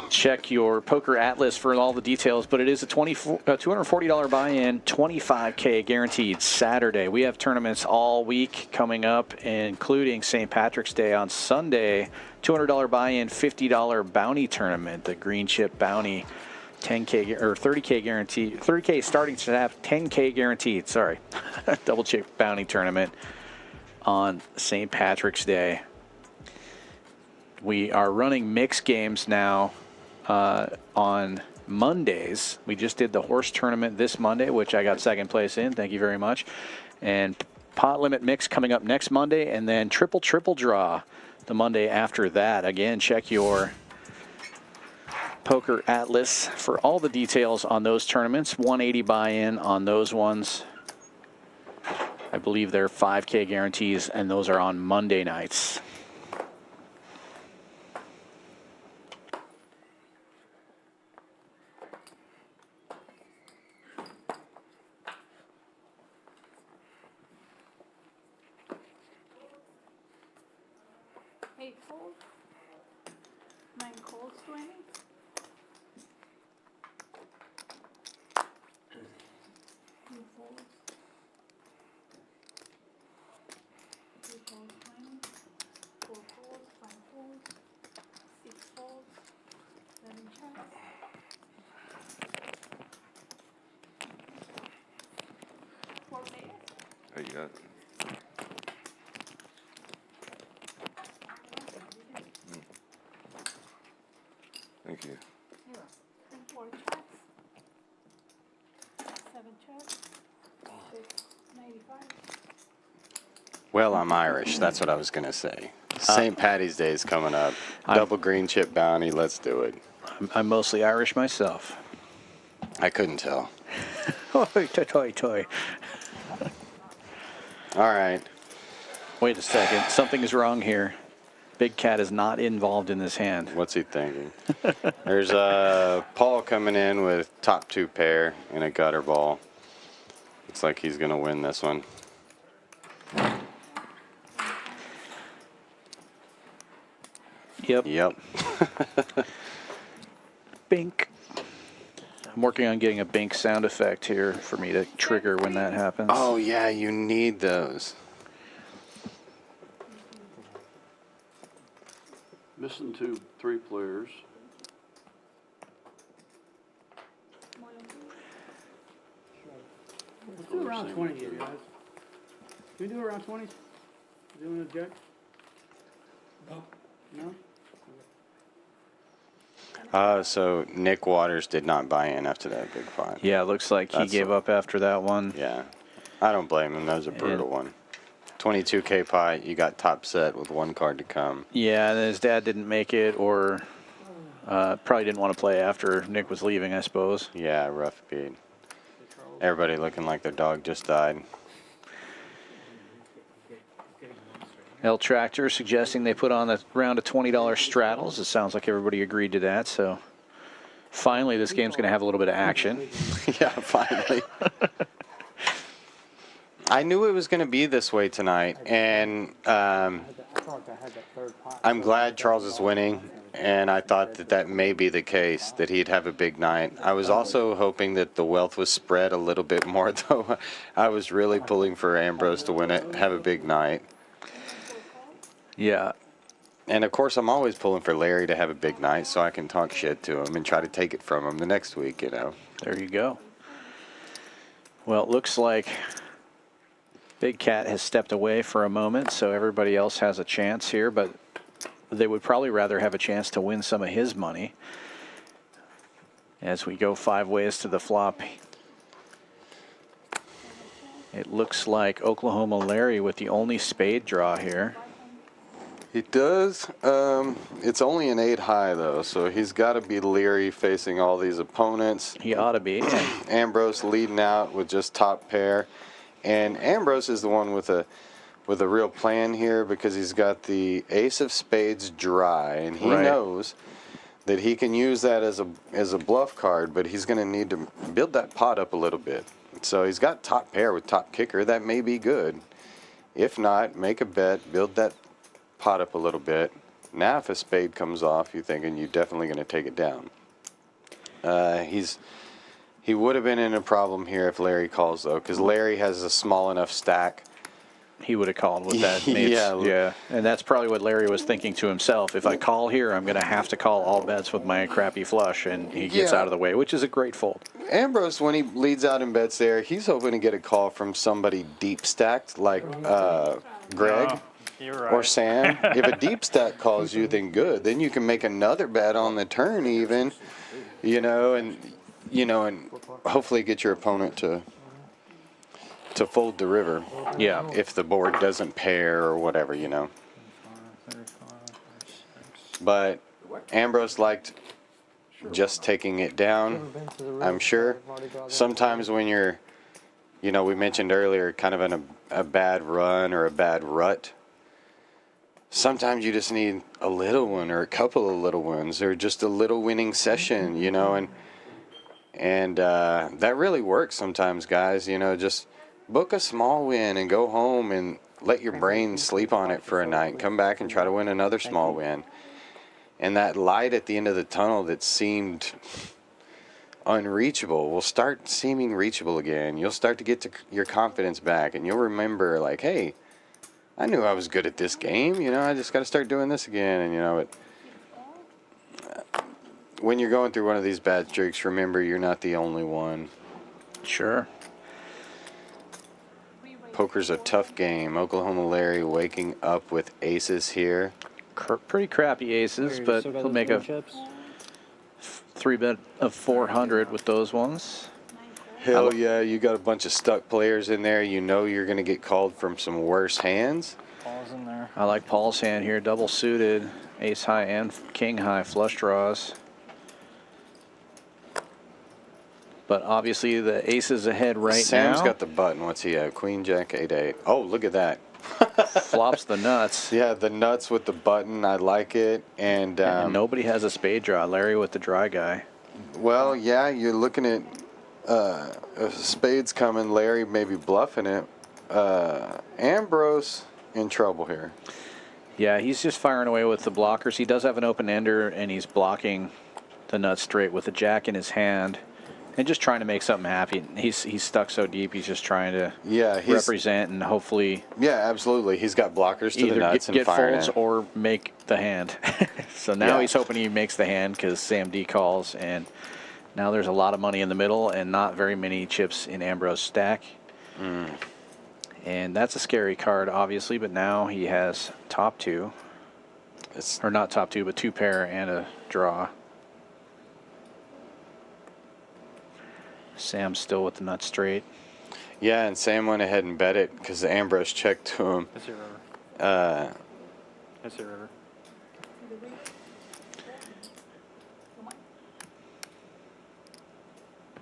Check your Poker Atlas for all the details, but it is a $240 buy-in, 25K guaranteed Saturday. We have tournaments all week coming up, including St. Patrick's Day on Sunday. $200 buy-in, $50 bounty tournament, the green chip bounty, 10K or 30K guaranteed, 30K starting to have 10K guaranteed. Sorry, double chip bounty tournament on St. Patrick's Day. We are running mixed games now on Mondays. We just did the horse tournament this Monday, which I got second place in. Thank you very much. And pot limit mix coming up next Monday, and then triple draw the Monday after that. Again, check your Poker Atlas for all the details on those tournaments. 180 buy-in on those ones. I believe they're 5K guarantees, and those are on Monday nights. Eight fold. 9 calls, 20. 2 folds. 3 folds, 20. 4 folds, 5 folds. 6 folds. 7 checks. 4 players. Hey, you got it. Thank you. And 4 checks. 7 checks. 695. Well, I'm Irish. That's what I was going to say. St. Patty's Day is coming up. Double green chip bounty. Let's do it. I'm mostly Irish myself. I couldn't tell. Toy. All right. Wait a second. Something is wrong here. Big Cat is not involved in this hand. What's he thinking? There's Paul coming in with top 2 pair and a gutter ball. Looks like he's going to win this one. Yep. Bink. I'm working on getting a bink sound effect here for me to trigger when that happens. Oh, yeah, you need those. Missing 3 players. Let's do around 20 here, guys. Can we do around 20? Doing a jack? No? So Nick Waters did not buy in after that big pot. Yeah, it looks like he gave up after that one. Yeah. I don't blame him. That was a brutal one. 22K pot, you got top set with one card to come. Yeah, and his dad didn't make it, or probably didn't want to play after Nick was leaving, I suppose. Yeah, rough beat. Everybody looking like their dog just died. L Tractor suggesting they put on a round of $20 straddles. It sounds like everybody agreed to that, so finally this game's going to have a little bit of action. Yeah, finally. I knew it was going to be this way tonight, and I'm glad Charles is winning, and I thought that that may be the case, that he'd have a big night. I was also hoping that the wealth was spread a little bit more, though. I was really pulling for Ambrose to win it, have a big night. Yeah. And of course, I'm always pulling for Larry to have a big night so I can talk shit to him and try to take it from him the next week, you know. There you go. Well, it looks like Big Cat has stepped away for a moment, so everybody else has a chance here, but they would probably rather have a chance to win some of his money. As we go 5 ways to the flop, it looks like Oklahoma Larry with the only spade draw here. He does. It's only an 8 high, though, so he's got to be leery facing all these opponents. He ought to be. Ambrose leading out with just top pair. And Ambrose is the one with a real plan here because he's got the ace of spades dry, and he knows that he can use that as a bluff card, but he's going to need to build that pot up a little bit. So he's got top pair with top kicker. That may be good. If not, make a bet, build that pot up a little bit. Now if a spade comes off, you're thinking you're definitely going to take it down. He would have been in a problem here if Larry calls, though, because Larry has a small enough stack. He would have called with that. Yeah. And that's probably what Larry was thinking to himself. If I call here, I'm going to have to call all bets with my crappy flush, and he gets out of the way, which is a great fold. Ambrose, when he leads out in bets there, he's hoping to get a call from somebody deep stacked, like Greg. You're right. Or Sam. If a deep stack calls you, then good. Then you can make another bet on the turn even, and hopefully get your opponent to fold the river. Yeah. If the board doesn't pair or whatever, But Ambrose liked just taking it down, I'm sure. Sometimes when you're, we mentioned earlier, kind of in a bad run or a bad rut, sometimes you just need a little one or a couple of little ones or just a little winning session, and that really works sometimes, guys. Just book a small win and go home and let your brain sleep on it for a night. Come back and try to win another small win. And that light at the end of the tunnel that seemed unreachable will start seeming reachable again. You'll start to get your confidence back, and you'll remember, like, hey, I knew I was good at this game, I just got to start doing this again. And, when you're going through one of these bad streaks, remember you're not the only one. Sure. Poker's a tough game. Oklahoma Larry waking up with aces here. Pretty crappy aces, but he'll make a 3-bet of 400 with those ones. Hell yeah, you got a bunch of stuck players in there. You're going to get called from some worse hands. Paul's in there. I like Paul's hand here, double suited, ace high and king high flush draws. But obviously the ace is ahead right now. Sam's got the button. What's he at? Queen, jack, 8-8. Oh, look at that. Flops the nuts. Yeah, the nuts with the button. I like it. And nobody has a spade draw. Larry with the dry guy. Well, yeah, you're looking at spades coming. Larry maybe bluffing it. Ambrose in trouble here. Yeah, he's just firing away with the blockers. He does have an open ender, and he's blocking the nuts straight with the jack in his hand. And just trying to make something happen. He's stuck so deep. He's just trying to represent and hopefully. Yeah, absolutely. He's got blockers to the nuts and get folds or make the hand. So now he's hoping he makes the hand because Sam D calls, and now there's a lot of money in the middle and not very many chips in Ambrose's stack. And that's a scary card, obviously. But now he has top two, or not top two, but 2 pair and a draw. Sam's still with the nut straight. Yeah, and Sam went ahead and bet it because Ambrose checked to him. That's your river. That's your river.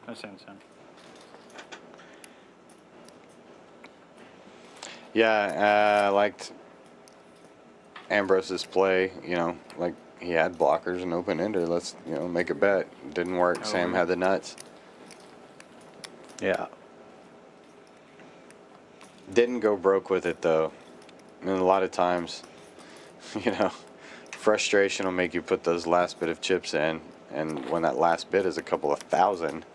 That's Sam. Yeah, I liked Ambrose's play. You know, like he had blockers and open ender. Let's make a bet. Didn't work. Sam had the nuts. Yeah. Didn't go broke with it though. And a lot of times, frustration will make you put those last bit of chips in, and when that last bit is a couple of thousand,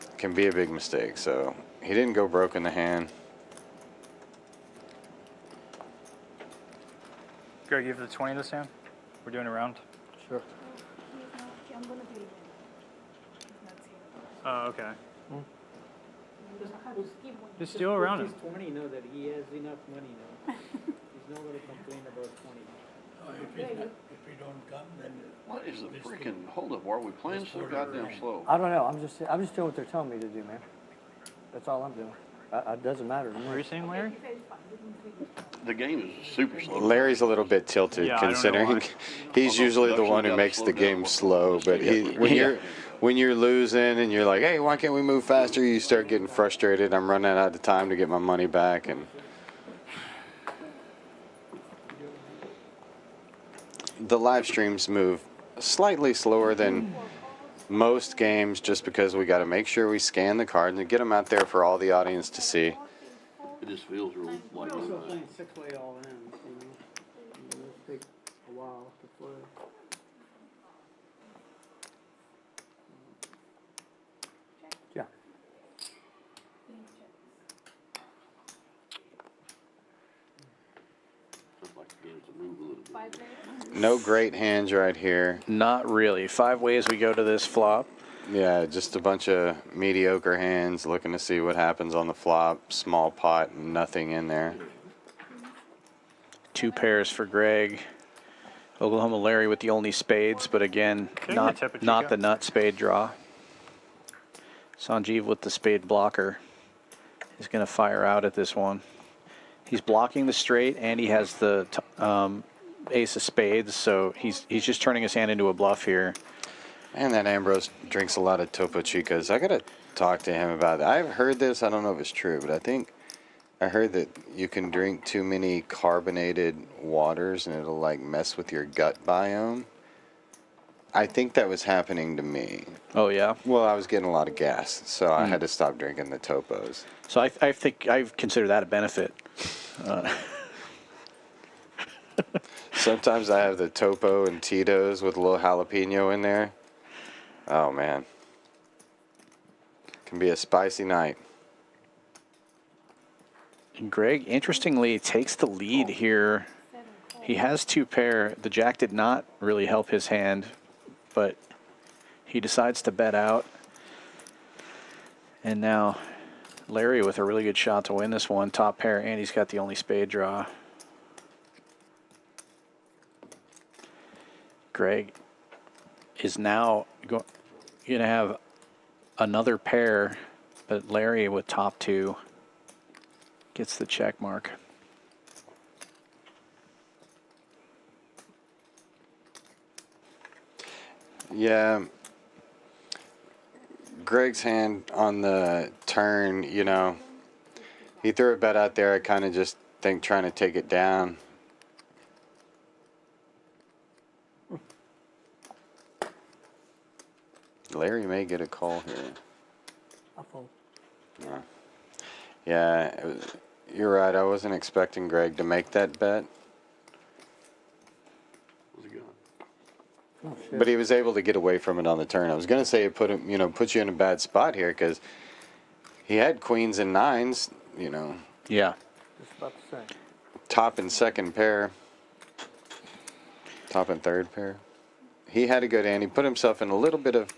it can be a big mistake. So he didn't go broke in the hand. Greg, you have the 20 to Sam? We're doing a round? Sure. Oh, okay. Just do around him. He's 20 now that he has enough money now. He's not going to complain about 20. If we don't come, then. What is the freaking hold up? Why are we playing so goddamn slow? I don't know. I'm just doing what they're telling me to do, man. That's all I'm doing. It doesn't matter to me. What are you saying, Larry? The game is super slow. Larry's a little bit tilted, Yeah, I don't know considering why. he's usually the one who makes the game slow. But when you're losing and you're like, hey, why can't we move faster? You start getting frustrated. I'm running out of time to get my money back, and the live streams move slightly slower than most games, just because we got to make sure we scan the cards and get them out there for all the audience to see. It just feels real like. We're also playing 6-way all in, It'll take a while to play. Yeah. No great hands right here. Not really. 5 ways we go to this flop. Yeah, just a bunch of mediocre hands looking to see what happens on the flop. Small pot, nothing in there. 2 pairs for Greg. Oklahoma Larry with the only spades, but again, not the nut spade draw. Sanjeev with the spade blocker is going to fire out at this one. He's blocking the straight, and he has the ace of spades, so he's just turning his hand into a bluff here. And that Ambrose drinks a lot of Topo Chicas. I got to talk to him about that. I've heard this. I don't know if it's true, but I heard that you can drink too many carbonated waters and it'll like mess with your gut biome. I think that was happening to me. Oh, yeah? Well, I was getting a lot of gas, so I had to stop drinking the Topos. So I think I consider that a benefit. Sometimes I have the Topo and Tito's with a little jalapeno in there. Oh, man. Can be a spicy night. And Greg, interestingly, takes the lead here. He has 2 pair. The jack did not really help his hand, but he decides to bet out. And now Larry with a really good shot to win this one. Top pair, and he's got the only spade draw. Greg is now going to have another pair, but Larry with top 2 gets the check mark. Yeah. Greg's hand on the turn, he threw a bet out there. I kind of just think trying to take it down. Larry may get a call here. I'll fold. Yeah, you're right. I wasn't expecting Greg to make that bet. Oh, shit. But he was able to get away from it on the turn. I was going to say it put him, put you in a bad spot here because he had queens and nines, Yeah. Just about the same. Top and second pair. Top and third pair. He had a good hand. He put himself in a little bit of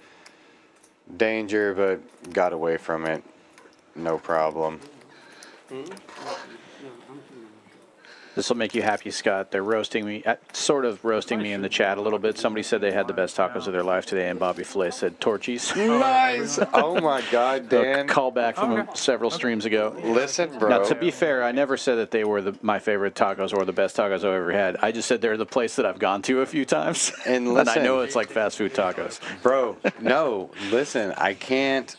danger, but got away from it. No problem. This will make you happy, Scott. They're roasting me, sort of roasting me in the chat a little bit. Somebody said they had the best tacos of their life today, and Bobby Flay said Torchies. Nice. Oh my God, Dan. A callback from several streams ago. Listen, bro. Now, to be fair, I never said that they were my favorite tacos or the best tacos I've ever had. I just said they're the place that I've gone to a few times. And and listen, I know it's like fast food tacos. Bro, no, listen, I can't.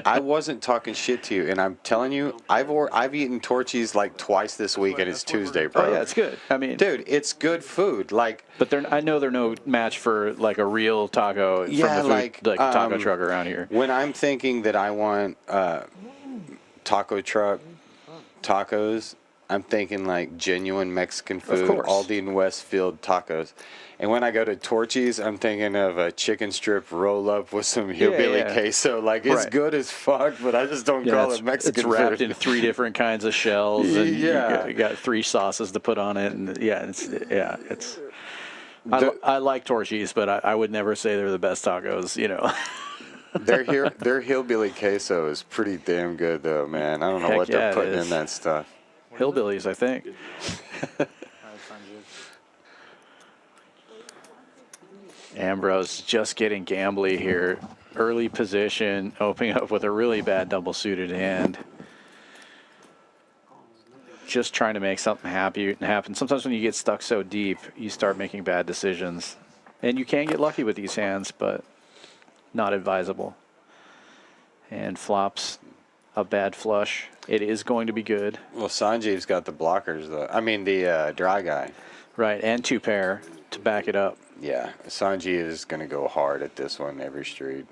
I wasn't talking shit to you, and I'm telling you, I've eaten Torchies like twice this week, and it's Tuesday, bro. Oh yeah, it's good. I mean, dude, it's good food. Like, but I know they're no match for like a real taco from the food, like taco truck around here. When I'm thinking that I want taco truck tacos, I'm thinking like genuine Mexican food, Aldi and Westfield tacos. And when I go to Torchies, I'm thinking of a chicken strip roll up with some hillbilly queso. Like, it's good as fuck, but I just don't call it Mexican food. It's wrapped in 3 different kinds of shells, and you got 3 sauces to put on it, and it's. I like Torchies, but I would never say they're the best tacos. You know. Their hillbilly queso is pretty damn good, though, man. I don't know what they're putting in that stuff. Hillbillies, I think. Ambrose just getting gambly here. Early position, opening up with a really bad double suited hand. Just trying to make something happen. Sometimes when you get stuck so deep, you start making bad decisions. And you can get lucky with these hands, but not advisable. And flops a bad flush. It is going to be good. Well, Sanjeev's got the blockers, though. I mean, the dry guy. Right, and 2 pair to back it up. Yeah, Sanjeev is going to go hard at this one every street.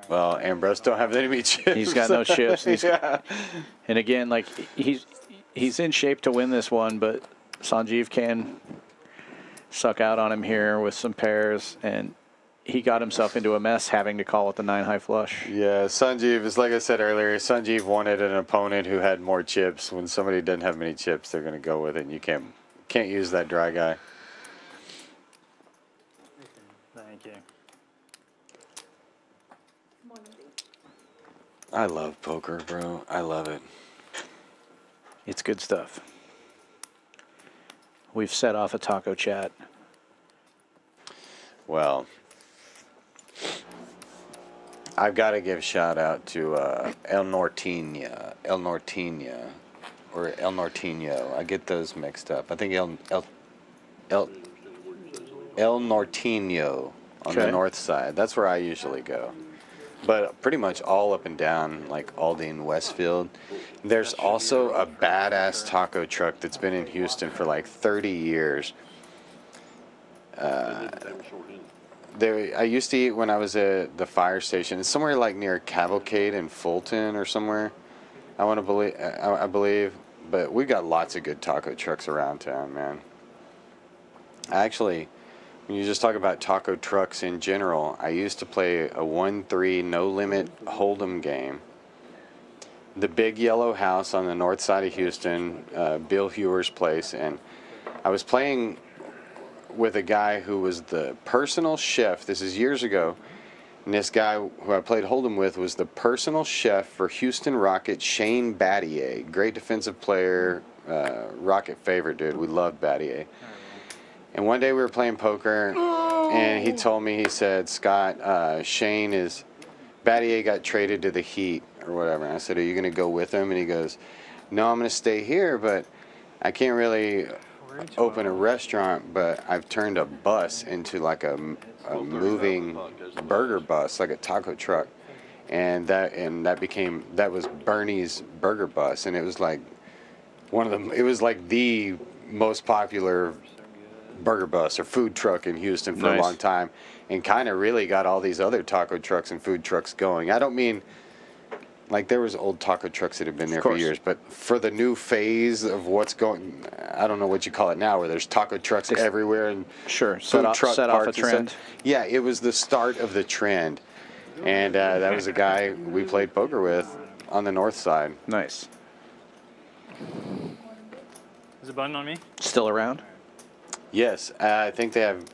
Well, Ambrose don't have any chips. He's got no chips. And again, like he's in shape to win this one, but Sanjeev can suck out on him here with some pairs, and he got himself into a mess having to call with the 9 high flush. Yeah, Sanjeev is, like I said earlier, Sanjeev wanted an opponent who had more chips. When somebody doesn't have many chips, they're going to go with it, and you can't use that dry guy. Thank you. I love poker, bro. I love it. It's good stuff. We've set off a taco chat. Well, I've got to give a shout out to El Norteño, or El Norteño. I get those mixed up. I think El Norteño on the north side. That's where I usually go. But pretty much all up and down, like Aldi and Westfield. There's also a badass taco truck that's been in Houston for like 30 years. I used to eat when I was at the fire station. It's somewhere like near Cavalcade and Fulton or somewhere. I believe. But we got lots of good taco trucks around town, man. Actually, when you just talk about taco trucks in general, I used to play a 1-3 no-limit Hold'em game. The Big Yellow House on the north side of Houston, Bill Hewer's place, and I was playing with a guy who was the personal chef. This is years ago. And this guy who I played Hold'em with was the personal chef for Houston Rocket, Shane Battier. Great defensive player, Rocket favorite, dude. We loved Battier. And one day we were playing poker, and he told me, he said, Scott, Battier got traded to the Heat or whatever. And I said, are you going to go with him? And he goes, no, I'm going to stay here, but I can't really open a restaurant, but I've turned a bus into like a moving burger bus, like a taco truck. And that was Bernie's Burger Bus, and it was like the most popular burger bus or food truck in Houston for a long time, and kind of really got all these other taco trucks and food trucks going. I don't mean like there was old taco trucks that have been there for years, but for the new phase of what's going, I don't know what you call it now, where there's taco trucks everywhere and set off a trend. Yeah, it was the start of the trend, and that was a guy we played poker with on the north side. Nice. Is a button on me? Still around? Yes, I think they have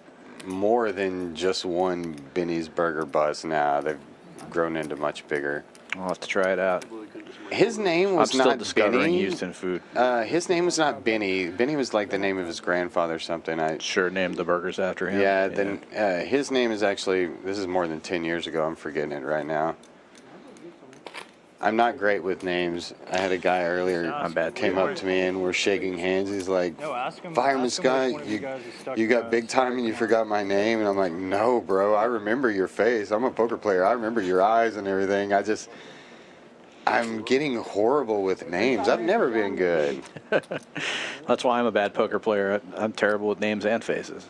more than just one Benny's Burger Bus now. They've grown into much bigger. I'll have to try it out. His name was I'm still not discovering Benny. Houston food. His name was not Benny. Benny was like the name of his grandfather or something. I sure named the burgers after him. Yeah, then his name is actually, this is more than 10 years ago. I'm forgetting it right now. I'm not great with names. I had a guy earlier came up to me and we're shaking hands. He's like, Fireman Scott, you got big time and you forgot my name? And I'm like, no, bro, I remember your face. I'm a poker player. I remember your eyes and everything. I'm getting horrible with names. I've never been good. That's why I'm a bad poker player. I'm terrible with names and faces.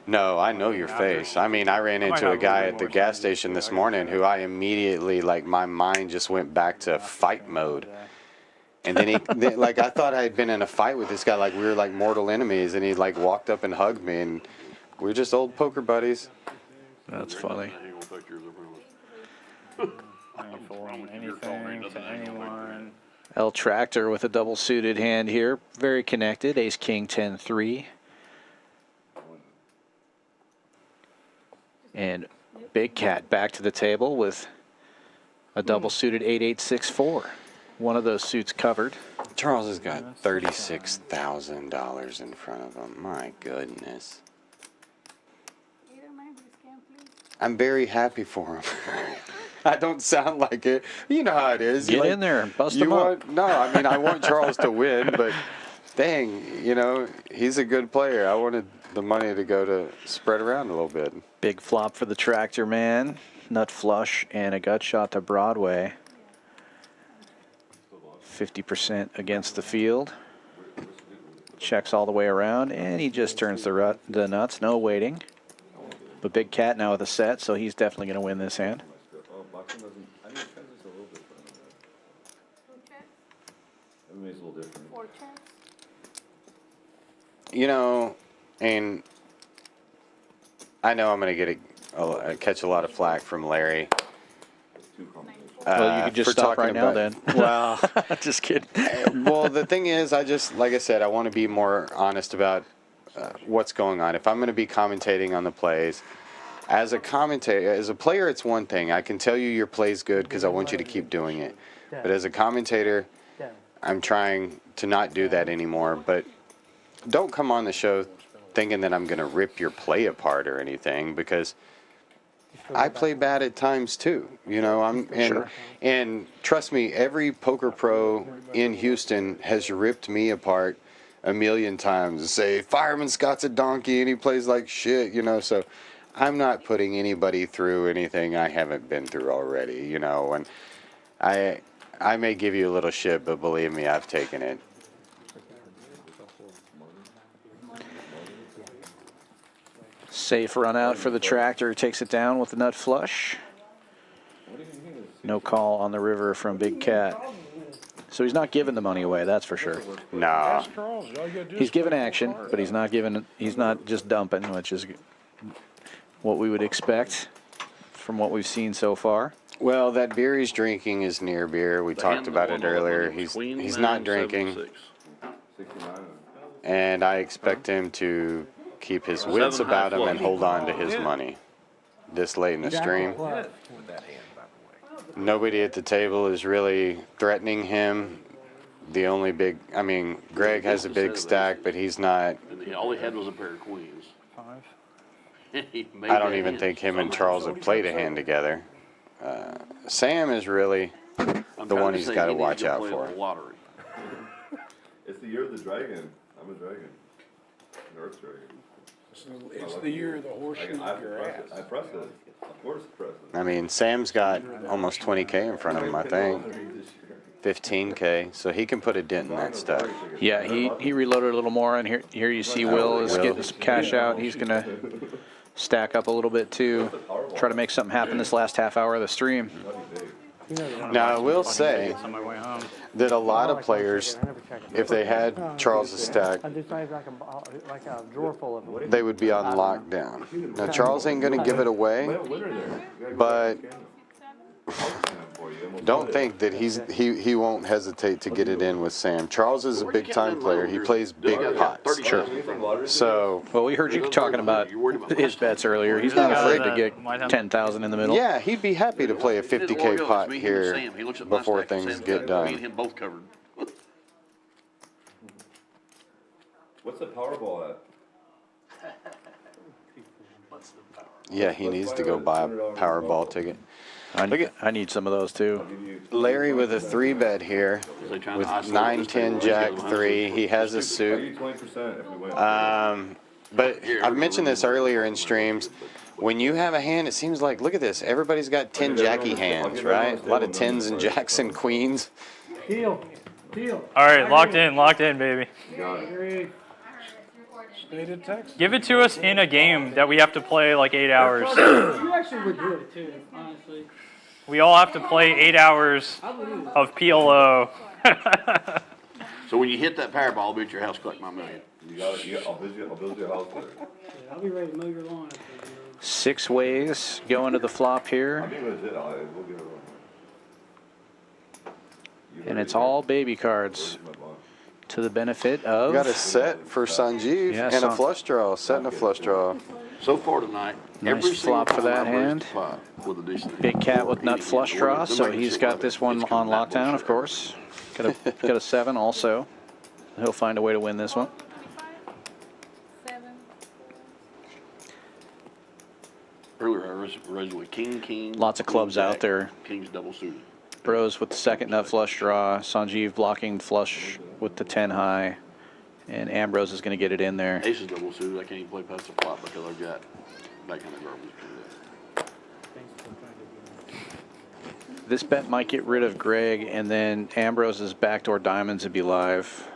No, I know your face. I mean, I ran into a guy at the gas station this morning who I immediately, like, my mind just went back to fight mode. And then like, I thought I had been in a fight with this guy, like, we were like mortal enemies, and he, like, walked up and hugged me, and we were just old poker buddies. That's funny. Anything to anyone. El Tractor with a double suited hand here. Very connected. Ace, King, 10-3. And Big Cat back to the table with a double suited 8-8-6-4. One of those suits covered. Charles has got $36,000 in front of him. My goodness. I'm very happy for him. I don't sound like it. You know how it is. Get in there and bust him up. No, I mean, I want Charles to win, but dang, you know, he's a good player. I wanted the money to go to spread around a little bit. Big flop for the Tractor man. Nut flush and a gut shot to Broadway. 50% against the field. Checks all the way around, and he just turns the nuts. No waiting. But Big Cat now with a set, so he's definitely going to win this hand. Everybody's a little different. You know, and I know I'm going to catch a lot of flack from Larry. Well, you could just stop right now then. Well, just kidding. Well, the thing is, like I said, I want to be more honest about what's going on. If I'm going to be commentating on the plays, as a commentator, as a player, it's one thing. I can tell you your play's good because I want you to keep doing it. But as a commentator, I'm trying to not do that anymore. But don't come on the show thinking that I'm going to rip your play apart or anything, because I play bad at times too. You know, and trust me, every poker pro in Houston has ripped me apart a million times and say, Fireman Scott's a donkey and he plays like shit, you know. So I'm not putting anybody through anything I haven't been through already, you know. And I may give you a little shit, but believe me, I've taken it. Safe run out for the Tractor. Takes it down with the nut flush. No call on the river from Big Cat. So he's not giving the money away, that's for sure. Nah. He's giving action, but he's not just dumping, which is what we would expect from what we've seen so far. Well, that beer he's drinking is near beer. We talked about it earlier. He's not drinking. And I expect him to keep his wits about him and hold on to his money this late in the stream. Nobody at the table is really threatening him. The only big, I mean, Greg has a big stack, but he's not. All he had was a pair of queens. I don't even think him and Charles have played a hand together. Sam is really the one he's got to watch out for. It's the year of the dragon. I'm a dragon. An earth dragon. It's the year of the horse shoot your ass. I press it. Of course, press it. I mean, Sam's got almost 20K in front of him, I think. 15K, so he can put a dent in that stuff. Yeah, he reloaded a little more, and here you see Will is getting some cash out. He's going to stack up a little bit too, try to make something happen this last half hour of the stream. Now, I will say that a lot of players, if they had Charles' stack, they would be on lockdown. Now, Charles ain't going to give it away, but don't think that he won't hesitate to get it in with Sam. Charles is a big time player. He plays big pots. Sure. So, well, we heard you talking about his bets earlier. He's not afraid to get 10,000 in the middle. yeah, he'd be happy to play a 50K pot here before things get Me and done. him both covered. What's the Powerball at? Yeah, he needs to go buy a Powerball ticket. I need some of those too. Larry with a 3-bet here with 9, 10, Jack 3. He has a suit. 20% if we win. But I've mentioned this earlier in streams. When you have a hand, it seems like, look at this. Everybody's got 10 Jackie hands, right? A lot of 10s and Jacks and Queens. Deal. All right, locked in, baby. Stated text. Give it to us in a game that we have to play like 8 hours. You actually would do it too, honestly. We all have to play 8 hours of PLO. So when you hit that Powerball, I'll be at your house, collect my million. I'll build your house with it. I'll be ready to mow your lawn. 6 ways going to the flop here. I think that's it. We'll get it on. And it's all baby cards to the benefit of... You got a set for Sanjeev and a flush draw. Set and a flush draw. So far tonight, Nice flop for that hand. Big cat with nut flush draw, so he's got this one on lockdown, of course. Got a 7 also. He'll find a way to win this one. Earlier, I raised with king. Lots of clubs out there. King's double suited. Bros with the second nut flush draw. Sanjeev blocking flush with the 10 high. And Ambrose is going to get it in there. Ace is double suited. I can't even play past the flop because I've got that kind of garbage. This bet might get rid of Greg, and then Ambrose's backdoor diamonds would be live.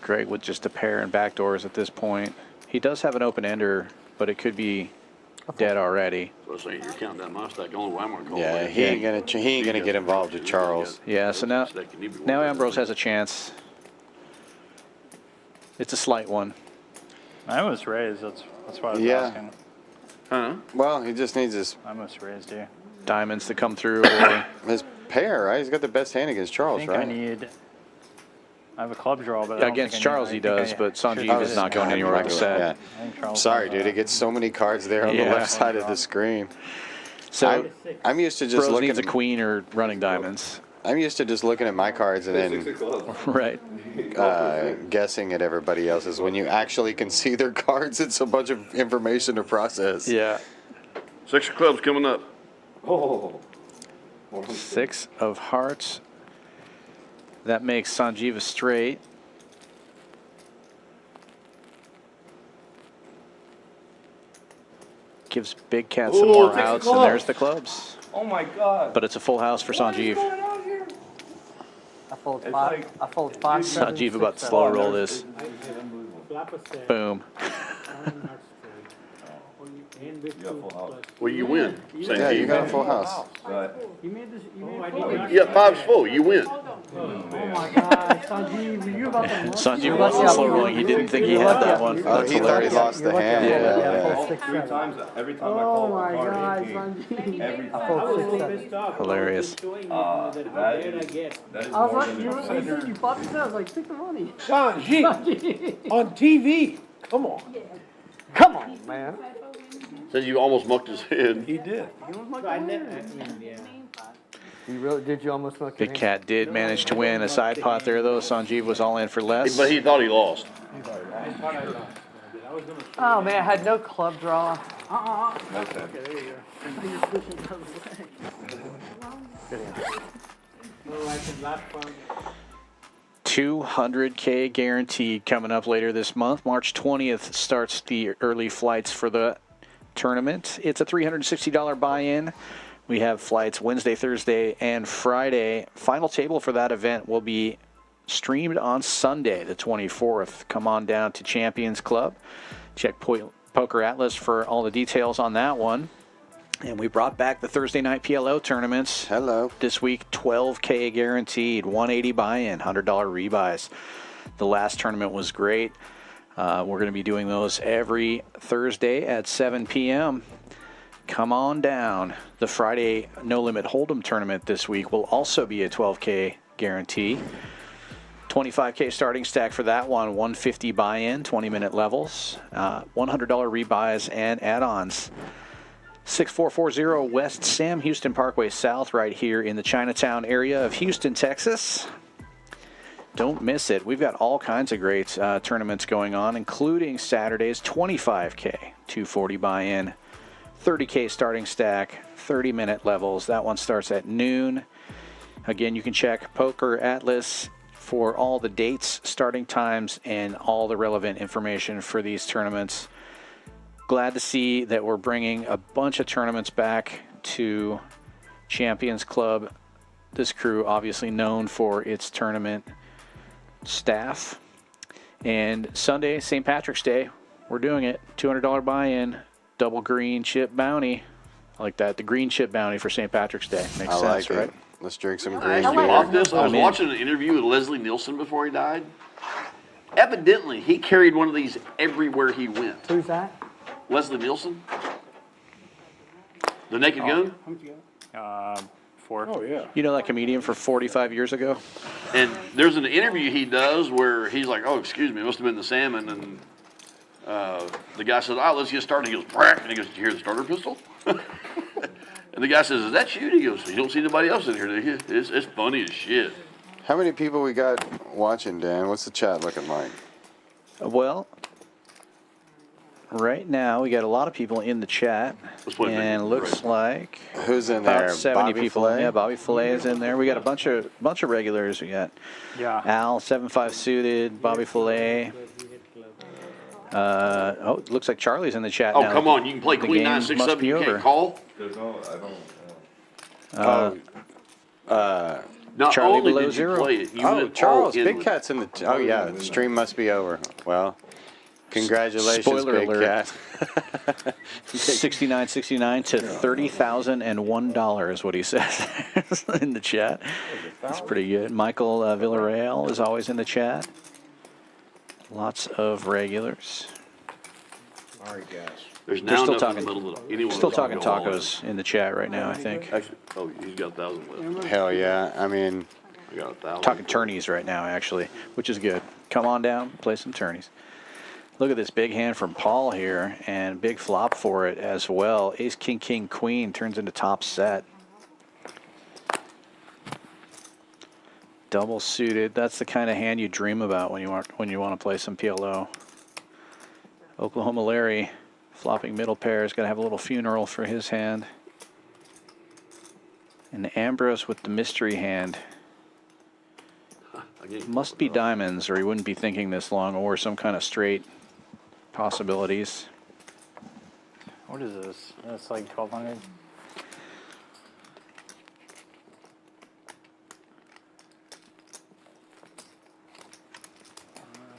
Greg with just a pair and backdoors at this point. He does have an open ender, but it could be dead already. So I'm saying you're counting down my stack. The only way I'm gonna call. Yeah, he ain't gonna get involved with Charles. Yeah, so now Ambrose has a chance. It's a slight one. I almost raised. That's why I was Yeah. asking. Huh? Well, he just needs his I almost raised you. Diamonds to come through, or his pair, right? He's got the best hand against I Charles, think right? I have a club draw, but I don't against think Charles I he need, I think does, I but should Sanjeev use is it. not going anywhere with the set. Yeah. I think Charles Sorry, has dude. It gets so many cards there on the Yeah. left side of the screen. So I'm used to just Bros looking needs a at queen or running diamonds. I'm used to just looking at my cards and then Right. guessing at everybody else's. When you actually can see their cards, it's a bunch of information to process. Yeah. 6 of clubs coming up. Oh. 6 of hearts. That makes Sanjeev a straight. Gives Big Cat some more outs, and there's the clubs. Oh my God. But it's a full house for Sanjeev. I fold five. I fold 5. Sanjeev about to slow roll this. Boom. Well, you win. Yeah, you got a full house. Right. You made this. You made Yeah, 5's full. You win. Oh my God, Sanjeev, you about to Sanjeev wasn't slow rolling. He didn't think he had that one. Oh, he thought he lost the hand. Yeah. 3 times. Every time I Oh call my a card, God, 18. Sanjeev. Every I time. fold 6, 7. Hilarious. That is I was more like, than you a said you bought this. I was like, take the money. Sanjeev, on TV. Come on. Come on, man. Said you almost mucked his head. He did. You really did? You almost knock Big Cat did manage to win a side pot there, though. Sanjeev was all in for less. But he thought he lost. Oh man, I had no club draw. Okay. Okay, there you go. $200K guaranteed coming up later this month. March 20th starts the early flights for the tournament. It's a $360 buy-in. We have flights Wednesday, Thursday, and Friday. Final table for that event will be streamed on Sunday, the 24th. Come on down to Champions Club. Check Poker Atlas for all the details on that one. And we brought back the Thursday night PLO tournaments. Hello. This week, $12K guaranteed, $180 buy-in, $100 rebuys. The last tournament was great. We're going to be doing those every Thursday at 7 p.m. come on down. The Friday No Limit Hold'em tournament this week will also be a 12K guarantee. 25K starting stack for that one, 150 buy-in, 20-minute levels, $100 rebuys and add-ons. 6440 West Sam Houston Parkway South, right here in the Chinatown area of Houston, Texas. Don't miss it. We've got all kinds of great tournaments going on, including Saturday's 25K, 240 buy-in, 30K starting stack, 30-minute levels. That one starts at noon. Again, you can check Poker Atlas for all the dates, starting times, and all the relevant information for these tournaments. Glad to see that we're bringing a bunch of tournaments back to Champions Club. This crew obviously known for its tournament staff. And Sunday, St. Patrick's Day, we're doing it. $200 buy-in, double green chip bounty. I like that. The green chip bounty for St. Patrick's Day. Makes sense, like right? it. Let's drink some I green actually love beer. this. I was watching an interview with Leslie Nielsen before he died. Evidently, he carried one of these everywhere he went. Who's that? Leslie Nielsen? The Naked Gun? 4. Oh, yeah. You know that comedian for 45 years ago? And there's an interview he does where he's like, oh, excuse me, it must have been the salmon. And the guy says, oh, let's get started. He goes, Brack. And he goes, did you hear the starter pistol? And the guy says, is that you? And he goes, you don't see nobody else in here, do you? It's funny as shit. How many people we got watching, Dan? What's the chat looking like? Well, right now we got a lot of people in the chat, and it looks like who's in about there? 70 Bobby people. Flay? Yeah, Bobby Flay is in there. We got a bunch of regulars. We got Al 75 suited, Bobby Flay. Oh, it looks like Charlie's in the chat Oh, now. come on. You can play The Queen game 9, 6, must 7. be You over. can't call? There's no, I don't. Not Charlie only below did you zero. play it, you Oh, went Charles, all in Big with Cat's in the. Oh yeah, the stream must be over. Well, congratulations, Spoiler Big alert. Cat. $69.69 to $30,001 is what he says in the chat. That's pretty good. Michael Villarreal is always in the chat. Lots of regulars. All right, guys. There's They're now still enough in talking. the middle of anyone Still that talking can go all in. tacos in the chat right now, I think. Actually, oh, he's got 1,000 left. Hell yeah! I mean, I got 1,000. Talking tourneys right now, actually, which is good. Come on down, play some tourneys. Look at this big hand from Paul here, and big flop for it as well. Ace, king, king, queen turns into top set. Double suited. That's the kind of hand you dream about when you want to play some PLO. Oklahoma Larry flopping middle pair is going to have a little funeral for his hand. And Ambrose with the mystery hand. Must be diamonds, or he wouldn't be thinking this long, or some kind of straight possibilities. What is this? That's like 1,200.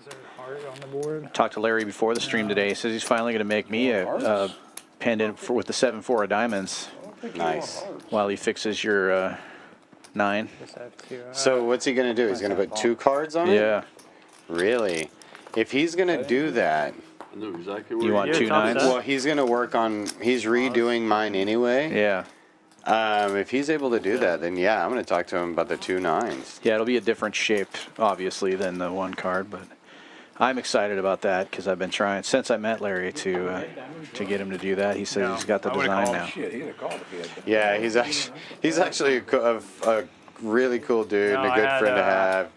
Is there a heart on the board? Talked to Larry before the stream today. He says he's finally going to make me a pendant with the 7-4 of diamonds. Nice. While he fixes your 9. So what's he gonna do? He's gonna put 2 cards on it? Yeah. Really? If he's gonna do that, I know exactly where You want he is. 2 9s? well, he's gonna work on. He's redoing mine anyway. Yeah. If he's able to do that, then yeah, I'm gonna talk to him about the 2 9s. Yeah, it'll be a different shape, obviously, than the 1 card, but I'm excited about that because I've been trying since I met Larry to get him to do that. He says he's got the design now. Shit, he'd have called if he had done. Yeah, he's actually a really cool dude and a good friend to have.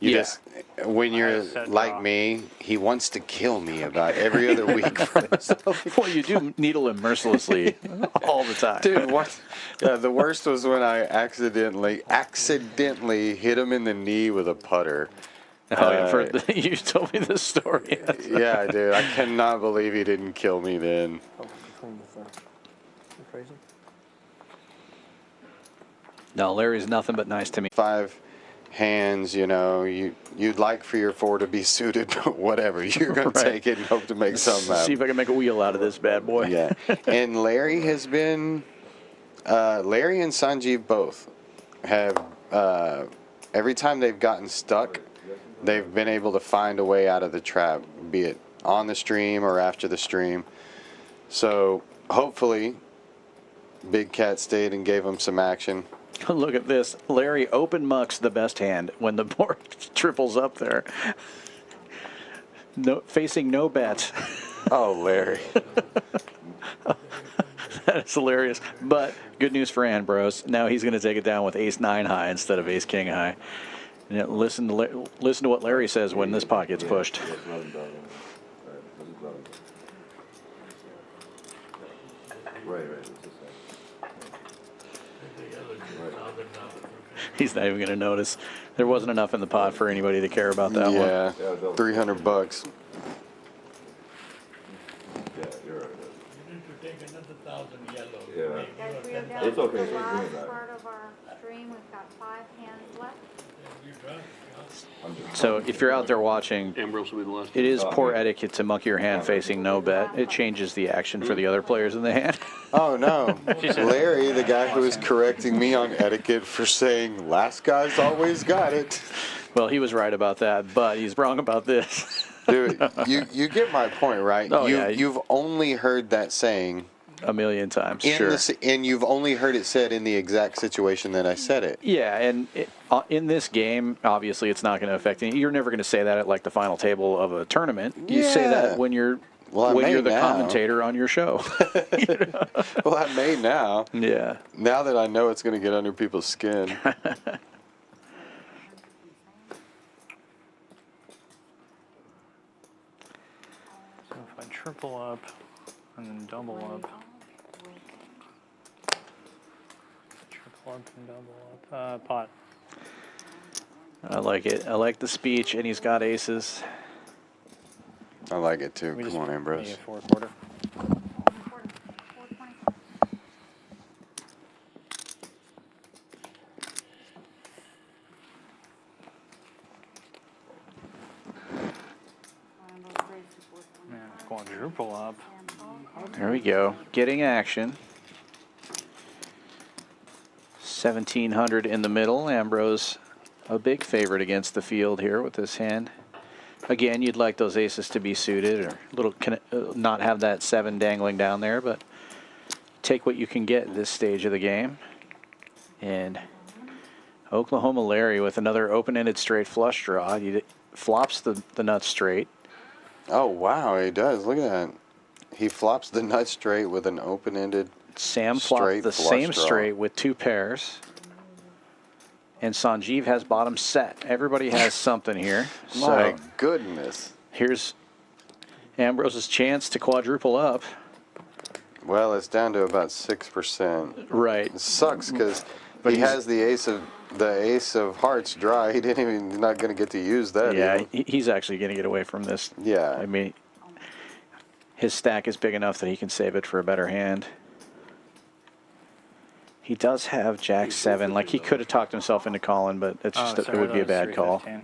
You Yeah. just when you're like me, he wants to kill me about every other week. Well, you do needle him mercilessly all the time. Dude, what? Yeah, the worst was when I accidentally hit him in the knee with a putter. You told me this story. Yeah, dude, I cannot believe he didn't kill me then. No, Larry's nothing but nice to me. 5 hands, you know, you'd like for your 4 to be suited, but whatever. You're going to take it and hope to make something out. See if I can make a wheel out of this bad boy. Yeah. And Larry has been, Larry and Sanjeev both have, every time they've gotten stuck, they've been able to find a way out of the trap, be it on the stream or after the stream. So hopefully Big Cat stayed and gave him some action. Look at this. Larry open mucks the best hand when the board triples up there. No, facing no bet. Oh, Larry. That is hilarious. But good news for Ambrose. Now he's going to take it down with ace-9 high instead of ace-king high. And listen to what Larry says when this pot gets pushed. He's not even going to notice. There wasn't enough in the pot for anybody to care about that one. Yeah, $300. You need to take another 1,000 yellow. Yeah. Guys, we are down It's to okay, the it's doing last that. part of our stream. We've got 5 hands left. So if you're out there watching, Ambrose will be the last. it is poor etiquette to muck your hand facing no bet. It changes the action for the other players in the hand. Oh, no. Larry, the guy who was correcting me on etiquette for saying last guy's always got it. Well, he was right about that, but he's wrong about this. Dude, you get my point, right? Oh, yeah. You've only heard that saying a million times, in sure. And you've only heard it said in the exact situation that I said it. Yeah, and in this game, obviously, it's not going to affect any. You're never going to say that at like the final table of a tournament. You say that when you're the commentator on your show. Well, I may now. Yeah. Now that I know it's going to get under people's skin. So if I triple up and then double up. Triple up and double up. Pot. I like it. I like the speech, and he's got aces. I like it too. Come on, Ambrose. Make it 4-quarter. Quadruple up. There we go. Getting action. 1,700 in the middle. Ambrose, a big favorite against the field here with this hand. Again, you'd like those aces to be suited, or not have that 7 dangling down there, but take what you can get at this stage of the game. And Oklahoma Larry with another open-ended straight flush draw. He flops the nuts straight. Oh, wow, he does. Look at that. He flops the nut straight with an open-ended Sam flopped the same straight with 2 pairs. And Sanjeev has bottom set. Everybody has something here. My goodness. Here's Ambrose's chance to quadruple up. Well, it's down to about 6%. Right. It sucks because he has the ace of hearts dry. He didn't even, he's not going to get to use that. Yeah, he's actually going to get away from this. Yeah. I mean, his stack is big enough that he can save it for a better hand. He does have Jack 7. Like, he could have talked himself into calling, but it's just it would be a bad call. There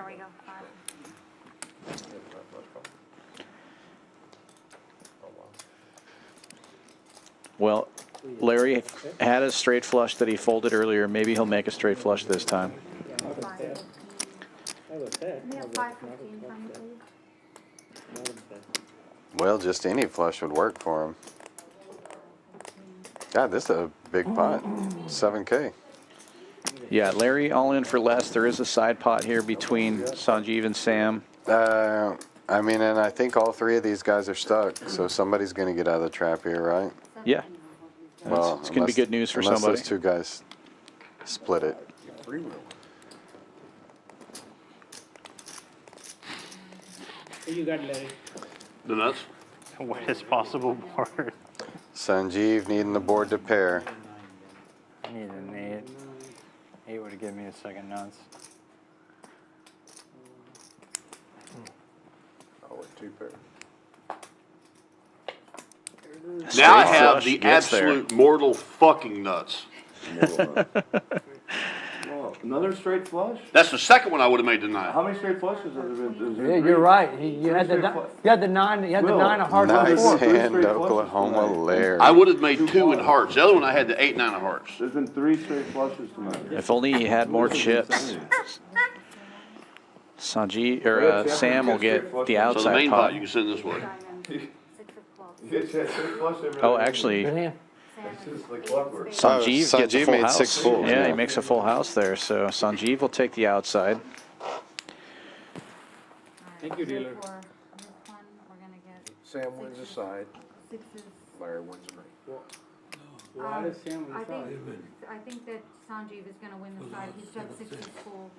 we go. 5. Well, Larry had a straight flush that he folded earlier. Maybe he'll make a straight flush this time. Well, just any flush would work for him. God, this is a big pot. 7K. Yeah, Larry all in for less. There is a side pot here between Sanjeev and Sam. I mean, and I think all 3 of these guys are stuck, so somebody's going to get out of the trap here, right? Yeah. Well, it's going to be good news for unless somebody. those 2 guys split it. What you got, Larry? The nuts? Wettest possible board. Sanjeev needing the board to pair. I need an 8. 8 would have given me a second nuts. Oh, with 2 pairs. Now I have the absolute mortal fucking nuts. Well, another straight flush? That's the second one I would have made tonight. How many straight flushes have there been? Yeah, you're right. You had the 9. You had the 9 of hearts Nice before. hand, Oklahoma Larry. I would have made 2 in hearts. The other one I had the 8, 9 of hearts. There's been 3 straight flushes tonight. If only he had more chips. Sanjeev or Sam will get the So the outside main pot. pot you can send this way. Oh, actually, Sanjeev gets a full made house. 6 fulls. Yeah, he makes a full house there. So Sanjeev will take the outside. Thank you, dealer. Sam wins a side. Larry wins a ring. Why does Sam win I the side? think that Sanjeev is gonna win the side. He's got 6 full.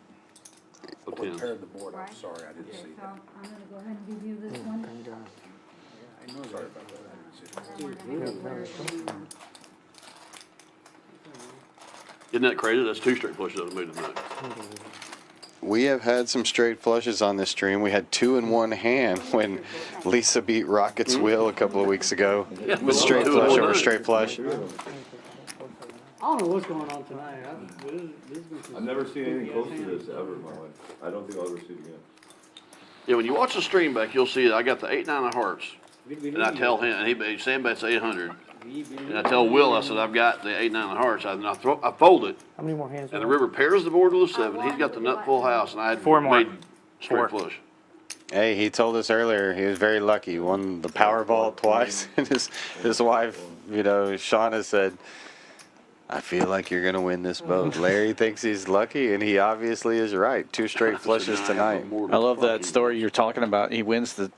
Prepared the board. I'm Right? sorry, I didn't Okay, see so that. I'm gonna go ahead and give you this one. Sorry about that. I didn't see And then we're gonna give Larry the one. Isn't that crazy? That's 2 straight flushes out of the mood tonight. We have had some straight flushes on this stream. We had 2 in one hand when Lisa beat Rocket's Wheel a couple of weeks ago. With straight flush over straight flush. I don't know what's going on tonight. I've never seen anything close to this ever in my life. I don't think I'll ever see it again. Yeah, when you watch the stream back, you'll see that I got the 8, 9 of hearts. And I tell him, and Sam bets 800. And I tell Will, I said, I've got the 8, 9 of hearts. I fold it. How many more hands? And the river pairs the board with a 7. He's got the nut full house, and I had 4 more. made straight flush. Hey, he told us earlier he was very lucky. He won the Powerball twice. And his wife, you know, Shauna said, I feel like you're going to win this boat. Larry thinks he's lucky, and he obviously is right. 2 straight flushes tonight. I love that story you're talking about. He wins the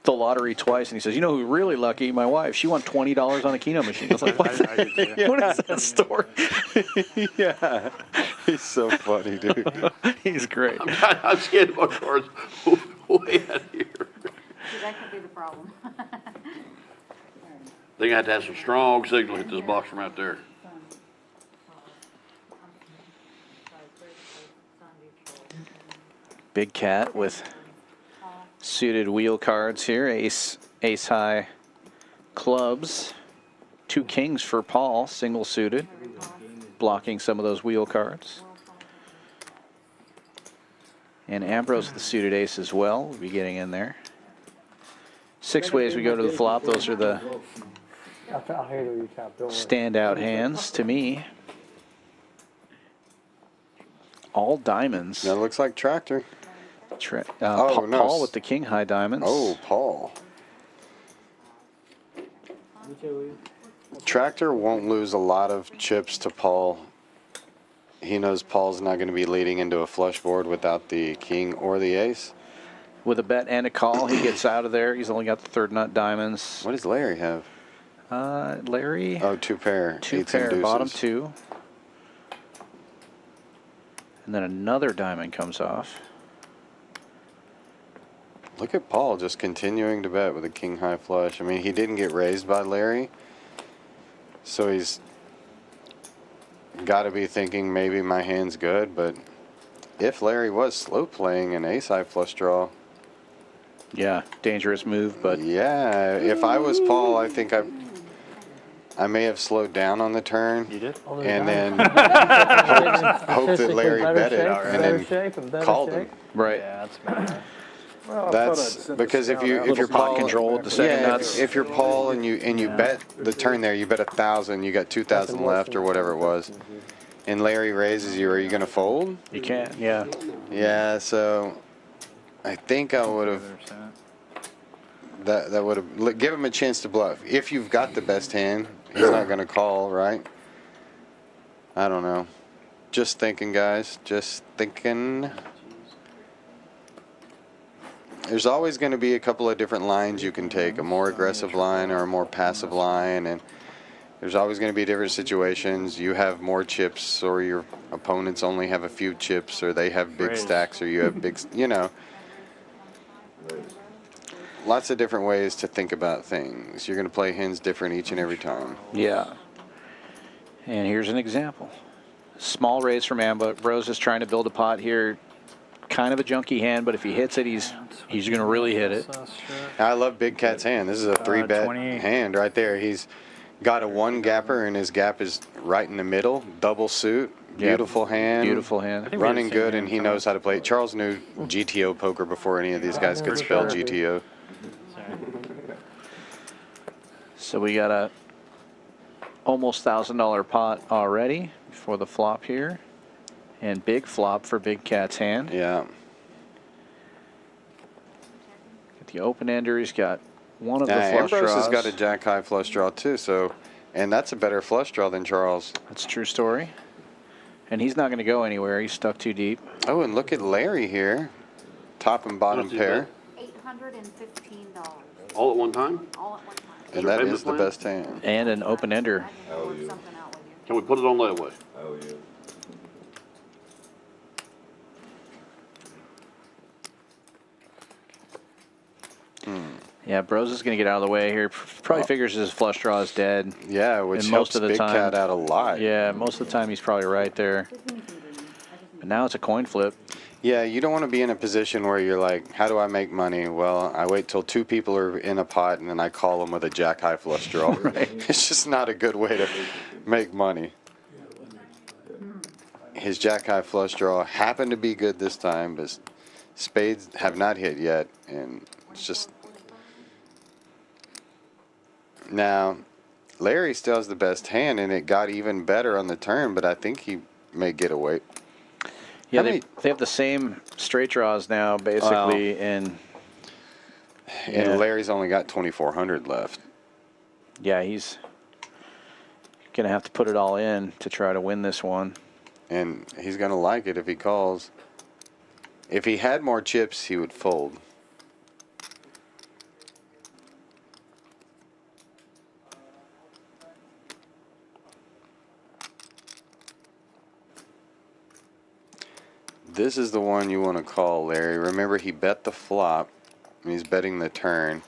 lottery twice, and he says, you know who really lucky? My wife. She won $20 on a Keno machine. I was like, what? What is that story? Yeah. He's so funny, dude. He's great. I'm scared my cards way out here. See, that could be the problem. Think I have to have some strong signal to hit this box from right there. Big Cat with suited wheel cards here. Ace high clubs. 2 kings for Paul, single suited, blocking some of those wheel cards. And Ambrose with the suited ace as well. We'll be getting in there. 6 ways we go to the flop. Those are the I'll handle you, Cap. Don't worry. standout hands to me. All diamonds. That looks like Tractor. Paul no. with the king high diamonds. Oh, Paul. Tractor won't lose a lot of chips to Paul. He knows Paul's not going to be leading into a flush board without the king or the ace. With a bet and a call, he gets out of there. He's only got the 3rd nut diamonds. What does Larry have? Larry. Oh, 2 pair. 2 pair, bottom 2. And then another diamond comes off. Look at Paul just continuing to bet with a king high flush. I mean, he didn't get raised by Larry. So he's got to be thinking maybe my hand's good. But if Larry was slow playing an ace high flush draw. Yeah, dangerous move, but. Yeah, if I was Paul, I think I may have slowed down on the turn. You did? And then hope that Larry bet it and then called him. Right. Yeah, that's better. That's because if you're pot Paul, control with the second nuts. if you're Paul and you bet the turn there, you bet 1,000, you got 2,000 left or whatever it was, and Larry raises you, are you going to fold? You can't. Yeah. Yeah. So I think I would have. That would have give him a chance to bluff. If you've got the best hand, he's not going to call, right? I don't know. Just thinking, guys. Just thinking. There's always going to be a couple of different lines you can take, a more aggressive line or a more passive line, and there's always going to be different situations. You have more chips, or your opponents only have a few chips, or they have big stacks, or you have big, you know. Lots of different ways to think about things. You're going to play hands different each and every time. Yeah. And here's an example. Small raise from Ambrose is trying to build a pot here. Kind of a junky hand, but if he hits it, he's going to really hit it. I love Big Cat's hand. This is a 3-bet hand right there. He's got a 1 gapper, and his gap is right in the middle. Double suit. Beautiful hand. Beautiful hand. Running good, and he knows how to play. Charles knew GTO poker before any of these guys could spell GTO. So we got a almost $1,000 pot already for the flop here. And big flop for Big Cat's hand. Yeah. Get the open ender. He's got one of the flush Ambrose draws. has got a jack high flush draw too. So And that's a better flush draw than Charles. That's a true story. And he's not going to go anywhere. He's stuck too deep. Oh, and look at Larry here. Top and bottom pair. $815. All at one time? All at one time. And that is the best hand. And an open ender. Can we put it on layaway? Oh, yeah. Yeah, Bros is going to get out of the way here. Probably figures his flush draw is dead. Yeah, which and helps most of the Big time, Cat out a lot. Yeah, most of the time he's probably right there. But now it's a coin flip. Yeah, you don't want to be in a position where you're like, how do I make money? Well, I wait till 2 people are in a pot and then I call them with a jack high flush draw. It's just not a good way to make money. His jack high flush draw happened to be good this time, but spades have not hit yet, and it's just. Now, Larry still has the best hand, and it got even better on the turn, but I think he may get away. Yeah, they have the same straight draws now, basically, and Larry's only got 2,400 left. Yeah, he's going to have to put it all in to try to win this one. And he's going to like it if he calls. If he had more chips, he would fold. This is the one you want to call, Larry. Remember, he bet the flop, and he's betting the turn.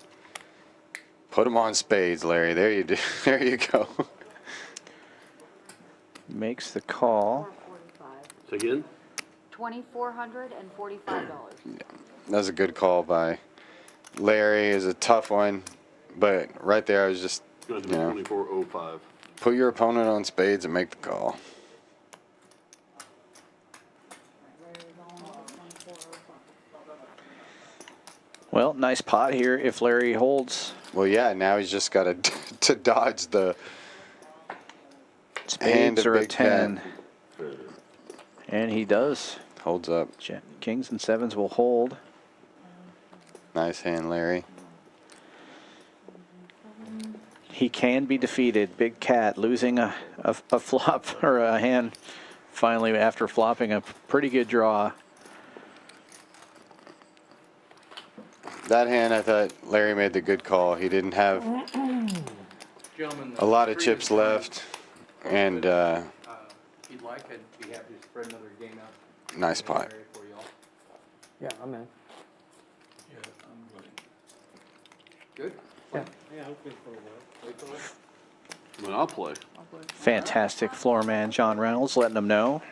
Put him on spades, Larry. There you do. There you go. Makes the call. Say again? $2,445. That's a good call by Larry. Is a tough one, but right there I was just, you know, 2405. Put your opponent on spades and make the call. Well, nice pot here if Larry holds. Well, yeah, now he's just got to dodge the hand spades of or a Big 10. Cat. And he does. Holds up. Kings and sevens will hold. Nice hand, Larry. He can be defeated. Big Cat losing a flop or a hand finally after flopping a pretty good draw. That hand, I thought Larry made the good call. He didn't have a lot of chips left, and If you'd like, I'd be happy to spread another game out. nice pot. Yeah, I'm in. Good? Yeah. Yeah, hopefully for a while. Wait till I mean, I'll play. Fantastic floor man John Reynolds letting them know.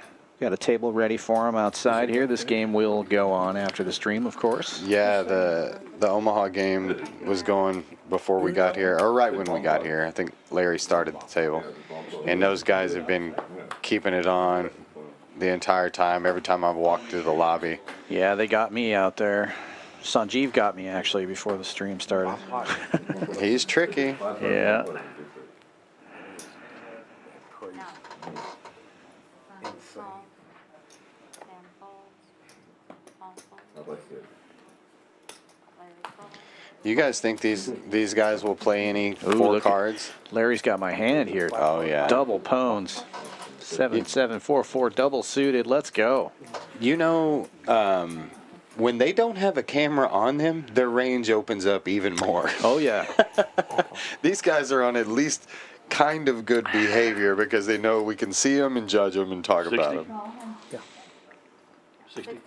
Got a table ready for him outside here. This game will go on after the stream, of course. Yeah, the Omaha game was going before we got here, or right when we got here. I think Larry started the table. And those guys have been keeping it on the entire time, every time I've walked through the lobby. Yeah, they got me out there. Sanjeev got me, actually, before the stream started. He's tricky. Yeah. You guys think these guys will play any Ooh, four look cards? Larry's got my hand here. Oh, yeah. Double pones. 7-7-4-4 double suited. Let's go. You know, when they don't have a camera on them, their range opens up even more. Oh, yeah. These guys are on at least kind of good behavior because they know we can see them and judge them and talk about them. Yeah. $60.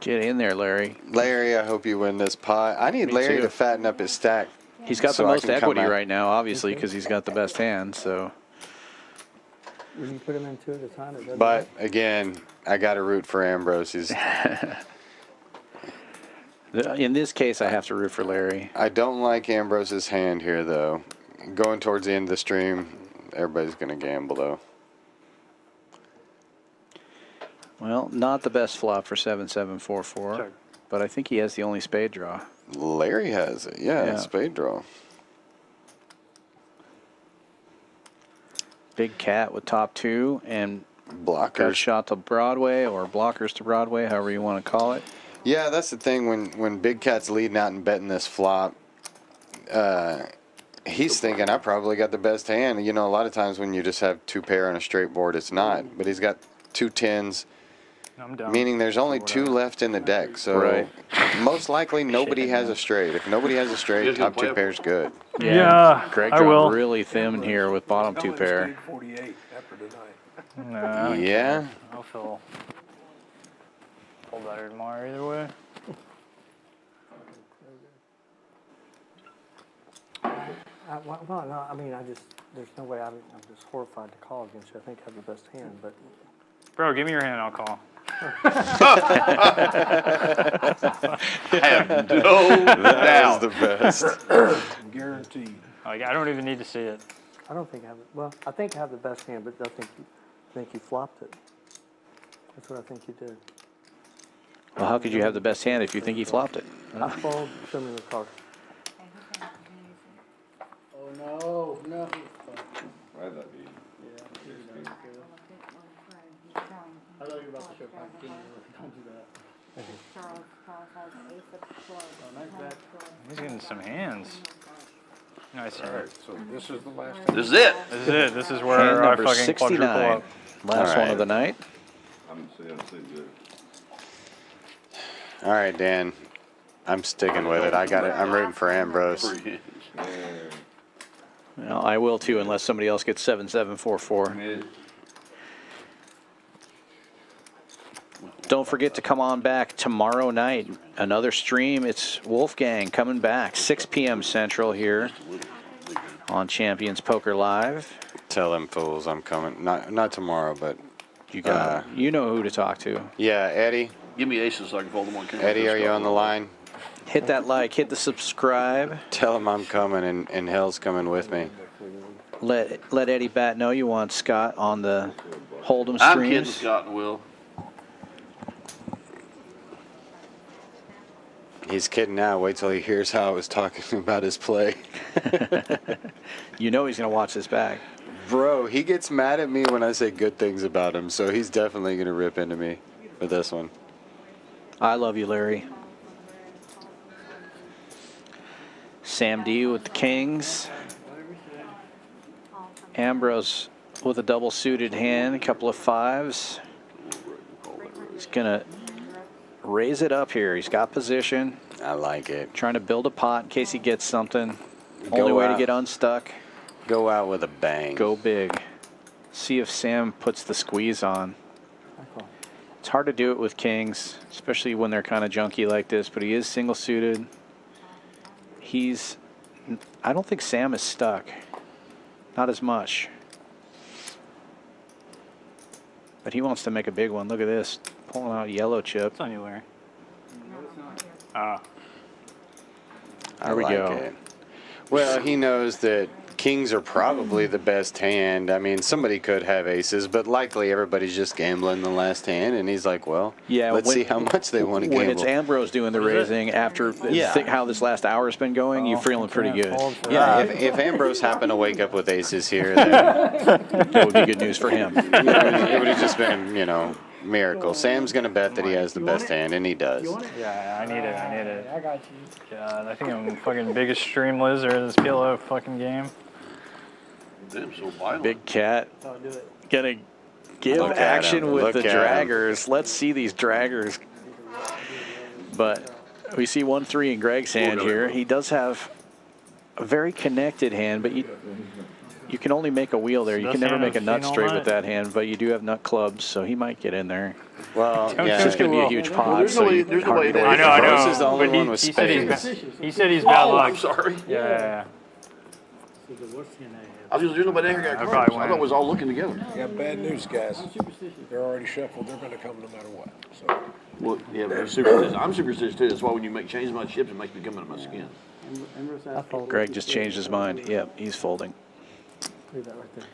Get in there, Larry. Larry, I hope you win this pot. I need Me Larry too. to fatten up his stack. He's got so the I most can come equity out. right now, obviously, because he's got the best hand. So, When you put them in two at a time, it doesn't But again, I got to root for Ambrose. He's, in this case, I have to root for Larry. I don't like Ambrose's hand here, though. Going towards the end of the stream, everybody's going to gamble, though. Well, not the best flop for 7-7-4-4, but I think he has the only spade draw. Larry has it, yeah. Spade draw. Big Cat with top two and blockers. Got a shot to Broadway or blockers to Broadway, however you want to call it. Yeah, that's the thing. When Big Cat's leading out and betting this flop, He's thinking I probably got the best hand. You know, a lot of times when you just have 2 pair on a straight board, it's not. But he's got 2 tens, I'm down. meaning there's only 2 left in the deck. So most likely nobody has a straight. If nobody has a straight, top 2 pair's good. Yeah, Greg I dropped will. really thin here with bottom 2 pair. 48 after tonight. No, I don't Yeah. care. I'll feel better tomorrow either way. Well, no, I mean, there's no way I'm just horrified to call against you. I think I have the best hand, but. Bro, give me your hand, I'll call. I have no That was the best. Guaranteed. Like, I don't even need to see it. I don't think I have it. Well, I think I have the best hand, but I think you flopped it. That's what I think you did. Well, how could you have the best hand if you think he flopped it? I followed some of the cards. Oh, no. Why'd that be? I thought you were about to show Frank King. Don't do that. Oh, nice bet. He's getting some hands. Nice hand. Alright, so this is the last This is it. This is it. This is where Hand I number fucking quadruple 69. up. Last one of the night. I'm sitting good. All right, Dan. I'm sticking with it. I got it. I'm rooting for Ambrose. Well, I will too, unless somebody else gets 7744. Don't forget to come on back tomorrow night. Another stream. It's Wolfgang coming back, 6 p.m. Central here on Champions Poker Live. Tell them fools I'm coming. Not tomorrow, but you got. You know who to talk to. Yeah, Eddie. Give me aces so I can fold them on camera. Eddie, are you on the line? Hit that like, hit the subscribe. Tell him I'm coming and hell's coming with me. Let Eddie Bat know you want Scott on the Hold'em streams. I'm kidding Scott and Will. He's kidding now. Wait till he hears how I was talking about his play. You know he's going to watch this back. Bro, he gets mad at me when I say good things about him, so he's definitely going to rip into me for this one. I love you, Larry. Sam D with the Kings. Ambrose with a double suited hand, a couple of 5s. He's going to raise it up here. He's got position. I like it. Trying to build a pot in case he gets something. Only way to get unstuck. Go out with a bang. Go big. See if Sam puts the squeeze on. It's hard to do it with kings, especially when they're kind of junky like this, but he is single suited. I don't think Sam is stuck. Not as much. But he wants to make a big one. Look at this. Pulling out yellow chip. It's on you, Larry. Ah. There we go. It. Well, he knows that kings are probably the best hand. I mean, somebody could have aces, but likely everybody's just gambling the last hand, and he's like, well, yeah, let's see how much they want to gamble. When it's Ambrose doing the raising, after how this last hour's been going, you're feeling pretty good. Yeah, if Ambrose happened to wake up with aces here, then that would be good news for him. It would have just been, miracle. Sam's going to bet that he has the best hand, and he does. Yeah, I need it. I need it. I got you. God, I think I'm fucking biggest stream loser in this PLO fucking game. Damn, so violent. Big cat. Oh, do it. Gonna give action with the draggers. Let's see these draggers. But we see 1-3 in Greg's hand here. He does have a very connected hand, but you can only make a wheel there. You can never make a nut straight with that hand, but you do have nut clubs, so he might get in there. Well, it's just going to be a huge pot. There's no way there. I know. Bruce is the only one with spades. He said he's bad luck. I'm sorry. Yeah. There's nobody here got cards. I thought it was all looking together. Yeah, bad news, guys. They're already shuffled. They're going to come no matter what. So. Well, yeah, but I'm superstitious. I'm superstitious too. That's why when you make changes in my chips, it makes me come out of my skin. Greg just changed his mind. Yep, he's folding. Leave that right there.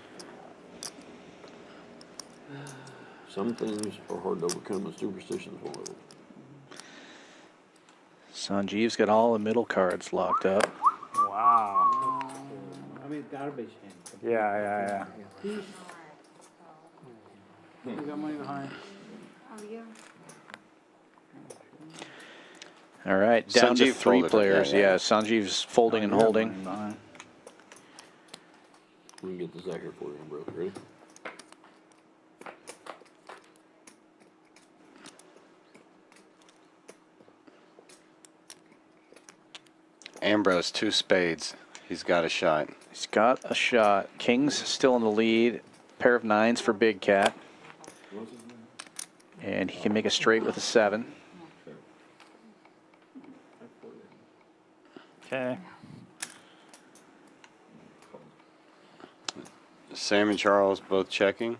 Some things are hard to overcome, and superstition is one of them. Sanjeev's got all the middle cards locked up. Wow. I mean, garbage hand. Yeah. You got money behind. All right, down to Sanjeev 3 folded. players. Yeah. Yeah, Sanjeev's folding and holding. We can get this out here for you, bro. Ready? Ambrose, 2 spades. He's got a shot. He's got a shot. King's still in the lead. Pair of 9s for Big Cat. And he can make a straight with a 7. Okay. Sam and Charles both checking.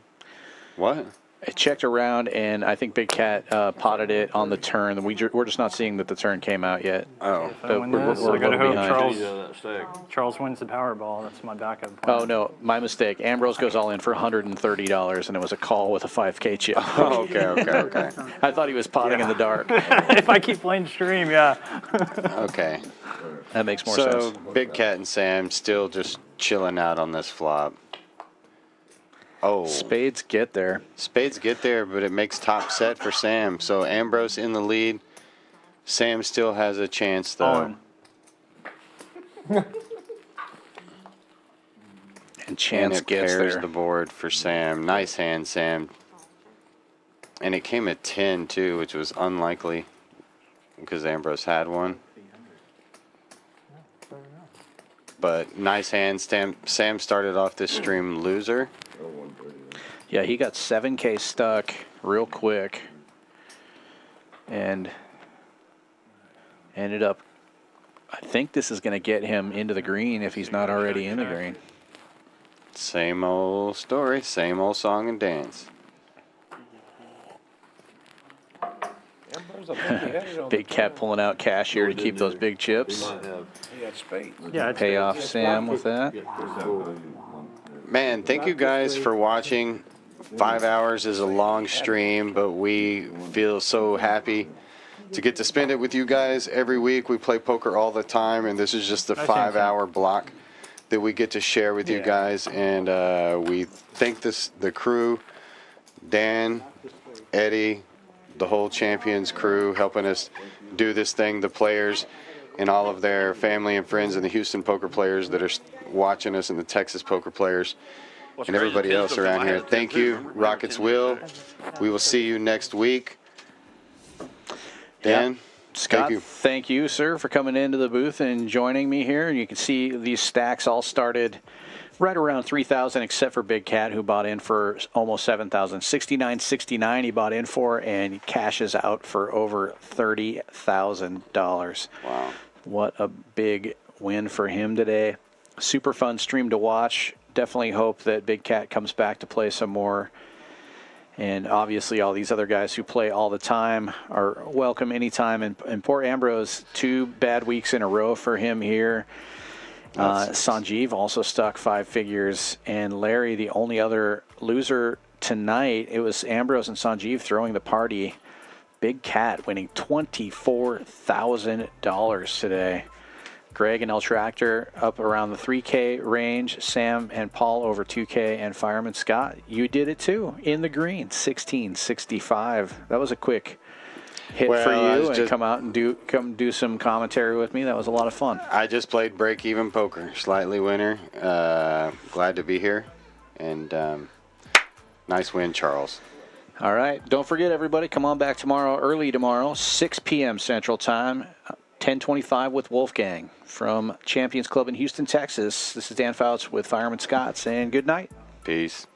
What? It checked around, and I think Big Cat potted it on the turn. We're just not seeing that the turn came out yet. Oh. If I But win we're this, a I gotta little hope behind. Charles wins the Powerball. That's my backup plan. Oh, no, my mistake. Ambrose goes all in for $130, and it was a call with a 5K chip. Oh, okay. I thought he was potting in the dark. If I keep playing stream, yeah. Okay. That makes more sense. So, Big Cat and Sam still just chilling out on this flop. Oh. Spades get there. Spades get there, but it makes top set for Sam. So, Ambrose in the lead. Sam still has a chance, though. And Chance it gets pairs there. the board for Sam. Nice hand, Sam. And it came at 10, too, which was unlikely because Ambrose had one. But nice hand. Sam started off this stream loser. Yeah, he got 7K stuck real quick and ended up, I think this is going to get him into the green if he's not already in the green. Same old story, same old song and dance. Big Cat pulling out cash here to keep those big chips. He had spades. Yeah, pay off Sam with that. Man, thank you guys for watching. 5 hours is a long stream, but we feel so happy to get to spend it with you guys every week. We play poker all the time, and this is just the 5-hour block that we get to share with you guys. And we thank the crew, Dan, Eddie, the whole Champions crew helping us do this thing, the players and all of their family and friends and the Houston poker players that are watching us and the Texas poker players and everybody else around here. Thank you, Rockets Will. We will see you next week. Dan, Scott, thank you, sir, for coming into the booth and joining me here. And you can see these stacks all started right around 3,000, except for Big Cat, who bought in for almost 7,000. 69.69 he bought in for, and he cashes out for over $30,000. Wow. What a big win for him today. Super fun stream to watch. Definitely hope that Big Cat comes back to play some more. And obviously all these other guys who play all the time are welcome anytime. And poor Ambrose, 2 bad weeks in a row for him here. Sanjeev also stuck 5 figures. And Larry, the only other loser tonight, it was Ambrose and Sanjeev throwing the party. Big Cat winning $24,000 today. Greg and El Tractor up around the 3K range. Sam and Paul over 2K. And Fireman Scott, you did it too. In the green, 16.65. That was a quick hit for you. And come out and do some commentary with me. That was a lot of fun. I just played break-even poker. Slightly winner. Glad to be here. And nice win, Charles. All right. Don't forget, everybody, come on back tomorrow, early tomorrow, 6 p.m. Central Time. 10:25 with Wolfgang from Champions Club in Houston, Texas. This is Dan Fouts with Fireman Scott saying good night. Peace.